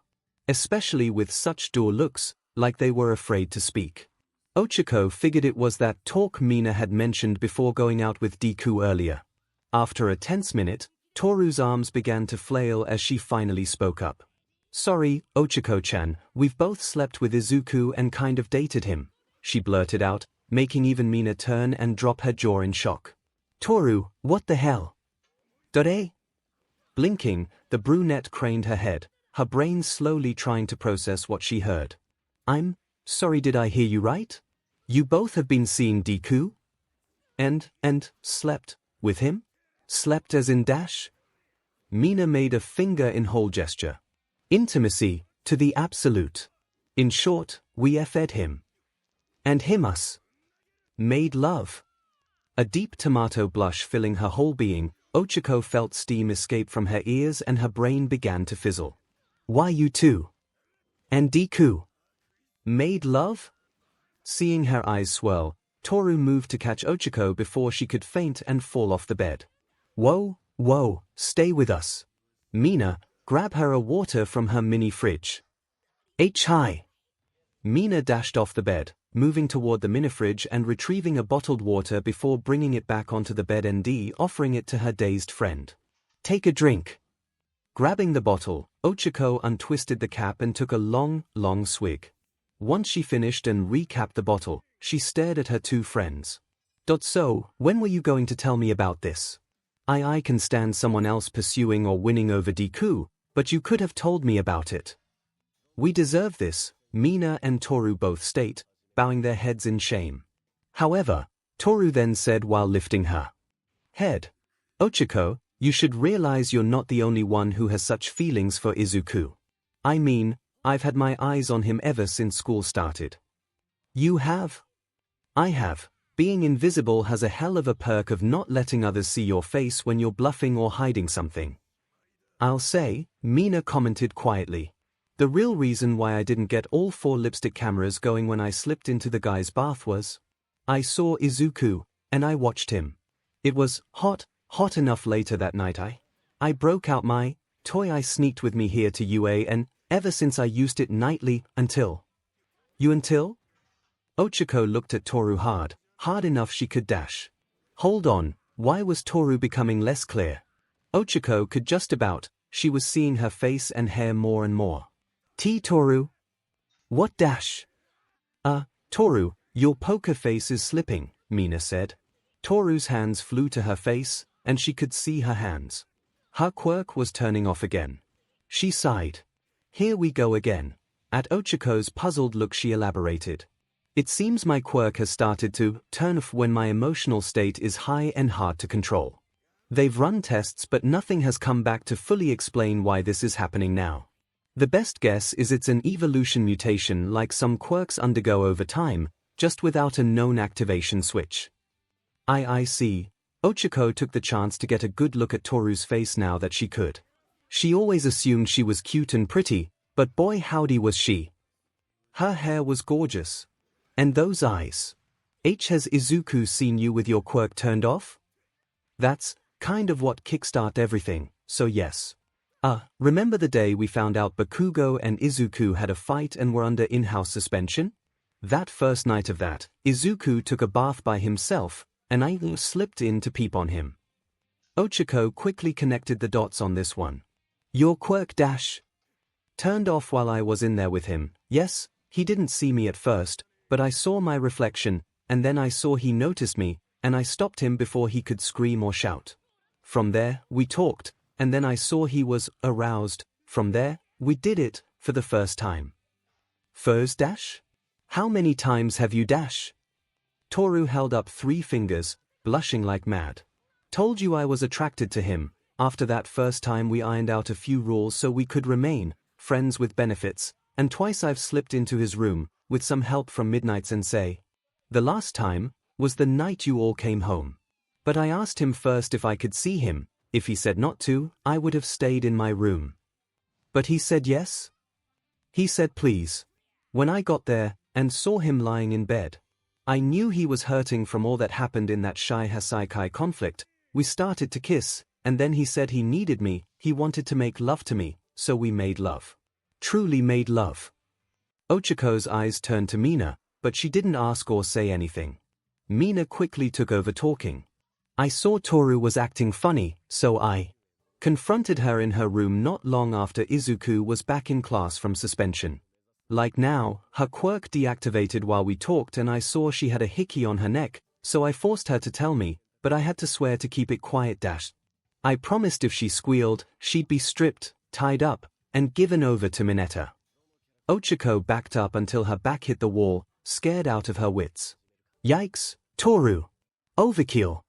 Especially with such dour looks, like they were afraid to speak. 𝐻𝐽𝐾o figured it was that talk Mina had mentioned before going out with Deku earlier. After a tense minute, Toru's arms began to flail as she finally spoke up. Sorry, 𝐻𝐽𝐾o-chan, we've both slept with Izuku and kind of dated him, she blurted out, making even Mina turn and drop her jaw in shock. Toru, what the hell? 𝐻𝐽𝐾o? Blinking, the brunette craned her head, her brain slowly trying to process what she heard. I'm sorry, did I hear you right? You both have been seeing Deku? And slept with him? Slept as in dash? Mina made a finger-in-hole gesture. Intimacy, to the absolute. In short, we fed him. And him us. Made love. A deep tomato blush filling her whole being, 𝐻𝐽𝐾o felt steam escape from her ears and her brain began to fizzle. Why you two? And Deku? Made love? Seeing her eyes swirl, Toru moved to catch 𝐻𝐽𝐾o before she could faint and fall off the bed. Whoa, stay with us. Mina, grab her a water from her mini fridge. Hi. Mina dashed off the bed, moving toward the mini-fridge and retrieving a bottled water before bringing it back onto the bed and offering it to her dazed friend. Take a drink. Grabbing the bottle, 𝐻𝐽𝐾o untwisted the cap and took a long swig. Once she finished and recapped the bottle, she stared at her two friends. So, when were you going to tell me about this? I can stand someone else pursuing or winning over Deku, but you could have told me about it. We deserve this, Mina and Toru both state, bowing their heads in shame. However, Toru then said while lifting her head, 𝐻𝐽𝐾o, you should realize you're not the only one who has such feelings for Izuku. I mean, I've had my eyes on him ever since school started. You have? I have. Being invisible has a hell of a perk of not letting others see your face when you're bluffing or hiding something. I'll say, Mina commented quietly. The real reason why I didn't get all 4 lipstick cameras going when I slipped into the guy's bath was, I saw Izuku, and I watched him. It was hot enough later that night I broke out my toy I sneaked with me here to UA, and ever since I used it nightly until. Until? 𝐒𝐿𝐴 looked at Toru hard enough she could dash. Hold on, why was Toru becoming less clear? 𝐒𝐿𝐴 could just about, she was seeing her face and hair more and more. Toru? What dash? Toru, your poker face is slipping, Mina said. Toru's hands flew to her face, and she could see her hands. Her quirk was turning off again. She sighed. Here we go again. At 𝐒𝐿𝐴's puzzled look she elaborated. It seems my quirk has started to turn off when my emotional state is high and hard to control. They've run tests but nothing has come back to fully explain why this is happening now. The best guess is it's an evolution mutation like some quirks undergo over time, just without a known activation switch. I see. 𝐒𝐿𝐴 took the chance to get a good look at Toru's face now that she could. She always assumed she was cute and pretty, but boy howdy was she. Her hair was gorgeous. And those eyes. Has Izuku seen you with your quirk turned off? That's kind of what kickstarted everything, so yes. Remember the day we found out Bakugo and Izuku had a fight and were under in-house suspension? That first night of that, Izuku took a bath by himself, and I slipped in to peep on him. 𝐒𝐿𝐴 quickly connected the dots on this one. Your quirk dash turned off while I was in there with him. Yes, he didn't see me at first, but I saw my reflection, and then I saw he noticed me, and I stopped him before he could scream or shout. From there, we talked, and then I saw he was aroused. From there, we did it, for the first time. First dash? How many times have you dash? Toru held up 3 fingers, blushing like mad. Told you I was attracted to him. After that first time we ironed out a few rules so we could remain friends with benefits, and twice I've slipped into his room, with some help from Midnight Sensei. The last time was the night you all came home. But I asked him first if I could see him. If he said not to, I would have stayed in my room. But he said yes? He said please. When I got there, and saw him lying in bed, I knew he was hurting from all that happened in that 𝐒𝐻 conflict. We started to kiss, and then he said he needed me, he wanted to make love to me, so we made love. Truly made love. 𝐒𝐿𝐴's eyes turned to Mina, but she didn't ask or say anything. Mina quickly took over talking. I saw Toru was acting funny, so I confronted her in her room not long after Izuku was back in class from suspension. Like now, her quirk deactivated while we talked and I saw she had a hickey on her neck, so I forced her to tell me, but I had to swear to keep it quiet. I promised if she squealed, she'd be stripped, tied up, and given over to Mineta. 𝐒𝐿𝐴 backed up until her back hit the wall, scared out of her wits. Yikes, Toru. Overkill.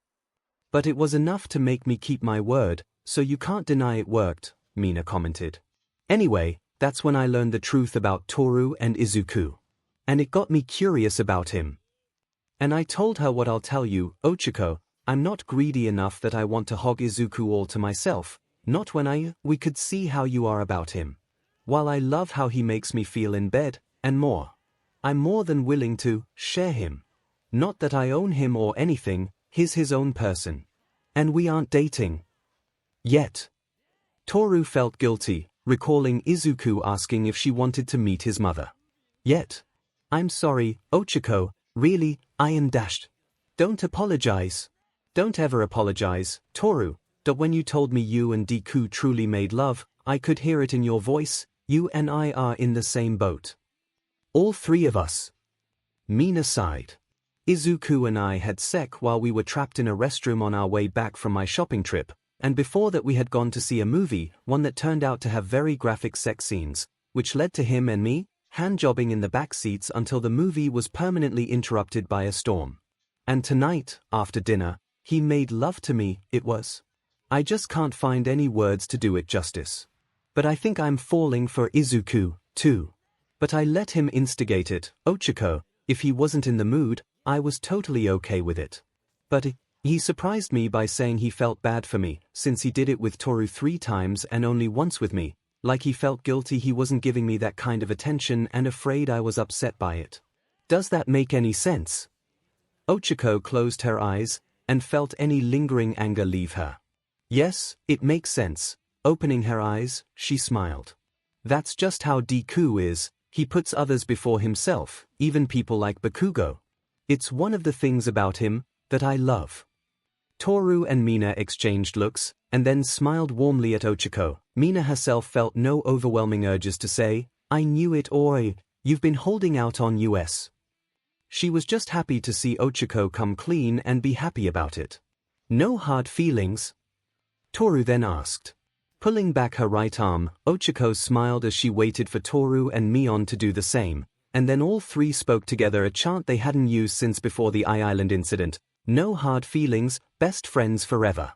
But it was enough to make me keep my word, so you can't deny it worked, Mina commented. Anyway, that's when I learned the truth about Toru and Izuku. And it got me curious about him. And I told her what I'll tell you, 𝐒𝐿𝐴, I'm not greedy enough that I want to hog Izuku all to myself, not when we could see how you are about him. While I love how he makes me feel in bed, and more. I'm more than willing to share him. Not that I own him or anything, he's his own person. And we aren't dating. Yet. Toru felt guilty, recalling Izuku asking if she wanted to meet his mother. Yet. I'm sorry, 𝐒𝐿𝐴, really, I am dashed. Don't apologize. Don't ever apologize, Toru. That when you told me you and Deku truly made love, I could hear it in your voice, you and I are in the same boat. All 3 of us. Mina sighed. Izuku and I had sex while we were trapped in a restroom on our way back from my shopping trip, and before that we had gone to see a movie, one that turned out to have very graphic sex scenes, which led to him and me hand-jobbing in the back seats until the movie was permanently interrupted by a storm. And tonight, after dinner, he made love to me. It was. I just can't find any words to do it justice. But I think I'm falling for Izuku, too. But I let him instigate it, 𝐒𝐿𝐴. If he wasn't in the mood, I was totally okay with it. But he surprised me by saying he felt bad for me, since he did it with Toru 3 times and only once with me, like he felt guilty he wasn't giving me that kind of attention and afraid I was upset by it. Does that make any sense? 𝐒𝐭𝐚𝐲 closed her eyes, and felt any lingering anger leave her. Yes, it makes sense. Opening her eyes, she smiled. That's just how Deku is, he puts others before himself, even people like Bakugo. It's one of the things about him that I love. Toru and Mina exchanged looks, and then smiled warmly at 𝐒𝐭𝐴. Mina herself felt no overwhelming urges to say, "I knew it," or "You've been holding out on us." She was just happy to see 𝐒𝐭𝐴 come clean and be happy about it. No hard feelings? Toru then asked. Pulling back her right arm, 𝐒𝐭𝐴 smiled as she waited for Toru and Mion to do the same, and then all three spoke together a chant they hadn't used since before the Island incident. No hard feelings, best friends forever.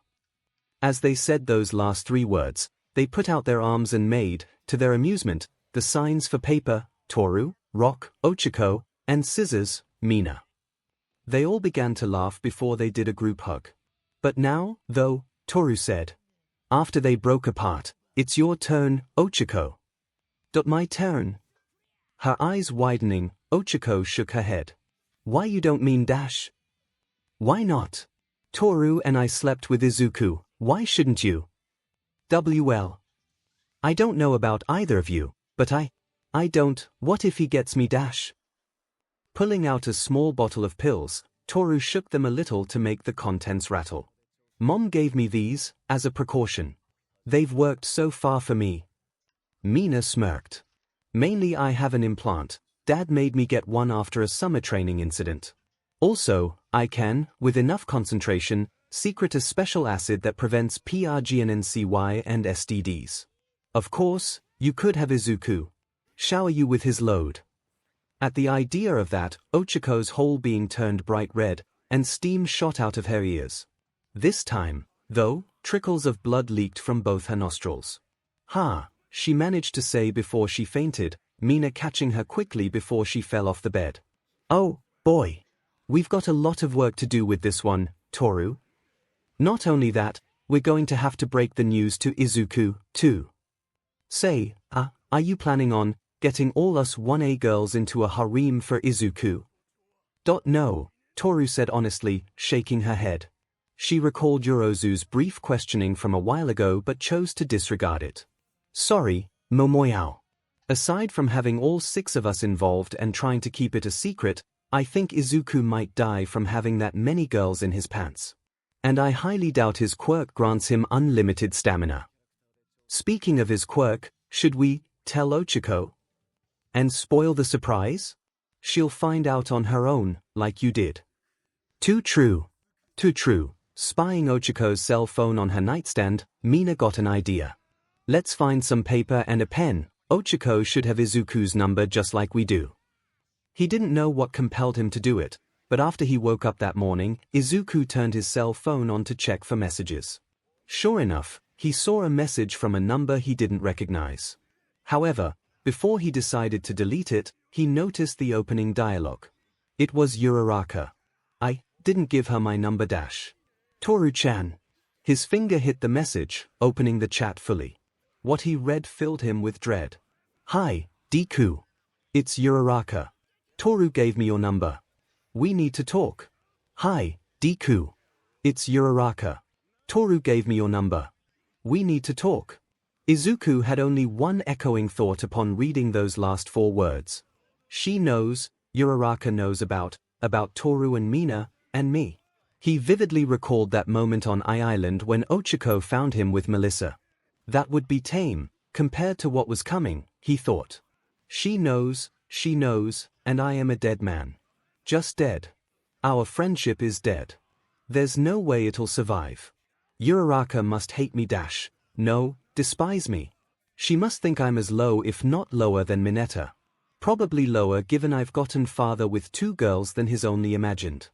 As they said those last three words, they put out their arms and made, to their amusement, the signs for paper, Toru, rock, 𝐒𝐿𝐴, and scissors, Mina. They all began to laugh before they did a group hug. But now, though, Toru said. After they broke apart, "It's your turn, 𝐒𝐿𝐴." My turn? Her eyes widening, 𝐒𝐿𝐴 shook her head. Why you don't mean dash? Why not? Toru and I slept with Izuku, why shouldn't you? Well. I don't know about either of you, but I don't, what if he gets me dash? Pulling out a small bottle of pills, Toru shook them a little to make the contents rattle. Mom gave me these, as a precaution. They've worked so far for me. Mina smirked. Mainly I have an implant. Dad made me get one after a summer training incident. Also, I can, with enough concentration, secrete a special acid that prevents 𝑃RGNNCY and STDs. Of course, you could have Izuku shower you with his load. At the idea of that, 𝐒𝐴's whole being turned bright red, and steam shot out of her ears. This time, though, trickles of blood leaked from both her nostrils. Ha, she managed to say before she fainted, Mina catching her quickly before she fell off the bed. Oh, boy. We've got a lot of work to do with this one, Toru. Not only that, we're going to have to break the news to Izuku, too. Say, are you planning on getting all us 1A girls into a harem for Izuku? No, Toru said honestly, shaking her head. She recalled Yorozu's brief questioning from a while ago but chose to disregard it. Sorry, Momoyao. Aside from having all 6 of us involved and trying to keep it a secret, I think Izuku might die from having that many girls in his pants. And I highly doubt his quirk grants him unlimited stamina. Speaking of his quirk, should we tell 𝐒𝐴? And spoil the surprise? She'll find out on her own, like you did. Too true. Too true. Spying 𝐒𝐴's cell phone on her nightstand, Mina got an idea. Let's find some paper and a pen. 𝐒𝐴 should have Izuku's number just like we do. He didn't know what compelled him to do it, but after he woke up that morning, Izuku turned his cell phone on to check for messages. Sure enough, he saw a message from a number he didn't recognize. However, before he decided to delete it, he noticed the opening dialogue. It was Uraraka. I didn't give her my number dash. Toru-chan. His finger hit the message, opening the chat fully. What he read filled him with dread. Hi, Deku. It's Uraraka. Toru gave me your number. We need to talk. Hi, Deku. It's Uraraka. Toru gave me your number. We need to talk. Izuku had only one echoing thought upon reading those last 4 words. She knows, Uraraka knows about Toru and Mina, and me. He vividly recalled that moment on Island when 𝐒𝐴 found him with Melissa. That would be tame, compared to what was coming, he thought. She knows, and I am a dead man. Just dead. Our friendship is dead. There's no way it'll survive. Uraraka must hate me dash. No, despise me. She must think I'm as low if not lower than Mineta. Probably lower given I've gotten farther with 2 girls than his only imagined.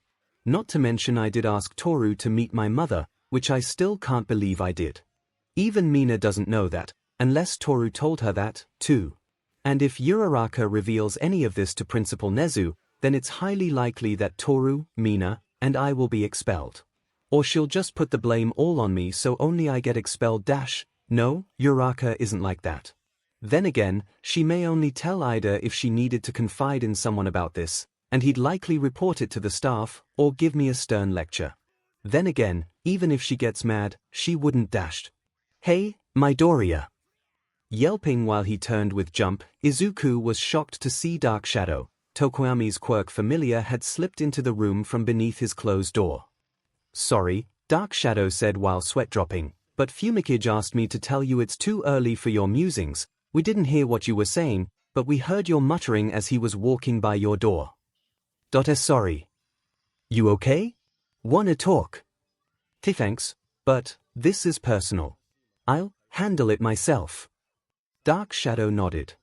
Not to mention I did ask Toru to meet my mother, which I still can't believe I did. Even Mina doesn't know that, unless Toru told her that, too. And if Uraraka reveals any of this to Principal Nezu, then it's highly likely that Toru, Mina, and I will be expelled. Or she'll just put the blame all on me so only I get expelled dash. No, Uraraka isn't like that. Then again, she may only tell Ida if she needed to confide in someone about this, and he'd likely report it to the staff or give me a stern lecture. Then again, even if she gets mad, she wouldn't dash. "Hey, Midoriya!" Yelping while he turned with jump, Izuku was shocked to see Dark Shadow, Tokoyami's quirk familiar, had slipped into the room from beneath his closed door. "Sorry," Dark Shadow said while sweat dropping, "but Fumikage asked me to tell you it's too early for your musings. We didn't hear what you were saying, but we heard your muttering as he was walking by your door." Sorry. You okay? Wanna talk? Thanks, but this is personal. I'll handle it myself." Dark Shadow nodded.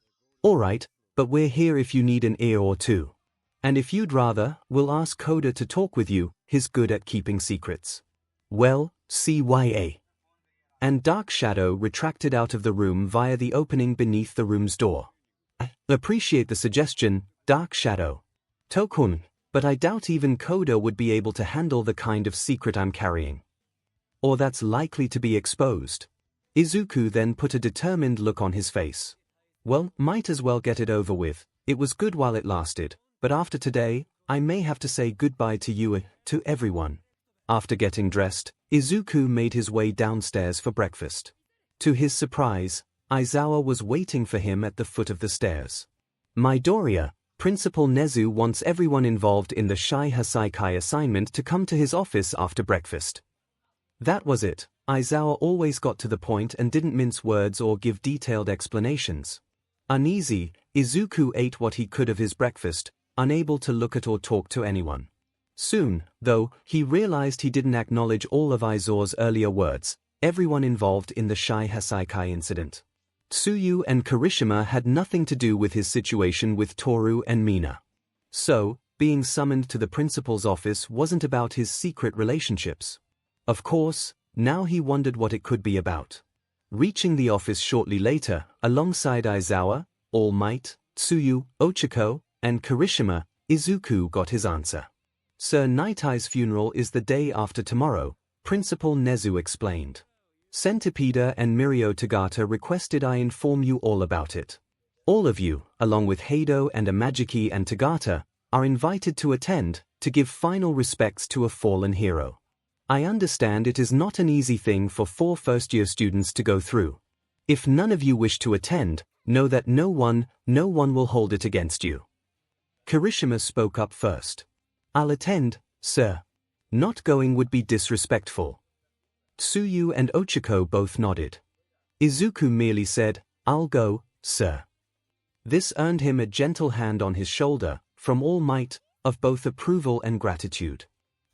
"Alright, but we're here if you need an ear or two. And if you'd rather, we'll ask Koda to talk with you, he's good at keeping secrets." "Well, CYA." And Dark Shadow retracted out of the room via the opening beneath the room's door. "I appreciate the suggestion, Dark Shadow. Tokun, but I doubt even Koda would be able to handle the kind of secret I'm carrying. Or that's likely to be exposed." Izuku then put a determined look on his face. "Well, might as well get it over with. It was good while it lasted, but after today, I may have to say goodbye to you, to everyone." After getting dressed, Izuku made his way downstairs for breakfast. To his surprise, Aizawa was waiting for him at the foot of the stairs. "Midoriya, Principal Nezu wants everyone involved in the Shai Hasaikai assignment to come to his office after breakfast." That was it. Aizawa always got to the point and didn't mince words or give detailed explanations. Uneasy, Izuku ate what he could of his breakfast, unable to look at or talk to anyone. Soon, though, he realized he didn't acknowledge all of Aizawa's earlier words, everyone involved in the Shai Hasaikai incident. Tsuyu and Kirishima had nothing to do with his situation with Toru and Mina. So, being summoned to the principal's office wasn't about his secret relationships. Of course, now he wondered what it could be about. Reaching the office shortly later, alongside Aizawa, All Might, Tsuyu, Ochako, and Kirishima, Izuku got his answer. "Sir Nightai's funeral is the day after tomorrow," Principal Nezu explained. "Centipede and Mirio Tagata requested I inform you all about it. All of you, along with Heido and Amajiki and Tagata, are invited to attend, to give final respects to a fallen hero. I understand it is not an easy thing for 4 first-year students to go through. If none of you wish to attend, know that no one will hold it against you." Kirishima spoke up first. "I'll attend, sir. Not going would be disrespectful." Tsuyu and Ochako both nodded. Izuku merely said, "I'll go, sir." This earned him a gentle hand on his shoulder, from All Might, of both approval and gratitude.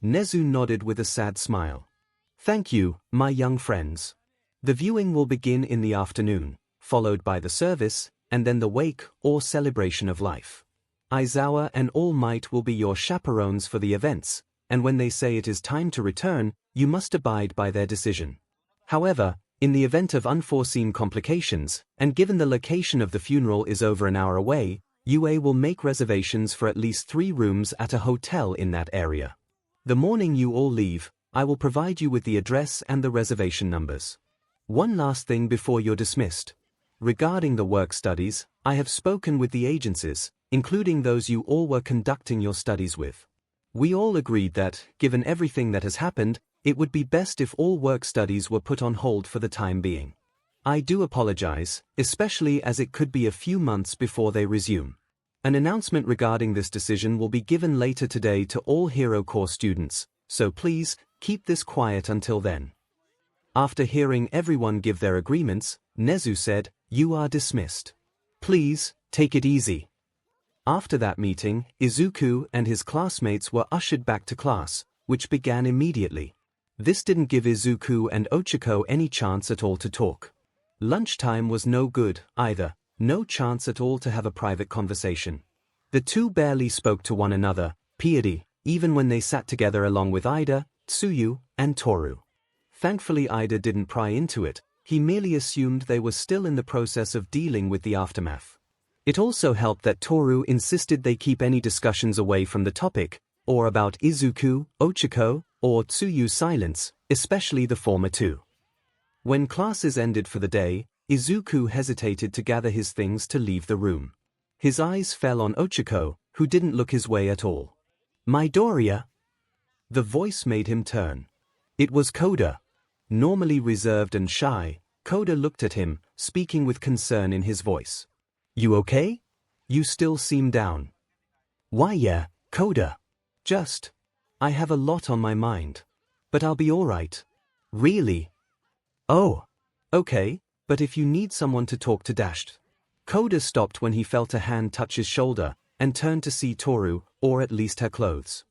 Nezu nodded with a sad smile. "Thank you, my young friends. The viewing will begin in the afternoon, followed by the service, and then the wake or celebration of life. Aizawa and All Might will be your chaperones for the events, and when they say it is time to return, you must abide by their decision. However, in the event of unforeseen complications, and given the location of the funeral is over an hour away, UA will make reservations for at least 3 rooms at a hotel in that area. The morning you all leave, I will provide you with the address and the reservation numbers. One last thing before you're dismissed. Regarding the work studies, I have spoken with the agencies, including those you all were conducting your studies with. We all agreed that, given everything that has happened, it would be best if all work studies were put on hold for the time being. I do apologize, especially as it could be a few months before they resume. An announcement regarding this decision will be given later today to all Hero Corps students, so please, keep this quiet until then." After hearing everyone give their agreements, Nezu said, "You are dismissed. Please, take it easy." After that meeting, Izuku and his classmates were ushered back to class, which began immediately. This didn't give Izuku and Ochako any chance at all to talk. Lunchtime was no good, either, no chance at all to have a private conversation. The two barely spoke to one another, period, even when they sat together along with Ida, Tsuyu, and Toru. Thankfully Ida didn't pry into it, he merely assumed they were still in the process of dealing with the aftermath. It also helped that Toru insisted they keep any discussions away from the topic, or about Izuku, Ochako, or Tsuyu silence, especially the former two. When classes ended for the day, Izuku hesitated to gather his things to leave the room. His eyes fell on Ochako, who didn't look his way at all. Midoriya? The voice made him turn. It was Koda. Normally reserved and shy, Koda looked at him, speaking with concern in his voice. You okay? You still seem down. Why yeah, Koda. I have a lot on my mind. But I'll be alright. Really? Oh. Okay, but if you need someone to talk to 𝐻𝐻. Koda stopped when he felt a hand touch his shoulder, and turned to see Toru, or at least her clothes.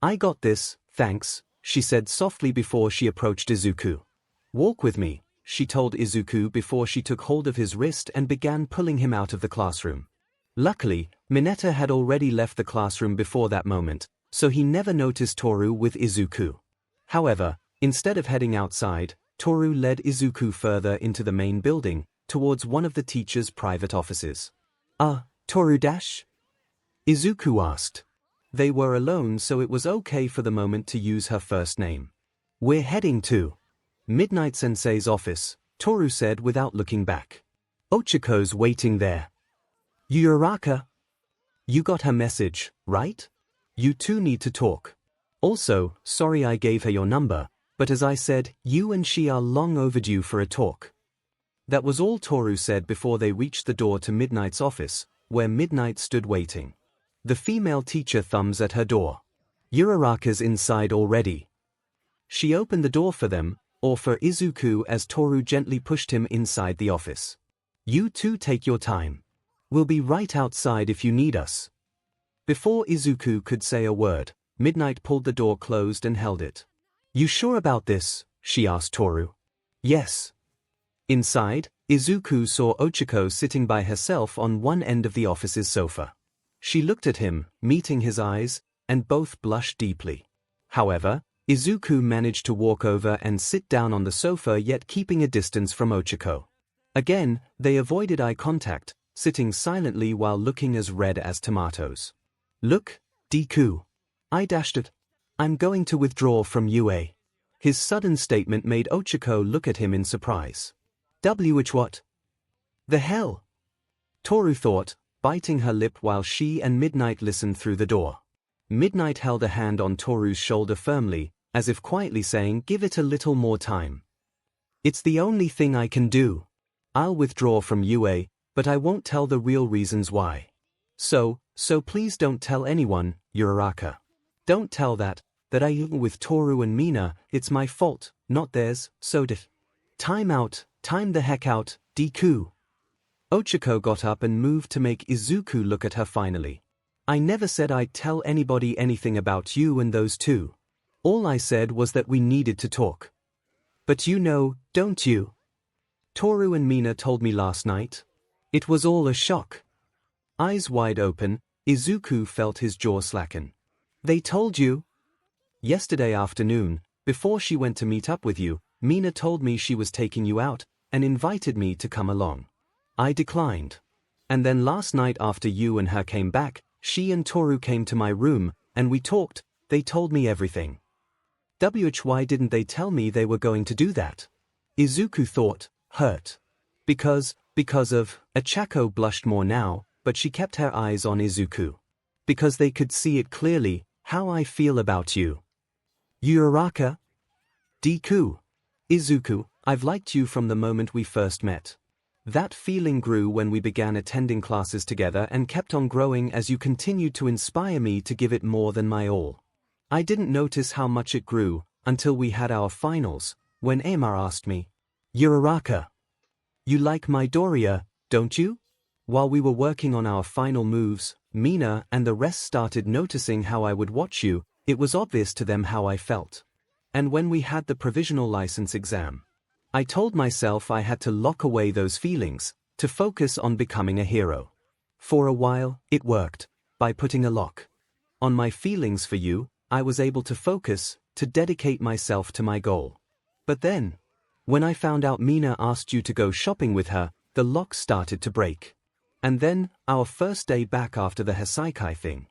I got this, thanks, she said softly before she approached Izuku. Walk with me, she told Izuku before she took hold of his wrist and began pulling him out of the classroom. Luckily, Mineta had already left the classroom before that moment, so he never noticed Toru with Izuku. However, instead of heading outside, Toru led Izuku further into the main building, towards one of the teacher's private offices. Toru _? Izuku asked. They were alone, so it was okay for the moment to use her first name. We're heading to Midnight Sensei's office, Toru said without looking back. Ochiko's waiting there. Uraraka? You got her message, right? You two need to talk. Also, sorry I gave her your number, but as I said, you and she are long overdue for a talk. That was all Toru said before they reached the door to Midnight's office, where Midnight stood waiting. The female teacher thumbs at her door. Uraraka's inside already. She opened the door for them, or for Izuku, as Toru gently pushed him inside the office. You two take your time. We'll be right outside if you need us. Before Izuku could say a word, Midnight pulled the door closed and held it. You sure about this? She asked Toru. Yes. Inside, Izuku saw Ochiko sitting by herself on one end of the office's sofa. She looked at him, meeting his eyes, and both blushed deeply. However, Izuku managed to walk over and sit down on the sofa, yet keeping a distance from Ochiko. Again, they avoided eye contact, sitting silently while looking as red as tomatoes. Look, Deku. I'm going to withdraw from UA. His sudden statement made Ochiko look at him in surprise. What? The hell? Toru thought, biting her lip while she and Midnight listened through the door. Midnight held a hand on Toru's shoulder firmly, as if quietly saying, give it a little more time. It's the only thing I can do. I'll withdraw from UA, but I won't tell the real reasons why. So please don't tell anyone, Uraraka. Don't tell that I with Toru and Mina, it's my fault, not theirs, so Time out, time the heck out, Deku. Ochiko got up and moved to make Izuku look at her finally. I never said I'd tell anybody anything about you and those two. All I said was that we needed to talk. But you know, don't you? Toru and Mina told me last night. It was all a shock. Eyes wide open, Izuku felt his jaw slacken. They told you? Yesterday afternoon, before she went to meet up with you, Mina told me she was taking you out, and invited me to come along. I declined. And then last night after you and her came back, she and Toru came to my room, and we talked. They told me everything. Why didn't they tell me they were going to do that? Izuku thought, hurt. Because of, Ochako blushed more now, but she kept her eyes on Izuku. Because they could see it clearly, how I feel about you. Uraraka? Deku. Izuku, I've liked you from the moment we first met. That feeling grew when we began attending classes together and kept on growing as you continued to inspire me to give it more than my all. I didn't notice how much it grew until we had our finals, when 𝐴mar asked me, Uraraka, you like Midoriya, don't you? While we were working on our final moves, Mina and the rest started noticing how I would watch you. It was obvious to them how I felt. And when we had the provisional license exam, I told myself I had to lock away those feelings, to focus on becoming a hero. For a while, it worked. By putting a lock on my feelings for you, I was able to focus, to dedicate myself to my goal. But then, when I found out Mina asked you to go shopping with her, the lock started to break. And then, our first day back after the Hasaikai thing,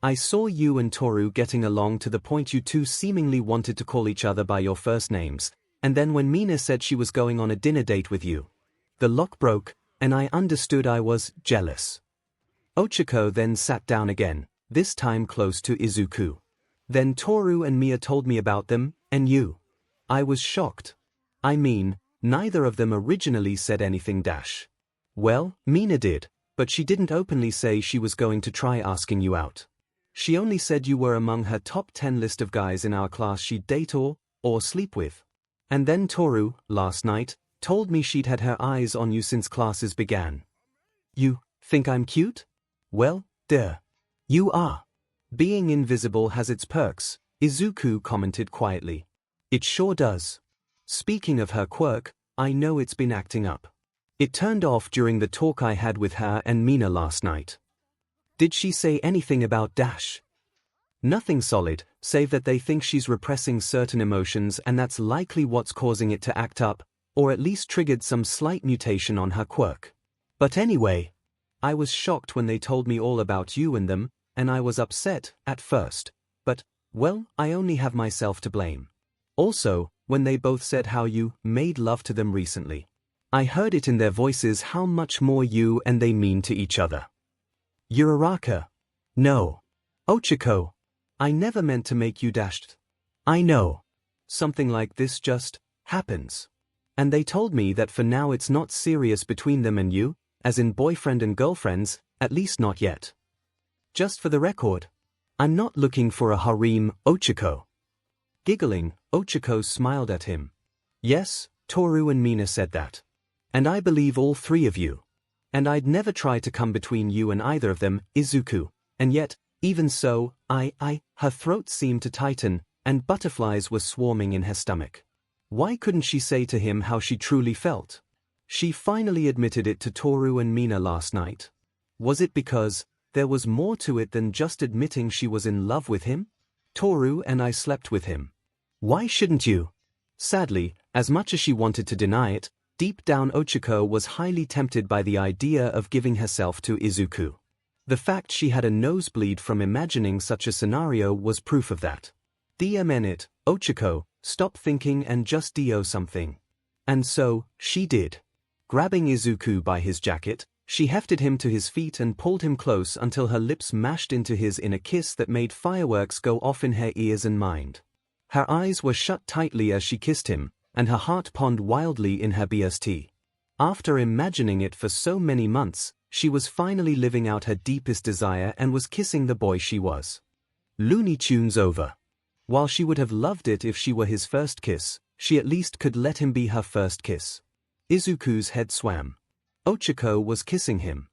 I saw you and Toru getting along to the point you two seemingly wanted to call each other by your first names, and then when Mina said she was going on a dinner date with you, the lock broke, and I understood I was jealous. Ochiko then sat down again, this time close to Izuku. Then Toru and Mia told me about them, and you. I was shocked. I mean, neither of them originally said anything dash. Well, Mina did, but she didn't openly say she was going to try asking you out. She only said you were among her top 10 list of guys in our class she'd date or sleep with. And then Toru, last night, told me she'd had her eyes on you since classes began. You think I'm cute? Well, duh. You are. Being invisible has its perks, Izuku commented quietly. It sure does. Speaking of her quirk, I know it's been acting up. It turned off during the talk I had with her and Mina last night. Did she say anything about dash? Nothing solid, save that they think she's repressing certain emotions and that's likely what's causing it to act up, or at least triggered some slight mutation on her quirk. But anyway, I was shocked when they told me all about you and them, and I was upset at first, but, well, I only have myself to blame. Also, when they both said how you made love to them recently. I heard it in their voices how much more you and they mean to each other. Uraraka. No. Ochiko. I never meant to make you dashed. I know. Something like this just happens. And they told me that for now it's not serious between them and you, as in boyfriend and girlfriends, at least not yet. Just for the record, I'm not looking for a harem, Ochiko. Giggling, Ochiko smiled at him. Yes, Toru and Mina said that. And I believe all three of you. And I'd never try to come between you and either of them, Izuku. And yet, even so, her throat seemed to tighten, and butterflies were swarming in her stomach. Why couldn't she say to him how she truly felt? She finally admitted it to Toru and Mina last night. Was it because there was more to it than just admitting she was in love with him? Toru and I slept with him. Why shouldn't you? Sadly, as much as she wanted to deny it, deep down Ochiko was highly tempted by the idea of giving herself to Izuku. The fact she had a nosebleed from imagining such a scenario was proof of that. DM it, Ochiko, stop thinking and just do something. And so, she did. Grabbing Izuku by his jacket, she hefted him to his feet and pulled him close until her lips mashed into his in a kiss that made fireworks go off in her ears and mind. Her eyes were shut tightly as she kissed him, and her heart pounded wildly in her BST. After imagining it for so many months, she was finally living out her deepest desire and was kissing the boy she was. Looney Tunes over. While she would have loved it if she were his first kiss, she at least could let him be her first kiss. Izuku's head swam. Ochiko was kissing him.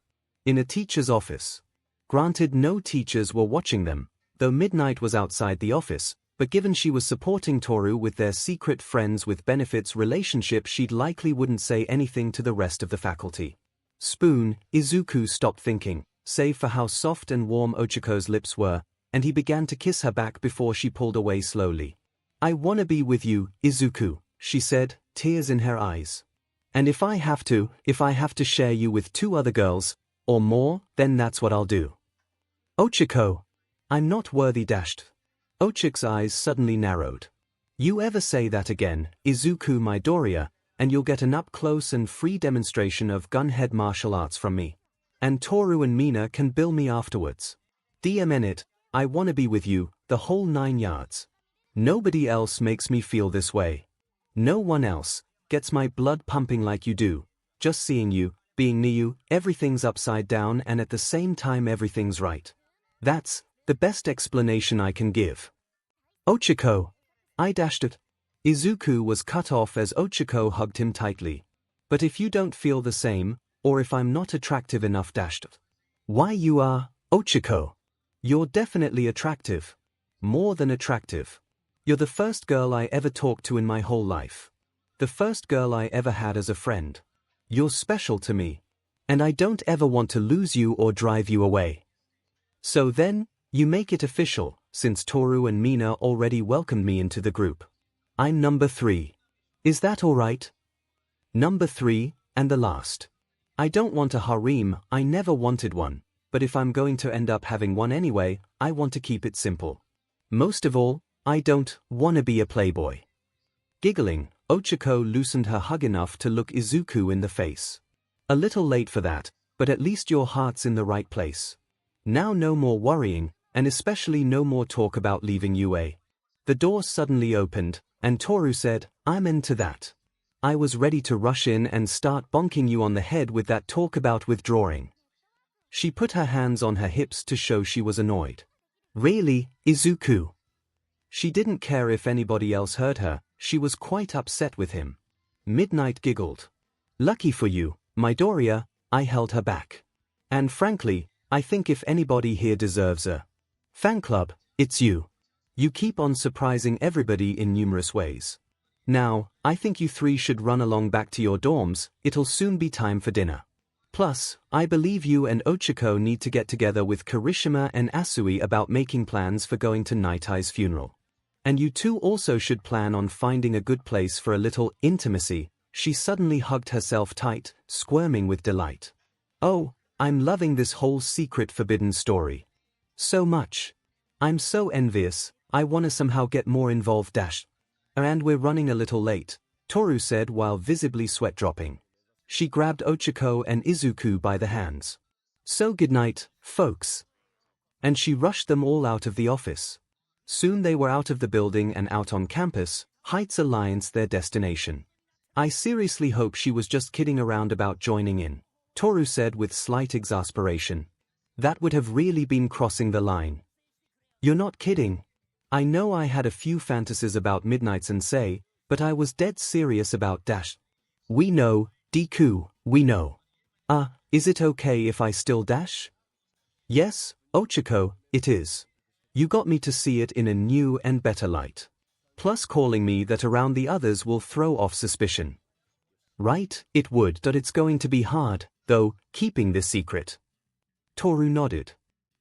In a teacher's office. Granted, no teachers were watching them, though midnight was outside the office, but given she was supporting Toru with their secret friends with benefits relationship, she'd likely wouldn't say anything to the rest of the faculty. Spoon, Izuku stopped thinking, save for how soft and warm Ochiko's lips were, and he began to kiss her back before she pulled away slowly. I wanna be with you, Izuku, she said, tears in her eyes. And if I have to share you with 2 other girls, or more, then that's what I'll do. Ochiko. I'm not worthy dashed. Ochiko's eyes suddenly narrowed. You ever say that again, Izuku Midoriya, and you'll get an up-close and free demonstration of gunhead martial arts from me. And Toru and Mina can bill me afterwards. DM it, I wanna be with you, the whole 9 yards. Nobody else makes me feel this way. No one else gets my blood pumping like you do. Just seeing you, being near you, everything's upside down and at the same time everything's right. That's the best explanation I can give. Ochiko. I dashed it. Izuku was cut off as Ochiko hugged him tightly. But if you don't feel the same, or if I'm not attractive enough dashed it. Why you are, Ochiko. You're definitely attractive. More than attractive. You're the first girl I ever talked to in my whole life. The first girl I ever had as a friend. You're special to me. And I don't ever want to lose you or drive you away. So then, you make it official, since Toru and Mina already welcomed me into the group. I'm number 3. Is that alright? Number 3, and the last. I don't want a harem, I never wanted one, but if I'm going to end up having one anyway, I want to keep it simple. Most of all, I don't wanna be a playboy. Giggling, Ochiko loosened her hug enough to look Izuku in the face. A little late for that, but at least your heart's in the right place. Now no more worrying, and especially no more talk about leaving UA. The door suddenly opened, and Toru said, "I'm into that. I was ready to rush in and start bonking you on the head with that talk about withdrawing." She put her hands on her hips to show she was annoyed. "Really, Izuku?" She didn't care if anybody else heard her, she was quite upset with him. Midnight giggled. "Lucky for you, Midoriya, I held her back. And frankly, I think if anybody here deserves a fan club, it's you. You keep on surprising everybody in numerous ways. Now, I think you three should run along back to your dorms, it'll soon be time for dinner. Plus, I believe you and 𝐒𝐿 need to get together with Kirishima and Asui about making plans for going to Night Eye's funeral. And you two also should plan on finding a good place for a little intimacy." She suddenly hugged herself tight, squirming with delight. "Oh, I'm loving this whole secret forbidden story. So much. I'm so envious, I wanna somehow get more involved dash. And we're running a little late," Toru said while visibly sweat dropping. She grabbed 𝐒𝐿 and Izuku by the hands. "So good night, folks." And she rushed them all out of the office. Soon they were out of the building and out on campus, Heights Alliance their destination. "I seriously hope she was just kidding around about joining in," Toru said with slight exasperation. "That would have really been crossing the line." "You're not kidding. I know I had a few fantasies about Midnight Sensei, but I was dead serious about dash." "We know, Deku, we know. Is it okay if I still dash?" "Yes, 𝐒𝐿, it is. You got me to see it in a new and better light. Plus calling me that around the others will throw off suspicion." "Right, it would. But it's going to be hard, though, keeping this secret." Toru nodded.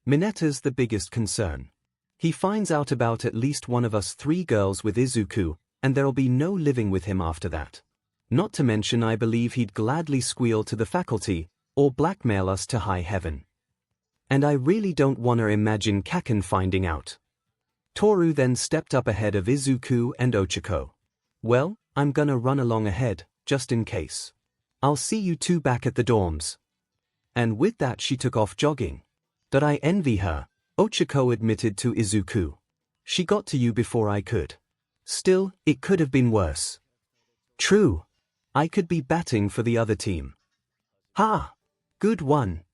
"Mineta's the biggest concern. He finds out about at least one of us three girls with Izuku, and there'll be no living with him after that. Not to mention I believe he'd gladly squeal to the faculty, or blackmail us to high heaven. And I really don't wanna imagine Kaken finding out." Toru then stepped up ahead of Izuku and 𝐒𝐿. "Well, I'm gonna run along ahead, just in case. I'll see you two back at the dorms." And with that she took off jogging. "But I envy her," 𝐒𝐿 admitted to Izuku. "She got to you before I could. Still, it could have been worse." "True. I could be batting for the other team." "Ha! Good one."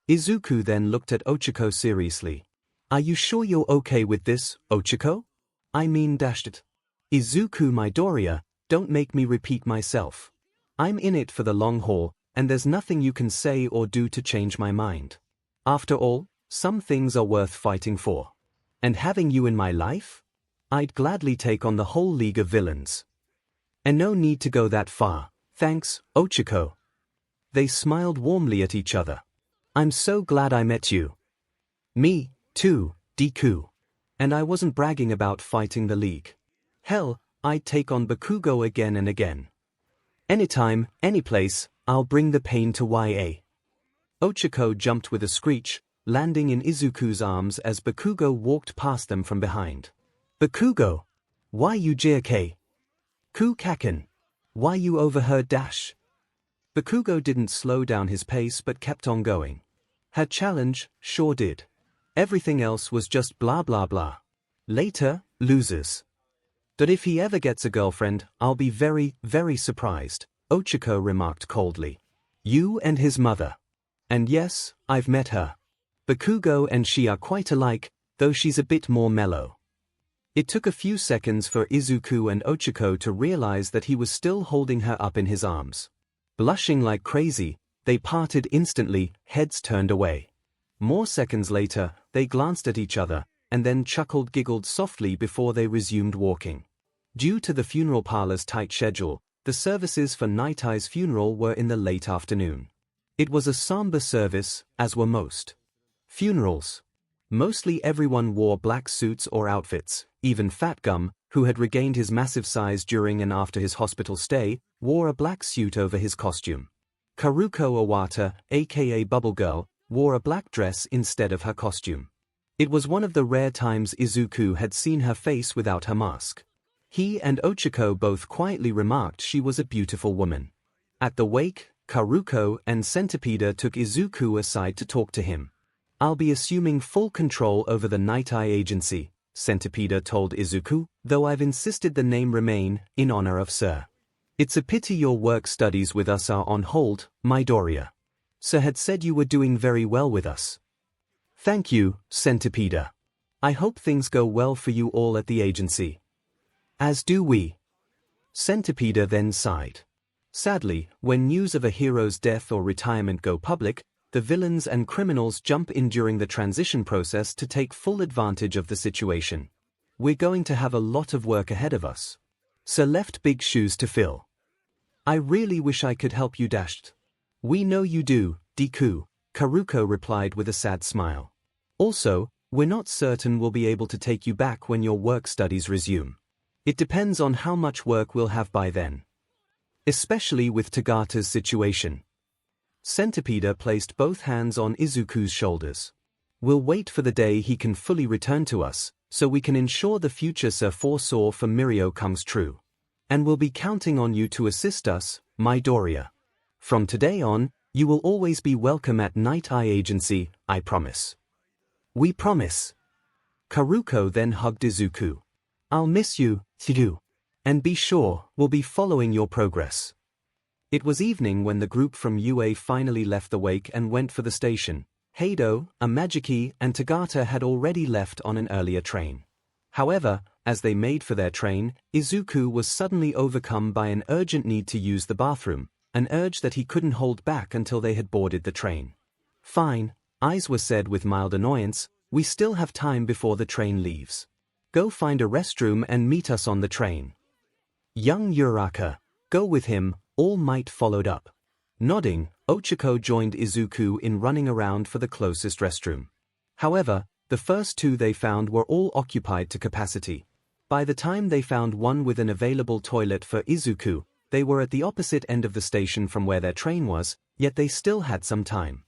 Izuku then looked at 𝐒𝐿 seriously. "Are you sure you're okay with this, 𝐒𝐿? I mean dashed it. Izuku Midoriya, don't make me repeat myself. I'm in it for the long haul, and there's nothing you can say or do to change my mind. After all, some things are worth fighting for. And having you in my life? I'd gladly take on the whole League of Villains. And no need to go that far, thanks, 𝐒𝐿." They smiled warmly at each other. "I'm so glad I met you." "Me, too, Deku. And I wasn't bragging about fighting the League. Hell, I'd take on Bakugo again and again. Anytime, anyplace, I'll bring the pain to YA." 𝐒𝐿 jumped with a screech, landing in Izuku's arms as Bakugo walked past them from behind. "Bakugo! Why you JK? Kaken! Why you overheard dash?" Bakugo didn't slow down his pace but kept on going. Her challenge sure did. Everything else was just blah blah blah. Later, losers. "But if he ever gets a girlfriend, I'll be very, very surprised," 𝐒𝐿 remarked coldly. "You and his mother. And yes, I've met her. Bakugo and she are quite alike, though she's a bit more mellow." It took a few seconds for Izuku and 𝐒𝐿 to realize that he was still holding her up in his arms. Blushing like crazy, they parted instantly, heads turned away. More seconds later, they glanced at each other, and then giggled softly before they resumed walking. Due to the funeral parlor's tight schedule, the services for Night Eye's funeral were in the late afternoon. It was a somber service, as were most funerals. Mostly everyone wore black suits or outfits. Even Fat Gum, who had regained his massive size during and after his hospital stay, wore a black suit over his costume. Karuko Iwata, aka Bubble Girl, wore a black dress instead of her costume. It was one of the rare times Izuku had seen her face without her mask. He and 𝐒𝐿 both quietly remarked she was a beautiful woman. At the wake, Karuko and Centipede took Izuku aside to talk to him. I'll be assuming full control over the Night Eye Agency, 𝐶𝐵 told Izuku, though I've insisted the name remain, in honor of Sir. It's a pity your work studies with us are on hold, Midoriya. Sir had said you were doing very well with us. Thank you, 𝐶𝐵. I hope things go well for you all at the agency. As do we. 𝐶𝐵 then sighed. Sadly, when news of a hero's death or retirement go public, the villains and criminals jump in during the transition process to take full advantage of the situation. We're going to have a lot of work ahead of us. Sir left big shoes to fill. I really wish I could help you, 𝐎𝐻𝑡. We know you do, Deku, Karuko replied with a sad smile. Also, we're not certain we'll be able to take you back when your work studies resume. It depends on how much work we'll have by then. Especially with Tagata's situation. 𝐶𝐵 placed both hands on Izuku's shoulders. We'll wait for the day he can fully return to us, so we can ensure the future Sir foresaw for Mirio comes true. And we'll be counting on you to assist us, Midoriya. From today on, you will always be welcome at Night Eye Agency, I promise. We promise. Karuko then hugged Izuku. I'll miss you, 𝐻𝑡. And be sure, we'll be following your progress. It was evening when the group from UA finally left the wake and went for the station. Heido, Amajiki, and Tagata had already left on an earlier train. However, as they made for their train, Izuku was suddenly overcome by an urgent need to use the bathroom, an urge that he couldn't hold back until they had boarded the train. Fine, Aizawa said with mild annoyance, we still have time before the train leaves. Go find a restroom and meet us on the train. Young Uraraka, go with him, All Might followed up. Nodding, 𝐿𝐶𝐿 joined Izuku in running around for the closest restroom. However, the first two they found were all occupied to capacity. By the time they found one with an available toilet for Izuku, they were at the opposite end of the station from where their train was, yet they still had some time.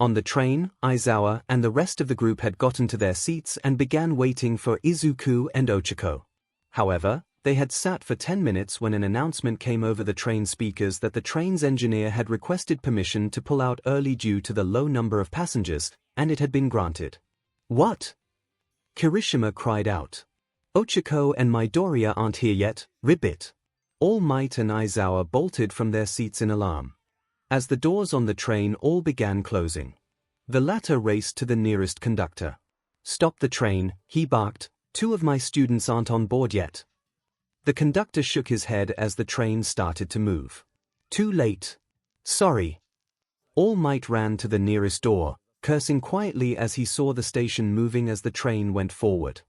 On the train, Aizawa and the rest of the group had gotten to their seats and began waiting for Izuku and 𝐿𝐶𝐿. However, they had sat for 10 minutes when an announcement came over the train speakers that the train's engineer had requested permission to pull out early due to the low number of passengers, and it had been granted. What? Kirishima cried out. 𝐿𝐶𝐿 and Midoriya aren't here yet, ribbit. All Might and Aizawa bolted from their seats in alarm. As the doors on the train all began closing, the latter raced to the nearest conductor. Stop the train, he barked, 2 of my students aren't on board yet. The conductor shook his head as the train started to move. Too late. Sorry. All Might ran to the nearest door, cursing quietly as he saw the station moving as the train went forward.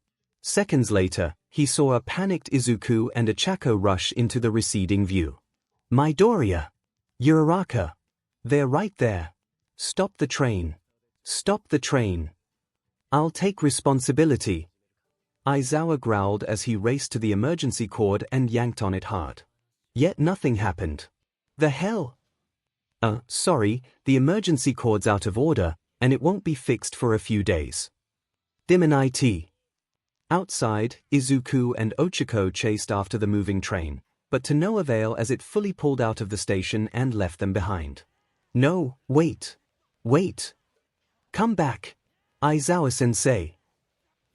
Seconds later, he saw a panicked Izuku and 𝐿𝐶𝐿 rush into the receding view. Midoriya! Uraraka! They're right there. Stop the train. Stop the train. I'll take responsibility. Aizawa growled as he raced to the emergency cord and yanked on it hard. Yet nothing happened. The hell? Sorry, the emergency cord's out of order, and it won't be fixed for a few days. Diminite. Outside, Izuku and 𝐿𝐶𝐿 chased after the moving train, but to no avail as it fully pulled out of the station and left them behind. No, wait. Wait. Come back. Aizawa-sensei.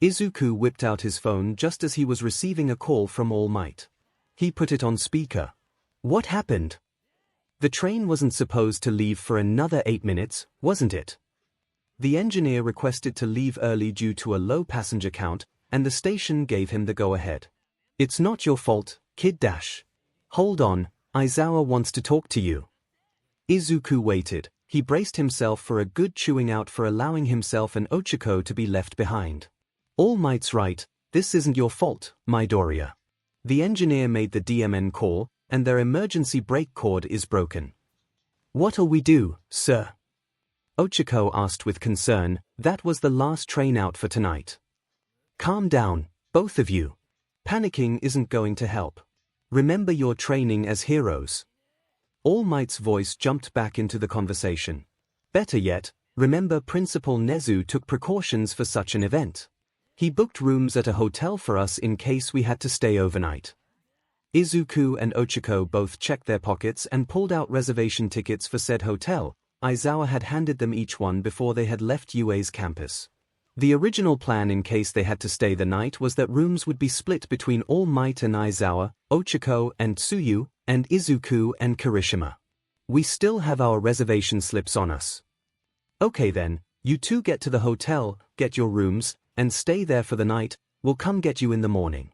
Izuku whipped out his phone just as he was receiving a call from All Might. He put it on speaker. What happened? The train wasn't supposed to leave for another 8 minutes, wasn't it? The engineer requested to leave early due to a low passenger count, and the station gave him the go-ahead. It's not your fault, kid dash. Hold on, Aizawa wants to talk to you. Izuku waited. He braced himself for a good chewing out for allowing himself and 𝐿𝐶𝐿 to be left behind. All Might's right, this isn't your fault, Midoriya. The engineer made the DMN call, and their emergency brake cord is broken. What'll we do, sir? 𝐿𝐶𝐿 asked with concern. That was the last train out for tonight. Calm down, both of you. Panicking isn't going to help. Remember your training as heroes. All Might's voice jumped back into the conversation. Better yet, remember Principal Nezu took precautions for such an event. He booked rooms at a hotel for us in case we had to stay overnight. Izuku and 𝐿𝐶𝐿 both checked their pockets and pulled out reservation tickets for said hotel, Aizawa had handed them each one before they had left UA's campus. The original plan in case they had to stay the night was that rooms would be split between All Might and Aizawa, 𝐒𝐭𝐴 and Tsuyu, and Izuku and Kirishima. We still have our reservation slips on us. Okay then, you two get to the hotel, get your rooms, and stay there for the night. We'll come get you in the morning.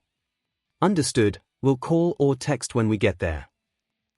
Understood, we'll call or text when we get there.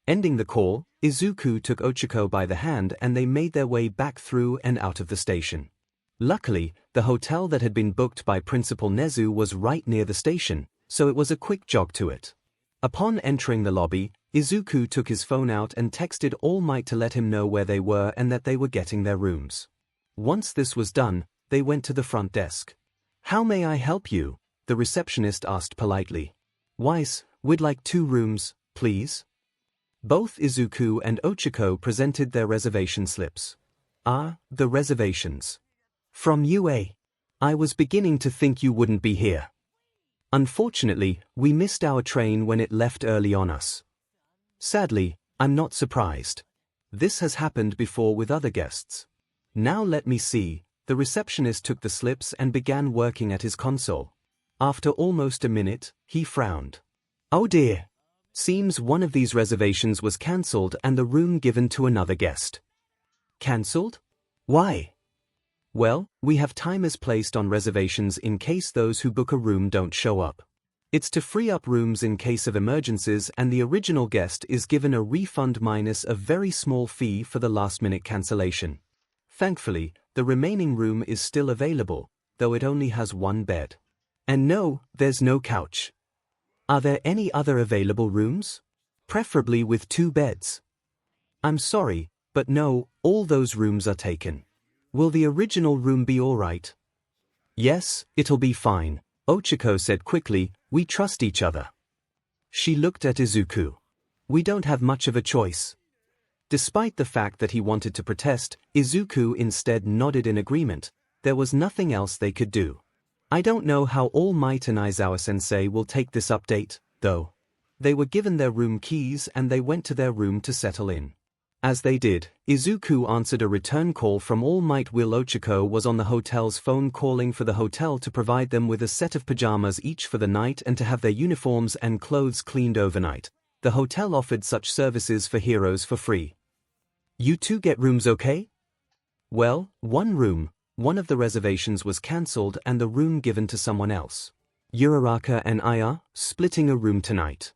Ending the call, Izuku took 𝐒𝐿 by the hand and they made their way back through and out of the station. Luckily, the hotel that had been booked by Principal Nezu was right near the station, so it was a quick jog to it. Upon entering the lobby, Izuku took his phone out and texted All Might to let him know where they were and that they were getting their rooms. Once this was done, they went to the front desk. "How may I help you?" the receptionist asked politely. "Weiss, we'd like 2 rooms, please." Both Izuku and 𝐒𝐿 presented their reservation slips. "Ah, the reservations. From UA. I was beginning to think you wouldn't be here. Unfortunately, we missed our train when it left early on us." "Sadly, I'm not surprised. This has happened before with other guests. Now let me see." The receptionist took the slips and began working at his console. After almost a minute, he frowned. "Oh dear. Seems one of these reservations was cancelled and the room given to another guest." "Cancelled? Why?" "Well, we have timers placed on reservations in case those who book a room don't show up. It's to free up rooms in case of emergencies, and the original guest is given a refund minus a very small fee for the last-minute cancellation. Thankfully, the remaining room is still available, though it only has 1 bed. And no, there's no couch. Are there any other available rooms? Preferably with 2 beds." "I'm sorry, but no, all those rooms are taken. Will the original room be all right?" "Yes, it'll be fine," 𝐒𝐿 said quickly. "We trust each other." She looked at Izuku. "We don't have much of a choice." Despite the fact that he wanted to protest, Izuku instead nodded in agreement. There was nothing else they could do. I don't know how All Might and Aizawa-sensei will take this update, though. They were given their room keys and they went to their room to settle in. As they did, Izuku answered a return call from All Might while 𝐒𝐿 was on the hotel's phone calling for the hotel to provide them with a set of pajamas each for the night and to have their uniforms and clothes cleaned overnight. The hotel offered such services for heroes for free. "You two get rooms okay?" "Well, 1 room. One of the reservations was cancelled and the room given to someone else. Uraraka and I are splitting a room tonight."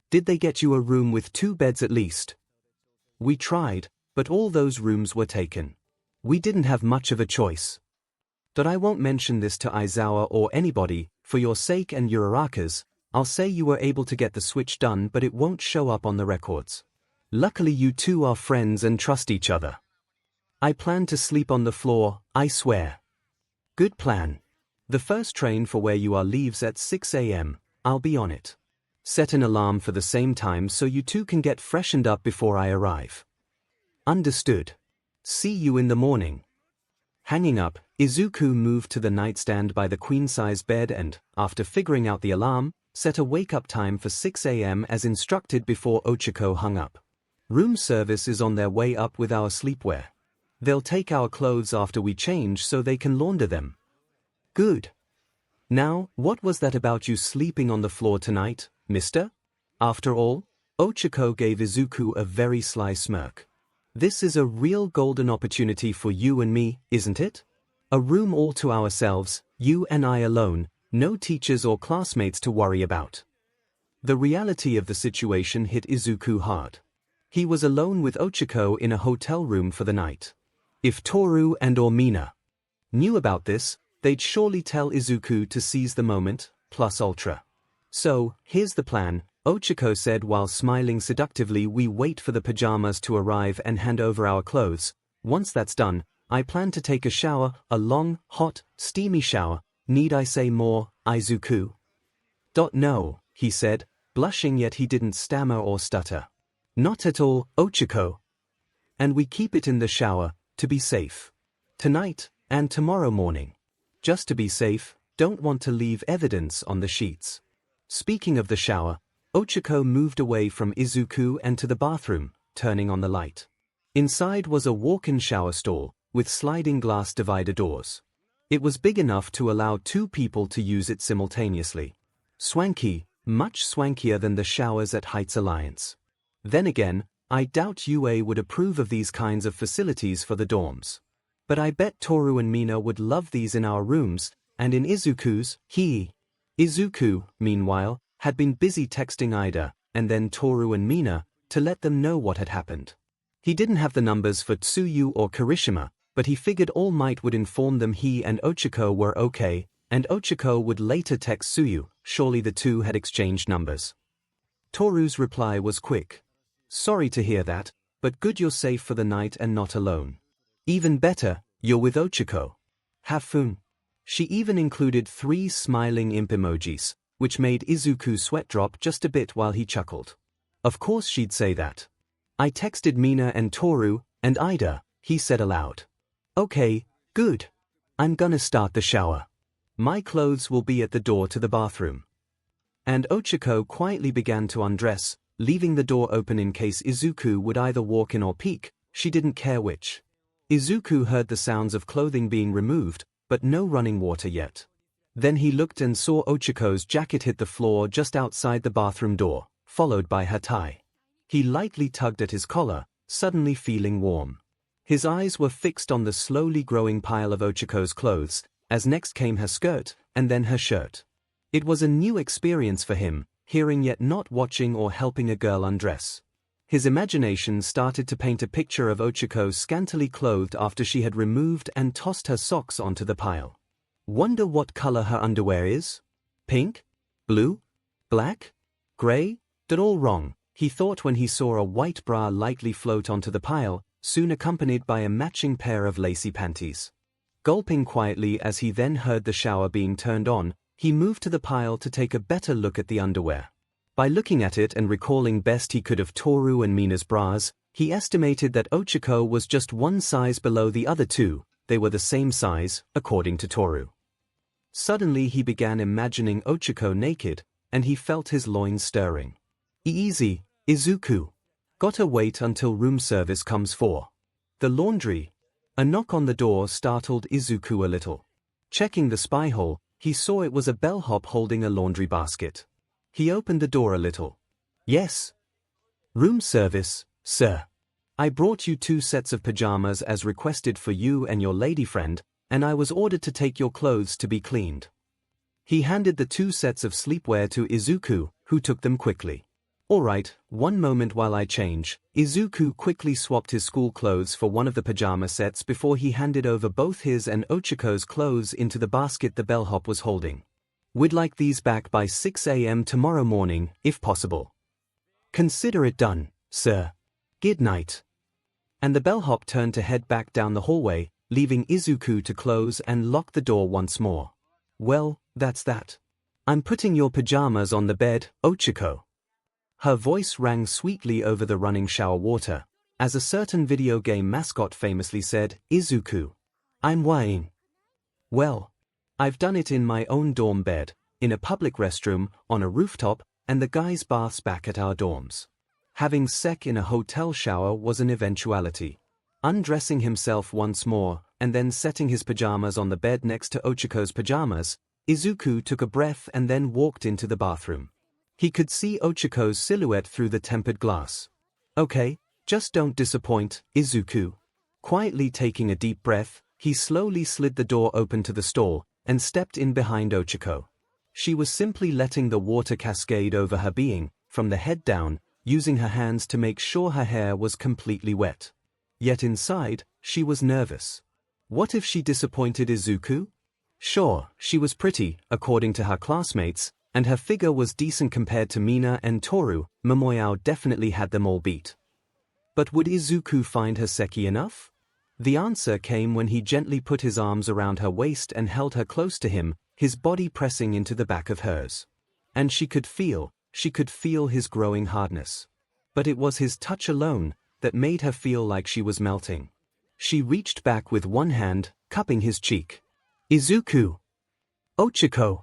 "Did they get you a room with 2 beds at least?" "We tried, but all those rooms were taken. We didn't have much of a choice. But I won't mention this to Aizawa or anybody. For your sake and Uraraka's, I'll say you were able to get the switch done, but it won't show up on the records. Luckily you two are friends and trust each other. I plan to sleep on the floor, I swear." "Good plan. The first train for where you are leaves at 6 a.m. I'll be on it. Set an alarm for the same time so you two can get freshened up before I arrive." "Understood. See you in the morning." Hanging up, Izuku moved to the nightstand by the queen-size bed and, after figuring out the alarm, set a wake-up time for 6 a.m. as instructed before 𝐒𝐿 hung up. "Room service is on their way up with our sleepwear. They'll take our clothes after we change so they can launder them." "Good. Now, what was that about you sleeping on the floor tonight, mister?" After all, 𝐒𝐿 gave Izuku a very sly smirk. "This is a real golden opportunity for you and me, isn't it? A room all to ourselves, you and I alone, no teachers or classmates to worry about." The reality of the situation hit Izuku hard. He was alone with 𝐒𝐿 in a hotel room for the night. If Toru and Ormina knew about this, they'd surely tell Izuku to seize the moment, plus ultra. "So, here's the plan," 𝐒𝐿 said while smiling seductively. "We wait for the pajamas to arrive and hand over our clothes. Once that's done, I plan to take a shower, a long, hot, steamy shower. Need I say more, Izuku?" "No," he said, blushing, yet he didn't stammer or stutter. "Not at all, 𝐒𝐿. And we keep it in the shower, to be safe. Tonight, and tomorrow morning. Just to be safe, don't want to leave evidence on the sheets." Speaking of the shower, 𝐒𝐿 moved away from Izuku and to the bathroom, turning on the light. Inside was a walk-in shower stall, with sliding glass divider doors. It was big enough to allow 2 people to use it simultaneously. Swanky, much swankier than the showers at Heights Alliance. Then again, I doubt UA would approve of these kinds of facilities for the dorms. But I bet Toru and Mina would love these in our rooms, and in Izuku's. Izuku, meanwhile, had been busy texting Ida, and then Toru and Mina, to let them know what had happened. He didn't have the numbers for Tsuyu or Kirishima, but he figured All Might would inform them he and 𝐒𝐿 were okay, and 𝐒𝐿 would later text Tsuyu. Surely the two had exchanged numbers. Toru's reply was quick. Sorry to hear that, but good you're safe for the night and not alone. Even better, you're with 𝐒𝐿. Have fun. She even included 3 smiling imp emojis, which made Izuku sweat drop just a bit while he chuckled. Of course she'd say that. I texted Mina and Toru, and Ida, he said aloud. Okay, good. I'm gonna start the shower. My clothes will be at the door to the bathroom. And 𝐒𝐿 quietly began to undress, leaving the door open in case Izuku would either walk in or peek. She didn't care which. Izuku heard the sounds of clothing being removed, but no running water yet. Then he looked and saw 𝐒𝐿's jacket hit the floor just outside the bathroom door, followed by her tie. He lightly tugged at his collar, suddenly feeling warm. His eyes were fixed on the slowly growing pile of 𝐒𝐿's clothes, as next came her skirt, and then her shirt. It was a new experience for him, hearing yet not watching or helping a girl undress. His imagination started to paint a picture of 𝐒𝐿 scantily clothed after she had removed and tossed her socks onto the pile. Wonder what color her underwear is? Pink? Blue? Black? Gray? They're all wrong, he thought when he saw a white bra lightly float onto the pile, soon accompanied by a matching pair of lacy panties. Gulping quietly as he then heard the shower being turned on, he moved to the pile to take a better look at the underwear. By looking at it and recalling best he could of Toru and Mina's bras, he estimated that 𝐒𝐿 was just 1 size below the other 2, they were the same size, according to Toru. Suddenly he began imagining 𝐒𝐿 naked, and he felt his loins stirring. Easy, Izuku. Gotta wait until room service comes for the laundry. A knock on the door startled Izuku a little. Checking the spy hole, he saw it was a bellhop holding a laundry basket. He opened the door a little. Yes. Room service, sir. I brought you 2 sets of pajamas as requested for you and your lady friend, and I was ordered to take your clothes to be cleaned. He handed the 2 sets of sleepwear to Izuku, who took them quickly. All right, one moment while I change. Izuku quickly swapped his school clothes for one of the pajama sets before he handed over both his and 𝐒�l's clothes into the basket the bellhop was holding. We'd like these back by 6 a.m. tomorrow morning, if possible. Consider it done, sir. Good night. And the bellhop turned to head back down the hallway, leaving Izuku to close and lock the door once more. Well, that's that. I'm putting your pajamas on the bed, 𝐒𝐿. Her voice rang sweetly over the running shower water, as a certain video game mascot famously said, Izuku. I'm Wayne. Well, I've done it in my own dorm bed, in a public restroom, on a rooftop, and the guys' baths back at our dorms. Having sex in a hotel shower was an eventuality. Undressing himself once more, and then setting his pajamas on the bed next to 𝐒𝐿's pajamas, Izuku took a breath and then walked into the bathroom. He could see 𝐒𝐿's silhouette through the tempered glass. Okay, just don't disappoint, Izuku. Quietly taking a deep breath, he slowly slid the door open to the stall, and stepped in behind 𝐒𝐿. She was simply letting the water cascade over her being, from the head down, using her hands to make sure her hair was completely wet. Yet inside, she was nervous. What if she disappointed Izuku? Sure, she was pretty, according to her classmates, and her figure was decent compared to Mina and Toru. Momoyao definitely had them all beat. But would Izuku find her sexy enough? The answer came when he gently put his arms around her waist and held her close to him, his body pressing into the back of hers. And she could feel his growing hardness. But it was his touch alone that made her feel like she was melting. She reached back with one hand, cupping his cheek. Izuku! 𝐒𝐿!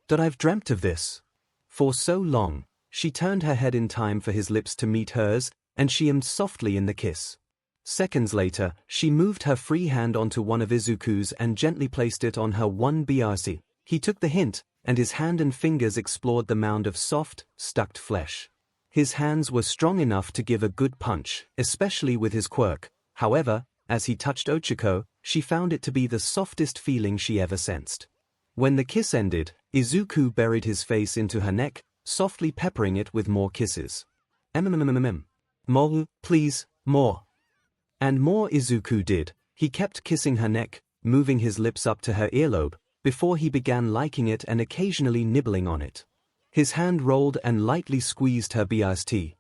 That I've dreamt of this. For so long. She turned her head in time for his lips to meet hers, and she ummed softly in the kiss. Seconds later, she moved her free hand onto one of Izuku's and gently placed it on her 1BRC. He took the hint, and his hand and fingers explored the mound of soft, stuck flesh. His hands were strong enough to give a good punch, especially with his quirk. However, as he touched Ochako, she found it to be the softest feeling she ever sensed. When the kiss ended, Izuku buried his face into her neck, softly peppering it with more kisses. More, please, more. And more Izuku did. He kept kissing her neck, moving his lips up to her earlobe, before he began liking it and occasionally nibbling on it. His hand rolled and lightly squeezed her BRST,